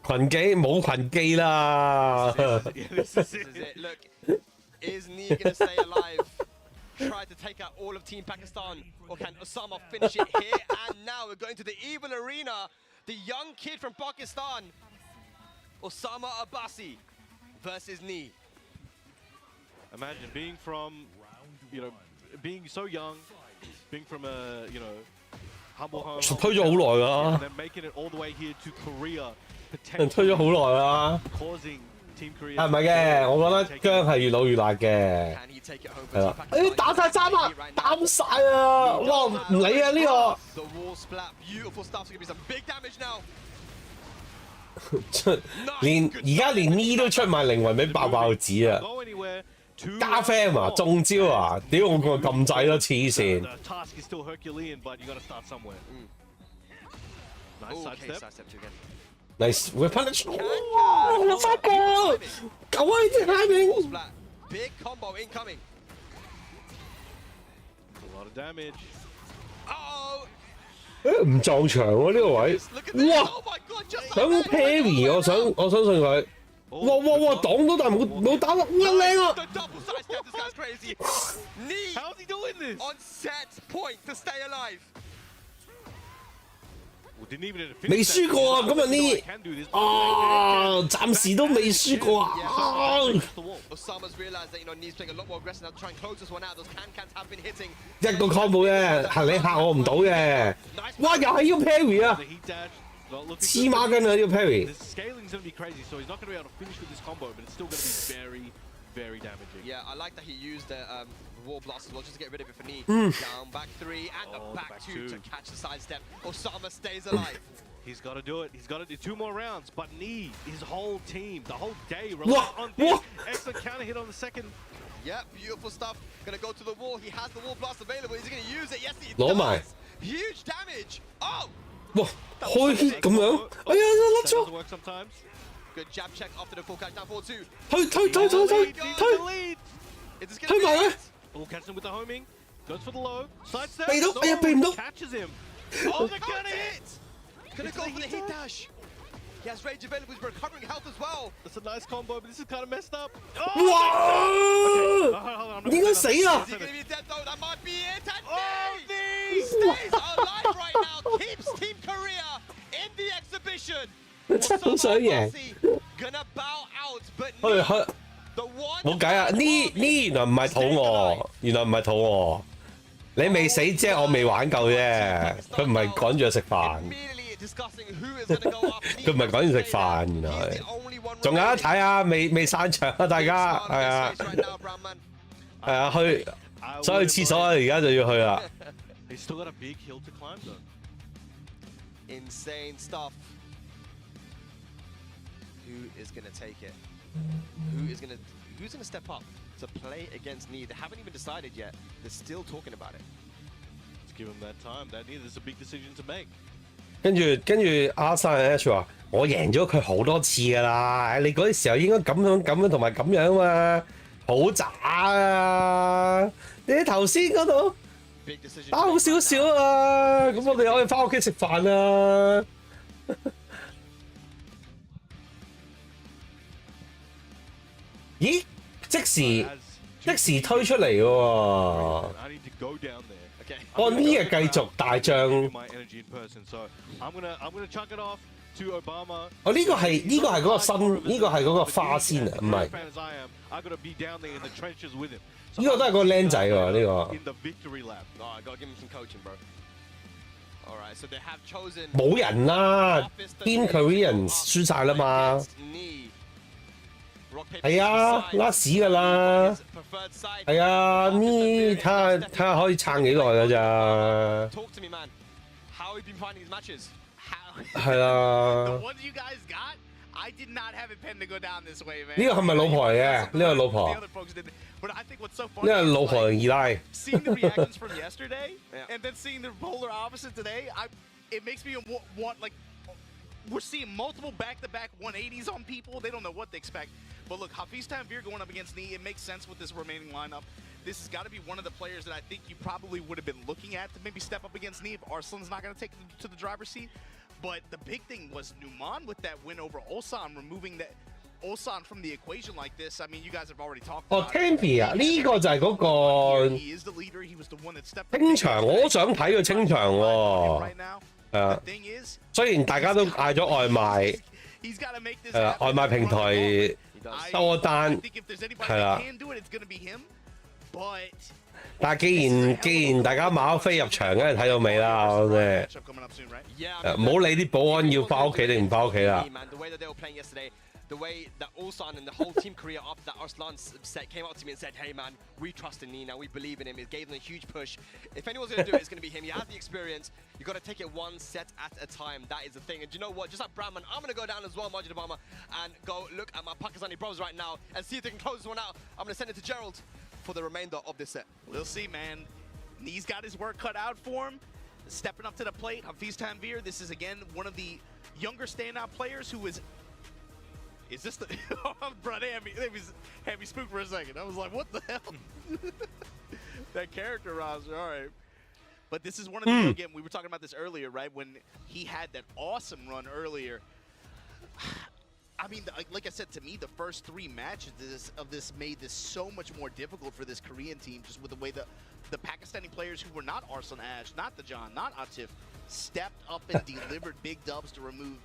C: 群機冇群機啦！
E: This is
I: This is it. Look, is Knee going to stay alive? Try to take out all of Team Pakistan, or can Osama finish it here and now? We're going to the Evil Arena. The young kid from Pakistan, Osama Abbasi, versus Knee.
E: Imagine being from, being so young, being from a, humble home.
C: 推咗好耐啦
E: And then making it all the way here to Korea,
C: 人推咗好耐啦。
E: causing Team Korea.
C: 係咪嘅？我覺得姜係越老越辣嘅。
I: Can he take it home
C: 係
I: for
C: 啦
I: Team，Pakistan?
C: 打晒三啊，打晒啊！哇，唔理啊呢個。
I: The wall splat, beautiful stuff. So gonna be some big damage now.
C: 而家連呢都出埋靈魂俾爆子啊！
E: Go anywhere.
C: 加 fam 啊，中招啊！屌我個撳掣咯，黐線！
E: The task is still Herculean, but you got to start somewhere. Nice
I: Okay,
E: sidestep.
I: sidestep two again.
C: Nice whip punish！ 哇！我發覺救啊！呢隻 timing！
I: Splat, big combo incoming.
E: A lot of damage.
I: Oh,
C: 誒唔撞牆喎呢個位！
I: look at this.
C: 哇！
I: Oh my God, just
C: 想
I: like that.
C: parry，我相信佢。哇！擋到但冇打落，哇靚啊！
I: The double sidestep, this guy's crazy. Knee
E: How's he doing this?
I: on set point to stay alive.
C: 未輸過啊！咁啊呢，哦，暫時都未輸過啊！
I: Osama's realized that Nee's playing a lot more aggressive now to try and close this one out. Those can-cans have been hitting.
C: 一個 combo 啫，係你嚇我唔到嘅。哇！又係要 parry 啊！黐孖筋啊！呢個 parry。
E: The scaling's going to be crazy, so he's not going to be able to finish with this combo, but it's still going to be very, very damaging.
I: Yeah, I like that he used the wall blast as well just to get rid of it for Knee. Down back 3 and the back 2 to catch the sidestep. Osama stays alive.
E: He's got to do it. He's got to do 2 more rounds, but Knee, his whole team, the whole day relies on this. Excellent counter hit on the second.
I: Yeah, beautiful stuff. Gonna go to the wall. He has the wall blast available. Is he gonna use it? Yes, he
C: does. 攞埋。
I: Huge damage. Oh!
C: 哇！開 hit 咁樣，哎呀，甩咗。
I: Good jab check after the full catch down 4-2.
C: 推埋佢。
E: Full catch him with the homing. Goes for the low. Side step.
C: 避到，哎呀，避唔到。
E: Catches him.
I: Oh, the gonna hit. Gonna go for the hit dash. He has rage available. He's recovering health as well.
E: That's a nice combo, but this is kind of messed up.
C: 哇！應該死啊！
I: Is he gonna be dead though? That might be it. And he stays alive right now. Keeps Team Korea in the exhibition.
C: 真係好想贏。
I: Gonna bow out, but
C: 冇計啊！呢原來唔係肚餓，原來唔係肚餓。你未死啫，我未玩夠啫。佢唔係趕住去食飯。 佢唔係趕住食飯，原來仲有得睇啊！未散場啊，大家係啊，係啊，去所以廁所啊，而家就要去啦。
I: Insane stuff. Who is gonna take it? Who's gonna step up to play against Knee? They haven't even decided yet. They're still talking about it.
E: Let's give him that time. That Knee, there's a big decision to make.
C: 跟住阿山 H 話：我贏咗佢好多次㗎啦！你嗰啲時候應該咁樣同埋咁樣嘛，好渣啊！你頭先嗰度打好少少啊！咁我哋可以翻屋企食飯啊！咦？即時推出嚟喎！ 哦，呢日繼續大將。哦，呢個係嗰個新，呢個係嗰個花仙啊，唔係。呢個都係嗰個僆仔喎，呢個。冇人啦 ，Team Korean 輸晒啦嘛。係啊，拉屎㗎啦。係啊，呢睇下可以撐幾耐㗎咋？係啊。呢個係咪老婆嚟嘅？呢個老婆。呢個老婆定二奶。
B: We're seeing multiple back-to-back 180s on people. They don't know what they expect. But look, Hafiz Tanvir going up against Knee, it makes sense with this remaining lineup. This has got to be one of the players that I think you probably would have been looking at to maybe step up against Knee if Arslan's not going to take him to the driver's seat. But the big thing was Numan with that win over Ulsan, removing that Ulsan from the equation like this. I mean, you guys have already talked about
C: Tanvir 啊，呢個就係嗰個清場，我好想睇佢清場喎。雖然大家都嗌咗外賣，外賣平台收咗單，係啦。但係既然大家買咗飛入場，梗係睇到尾啦，唔好理啲保安要翻屋企定唔翻屋企啦。
I: The way that Ulsan and the whole Team Korea after that Arslan set came up to me and said, hey man, we trust in Nina, we believe in him. It gave them a huge push. If anyone's going to do it, it's going to be him. He has the experience. You've got to take it one set at a time. That is the thing. And you know what? Just like Brahman, I'm going to go down as well, Majid Obama, and go look at my Pakistani bros right now and see if they can close this one out. I'm going to send it to Gerald for the remainder of this set.
B: We'll see, man. Knee's got his work cut out for him. Stepping up to the plate, Hafiz Tanvir. This is, again, one of the younger standout players who is this the... Bro, they had me spooked for a second. I was like, what the hell? That character roster, all right. But this is one of the, again, we were talking about this earlier, right? When he had that awesome run earlier. I mean, like I said, to me, the first 3 matches of this made this so much more difficult for this Korean team, just with the way the Pakistani players who were not Arslan Ash, not the John, not Atif, stepped up and delivered big dubs to remove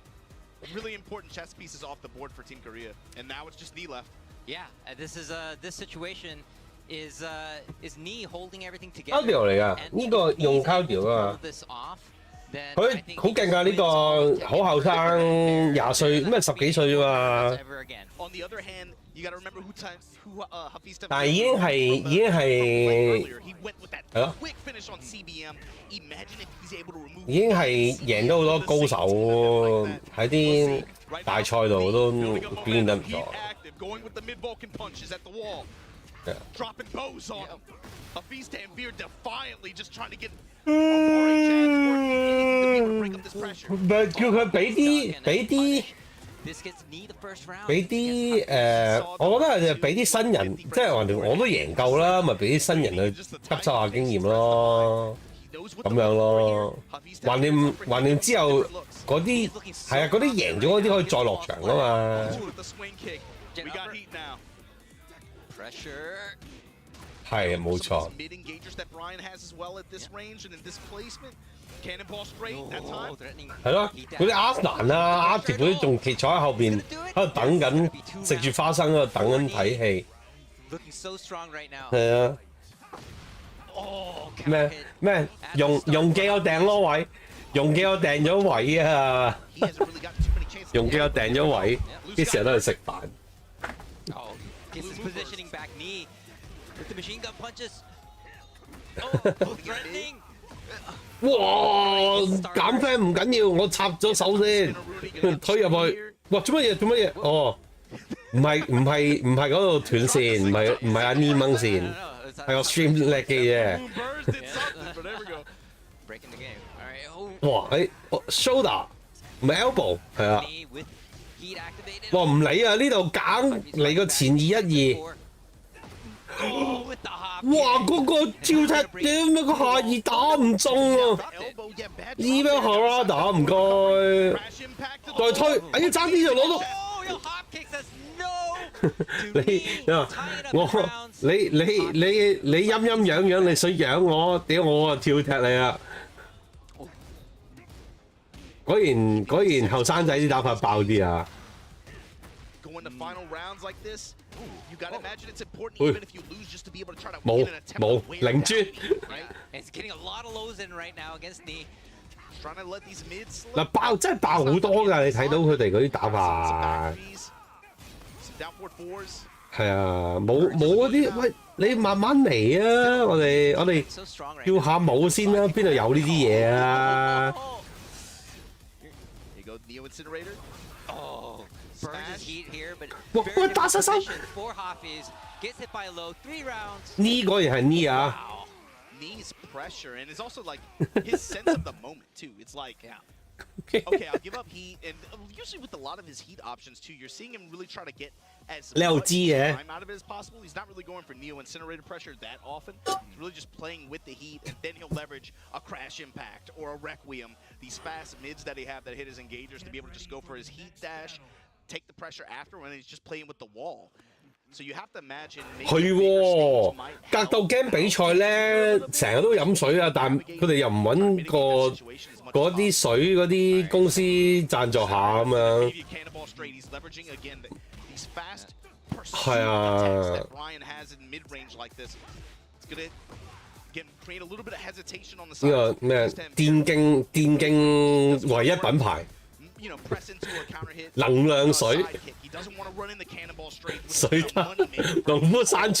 B: really important chess pieces off the board for Team Korea. And now it's just Knee left.
A: Yeah, this is this situation is Knee holding everything
C: 交
A: together.
C: 調嚟㗎，呢個用交調啊！
A: This off, then
C: 佢
A: I think
C: 好勁㗎，呢個好後生，20歲咩10幾歲啫嘛。
A: ever again.
B: On the other hand, you got to remember who Hafizta
C: 但係已經係
B: earlier. He went with that
C: 係咯，
B: quick finish on CBM. Imagine if he's able to remove
C: 已經係贏咗好多高手喎，喺啲大賽度都表現得唔錯。
B: Going with the mid Vulcan punches at the wall.
C: Yeah.
B: Dropping bows on him. Hafizta and Veer defiantly just trying to get a chance for anything to be able to break up this pressure.
C: 唔係叫佢俾啲。
A: This gets Knee the first round.
C: 俾啲我覺得係俾啲新人，即係我都贏夠啦，咪俾啲新人去吸收下經驗咯，咁樣咯。橫掂之後嗰啲係啊，嗰啲贏咗嗰啲可以再落場啊嘛。
B: We got heat now.
A: Pressure.
C: 係冇錯。
B: Mid engagers that Brian has as well at this range and in this placement. Cannonball straight that time.
C: 係咯，嗰啲阿蘭啊、阿條嗰啲仲企坐喺後邊喺度等緊，食住花生喺度等緊睇戲。
A: Looking so strong right now.
C: 係啊。咩？用機我訂咯位，用機我訂咗位啊！用機我訂咗位，啲時候都係食飯。
A: Oh, gets his positioning back. Knee with the machine gun punches. Oh, threatening.
C: 哇！減 friend 唔緊要，我插咗手先，推入去。哇！做乜嘢？哦，唔係嗰度斷線，唔係阿呢掹線，係個 stream 叻機啫。哇！shoulder 唔係 elbow 係啊。哇！唔理啊，呢度揀嚟個前2-1-2。 哇！嗰個跳踢點解個下二打唔中啊 ？Even Harada 唔該，再推，哎呀爭啲就攞到。你陰陽，你想養我，屌我啊跳踢你啊！果然後生仔啲打法爆啲啊！
B: You gotta imagine it's important even if you lose just to be able to try to win and attempt
C: to
B: win.
C: 零豬。
A: It's getting a lot of lows in right now against Knee.
B: Trying to let these mids
C: 嗱爆真係爆好多㗎，你睇到佢哋嗰啲打法。係啊，冇嗰啲，喂，你慢慢嚟啊！我哋跳下舞先啦，邊度有呢啲嘢啊？
B: Here you go, Neo Incinerator.
A: Oh. Burns his heat here, but
C: 哇！打手
A: for Hafiz gets hit by low 3 rounds.
C: 呢個人係呢啊
B: Knee's pressure and it's also like his sense of the moment too. It's like, okay, I'll give up heat, and usually with a lot of his heat options too, you're seeing him really try to get as much time out of it as possible. He's not really going for Neo Incinerator pressure that often. He's really just playing with the heat, and then he'll leverage a Crash Impact or a Requiem, these fast mids that he have that hit his engagers to be able to just go for his heat dash. Take the pressure after when he's just playing with the wall. So you have to imagine.
C: 係喎，格鬥 game 比賽咧，成日都飲水啊，但佢哋又唔揾嗰啲水嗰啲公司贊助下咁樣。係啊。呢個咩電競唯一品牌。 能量水，水得農夫山泉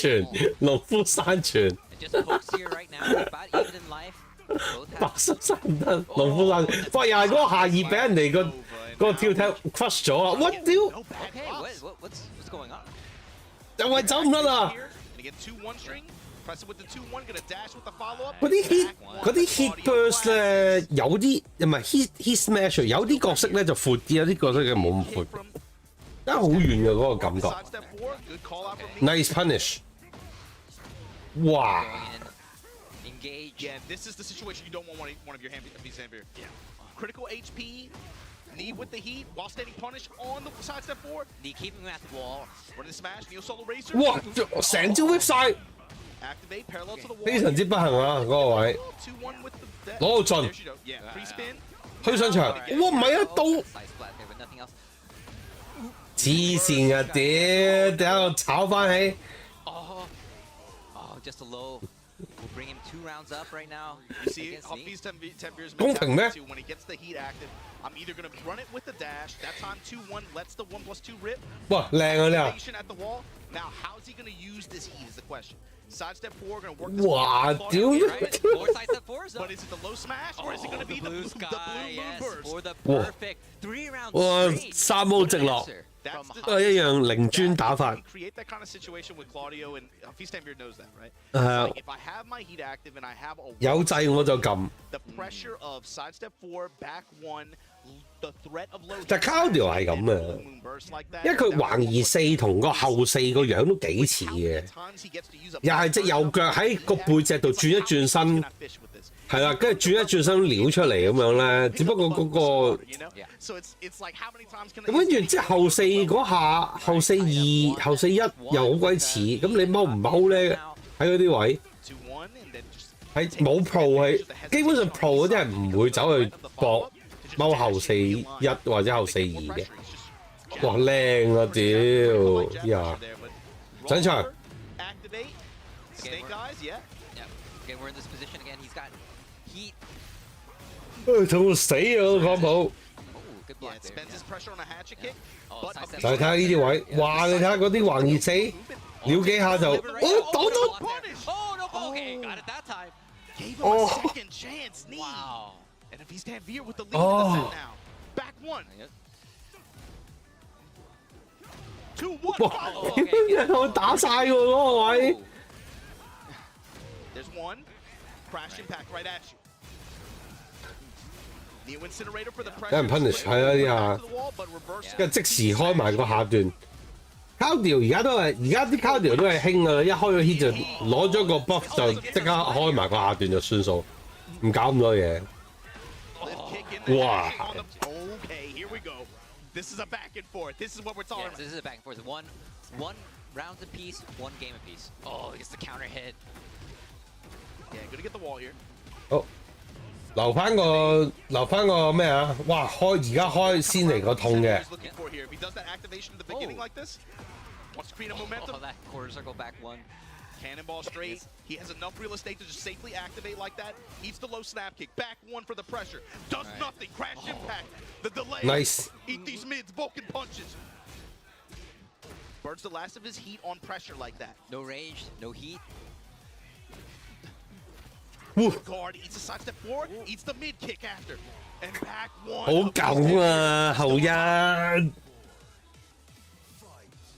C: 白色山唔得，農夫山泉，喂又係嗰個下二俾人哋嗰個跳踢 crush 咗啊！我屌，又係走唔甩啊！ 嗰啲 hit burst 咧，有啲唔係 hit smash， 有啲角色咧就闊啲，有啲角色嘅冇咁闊，真係好遠嘅嗰個感覺。Nice punish！ 哇！
B: Yeah, this is the situation you don't want one of your Hafizta and Veer. Critical HP, Knee with the heat while standing punish on the sidestep 4.
A: Knee keeping him at the wall.
B: Running the smash, Neo Solo Racer.
C: 哇！成招 whip 晒！
B: Activate parallel to the wall.
C: 非常之不幸啊嗰個位，
B: 2-1 with the
C: 攞到盡
B: There she goes. Yeah, pre-spin.
C: 推上場，哇唔係啊刀
A: Side splat there, but nothing else.
C: 黐線啊屌，等我炒翻起，
A: Oh, just a low. We'll bring him 2 rounds up right now.
B: You see,
A: against
B: Huffy's Tempere's
C: 公平咩？
B: when he gets the heat active, I'm either going to run it with the dash. That time 2-1 lets the 1+2 rip.
C: 哇靚啊呢
B: Activation at the wall. Now, how's he going to use this heat is the question. Sidestep 4, going to work this.
C: 哇屌
A: Right? More side step forwards.
B: But is it the low smash or is it going to be the blue
A: sky?
B: moon
A: Yes,
B: burst?
A: for the
C: Wow.
A: perfect 3 rounds
C: 哇
A: straight.
C: 三毛直落，
B: That's
A: From
B: the-
C: 都係一樣靈磚打法
B: We。create that kind of situation with Claudio and Huffy's Temper knows that, right?
C: 係啊
B: Like if I have my heat active and I have a
C: 有掣我就撳，
B: the pressure of sidestep 4, back 1, the threat of low.
C: 但 Claudio 係咁啊，因為佢橫移4同個後4個樣都幾似嘅，又係隻右腳喺個背脊度轉一轉身，係啦，跟住轉一轉身撩出嚟咁樣咧，只不過嗰個咁跟住之後後4嗰下後4 2後4 1又好鬼似，咁你踎唔踎咧喺嗰啲位？係冇 pro 係基本上 pro 嗰啲係唔會走去搏踎後4 1或者後4 2嘅。哇靚啊屌呀！上場
B: Snake eyes, yeah.
A: Yeah. Okay, we're in this position again. He's got heat.
C: 痛到死啊個港普！
A: Oh, good
B: Yeah,
A: block
B: it
A: there.
B: spends his pressure on a hatchet kick.
A: Oh,
B: But
A: side step
C: 就係睇下呢啲位，哇！你睇下嗰啲橫熱死，撩幾下就，哦擋到，
A: Oh, no. Okay, got it that time.
B: Gave him a second chance. Knee.
A: Wow.
B: And if he's Tanvir with the lead in the set now. Back 1. 2-1.
C: 哇！
B: follow.
C: 點解我打晒喎嗰個位？
B: There's 1. Crash impact right at you. Neo Incinerator for the pressure.
C: 有人 punish 係啊呢下，
B: To the wall, but reverse.
C: 跟住即時開埋個下段。Claudio 而家都係，而家啲 Claudio 都係興㗎啦，一開個 hit 就攞咗個 buff 就即刻開埋個下段就算數，唔搞咁多嘢。
B: Lift kick in the
C: Wow.
B: head on the- Okay, here we go. This is a back and forth. This is what we're talking
A: Yes,
B: about.
A: this is a back and forth. One rounds apiece, 1 game apiece. Oh, he gets the counter hit.
B: Yeah, gonna get the wall here.
C: 好，留翻個咩啊？哇！而家開先嚟個痛嘅。
B: He's looking for here. If he does that activation in the beginning like this, wants to create a momentum.
A: Oh, that quarter circle back 1.
B: Cannonball straight. He has enough real estate to just safely activate like that. Eats the low snap kick. Back 1 for the pressure. Does nothing. Crash impact. The delay.
C: Nice.
B: Eat these mids. Vulcan punches. Burns the last of his heat on pressure like that.
A: No range, no heat.
B: Guard eats a sidestep 4. Eats the mid kick after. And back 1.
C: 好舊啊，後一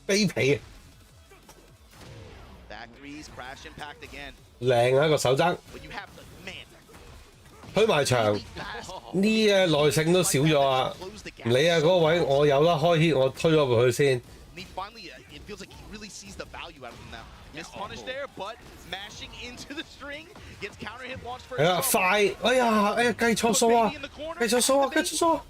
C: 卑鄙，
B: Back 3s. Crash impact again.
C: 靚啊個手踭，
B: But you have the man.
C: 推埋場
B: Fast.
C: 呢嘅耐性都少咗啊！
B: Close the
C: 唔
B: gap.
C: 理啊嗰個位我有啦，開 hit 我推咗佢先。
B: And he finally, it feels like he really sees the value out of him now. Missed punish there, but mashing into the string, gets counter hit launched for
C: 係啊，
B: himself.
C: 快！哎呀，計錯數啊！計錯數啊！計錯數啊！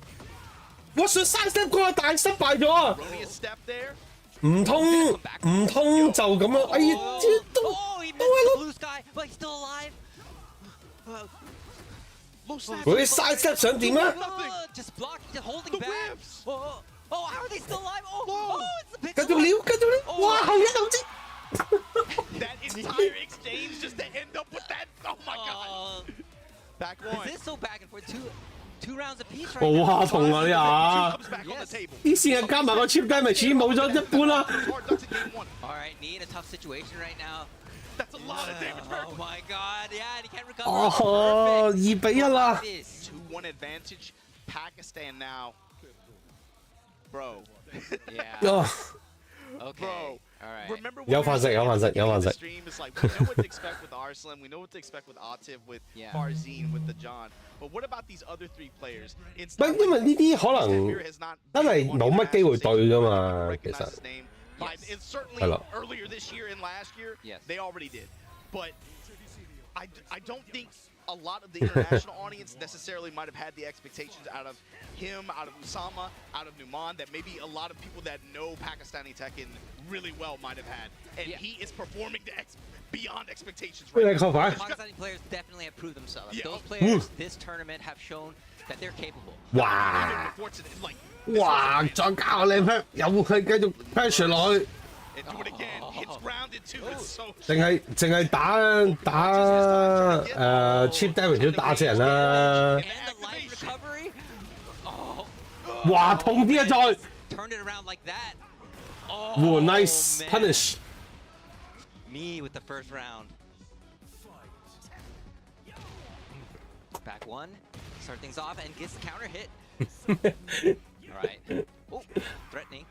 C: 我想三 step 嗰個大失敗咗啊！
B: Erroneous step there.
C: 唔通就咁樣？哎呀，都
A: Oh, he missed the blue sky, but he's still alive.
B: Low snap.
C: 嗰啲 side step 想點啊？
A: Just blocking, just holding
B: The
A: back.
B: whips.
A: Oh, how are they still alive? Oh, it's the
C: 繼
A: pixel.
C: 續撩，繼續撩！哇，後一後知。
B: That entire exchange just to end up with that. Oh my god. Back
A: Is
B: 1.
A: this so back and forth? Two rounds apiece right
C: 好
A: now.
C: 下痛啊呢下！
B: Comes back on the table.
C: 啲線啊加埋個 chip 雞咪似冇咗一半啦！
B: Hard ducks in game 1.
A: All right, Knee in a tough situation right now.
B: That's a lot of damage.
A: Oh my god, yeah, and he can't recover.
C: 哦，2-1啦！
A: This.
B: 2-1 advantage. Pakistan now. Bro.
A: Yeah.
C: 哦，
A: Okay.
B: Bro.
A: All right.
B: Remember when
C: 有
B: we were
C: 飯食，有飯食，
B: saying
C: 有飯
B: in the
C: 食。
B: stream, it's like we know what to expect with Arslan, we know what to expect with Atif, with
A: Yeah.
B: Farzine, with the John. But what about these other 3 players? It's
C: 唔係
B: not
C: 因為
B: like
C: 呢啲可
B: Tanvir
C: 能
B: has not
C: 真
B: been
C: 係
B: on
C: 冇乜機會對㗎嘛，
B: recognize
C: 其實
B: his name. By-
A: Yes.
B: It's certainly
C: Hello.
B: earlier this year and last year,
A: Yes.
B: they already did. But I don't think a lot of the international audience necessarily might have had the expectations out of him, out of Usama, out of Numan, that maybe a lot of people that know Pakistani Tekken really well might have had. And he is performing beyond expectations right now.
A: Pakistani players definitely have proved themselves.
B: Yeah.
A: Those players this tournament have shown that they're capable.
C: 哇！哇！再加個靚 p 又去繼續 pressure 落去。
B: And do it again. It's grounded too. It's so
C: 淨係打cheap damage 都打死人啦！
A: And the life recovery. Oh.
C: 哇！痛啲啊再！
A: Turned it around like that.
C: Oh, nice
A: man.
C: punish.
A: Me with the first round. Back one. Start things off and gets the counter hit. All right. Oh, threatening.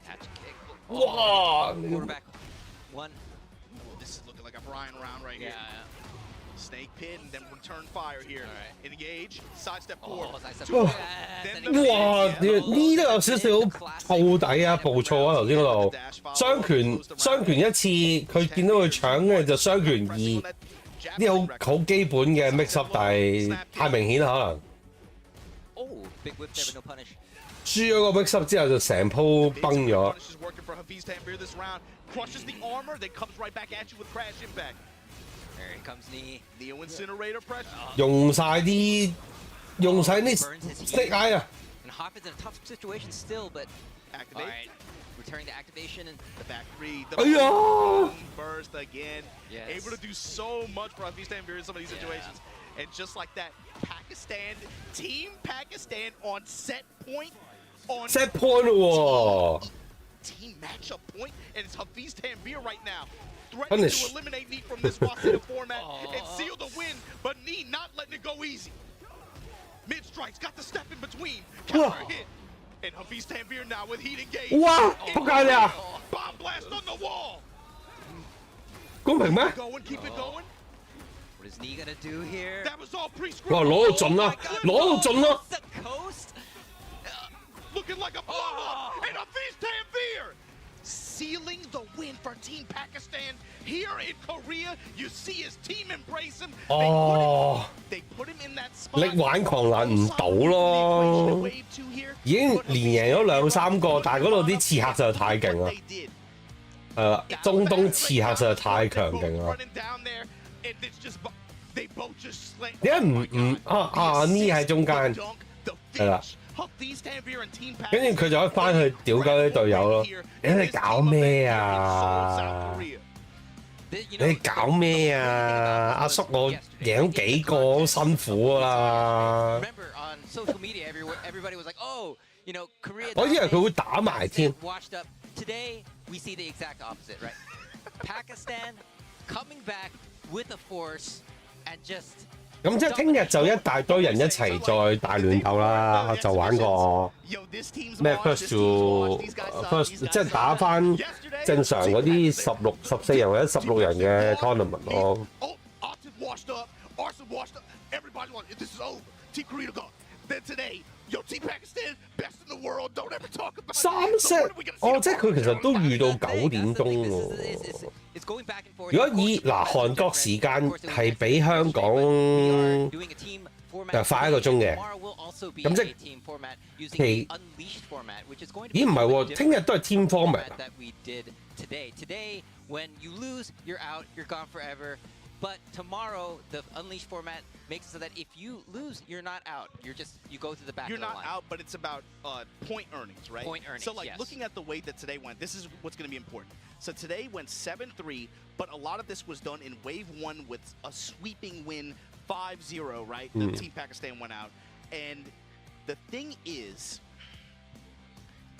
A: Catch kick.
C: Wow.
A: Quarterback one.
B: This is looking like a Brian round right here.
A: Yeah.
B: Snake pin, then return fire here.
A: All right.
B: Engage, sidestep forward.
A: Oh, sidestep
B: Two
A: forward.
B: up,
A: Yes,
B: then
A: and
B: the
C: 哇！
B: finish.
C: 呢都有少少燥底啊，暴躁啊！頭先嗰度雙拳一次，佢見到佢搶嘅就雙拳二，啲好基本嘅 mix up，但係太明顯啦可能。
A: Oh, big whip there, but no punish.
C: 輸咗個 mix up 之後就成鋪崩咗。
B: Punish is working for Hafiz Tanvir this round. Crushes the armor, then comes right back at you with crash impact.
A: There he comes knee.
B: Neo Incinerator pressure.
C: 用晒啲 stick eye 啊！
A: And Hoff is in a tough situation still, but all
B: Activate.
A: right. Returning to activation and
B: The back three. The
C: Ay,
B: boom burst again.
A: Yes.
B: Able to do so much for Hafiz Tanvir in some of these situations. And just like that, Team Pakistan on set point. On
C: set point 喎。
B: team matchup point, and it's Hafiz Tanvir right now. Threatening
C: Punish.
B: to eliminate Nee from this Waseda format and seal the win, but Nee not letting it go easy. Mid strikes, got the step in between. Counter hit. And Hafiz Tanvir now with heat engaged.
C: 哇！仆街你啊！
B: Bomb blast on the wall.
C: 公平咩？
B: Going, keep it going.
A: what is knee gonna do here?
B: That was all
C: 哇！
B: pre-scripted.
C: 攞到盡啦，攞到盡啦！
A: The coast.
B: Looking like a blow-up. And Hafiz Tanvir sealing the win for Team Pakistan here in Korea. You see his team embrace him.
C: 哦，
B: They put him in that spot.
C: 力挽狂瀾唔到咯，已經連贏咗兩三個，但係嗰度啲刺客實在太勁啦。係啦，中東刺客實在太強勁啦。點解唔呢喺中間？係啦。 跟住佢就可以翻去屌鳩啲隊友咯。你搞咩啊？你搞咩啊？阿叔我贏幾個好辛苦啊！
A: Remember on social media, everybody was like, "Oh, you know, Korea."
C: 我以為佢會打埋添。
A: Washed up. Today, we see the exact opposite, right? Pakistan coming back with a force and just.
C: 咁即係聽日就一大堆人一齊再大亂鬥啦，就玩個咩 first to first， 即係打翻正常嗰啲14人或者16人嘅 tournament 咯。3 set， 哦，即係佢其實都預到9點鐘喎。如果以韓國時間係比香港又快1個鐘嘅，咁即咦唔係喎，聽日都係 team format。
A: But tomorrow, the Unleashed format makes it so that if you lose, you're not out. You go to the back.
B: You're
A: of the
B: not
A: line.
B: out, but it's about point earnings, right?
A: Point earnings.
B: So like
A: yes.
B: looking at the way that today went, this is what's going to be important. So today went 7-3, but a lot of this was done in wave 1 with a sweeping win 5-0, right? The Team Pakistan went out, and the thing is,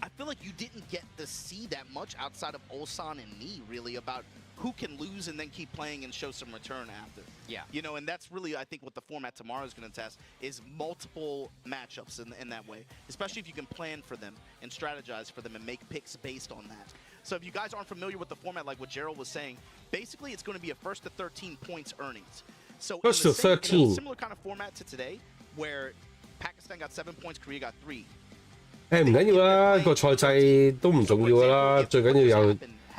B: I feel like you didn't get to see that much outside of Ulsan and Nee really about who can lose and then keep playing and show some return after.
A: Yeah.
B: You know, and that's really, I think, what the format tomorrow is going to test is multiple matchups in that way, especially if you can plan for them and strategize for them and make picks based on that. So if you guys aren't familiar with the format, like what Gerald was saying, basically it's going to be a first to 13 points earnings. So
C: First to 13.
B: In a similar kind of format to today, where Pakistan got 7 points, Korea got 3.
C: 唔緊要啦，個賽制都唔重要噶啦，最緊要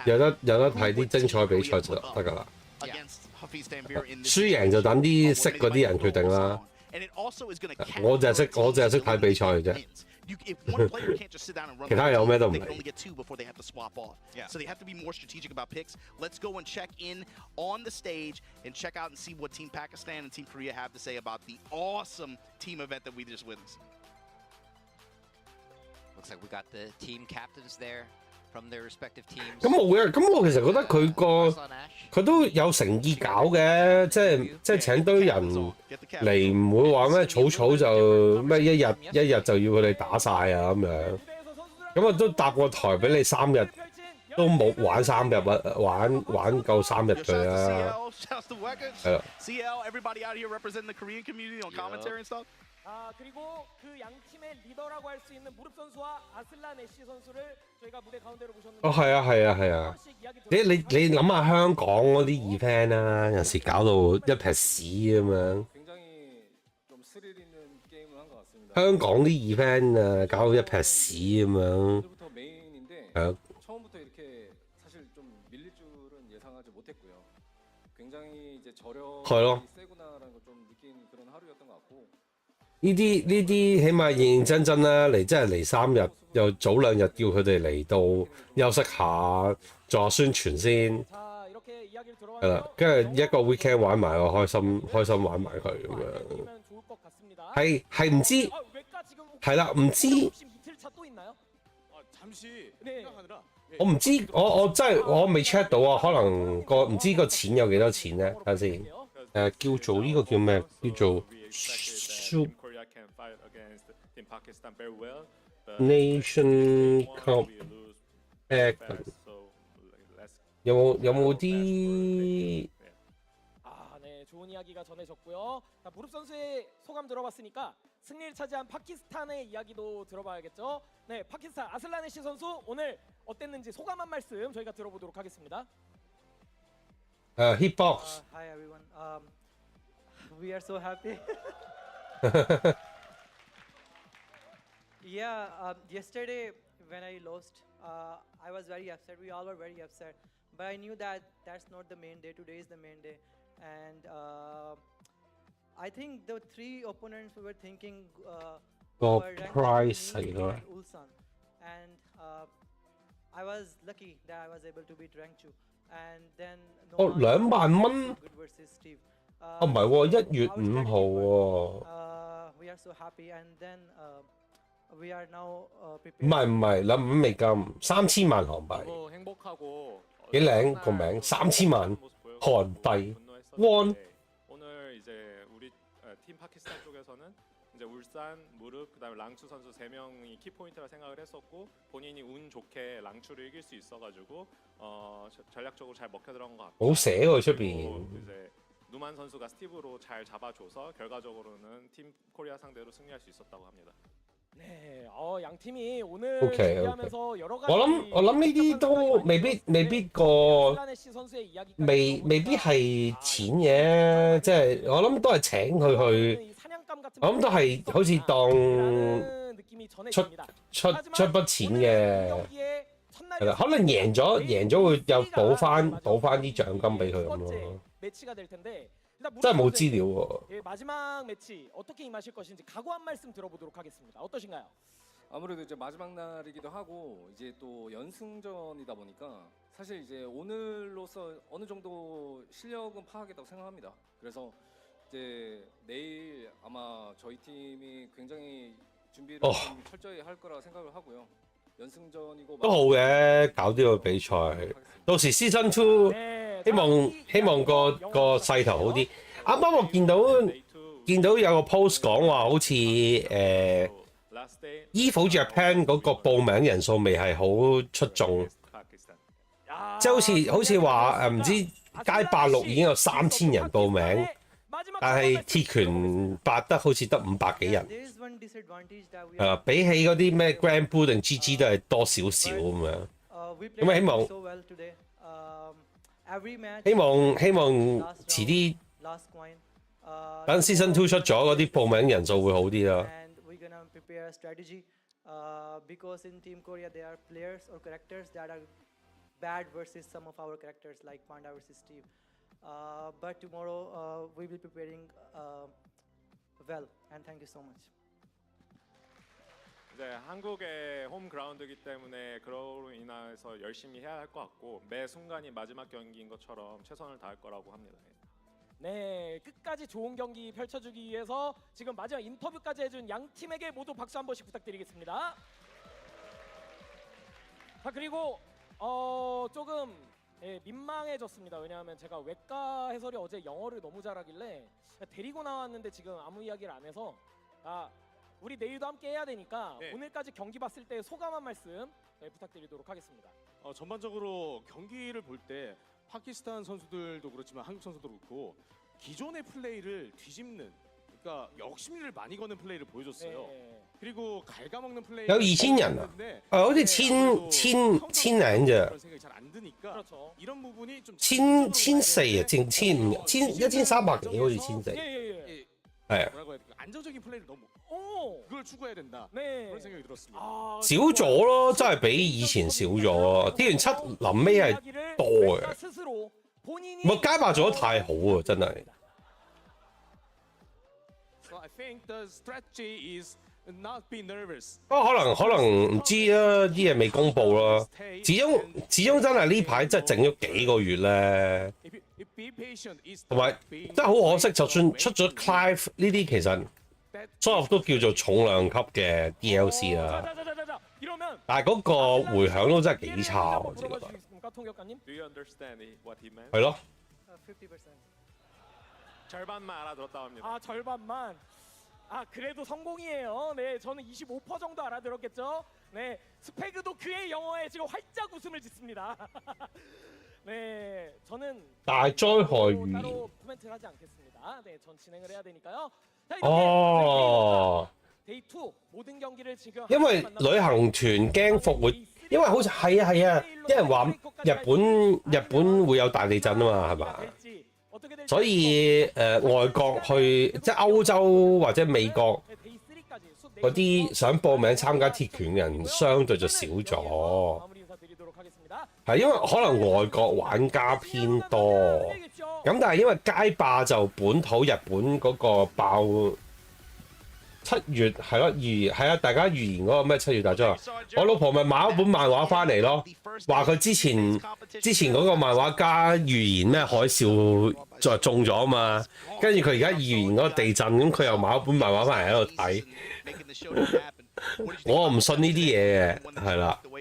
C: 有得睇啲精彩比賽就得㗎啦。
B: Against Southeast Amir in this
C: 輸贏就等啲識嗰啲人決定啦。
B: And it also is going to cap
C: 我就係識睇比賽嘅啫。
B: If one player can't just sit down and run,
C: 其他有咩都唔
B: they
C: 理
B: can only get 2 before they have to swap off. So they have to be more strategic about picks. Let's go and check in on the stage and check out and see what Team Pakistan and Team Korea have to say about the awesome team event that we just witnessed.
A: Looks like we got the team captains there from their respective teams.
C: 咁冇嘅，咁我其實覺得佢都有誠意搞嘅，即係請堆人嚟，唔會話咩草就咩一日就要佢哋打晒啊咁樣。咁啊都搭個台俾你3日，都冇玩3日啊，玩夠3日佢啦。係啦。
B: CL, everybody out here representing the Korean community on commentary and stuff.
J: 그리고 그 양 팀의 리더라고 할 수 있는 무릎 선수와 아슬란 애쉬 선수를 저희가 무대 가운데로 모셨는데.
C: 係啊。你諗下香港嗰啲 event 啦，有時搞到一撇屎咁樣。香港啲 event 啊，搞到一撇屎咁樣。係啊。
K: 처음부터 이렇게 사실 좀 밀릴 줄은 예상하지 못했고요. 굉장히 이제 저력이 세구나라는 걸 좀 느낀 그런 하루였던 것 같고.
C: 呢啲起碼認認真真啦，真係嚟3日，又早2日叫佢哋嚟到休息下，做下宣傳先。係啦，跟住一個 weekend 玩埋我開心玩埋佢咁樣。係唔知係啦，唔知。 我唔知，我真係我未 check 到啊，可能唔知個錢有幾多錢咧？睇下先。叫做呢個叫咩？叫做 Nation Cup PAK。有冇啲？
J: 네, 좋은 이야기가 전해졌고요. 자, 무릎 선수의 소감 들어봤으니까 승리를 차지한 파키스탄의 이야기도 들어봐야겠죠. 네, 파키스탄 아슬란 애쉬 선수 오늘 어땠는지 소감 한 말씀 저희가 들어보도록 하겠습니다.
C: Hitbox.
L: Hi everyone. We are so happy. Yeah. Yesterday when I lost, I was very upset. We all were very upset. But I knew that that's not the main day. Today is the main day. And I think the 3 opponents we were thinking were
C: price
L: Ulsan, and I was lucky that I was able to beat Rangchu, and then
C: $2萬蚊
L: good versus Steve.
C: 唔係喎，1月5號喎。
L: We are so happy, and then we are now
C: 唔係$2,000,00030,000,000韓幣。幾靚個名，30,000,000韓幣。 원.
K: 오늘 이제 우리 팀 파키스탄 쪽에서는 이제 울산, 무릎, 그다음에 랑추 선수 3명이 키포인트라 생각을 했었고 본인이 운 좋게 랑추를 이길 수 있어가지고 전략적으로 잘 먹혀 들어간 것 같고.
C: 못 세요出邊。
K: 이제 누만 선수가 스티브로 잘 잡아줘서 결과적으로는 팀 코리아 상대로 승리할 수 있었다고 합니다.
J: 네, 양 팀이 오늘
C: 준비하면서
J: 여러 가지
C: 我諗呢啲都未必未必係錢嘅，即係我諗都係請佢去，我諗都係好似當出筆錢嘅，係啦，可能贏咗會又補翻啲獎金俾佢咁咯。 真係冇資料喎。
J: 마지막 매치 어떻게 임하실 것인지 각오 한 말씀 들어보도록 하겠습니다. 어떠신가요?
K: 아무래도 이제 마지막 날이기도 하고 이제 또 연승전이다 보니까 사실 이제 오늘로서 어느 정도 실력은 파악했다고 생각합니다. 그래서 이제 내일 아마 저희 팀이 굉장히 준비를 좀 철저히 할 거라 생각을 하고요. 연승전이고
C: 都好嘅，搞呢個比賽，到時 Season 2希望個勢頭好啲。啱啱我見到有個 post 講話，好似EVO Japan 嗰個報名人數未係好出眾，即係好似話唔知街86已經有3000人報名，但係鐵拳8得好似得500幾人。比起嗰啲咩 Grand Blue 定 GG 都係多少少咁樣。咁希望遲啲等 Season 2出咗嗰啲報名人數會好啲啦。
L: Because in Team Korea there are players or characters that are bad versus some of our characters like Panda versus Steve. but tomorrow we will be preparing well. And thank you so much.
M: 이제 한국의 홈 그라운드이기 때문에 그로 인해서 열심히 해야 할 것 같고 매 순간이 마지막 경기인 것처럼 최선을 다할 거라고 합니다.
J: 네, 끝까지 좋은 경기 펼쳐주기 위해서 지금 마지막 인터뷰까지 해준 양 팀에게 모두 박수 한 번씩 부탁드리겠습니다. 자, 그리고 조금 민망해졌습니다. 왜냐하면 제가 외과 해설이 어제 영어를 너무 잘하길래 데리고 나왔는데 지금 아무 이야기를 안 해서 우리 내일도 함께 해야 되니까 오늘까지 경기 봤을 때 소감 한 말씀 부탁드리도록 하겠습니다.
E: 전반적으로 경기를 볼 때 파키스탄 선수들도 그렇지만 한국 선수도 그렇고 기존의 플레이를 뒤집는 그러니까 욕심을 많이 거는 플레이를 보여줬어요. 그리고 갉아먹는 플레이
C: 有2000人啊，好似千零咋，
E: 그런 생각이 잘 안 드니까
J: 그렇죠.
E: 이런 부분이 좀
C: 千4啊，淨1300幾好似千4，
J: 예.
C: 係啊，
E: 뭐라고 해야 될까? 안정적인 플레이를 너무 그걸 추구해야 된다.
J: 네.
E: 그런 생각이 들었습니다.
C: 少咗咯，真係比以前少咗。啲完七臨尾係多嘅， 唔係街霸做得太好啊，真係。
E: So I think the strategy is not be nervous.
C: 不過可能唔知啦，啲嘢未公佈啦。始終真係呢排真係整咗幾個月咧，同埋真係好可惜，就算出咗 Clive 呢啲，其實所有都叫做重量級嘅 DLC 啦。但係嗰個迴響都真係幾差，我自己覺得。
M: Do you understand what he meant?
C: 係咯。
L: 50%.
M: 절반만 알아들었다고 합니다.
J: 절반만. 그래도 성공이에요. 네, 저는 25% 정도 알아들었겠죠. 네, 스페그도 그의 영어에 지금 활짝 웃음을 짓습니다. 네, 저는
C: 다灾害语言
J: 따로 코멘트를 하지 않겠습니다. 네, 전 진행을 해야 되니까요. 자, 데이 2 모든 경기를 지금
C: 因為旅行團驚復活，因為好似係啊，啲人話日本會有大地震啊嘛，係嘛？所以外國去即係歐洲或者美國嗰啲想報名參加鐵拳嘅人相對就少咗，係因為可能外國玩家偏多，咁但係因為街霸就本土日本嗰個爆。 7月係咯，係啊！大家預言嗰個咩7月大災害，我老婆咪買咗本漫畫翻嚟咯，話佢之前嗰個漫畫家預言咩海嘯就中咗啊嘛，跟住佢而家預言嗰個地震，咁佢又買咗本漫畫翻嚟喺度睇，我唔信呢啲嘢嘅，係啦。你唔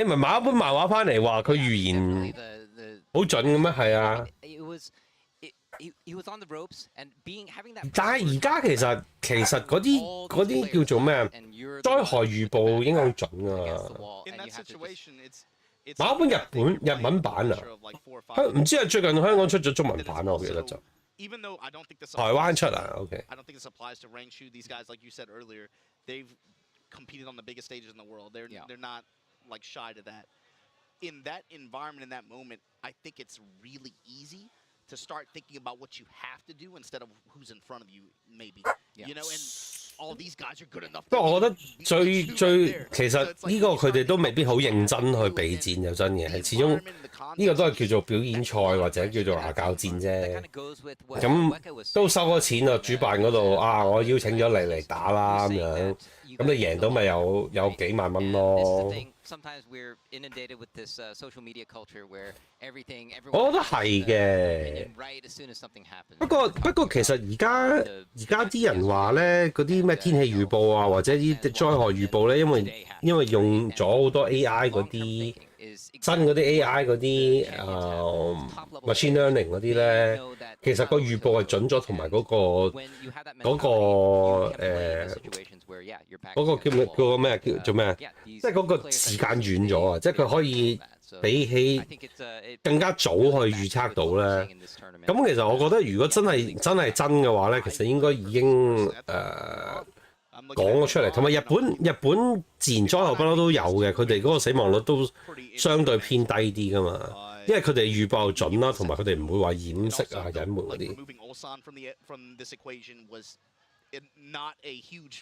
C: 係買咗本漫畫翻嚟話佢預言好準嘅咩？係啊。
A: He was on the ropes and having that
C: 但係而家其實嗰啲叫做咩啊？災害預報應該好準啊！買一本日文版啊，唔知係最近香港出咗中文版啊，我記得就。台灣出啊 ，OK。
B: I don't think this applies to Rangchu. These guys, like you said earlier, they've competed on the biggest stages in the world. They're not like shy to that. In that environment, in that moment, I think it's really easy to start thinking about what you have to do instead of who's in front of you, maybe. You know, and all these guys are good enough.
C: 不過我覺得最其實呢個佢哋都未必好認真去備戰，就真嘅係始終呢個都係叫做表演賽或者叫做牙教戰啫。咁都收咗錢啊，主辦嗰度啊，我邀請咗你嚟打啦咁樣，咁你贏到咪有幾萬蚊咯。
A: Sometimes we're inundated with this social media culture where everything,
C: 我覺得係嘅。不過其實而家啲人話咧，嗰啲咩天氣預報啊，或者啲災害預報咧，因為用咗好多 AI 嗰啲新嗰啲 AI 嗰啲machine learning 嗰啲咧，其實個預報係準咗，同埋嗰個咩叫做咩？即係嗰個時間遠咗啊！即係佢可以比起更加早去預測到咧。咁其實我覺得，如果真係真嘅話咧，其實應該已經講咗出嚟。同埋日本自然災害不嬲都有嘅，佢哋嗰個死亡率都相對偏低啲噶嘛。因為佢哋預報準啦，同埋佢哋唔會話掩飾啊、隱瞞嗰啲。
B: not a huge,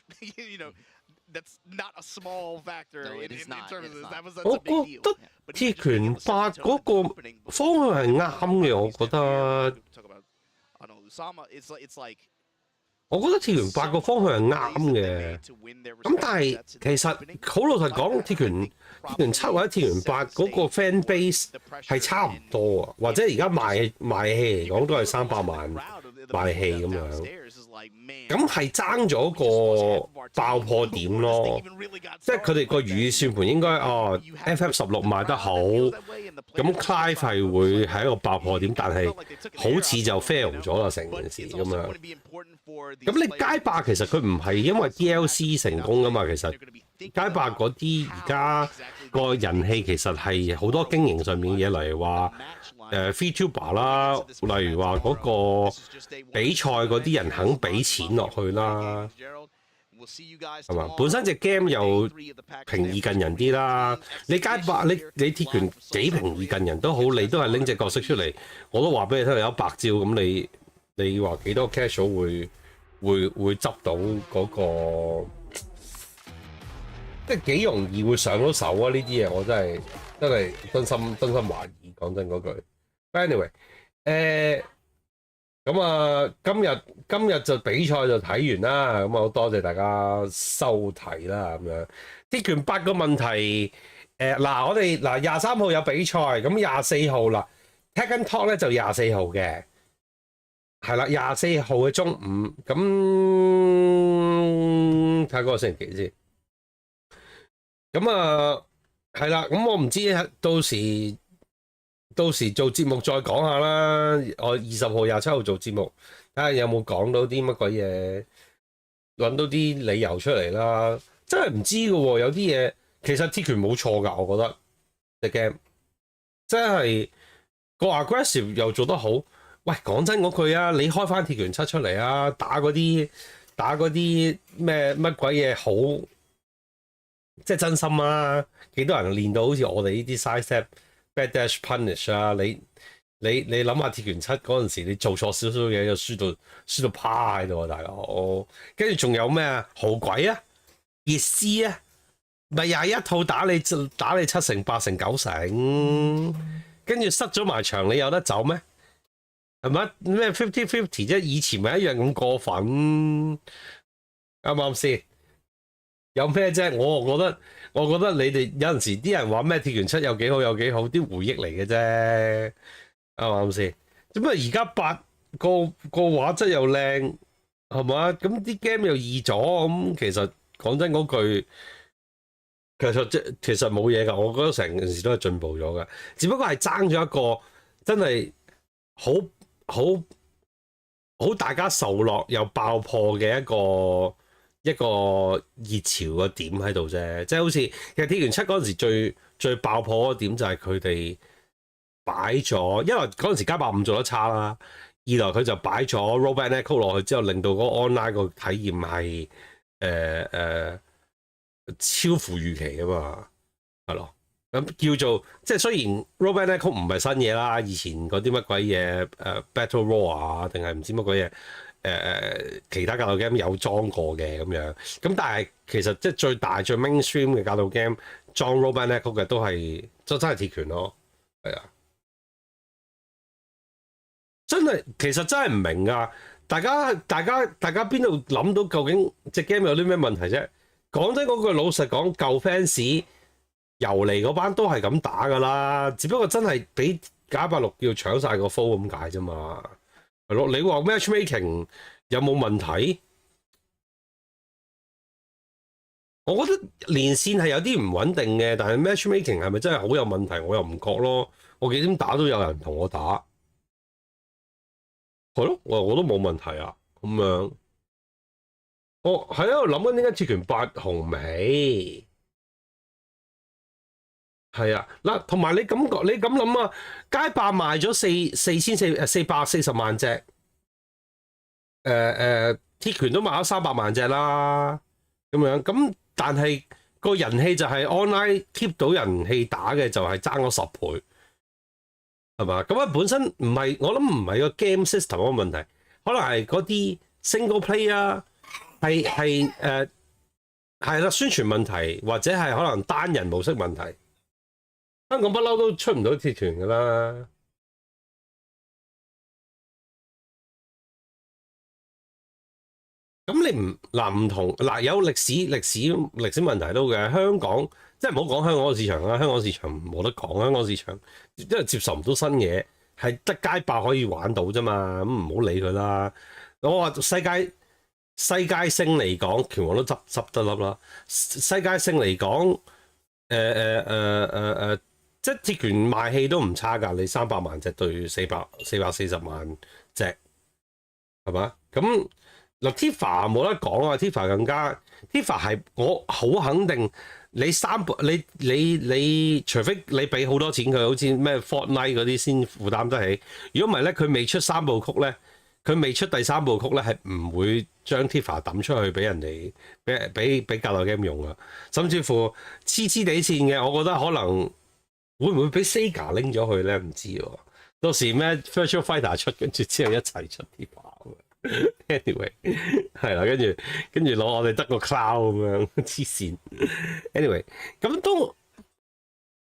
B: that's not a small factor in terms of this. That's a
C: 我
B: big
C: 覺
B: deal.
C: 得鐵拳八嗰個方向係啱嘅，我覺得。
B: Usama, it's like
C: 我覺得鐵拳八個方向係啱嘅，咁但係其實好老實講，鐵拳七或者鐵拳八嗰個 fan base 係差唔多啊，或者而家賣戲嚟講都係300萬賣戲咁樣，咁係爭咗個爆破點咯，即係佢哋個如意算盤應該FF16賣得好，咁 Clive 係會係一個爆破點，但係好似就 fail 咗啦成件事咁樣。咁你街霸其實佢唔係因為 DLC 成功噶嘛，其實街霸嗰啲而家個人氣其實係好多經營上面嘅嘢，例如話VTuber 啦，例如話嗰個比賽嗰啲人肯俾錢落去啦，係嘛？本身隻 game 又平易近人啲啦，你街霸你鐵拳幾平易近人都好，你都係拎隻角色出嚟，我都話俾你聽，有100招咁你話幾多 casual 會執到嗰個，即係幾容易會上到手啊！呢啲嘢我真心懷疑，講真嗰句。Anyway， 咁啊，今日就比賽就睇完啦，咁啊好多謝大家收睇啦，咁樣鐵拳八個問題，嗱我哋嗱23號有比賽，咁24號啦 Tekken PAK 咧就24號嘅。係啦，24號嘅中午，咁睇下嗰個星期幾先。咁啊，係啦，咁我唔知到時做節目再講下啦。我20號、27號做節目，睇下有冇講到啲乜鬼嘢，揾到啲理由出嚟啦。真係唔知㗎喎，有啲嘢其實鐵拳冇錯㗎，我覺得隻 game 真係個 aggressive 又做得好。喂，講真嗰句啊，你開翻鐵拳7出嚟啊，打嗰啲咩乜鬼嘢好，即係真心啊！幾多人練到好似我哋呢啲 side step back dash punish 啊？你諗下鐵拳7嗰陣時，你做錯少少嘢就輸到趴喺度啊，大佬！跟住仲有咩啊？豪鬼啊，熱絲啊，咪21套打你7成8成9成，跟住塞咗埋場，你有得走咩？係咪咩 50-50 啫？以前咪一樣咁過分，啱唔啱先？有咩啫？我覺得你哋有陣時啲人話咩鐵拳7有幾好，啲回憶嚟嘅啫，啱唔啱先？咁啊而家8個畫質又靚，係嘛？咁啲 game 又易咗，咁其實講真嗰句，其實冇嘢㗎。我覺得成件事都係進步咗㗎，只不過係爭咗一個真係好大家受落又爆破嘅一個熱潮嘅點喺度啫，即係好似其實鐵拳7嗰陣時最爆破嗰點就係佢哋擺咗，因為嗰陣時街霸5做得差啦，二來佢就擺咗 Robot Echo 落去之後，令到嗰個 online 個體驗係超乎預期㗎嘛，係咯。咁叫做即係雖然 Robot Echo 唔係新嘢啦，以前嗰啲乜鬼嘢Battle Roar 啊，定係唔知乜鬼嘢其他格鬥 game 有裝過嘅咁樣，咁但係其實即係最大最 mainstream 嘅格鬥 game 裝 Robot Echo 嘅都係真係鐵拳咯，係啊，真係其實真係唔明㗎，大家邊度諗到究竟隻 game 有啲咩問題啫？講真嗰句老實講，舊 fans。遊嚟嗰班都係咁打㗎啦，只不過真係俾986要搶晒個 flow 咁解啫嘛，係咯？你話 matchmaking 有冇問題？我覺得連線係有啲唔穩定嘅，但係 matchmaking 係咪真係好有問題？我又唔覺咯。我幾點打都有人同我打，係咯？我都冇問題啊，咁樣。我喺度諗緊點解鐵拳8紅唔起？係啊，嗱，同埋你咁諗啊，街霸賣咗440萬隻，鐵拳都賣咗300萬隻啦，咁樣咁，但係個人氣就係 online keep 到人氣打嘅就係爭咗10倍，係嘛？咁啊本身唔係，我諗唔係個 game system 嗰個問題，可能係嗰啲 single play 啊，係係啦，宣傳問題或者係可能單人模式問題。香港不嬲都出唔到鐵團㗎啦。咁你唔同嗱有歷史問題都嘅。香港即係唔好講香港嘅市場啦，香港市場冇得講，香港市場因為接受唔到新嘢，係得街霸可以玩到啫嘛，咁唔好理佢啦。我話世界性嚟講，拳王都執得笠啦。世界性嚟講，即係鐵拳賣氣都唔差㗎，你300萬隻對440萬隻，係嘛？咁嗱 Tifa 冇得講啊 ，Tifa 更加 Tifa 係我好肯定你你除非你俾好多錢佢，好似咩 Fortnite 嗰啲先負擔得起。如果唔係咧，佢未出3部曲咧，佢未出第3部曲咧，係唔會將 Tifa 抌出去俾人哋俾格鬥 game 用啊。甚至乎黐地線嘅，我覺得可能會唔會俾 Sega 拎咗去咧？唔知喎。到時咩 Virtual Fighter 出，跟住之後一齊出 Tifa。anyway 係啦，跟住攞我哋得個 cloud 咁樣黐線。anyway 咁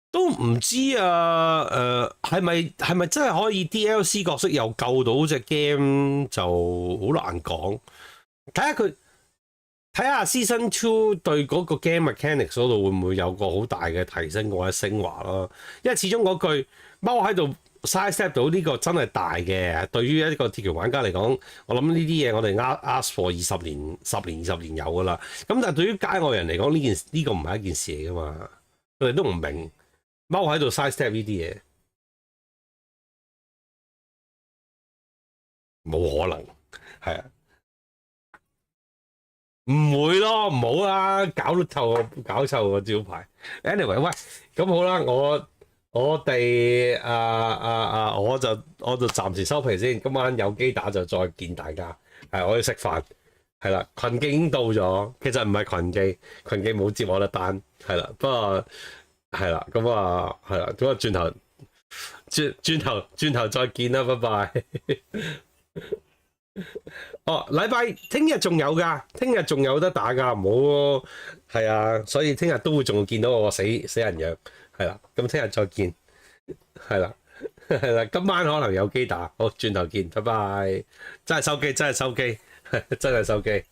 C: 都唔知啊。係咪真係可以 DLC 角色又救到隻 game 就好難講。睇下 Season 2對嗰個 game mechanics 嗰度會唔會有個好大嘅提升或者升華咯？因為始終嗰句踎喺度。side step 到呢個真係大嘅，對於一個鐵拳玩家嚟講，我諗呢啲嘢我哋 ask for 20年20年有噶啦。咁但係對於街外人嚟講，呢個唔係一件事嚟噶嘛，佢哋都唔明踎喺度 side step 呢啲嘢，冇可能係啊，唔會咯，唔好啦，搞臭個招牌。anyway 喂，咁好啦，我哋我就暫時收皮先。今晚有機打就再見大家。我要食飯。係啦，群記已經到咗。其實唔係群記冇接我得單。係啦，不過係啦，咁啊係啦，咁啊轉頭再見啦，拜拜。哦，禮拜聽日仲有㗎，聽日仲有得打㗎，唔好係啊，所以聽日都會仲見到我個死人樣。係啦，咁聽日再見，係啦，今晚可能有機打，好，轉頭見，拜拜，真係收機，真係收機。